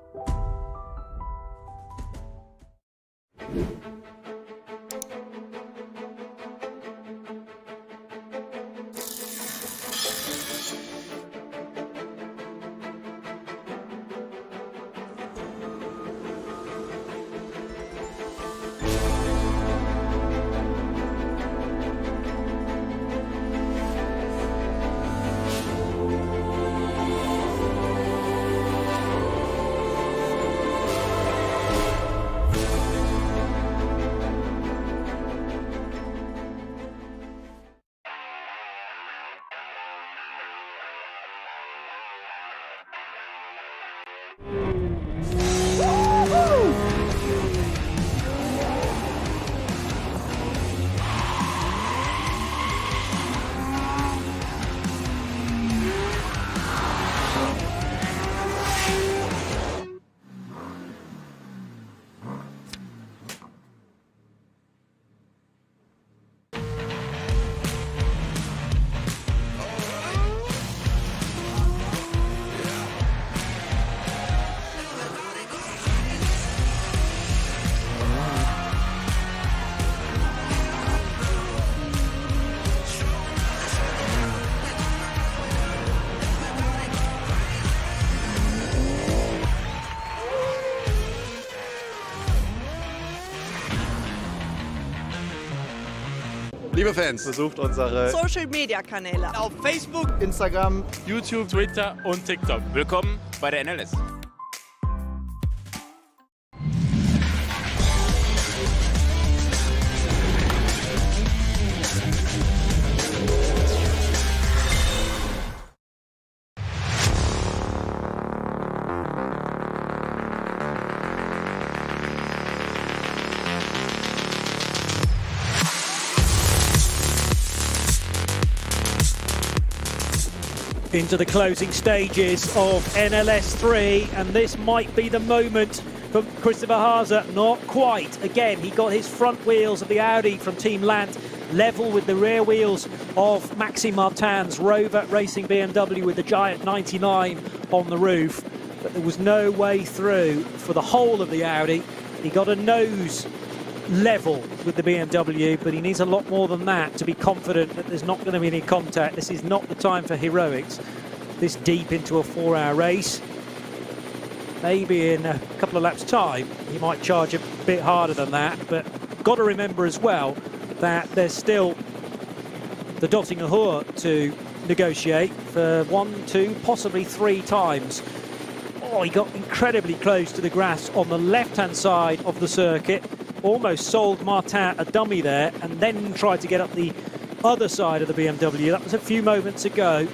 Liebe Fans, besucht unsere Social-Media-Kanäle auf Facebook, Instagram, YouTube, Twitter und TikTok. Willkommen bei der NLS. Into the closing stages of NLS3, and this might be the moment for Christopher Haase. Not quite. Again, he got his front wheels of the Audi from Team Land level with the rear wheels of Maxime Martin's Rover Racing BMW with the giant 99 on the roof, but there was no way through for the whole of the Audi. He got a nose level with the BMW, but he needs a lot more than that to be confident that there's not going to be any contact. This is not the time for heroics this deep into a 4-hour race. Maybe in a couple of laps time he might charge a bit harder than that, but got to remember as well that there's still the Dottinger Hoor to negotiate for 1, 2, possibly 3 times. Oh, he got incredibly close to the grass on the left-hand side of the circuit. Almost sold Martin a dummy there, and then tried to get up the other side of the BMW. That was a few moments ago.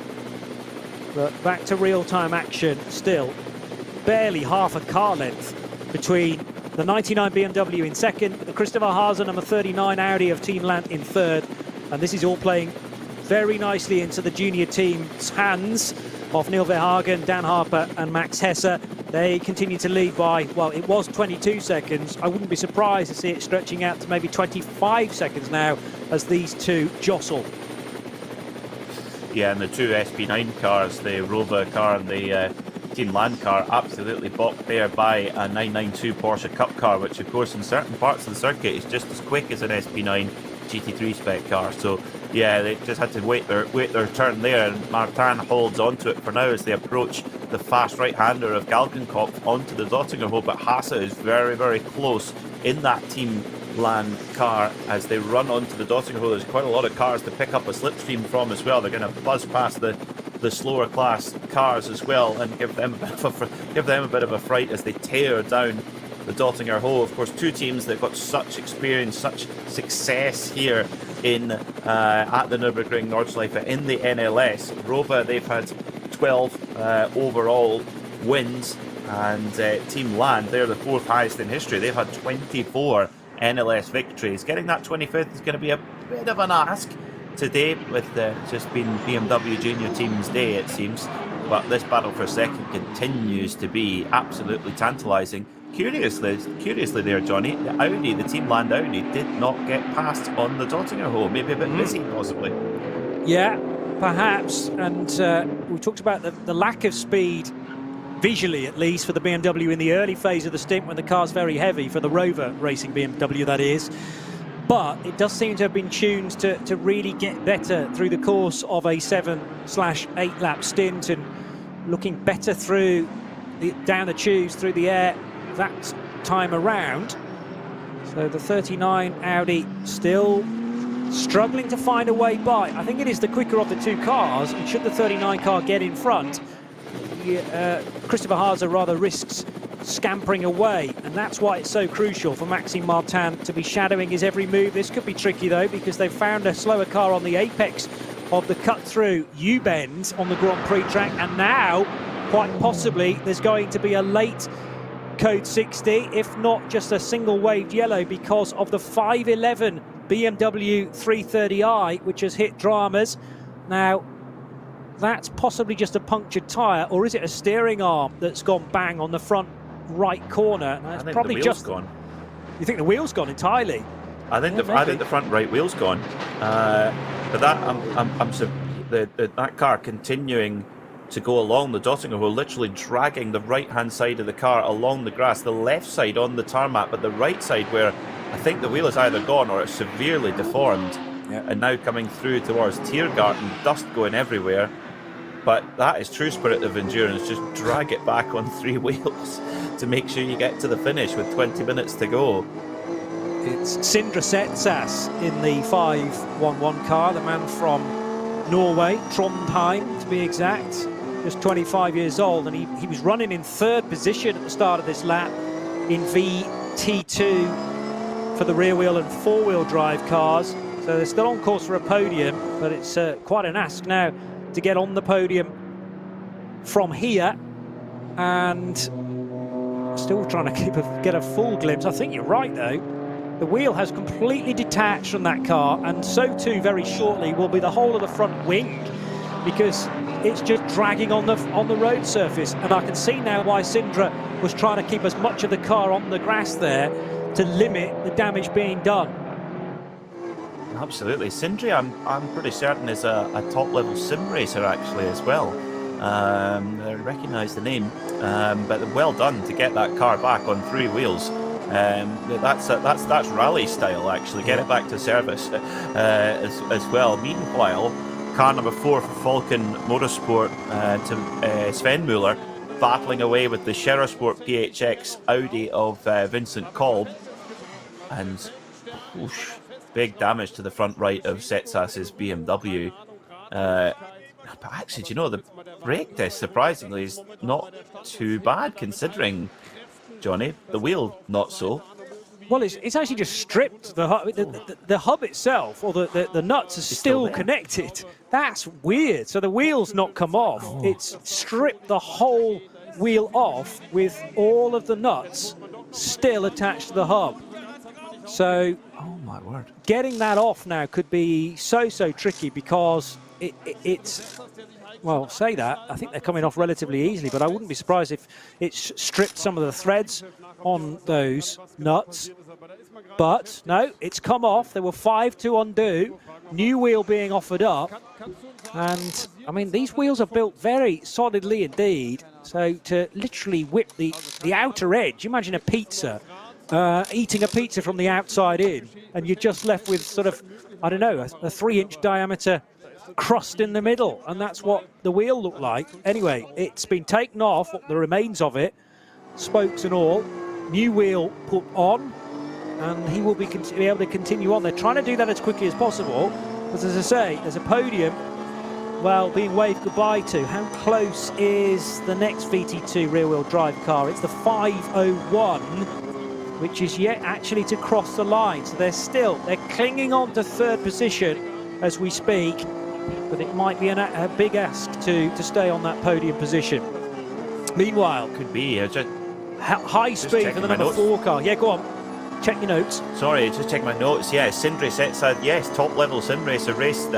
But back to real-time action still. Barely half a car length between the 99 BMW in second, the Christopher Haase number 39 Audi of Team Land in third. And this is all playing very nicely into the junior team's hands of Neil Verhagen, Dan Harper and Max Hesse. They continue to lead by, well, it was 22 seconds. I wouldn't be surprised to see it stretching out to maybe 25 seconds now as these two jostle. Yeah, and the two SP9 cars, the Rover car and the Team Land car, absolutely bopped there by a 992 Porsche Cup car, which of course in certain parts of the circuit is just as quick as an SP9 GT3 spec car. So yeah, they just had to wait their turn there, and Martin holds onto it for now as they approach the fast right-hander of Galgenkopf onto the Dottinger Hof, but Haase is very, very close in that Team Land car as they run onto the Dottinger Hof. There's quite a lot of cars to pick up a slipstream from as well. They're going to buzz past the slower class cars as well and give them a bit of a fright as they tear down the Dottinger Hof. Of course, two teams that have got such experience, such success here in at the Nürburgring Nordschleife in the NLS. Rover, they've had 12 overall wins, and Team Land, they're the 4th highest in history. They've had 24 NLS victories. Getting that 25th is going to be a bit of an ask today with just being BMW Junior Team's day, it seems. But this battle for second continues to be absolutely tantalising. Curiously there, Johnny, the Audi, the Team Land Audi, did not get past on the Dottinger hole. Maybe a bit busy, possibly. Yeah, perhaps. And we talked about the lack of speed, visually at least, for the BMW in the early phase of the stint when the car's very heavy, for the Rover Racing BMW, that is. But it does seem to have been tuned to really get better through the course of a 7/8 lap stint, and looking better down the tubes, through the air that time around. So the 39 Audi still struggling to find a way by. I think it is the quicker of the two cars, and should the 39 car get in front, Christopher Haase rather risks scampering away, and that's why it's so crucial for Maxime Martin to be shadowing his every move. This could be tricky though, because they've found a slower car on the apex of the cut-through U-bend on the Grand Prix track, and now quite possibly there's going to be a late code 60, if not just a single waved yellow, because of the 511 BMW 330i, which has hit dramas. Now that's possibly just a punctured tyre, or is it a steering arm that's gone bang on the front right corner? I think probably the wheel's gone. You think the wheel's gone entirely? I think the front right wheel's gone. But that that car continuing to go along the Dottinger hole, literally dragging the right-hand side of the car along the grass, the left side on the tarmac, but the right side where I think the wheel is either gone or it's severely deformed. Yeah. And now coming through towards Tiergarten, dust going everywhere. But that is true spirit of endurance. Just drag it back on three wheels to make sure you get to the finish with 20 minutes to go. It's Sindre Setsas in the 511 car, the man from Norway, Trondheim to be exact, just 25 years old, and he was running in third position at the start of this lap in VT2 for the rear wheel and four-wheel drive cars. So they're still on course for a podium, but it's quite an ask now to get on the podium from here, and still trying to get a full glimpse. I think you're right though, the wheel has completely detached from that car, and so too very shortly will be the whole of the front wing, because it's just dragging on the road surface. And I can see now why Sindre was trying to keep as much of the car on the grass there to limit the damage being done. Absolutely. Sindre, I'm pretty certain, is a top-level sim racer actually as well. I recognise the name, but well done to get that car back on three wheels. That's rally style actually. Get it back to service as well. Meanwhile, car number 4 for Falcon Motorsport, to Sven Muller, battling away with the Scherersport PHX Audi of Vincent Kolb, and whoosh, big damage to the front right of Setsas's BMW. But actually, do you know, the brake test surprisingly is not too bad considering, Johnny. The wheel, not so. Well, it's actually just stripped the hub. The hub itself, or the nuts, are still connected. That's weird. So the wheel's not come off. Oh. It's stripped the whole wheel off with all of the nuts still attached to the hub. So, oh my word, getting that off now could be so tricky, because it's, well, say that, I think they're coming off relatively easily, but I wouldn't be surprised if it's stripped some of the threads on those nuts. But no, it's come off. There were 5 to undo, new wheel being offered up, and I mean, these wheels are built very solidly indeed. So to literally whip the outer edge, imagine a pizza, eating a pizza from the outside in, and you're just left with sort of, I don't know, a 3-inch diameter crust in the middle, and that's what the wheel looked like. Anyway, it's been taken off, the remains of it, spokes and all, new wheel put on, and he will be able to continue on. They're trying to do that as quickly as possible, because as I say, there's a podium, well, being waved goodbye to. How close is the next VT2 rear-wheel drive car? It's the 501, which is yet actually to cross the line. So they're clinging on to third position as we speak, but it might be a big ask to stay on that podium position. Meanwhile, could be high speed for the number 4 car. Yeah, go on. check your notes. Sorry, just check my notes. Yeah, Sindre Setsad, yes, top-level sim racer, raced,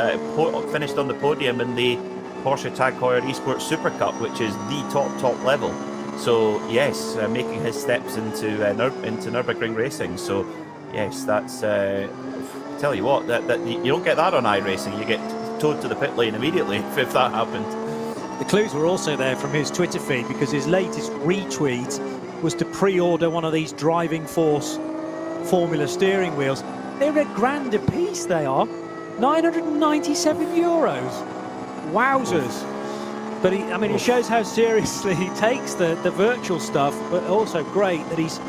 finished on the podium in the Porsche Tag Heuer Esports Super Cup, which is the top level. So yes, making his steps into Nürburgring racing. So yes, that's tell you what, that you don't get that on iRacing. You get towed to the pit lane immediately if that happened. The clues were also there from his Twitter feed, because his latest retweet was to pre-order one of these Driving Force Formula steering wheels. They're £1,000 a piece, they are. €997. Wowzers. But it shows how seriously he takes the virtual stuff, but also great that he's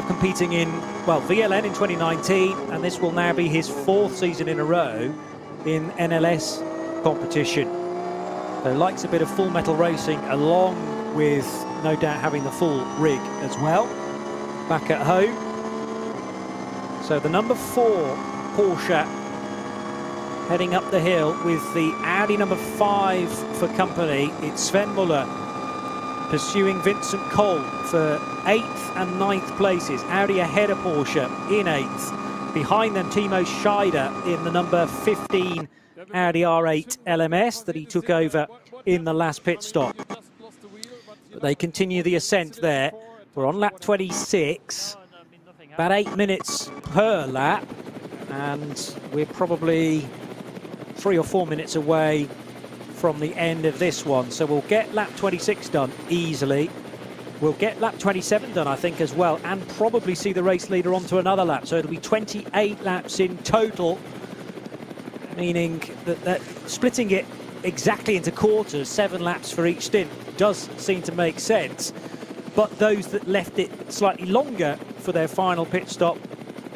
competing in, well, VLN in 2019, and this will now be his 4th season in a row in NLS competition. So likes a bit of full metal racing, along with no doubt having the full rig as well back at home. So the number 4 Porsche heading up the hill with the Audi number 5 for company. It's Sven Muller pursuing Vincent Kolb for 8th and 9th places. Audi ahead of Porsche in 8th. Behind them, Timo Scheider in the number 15 Audi R8 LMS that he took over in the last pit stop. But they continue the ascent there. We're on lap 26, about 8 minutes per lap, and we're probably 3 or 4 minutes away from the end of this one. So we'll get lap 26 done easily. We'll get lap 27 done, I think, as well, and probably see the race leader onto another lap. So it'll be 28 laps in total, meaning that splitting it exactly into quarters, 7 laps for each stint, does seem to make sense. But those that left it slightly longer for their final pit stop,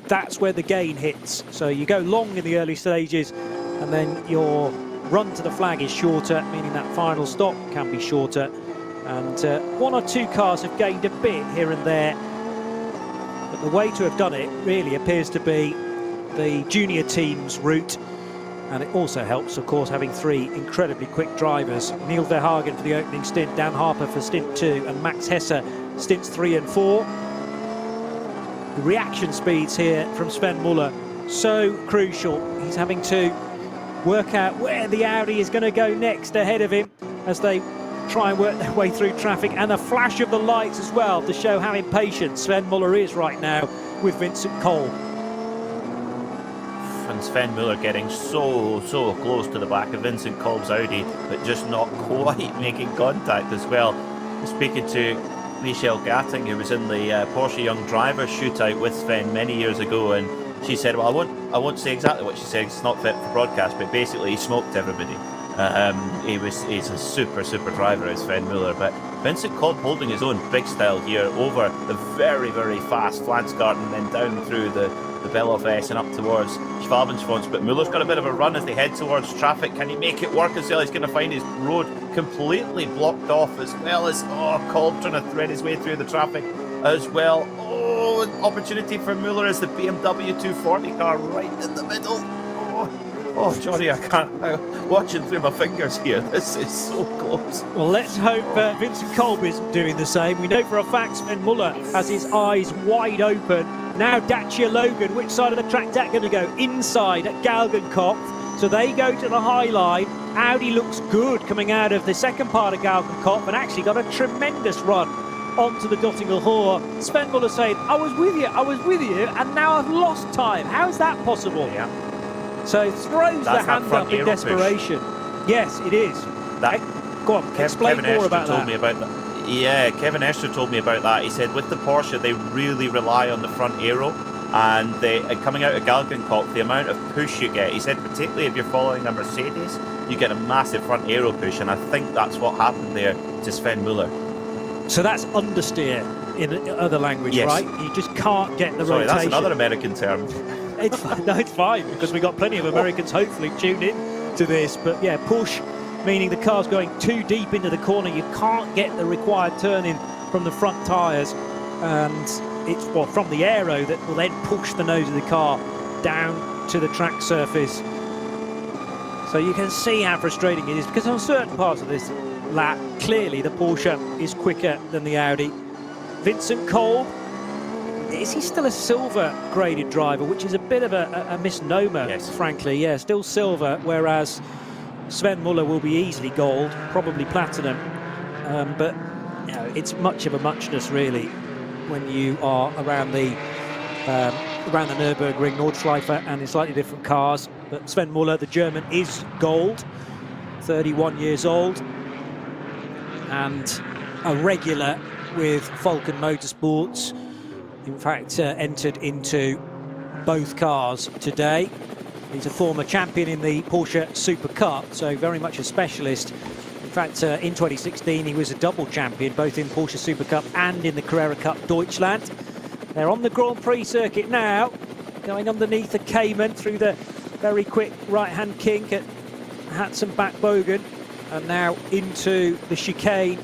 that's where the gain hits. So you go long in the early stages, and then your run to the flag is shorter, meaning that final stop can be shorter. And 1 or 2 cars have gained a bit here and there. But the way to have done it really appears to be the junior team's route. And it also helps, of course, having 3 incredibly quick drivers. Neil Verhagen for the opening stint, Dan Harper for stint 2, and Max Hesse stints 3 and 4. The reaction speeds here from Sven Muller, so crucial. He's having to work out where the Audi is going to go next ahead of him as they try and work their way through traffic, and the flash of the lights as well to show how impatient Sven Muller is right now with Vincent Kolb. And Sven Muller getting so close to the back of Vincent Kolb's Audi, but just not quite making contact as well. Speaking to Michelle Gatting, who was in the Porsche Young Drivers shootout with Sven many years ago, and she said, well, I won't say exactly what she said, it's not fit for broadcast, but basically he smoked everybody. He's a super driver, is Sven Muller, but Vincent Kolb holding his own big style here over the very fast Flansgarten, and then down through the Beloff S and up towards Schwabensfonts. But Muller's got a bit of a run as they head towards traffic. Can he make it work as well? He's going to find his road completely blocked off, as well as Kolb trying to thread his way through the traffic as well. Oh, an opportunity for Muller as the BMW 240 car right in the middle. Oh, Johnny, I'm watching through my fingers here. This is so close. Well, let's hope Vincent Kolb isn't doing the same. We know for a fact Sven Muller has his eyes wide open. Now Dacia Logan, which side of the track is that going to go? Inside at Galgenkopf. So they go to the high line. Audi looks good coming out of the second part of Galgenkopf, and actually got a tremendous run onto the Dottingal Hoor. Sven Muller saying, I was with you, and now I've lost time. How is that possible? Yeah. So throws the hand up in desperation. Push. Yes, it is. Go on, explain Kevin more Estre about told that. Me about that. Yeah, Kevin Estre told me about that. He said with the Porsche, they really rely on the front aero, and coming out of Galgenkopf, the amount of push you get, he said, particularly if you're following a Mercedes, you get a massive front aero push, and I think that's what happened there to Sven Muller. So that's understeer in other language, yes. Right? You just can't get the rotation. That's another American term. It's fine, because we've got plenty of Americans hopefully tuned in to this. But yeah, push, meaning the car's going too deep into the corner. You can't get the required turn-in from the front tyres. And it's from the aero that will then push the nose of the car down to the track surface. So you can see how frustrating it is, because on certain parts of this lap, clearly the Porsche is quicker than the Audi. Vincent Kolb is he still a silver graded driver, which is a bit of a misnomer, Yes. frankly. Yeah, still silver, whereas Sven Muller will be easily gold, probably platinum. But you know, it's much of a muchness, really, when you are around the Nürburgring Nordschleife and in slightly different cars. But Sven Muller, the German, is gold, 31 years old, and a regular with Falcon Motorsports. In fact, entered into both cars today. He's a former champion in the Porsche Super Cup, so very much a specialist. In fact, in 2016, he was a double champion, both in Porsche Super Cup and in the Carrera Cup Deutschland. They're on the Grand Prix circuit now, going underneath the Cayman through the very quick right-hand kink at Hatzenbach-Bogen, and now into the chicane.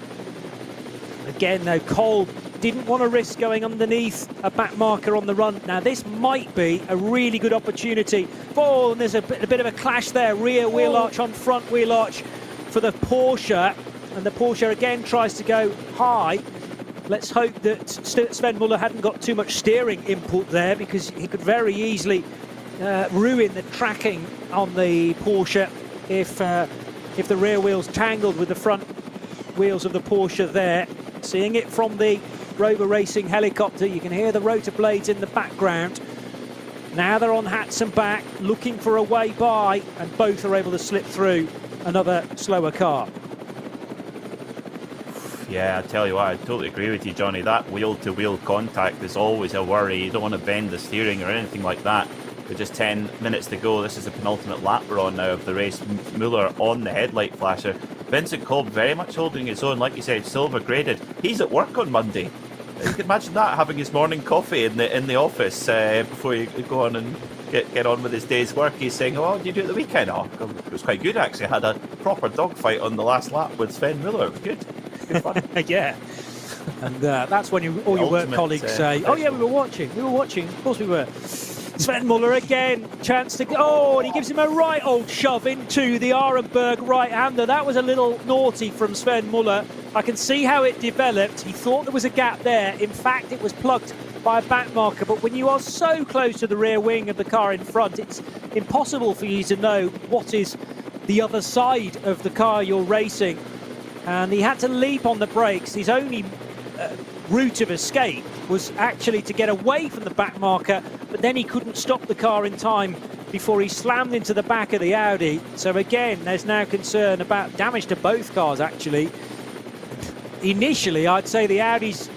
Again, though, Kolb didn't want to risk going underneath a back marker on the run. Now, this might be a really good opportunity. Oh, and there's a bit of a clash there. Rear wheel arch on front wheel arch for the Porsche. And the Porsche again tries to go high. Let's hope that Sven Muller hadn't got too much steering input there, because he could very easily ruin the tracking on the Porsche if the rear wheels tangled with the front wheels of the Porsche there. Seeing it from the Rover Racing helicopter, you can hear the rotor blades in the background. Now they're on Hatzenbach, looking for a way by, and both are able to slip through another slower car. Yeah, I tell you what, I totally agree with you, Johnny. That wheel-to-wheel contact is always a worry. You don't want to bend the steering or anything like that. With just 10 minutes to go, this is the penultimate lap we're on now of the race. Muller on the headlight flasher. Vincent Kolb very much holding his own, like you said, silver graded. He's at work on Monday. You can imagine that, having his morning coffee in the office before you go on and get on with his day's work. He's saying, "Oh, what did you do at the weekend?" "Oh, it was quite good, actually. I had a proper dogfight on the last lap with Sven Muller. It was good. Good fun." Yeah. And that's when all your work colleagues say, "Oh yeah, we were watching. Of course we were." Sven Muller again, chance to go. Oh, and he gives him a right old shove into the Arenberg right-hander. That was a little naughty from Sven Muller. I can see how it developed. He thought there was a gap there. In fact, it was plugged by a back marker. But when you are so close to the rear wing of the car in front, it's impossible for you to know what is the other side of the car you're racing. And he had to leap on the brakes. His only route of escape was actually to get away from the back marker, but then he couldn't stop the car in time before he slammed into the back of the Audi. So again, there's now concern about damage to both cars, actually. Initially, I'd say the Audis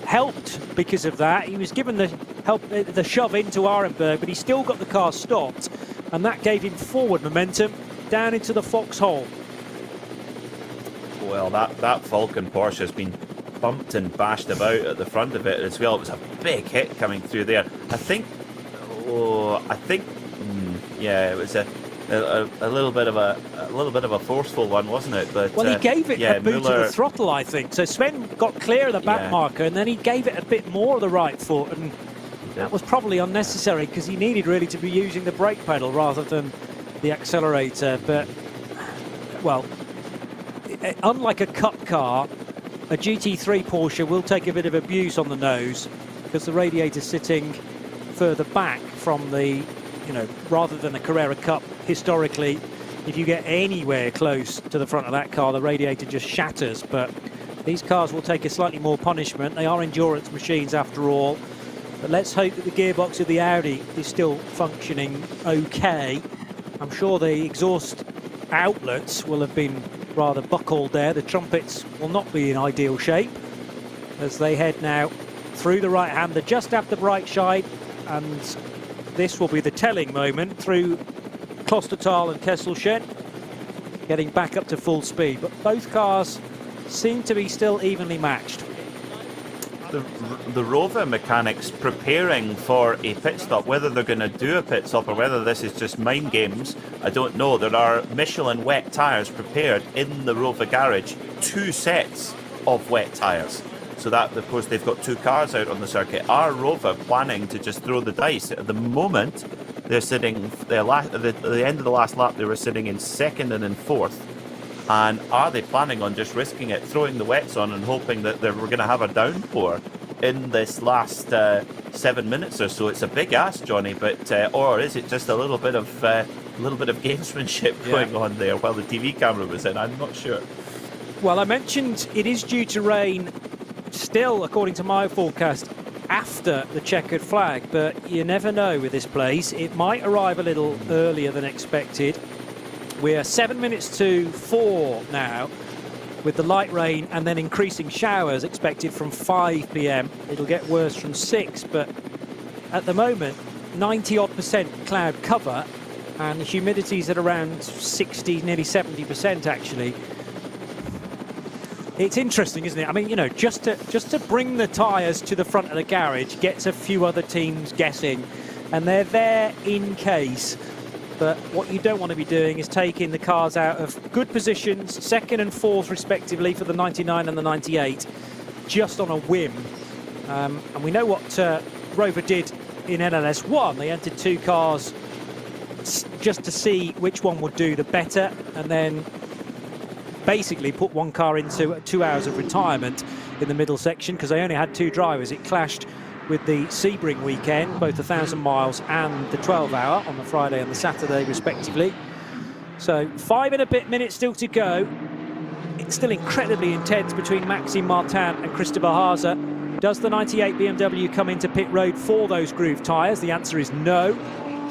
helped because of that. He was given the shove into Arenberg, but he still got the car stopped, and that gave him forward momentum down into the foxhole. Well, that Falcon Porsche has been bumped and bashed about at the front of it as well. It was a big hit coming through there. I think, yeah, it was a little bit of a forceful one, wasn't it? But well, he gave it a boot Muller, of the throttle, I think. So Sven got clear of the back marker, and then he gave it a bit more of the right foot, and that was probably unnecessary because he needed really to be using the brake pedal rather than the accelerator. But well, unlike a cup car, a GT3 Porsche will take a bit of abuse on the nose because the radiator's sitting further back from the, rather than a Carrera Cup. Historically, if you get anywhere close to the front of that car, the radiator just shatters. But these cars will take a slightly more punishment. They are endurance machines after all. But let's hope that the gearbox of the Audi is still functioning okay. I'm sure the exhaust outlets will have been rather buckled there. The trumpets will not be in ideal shape as they head now through the right-hander just after Breitscheid, and this will be the telling moment through Klostertal and Kesselchen, getting back up to full speed. But both cars seem to be still evenly matched. The Rover mechanics preparing for a pit stop. Whether they're going to do a pit stop or whether this is just mind games, I don't know. There are Michelin wet tyres prepared in the Rover garage, 2 sets of wet tyres. So that, of course, they've got 2 cars out on the circuit. Are Rover planning to just throw the dice? At the moment, they're sitting, at the end of the last lap, they were sitting in 2nd and in 4th. And are they planning on just risking it, throwing the wets on and hoping that we're going to have a downpour in this last 7 minutes or so. It's a big ask, Johnny, but or is it just a little bit of gamesmanship going on there while the TV camera was in? I'm not sure. Well, I mentioned it is due to rain still, according to my forecast, after the checkered flag, but you never know with this place. It might arrive a little earlier than expected. We're 7 minutes to 4 now, with the light rain and then increasing showers expected from 5 p.m. It'll get worse from 6, but at the moment 90-odd% cloud cover, and the humidity's at around 60, nearly 70% actually. It's interesting, isn't it? I mean, you know, just to bring the tyres to the front of the garage gets a few other teams guessing, and they're there in case. But what you don't want to be doing is taking the cars out of good positions, 2nd and 4th respectively for the 99 and the 98, just on a whim. And we know what Rover did in NLS1. They entered 2 cars just to see which one would do the better, and then basically put 1 car into 2 hours of retirement in the middle section because they only had 2 drivers. It clashed with the Sebring weekend, both the 1,000 miles and the 12-hour on the Friday and the Saturday respectively. So 5 and a bit minutes still to go. It's still incredibly intense between Maxime Martin and Christopher Haase. Does the 98 BMW come into pit road for those groove tyres? The answer is no.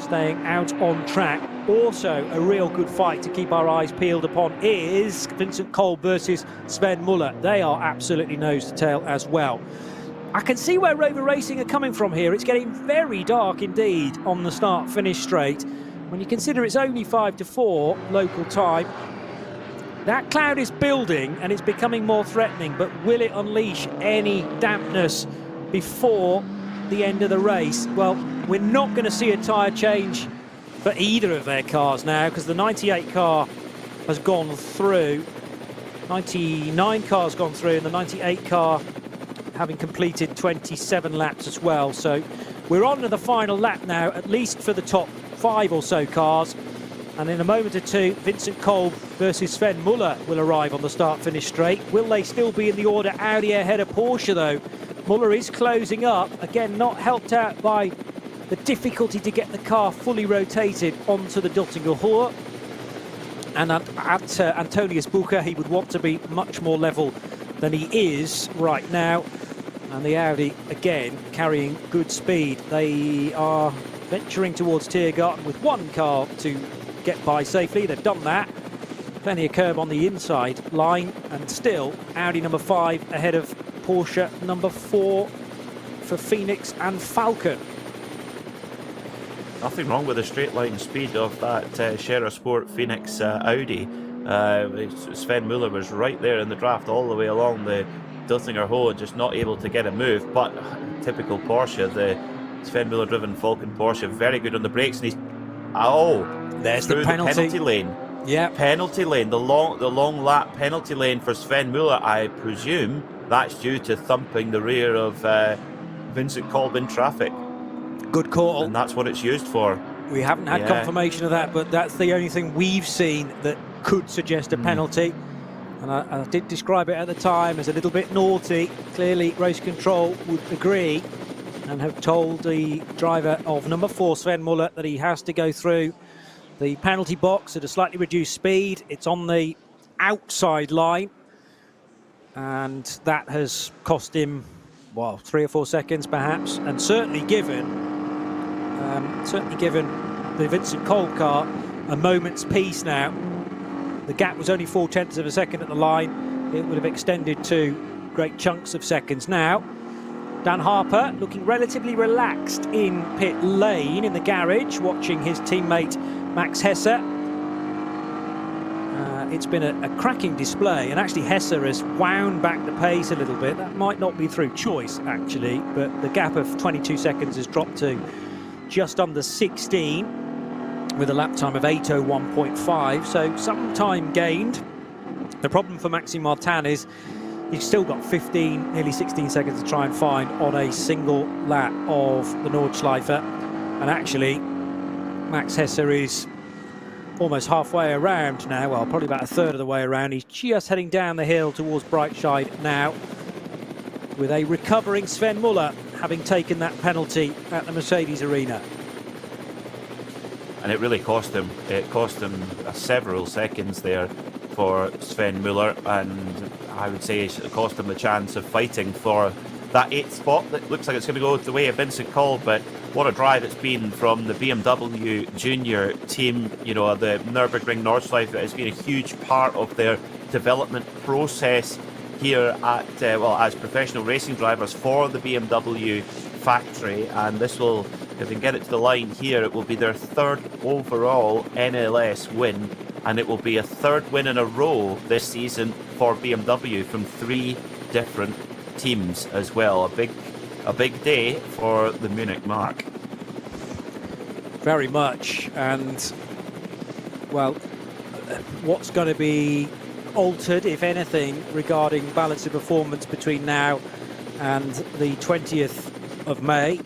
Staying out on track. Also a real good fight to keep our eyes peeled upon is Vincent Kolb versus Sven Muller. They are absolutely nose to tail as well. I can see where Rover Racing are coming from here. It's getting very dark indeed on the start-finish straight. When you consider it's only 5 to 4 local time, that cloud is building and it's becoming more threatening, but will it unleash any dampness before the end of the race? Well, we're not going to see a tyre change for either of their cars now, because the 98 car has gone through, 99 car's gone through, and the 98 car having completed 27 laps as well. So we're on to the final lap now, at least for the top 5 or so cars. And in a moment or two, Vincent Kolb versus Sven Muller will arrive on the start-finish straight. Will they still be in the order? Audi ahead of Porsche, though. Muller is closing up. Again, not helped out by the difficulty to get the car fully rotated onto the Duttinger Hohe. And at Antonius Bucher, he would want to be much more level than he is right now. And the Audi, again, carrying good speed. They are venturing towards Tiergarten with 1 car to get by safely. They've done that. Plenty of curb on the inside line, and still Audi number 5 ahead of Porsche number 4 for Phoenix and Falcon. Nothing wrong with the straight line speed of that Shera Sport Phoenix Audi. Sven Muller was right there in the draft all the way along the Duttinger Hohe, just not able to get a move. But typical Porsche, the Sven Muller driven Falcon Porsche, very good on the brakes, and he's there's the penalty lane. Yeah, penalty lane, the long lap penalty lane for Sven Muller. I presume that's due to thumping the rear of Vincent Kolb in traffic. Good call. And that's what it's used for. We haven't had confirmation of that, but that's the only thing we've seen that could suggest a penalty. And I did describe it at the time as a little bit naughty. Clearly, race control would agree and have told the driver of number 4, Sven Muller, that he has to go through the penalty box at a slightly reduced speed. It's on the outside line, and that has cost him, well, 3 or 4 seconds perhaps, and certainly given the Vincent Kolb car a moment's peace now. The gap was only 0.4 of a second at the line. It would have extended to great chunks of seconds now. Dan Harper looking relatively relaxed in pit lane in the garage, watching his teammate Max Hesse. It's been a cracking display, and actually Hesse has wound back the pace a little bit. That might not be through choice, actually, but the gap of 22 seconds has dropped to just under 16 with a lap time of 8:01.5, so some time gained. The problem for Maxime Martin is he's still got 15, nearly 16 seconds to try and find on a single lap of the Nordschleife. And actually, Max Hesse is almost halfway around now, well, probably about a third of the way around. He's just heading down the hill towards Breitscheid now. with a recovering Sven Muller having taken that penalty at the Mercedes Arena. And it really cost him. It cost him several seconds there for Sven Muller, and I would say it cost him the chance of fighting for that 8th spot. That looks like it's going to go the way of Vincent Call, but what a drive it's been from the BMW Junior team. You know, the Nürburgring Nordschleife has been a huge part of their development process here at, well, as professional racing drivers for the BMW factory, and this will, if they can get it to the line here, it will be their 3rd overall NLS win, and it will be a 3rd win in a row this season for BMW from 3 different teams as well. A big day for the Munich mark. Very much, and well, what's going to be altered, if anything, regarding balance of performance between now and the 20th of May?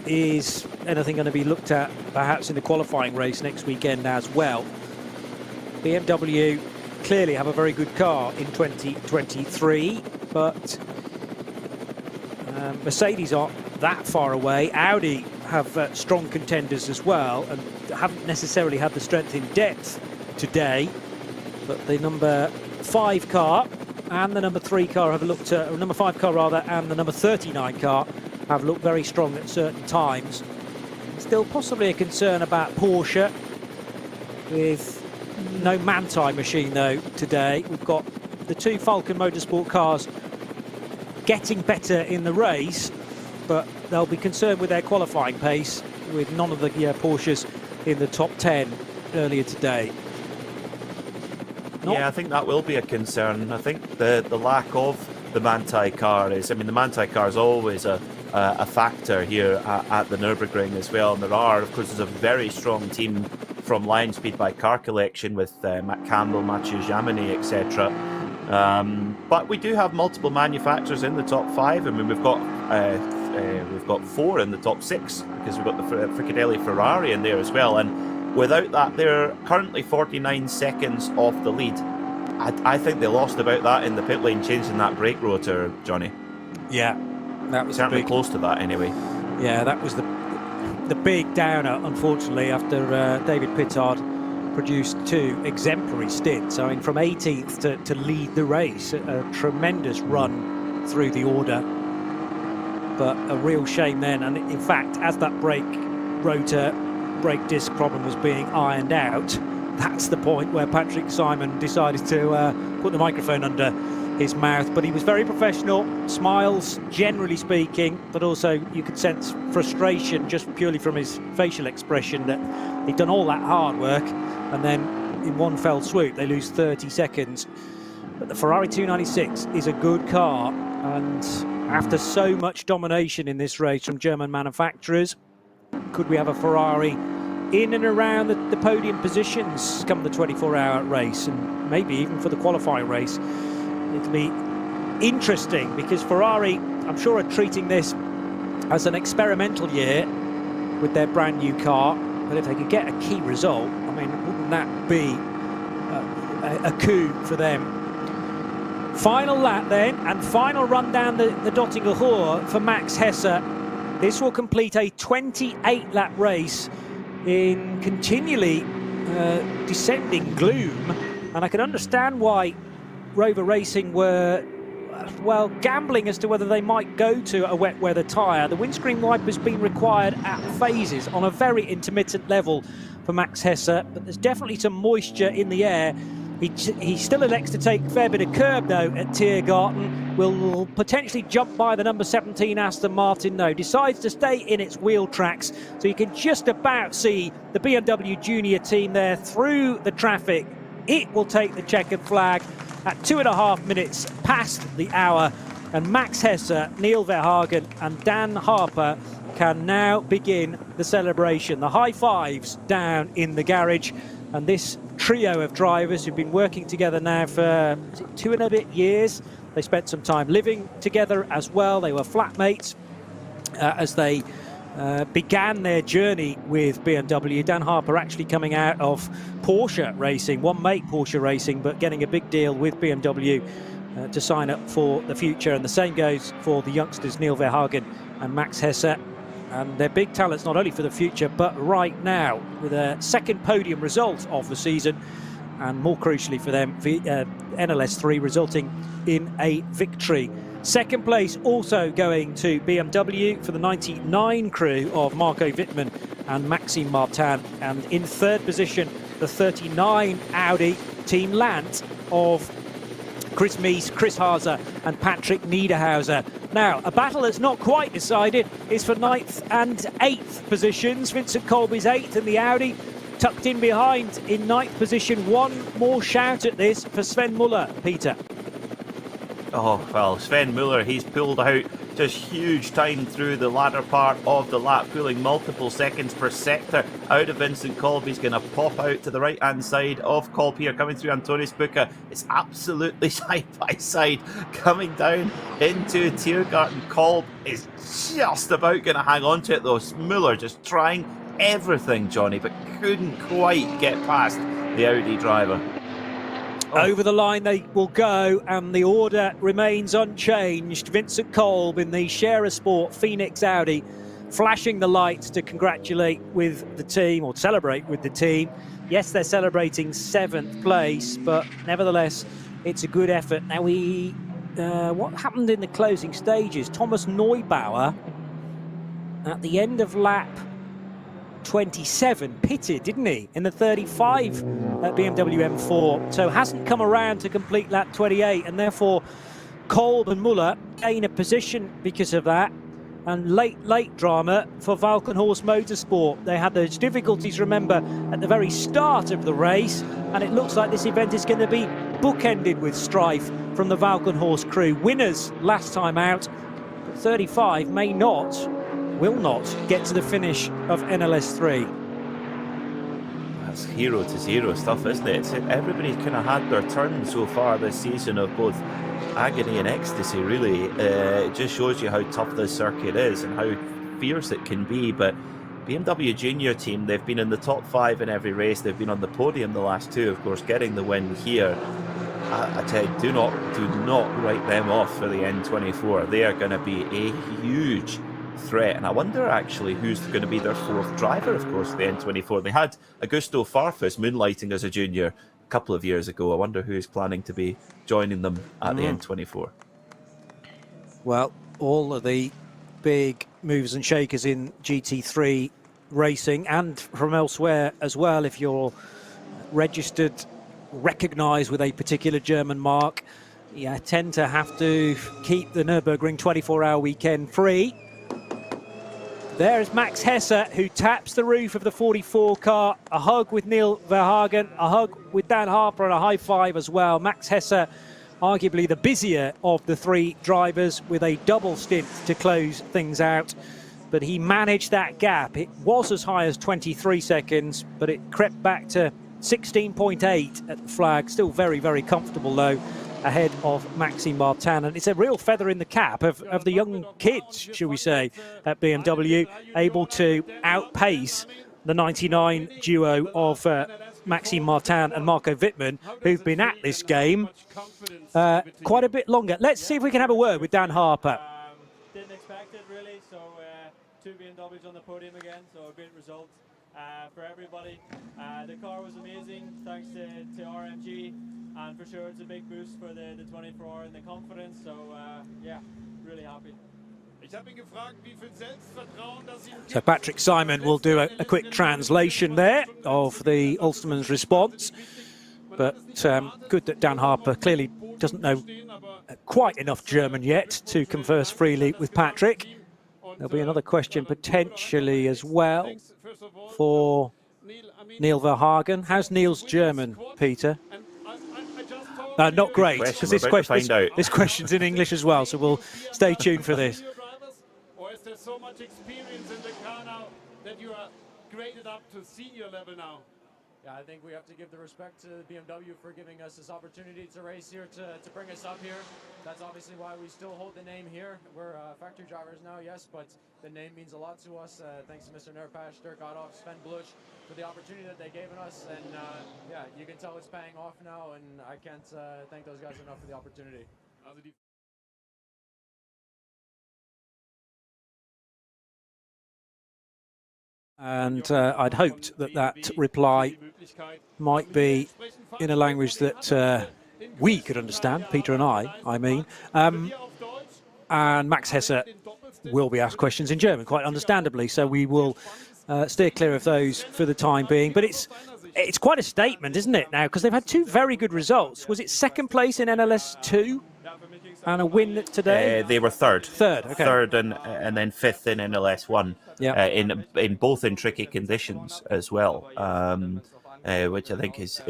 Is anything going to be looked at perhaps in the qualifying race next weekend as well? BMW clearly have a very good car in 2023, but Mercedes aren't that far away. Audi have strong contenders as well, and haven't necessarily had the strength in depth today, but the number 5 car and the number 3 car have looked, number 5 car rather, and the number 39 car have looked very strong at certain times. Still possibly a concern about Porsche, with no Manthey machine though today. We've got the 2 Falcon Motorsport cars getting better in the race, but they'll be concerned with their qualifying pace, with none of the Porsches in the top 10 earlier today. Yeah, I think that will be a concern. I think the lack of the Manthey car is, I mean, the Manthey car is always a factor here at the Nürburgring as well, and there are, of course, there's a very strong team from Lion Speed by Car Collection with Matt Campbell, Mathieu Jaminet, etc. But we do have multiple manufacturers in the top 5. I mean, we've got 4 in the top 6, because we've got the Fricadelli Ferrari in there as well, and without that, they're currently 49 seconds off the lead. I think they lost about that in the pit lane, changing that brake rotor, Johnny. Yeah, that was certainly close to that anyway. Yeah, that was the big downer, unfortunately, after David Pittard produced 2 exemplary stints. I mean, from 18th to lead the race, a tremendous run through the order, but a real shame then. And in fact, as that brake disc problem was being ironed out, that's the point where Patrick Simon decided to put the microphone under his mouth. But he was very professional, smiles generally speaking, but also you could sense frustration just purely from his facial expression, that he'd done all that hard work and then in one fell swoop they lose 30 seconds. But the Ferrari 296 is a good car, and after so much domination in this race from German manufacturers, could we have a Ferrari in and around the podium positions come the 24-hour race, and maybe even for the qualifying race? It'll be interesting, because Ferrari, I'm sure, are treating this as an experimental year with their brand new car, but if they could get a key result, I mean, wouldn't that be a coup for them? Final lap then, and final run down the Dottinger Hohe for Max Hesse. This will complete a 28-lap race in continually descending gloom, and I can understand why Rover Racing were, well, gambling as to whether they might go to a wet weather tyre. The windscreen wiper's been required at phases on a very intermittent level for Max Hesse, but there's definitely some moisture in the air. He still elects to take a fair bit of curb though at Tiergarten. Will potentially jump by the number 17 Aston Martin though. Decides to stay in its wheel tracks, so you can just about see the BMW Junior team there through the traffic. It will take the checkered flag at 2.5 minutes past the hour, and Max Hesse, Neil Verhagen and Dan Harper can now begin the celebration. The high fives down in the garage, and this trio of drivers who've been working together now for 2 and a bit years. They spent some time living together as well. They were flatmates as they began their journey with BMW. Dan Harper actually coming out of Porsche racing, one make Porsche racing, but getting a big deal with BMW to sign up for the future. And the same goes for the youngsters Neil Verhagen and Max Hesse. And they're big talents not only for the future, but right now, with a second podium result of the season, and more crucially for them, NLS3 resulting in a victory. Second place also going to BMW for the 99 crew of Marco Wittmann and Maxime Martin. And in third position, the 39 Audi Team Lant of Chris Mees, Chris Haase and Patrick Niederhauser. Now, a battle that's not quite decided is for 9th and 8th positions. Vincent Colby's 8th in the Audi, tucked in behind in 9th position. One more shout at this for Sven Muller, Peter. Oh, well, Sven Muller, he's pulled out just huge time through the latter part of the lap, pulling multiple seconds per sector out of Vincent Kolb. He's going to pop out to the right-hand side of Kolb here, coming through Antonius Bucca. It's absolutely side by side, coming down into Tiergarten. Kolb is just about going to hang on to it, though. Muller just trying everything, Johnny, but couldn't quite get past the Audi driver. Over the line they will go, and the order remains unchanged. Vincent Kolb in the Scherer Sport Phoenix Audi, flashing the lights to congratulate with the team, or celebrate with the team. Yes, they're celebrating 7th place, but nevertheless, it's a good effort. Now, what happened in the closing stages? Thomas Neubauer, at the end of lap 27, pitted, didn't he, in the 35 at BMW M4, so hasn't come around to complete lap 28, and therefore Kolb and Muller gain a position because of that. And late drama for Valkenhorst Motorsport. They had those difficulties, remember, at the very start of the race, and it looks like this event is going to be bookended with strife from the Valkenhorst crew. Winners last time out, but 35 will not get to the finish of NLS3. That's hero to zero stuff, isn't it? Everybody's kind of had their turn so far this season of both agony and ecstasy, really. It just shows you how tough this circuit is and how fierce it can be. But BMW Junior team, they've been in the top 5 in every race. They've been on the podium the last 2, of course, getting the win here. I tell you, do not write them off for the N24. They are going to be a huge threat, and I wonder actually who's going to be their 4th driver, of course, the N24. They had Augusto Farfus moonlighting as a junior a couple of years ago. I wonder who's planning to be joining them at the N24. Well, all of the big movers and shakers in GT3 racing, and from elsewhere as well, if you're registered, recognised with a particular German mark, you tend to have to keep the Nürburgring 24-hour weekend free. There's Max Hesse, who taps the roof of the 44 car. A hug with Neil Verhagen, a hug with Dan Harper, and a high five as well. Max Hesse, arguably the busier of the 3 drivers, with a double stint to close things out. But he managed that gap. It was as high as 23 seconds, but it crept back to 16.8 at the flag. Still very, very comfortable, though, ahead of Maxime Martin. And it's a real feather in the cap of the young kids, shall we say, at BMW, able to outpace the 99 duo of Maxime Martin and Marco Wittmann, who've been at this game quite a bit longer. Let's see if we can have a word with Dan Harper. Didn't expect it, really, so 2 BMWs on the podium again, so a great result for everybody. The car was amazing, thanks to RMG. And for sure, it's a big boost for the 24 and the confidence. So, yeah, really happy. So Patrick Simon will do a quick translation there of the Ulsterman's response. But good that Dan Harper clearly doesn't know quite enough German yet to converse freely with Patrick. There'll be another question potentially as well for Neil Verhagen. How's Neil's German, Peter? Not great, because this question's in English as well, so we'll stay tuned for this. Or is there so much experience in the car now that you are graded up to senior level now? Yeah, I think we have to give the respect to BMW for giving us this opportunity to race here, to bring us up here. That's obviously why we still hold the name here. We're factory drivers now, yes, but the name means a lot to us. Thanks to Mr. Nurpash, Dirk Adolf, Sven Blush for the opportunity that they gave us. And yeah, you can tell it's paying off now, and I can't thank those guys enough for the opportunity. And I'd hoped that reply might be in a language that we could understand, Peter and I mean. And Max Hesse will be asked questions in German, quite understandably, so we will steer clear of those for the time being. But it's quite a statement, isn't it, now? Because they've had two very good results. Was it second place in NLS2 and a win today? They were third. Third, okay. Third and then fifth in NLS1. Yeah. In both in tricky conditions as well, which I think is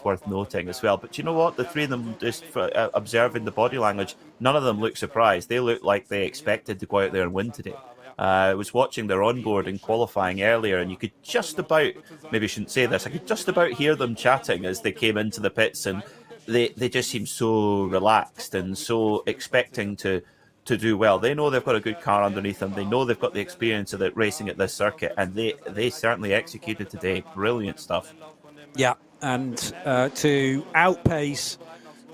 worth noting as well. But you know what? The three of them, just observing the body language, none of them look surprised. They look like they expected to go out there and win today. I was watching their onboard and qualifying earlier, and you could just about, maybe I shouldn't say this, I could just about hear them chatting as they came into the pits, and they just seem so relaxed and so expecting to do well. They know they've got a good car underneath them. They know they've got the experience of racing at this circuit, and they certainly executed today. Brilliant stuff. Yeah, and to outpace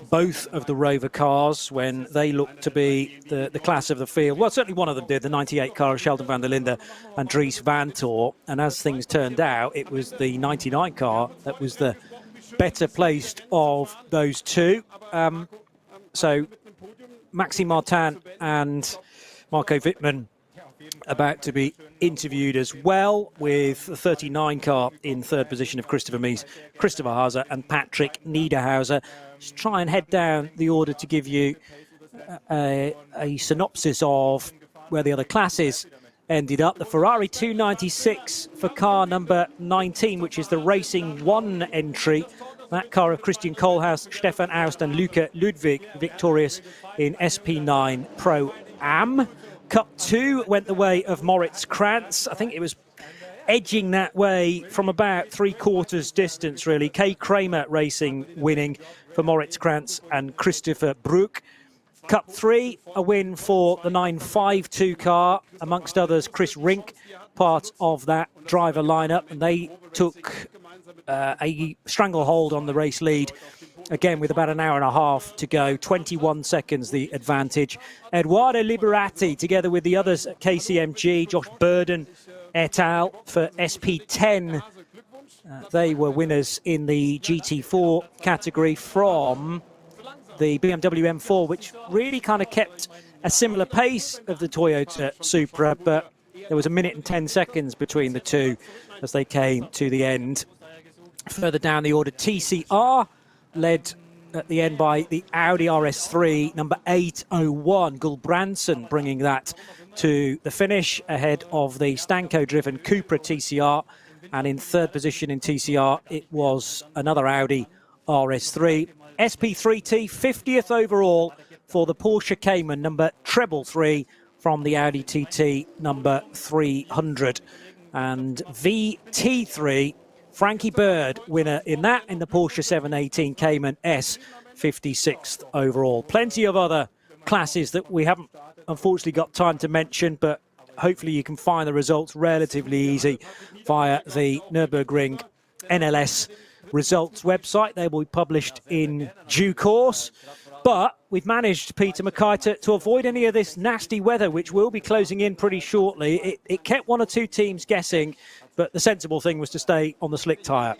both of the Rover cars when they looked to be the class of the field. Well, certainly one of them did, the 98 car of Sheldon van der Linde and Dries van Tor. And as things turned out, it was the 99 car that was the better placed of those two. So Maxime Martin and Marco Wittmann about to be interviewed as well, with the 39 car in third position of Christopher Mies, Christopher Haase and Patrick Niederhauser. Just try and head down the order to give you a synopsis of where the other classes ended up. The Ferrari 296 for car number 19, which is the Racing 1 entry. That car of Christian Kohlhaas, Stefan Aust and Luca Ludwig, victorious in SP9 Pro-Am. Cup 2 went the way of Moritz Krantz. I think it was edging that way from about three-quarters distance, really. Kay Kramer Racing winning for Moritz Krantz and Christopher Bruck. Cup 3, a win for the 952 car, amongst others Chris Rink, part of that driver lineup, and they took a stranglehold on the race lead, again with about an hour and a half to go, 21 seconds the advantage. Edoardo Liberati, together with the others at KCMG, Josh Burden et al. For SP10. They were winners in the GT4 category from the BMW M4, which really kind of kept a similar pace of the Toyota Supra, but there was a minute and 10 seconds between the two as they came to the end. Further down the order, TCR, led at the end by the Audi RS3, number 801, Gulbrandsen, bringing that to the finish ahead of the Stanco-driven Cupra TCR. And in third position in TCR, it was another Audi RS3. SP3T, 50th overall for the Porsche Cayman, number 333, from the Audi TT, number 300. And VT3, Frankie Bird, winner in that, in the Porsche 718 Cayman S, 56th overall. Plenty of other classes that we haven't unfortunately got time to mention, but hopefully you can find the results relatively easy via the Nürburgring NLS results website. They will be published in due course. But we've managed, Peter Mackay, to avoid any of this nasty weather, which will be closing in pretty shortly. It kept one or two teams guessing, but the sensible thing was to stay on the slick tyre.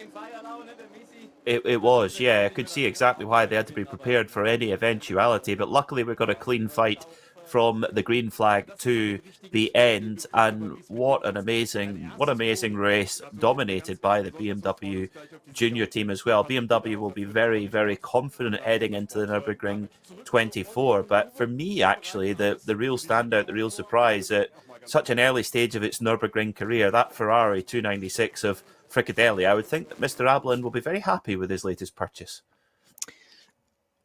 It was, yeah. I could see exactly why they had to be prepared for any eventuality, but luckily we got a clean fight from the green flag to the end, and what an amazing race, dominated by the BMW junior team as well. BMW will be very, very confident heading into the Nürburgring 24, but for me actually the real standout, the real surprise at such an early stage of its Nürburgring career, that Ferrari 296 of Fricadelli. I would think that Mr. Ablin will be very happy with his latest purchase.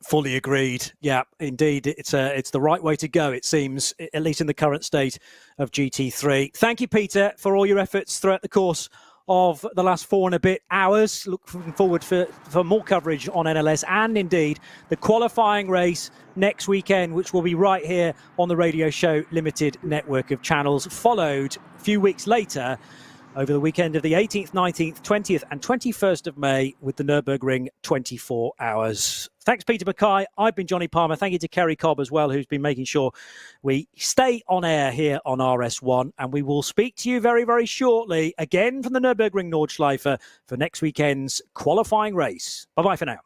Fully agreed. Yeah, indeed. It's the right way to go, it seems, at least in the current state of GT3. Thank you, Peter, for all your efforts throughout the course of the last 4 and a bit hours. Looking forward for more coverage on NLS and indeed the qualifying race next weekend, which will be right here on the Radio Show Limited network of channels, followed a few weeks later over the weekend of the 18th, 19th, 20th and 21st of May with the Nürburgring 24 hours. Thanks, Peter Mackay. I've been Johnny Palmer. Thank you to Kerry Cobb as well, who's been making sure we stay on air here on RS1. And we will speak to you very, very shortly, again from the Nürburgring Nordschleife for next weekend's qualifying race. Bye-bye for now.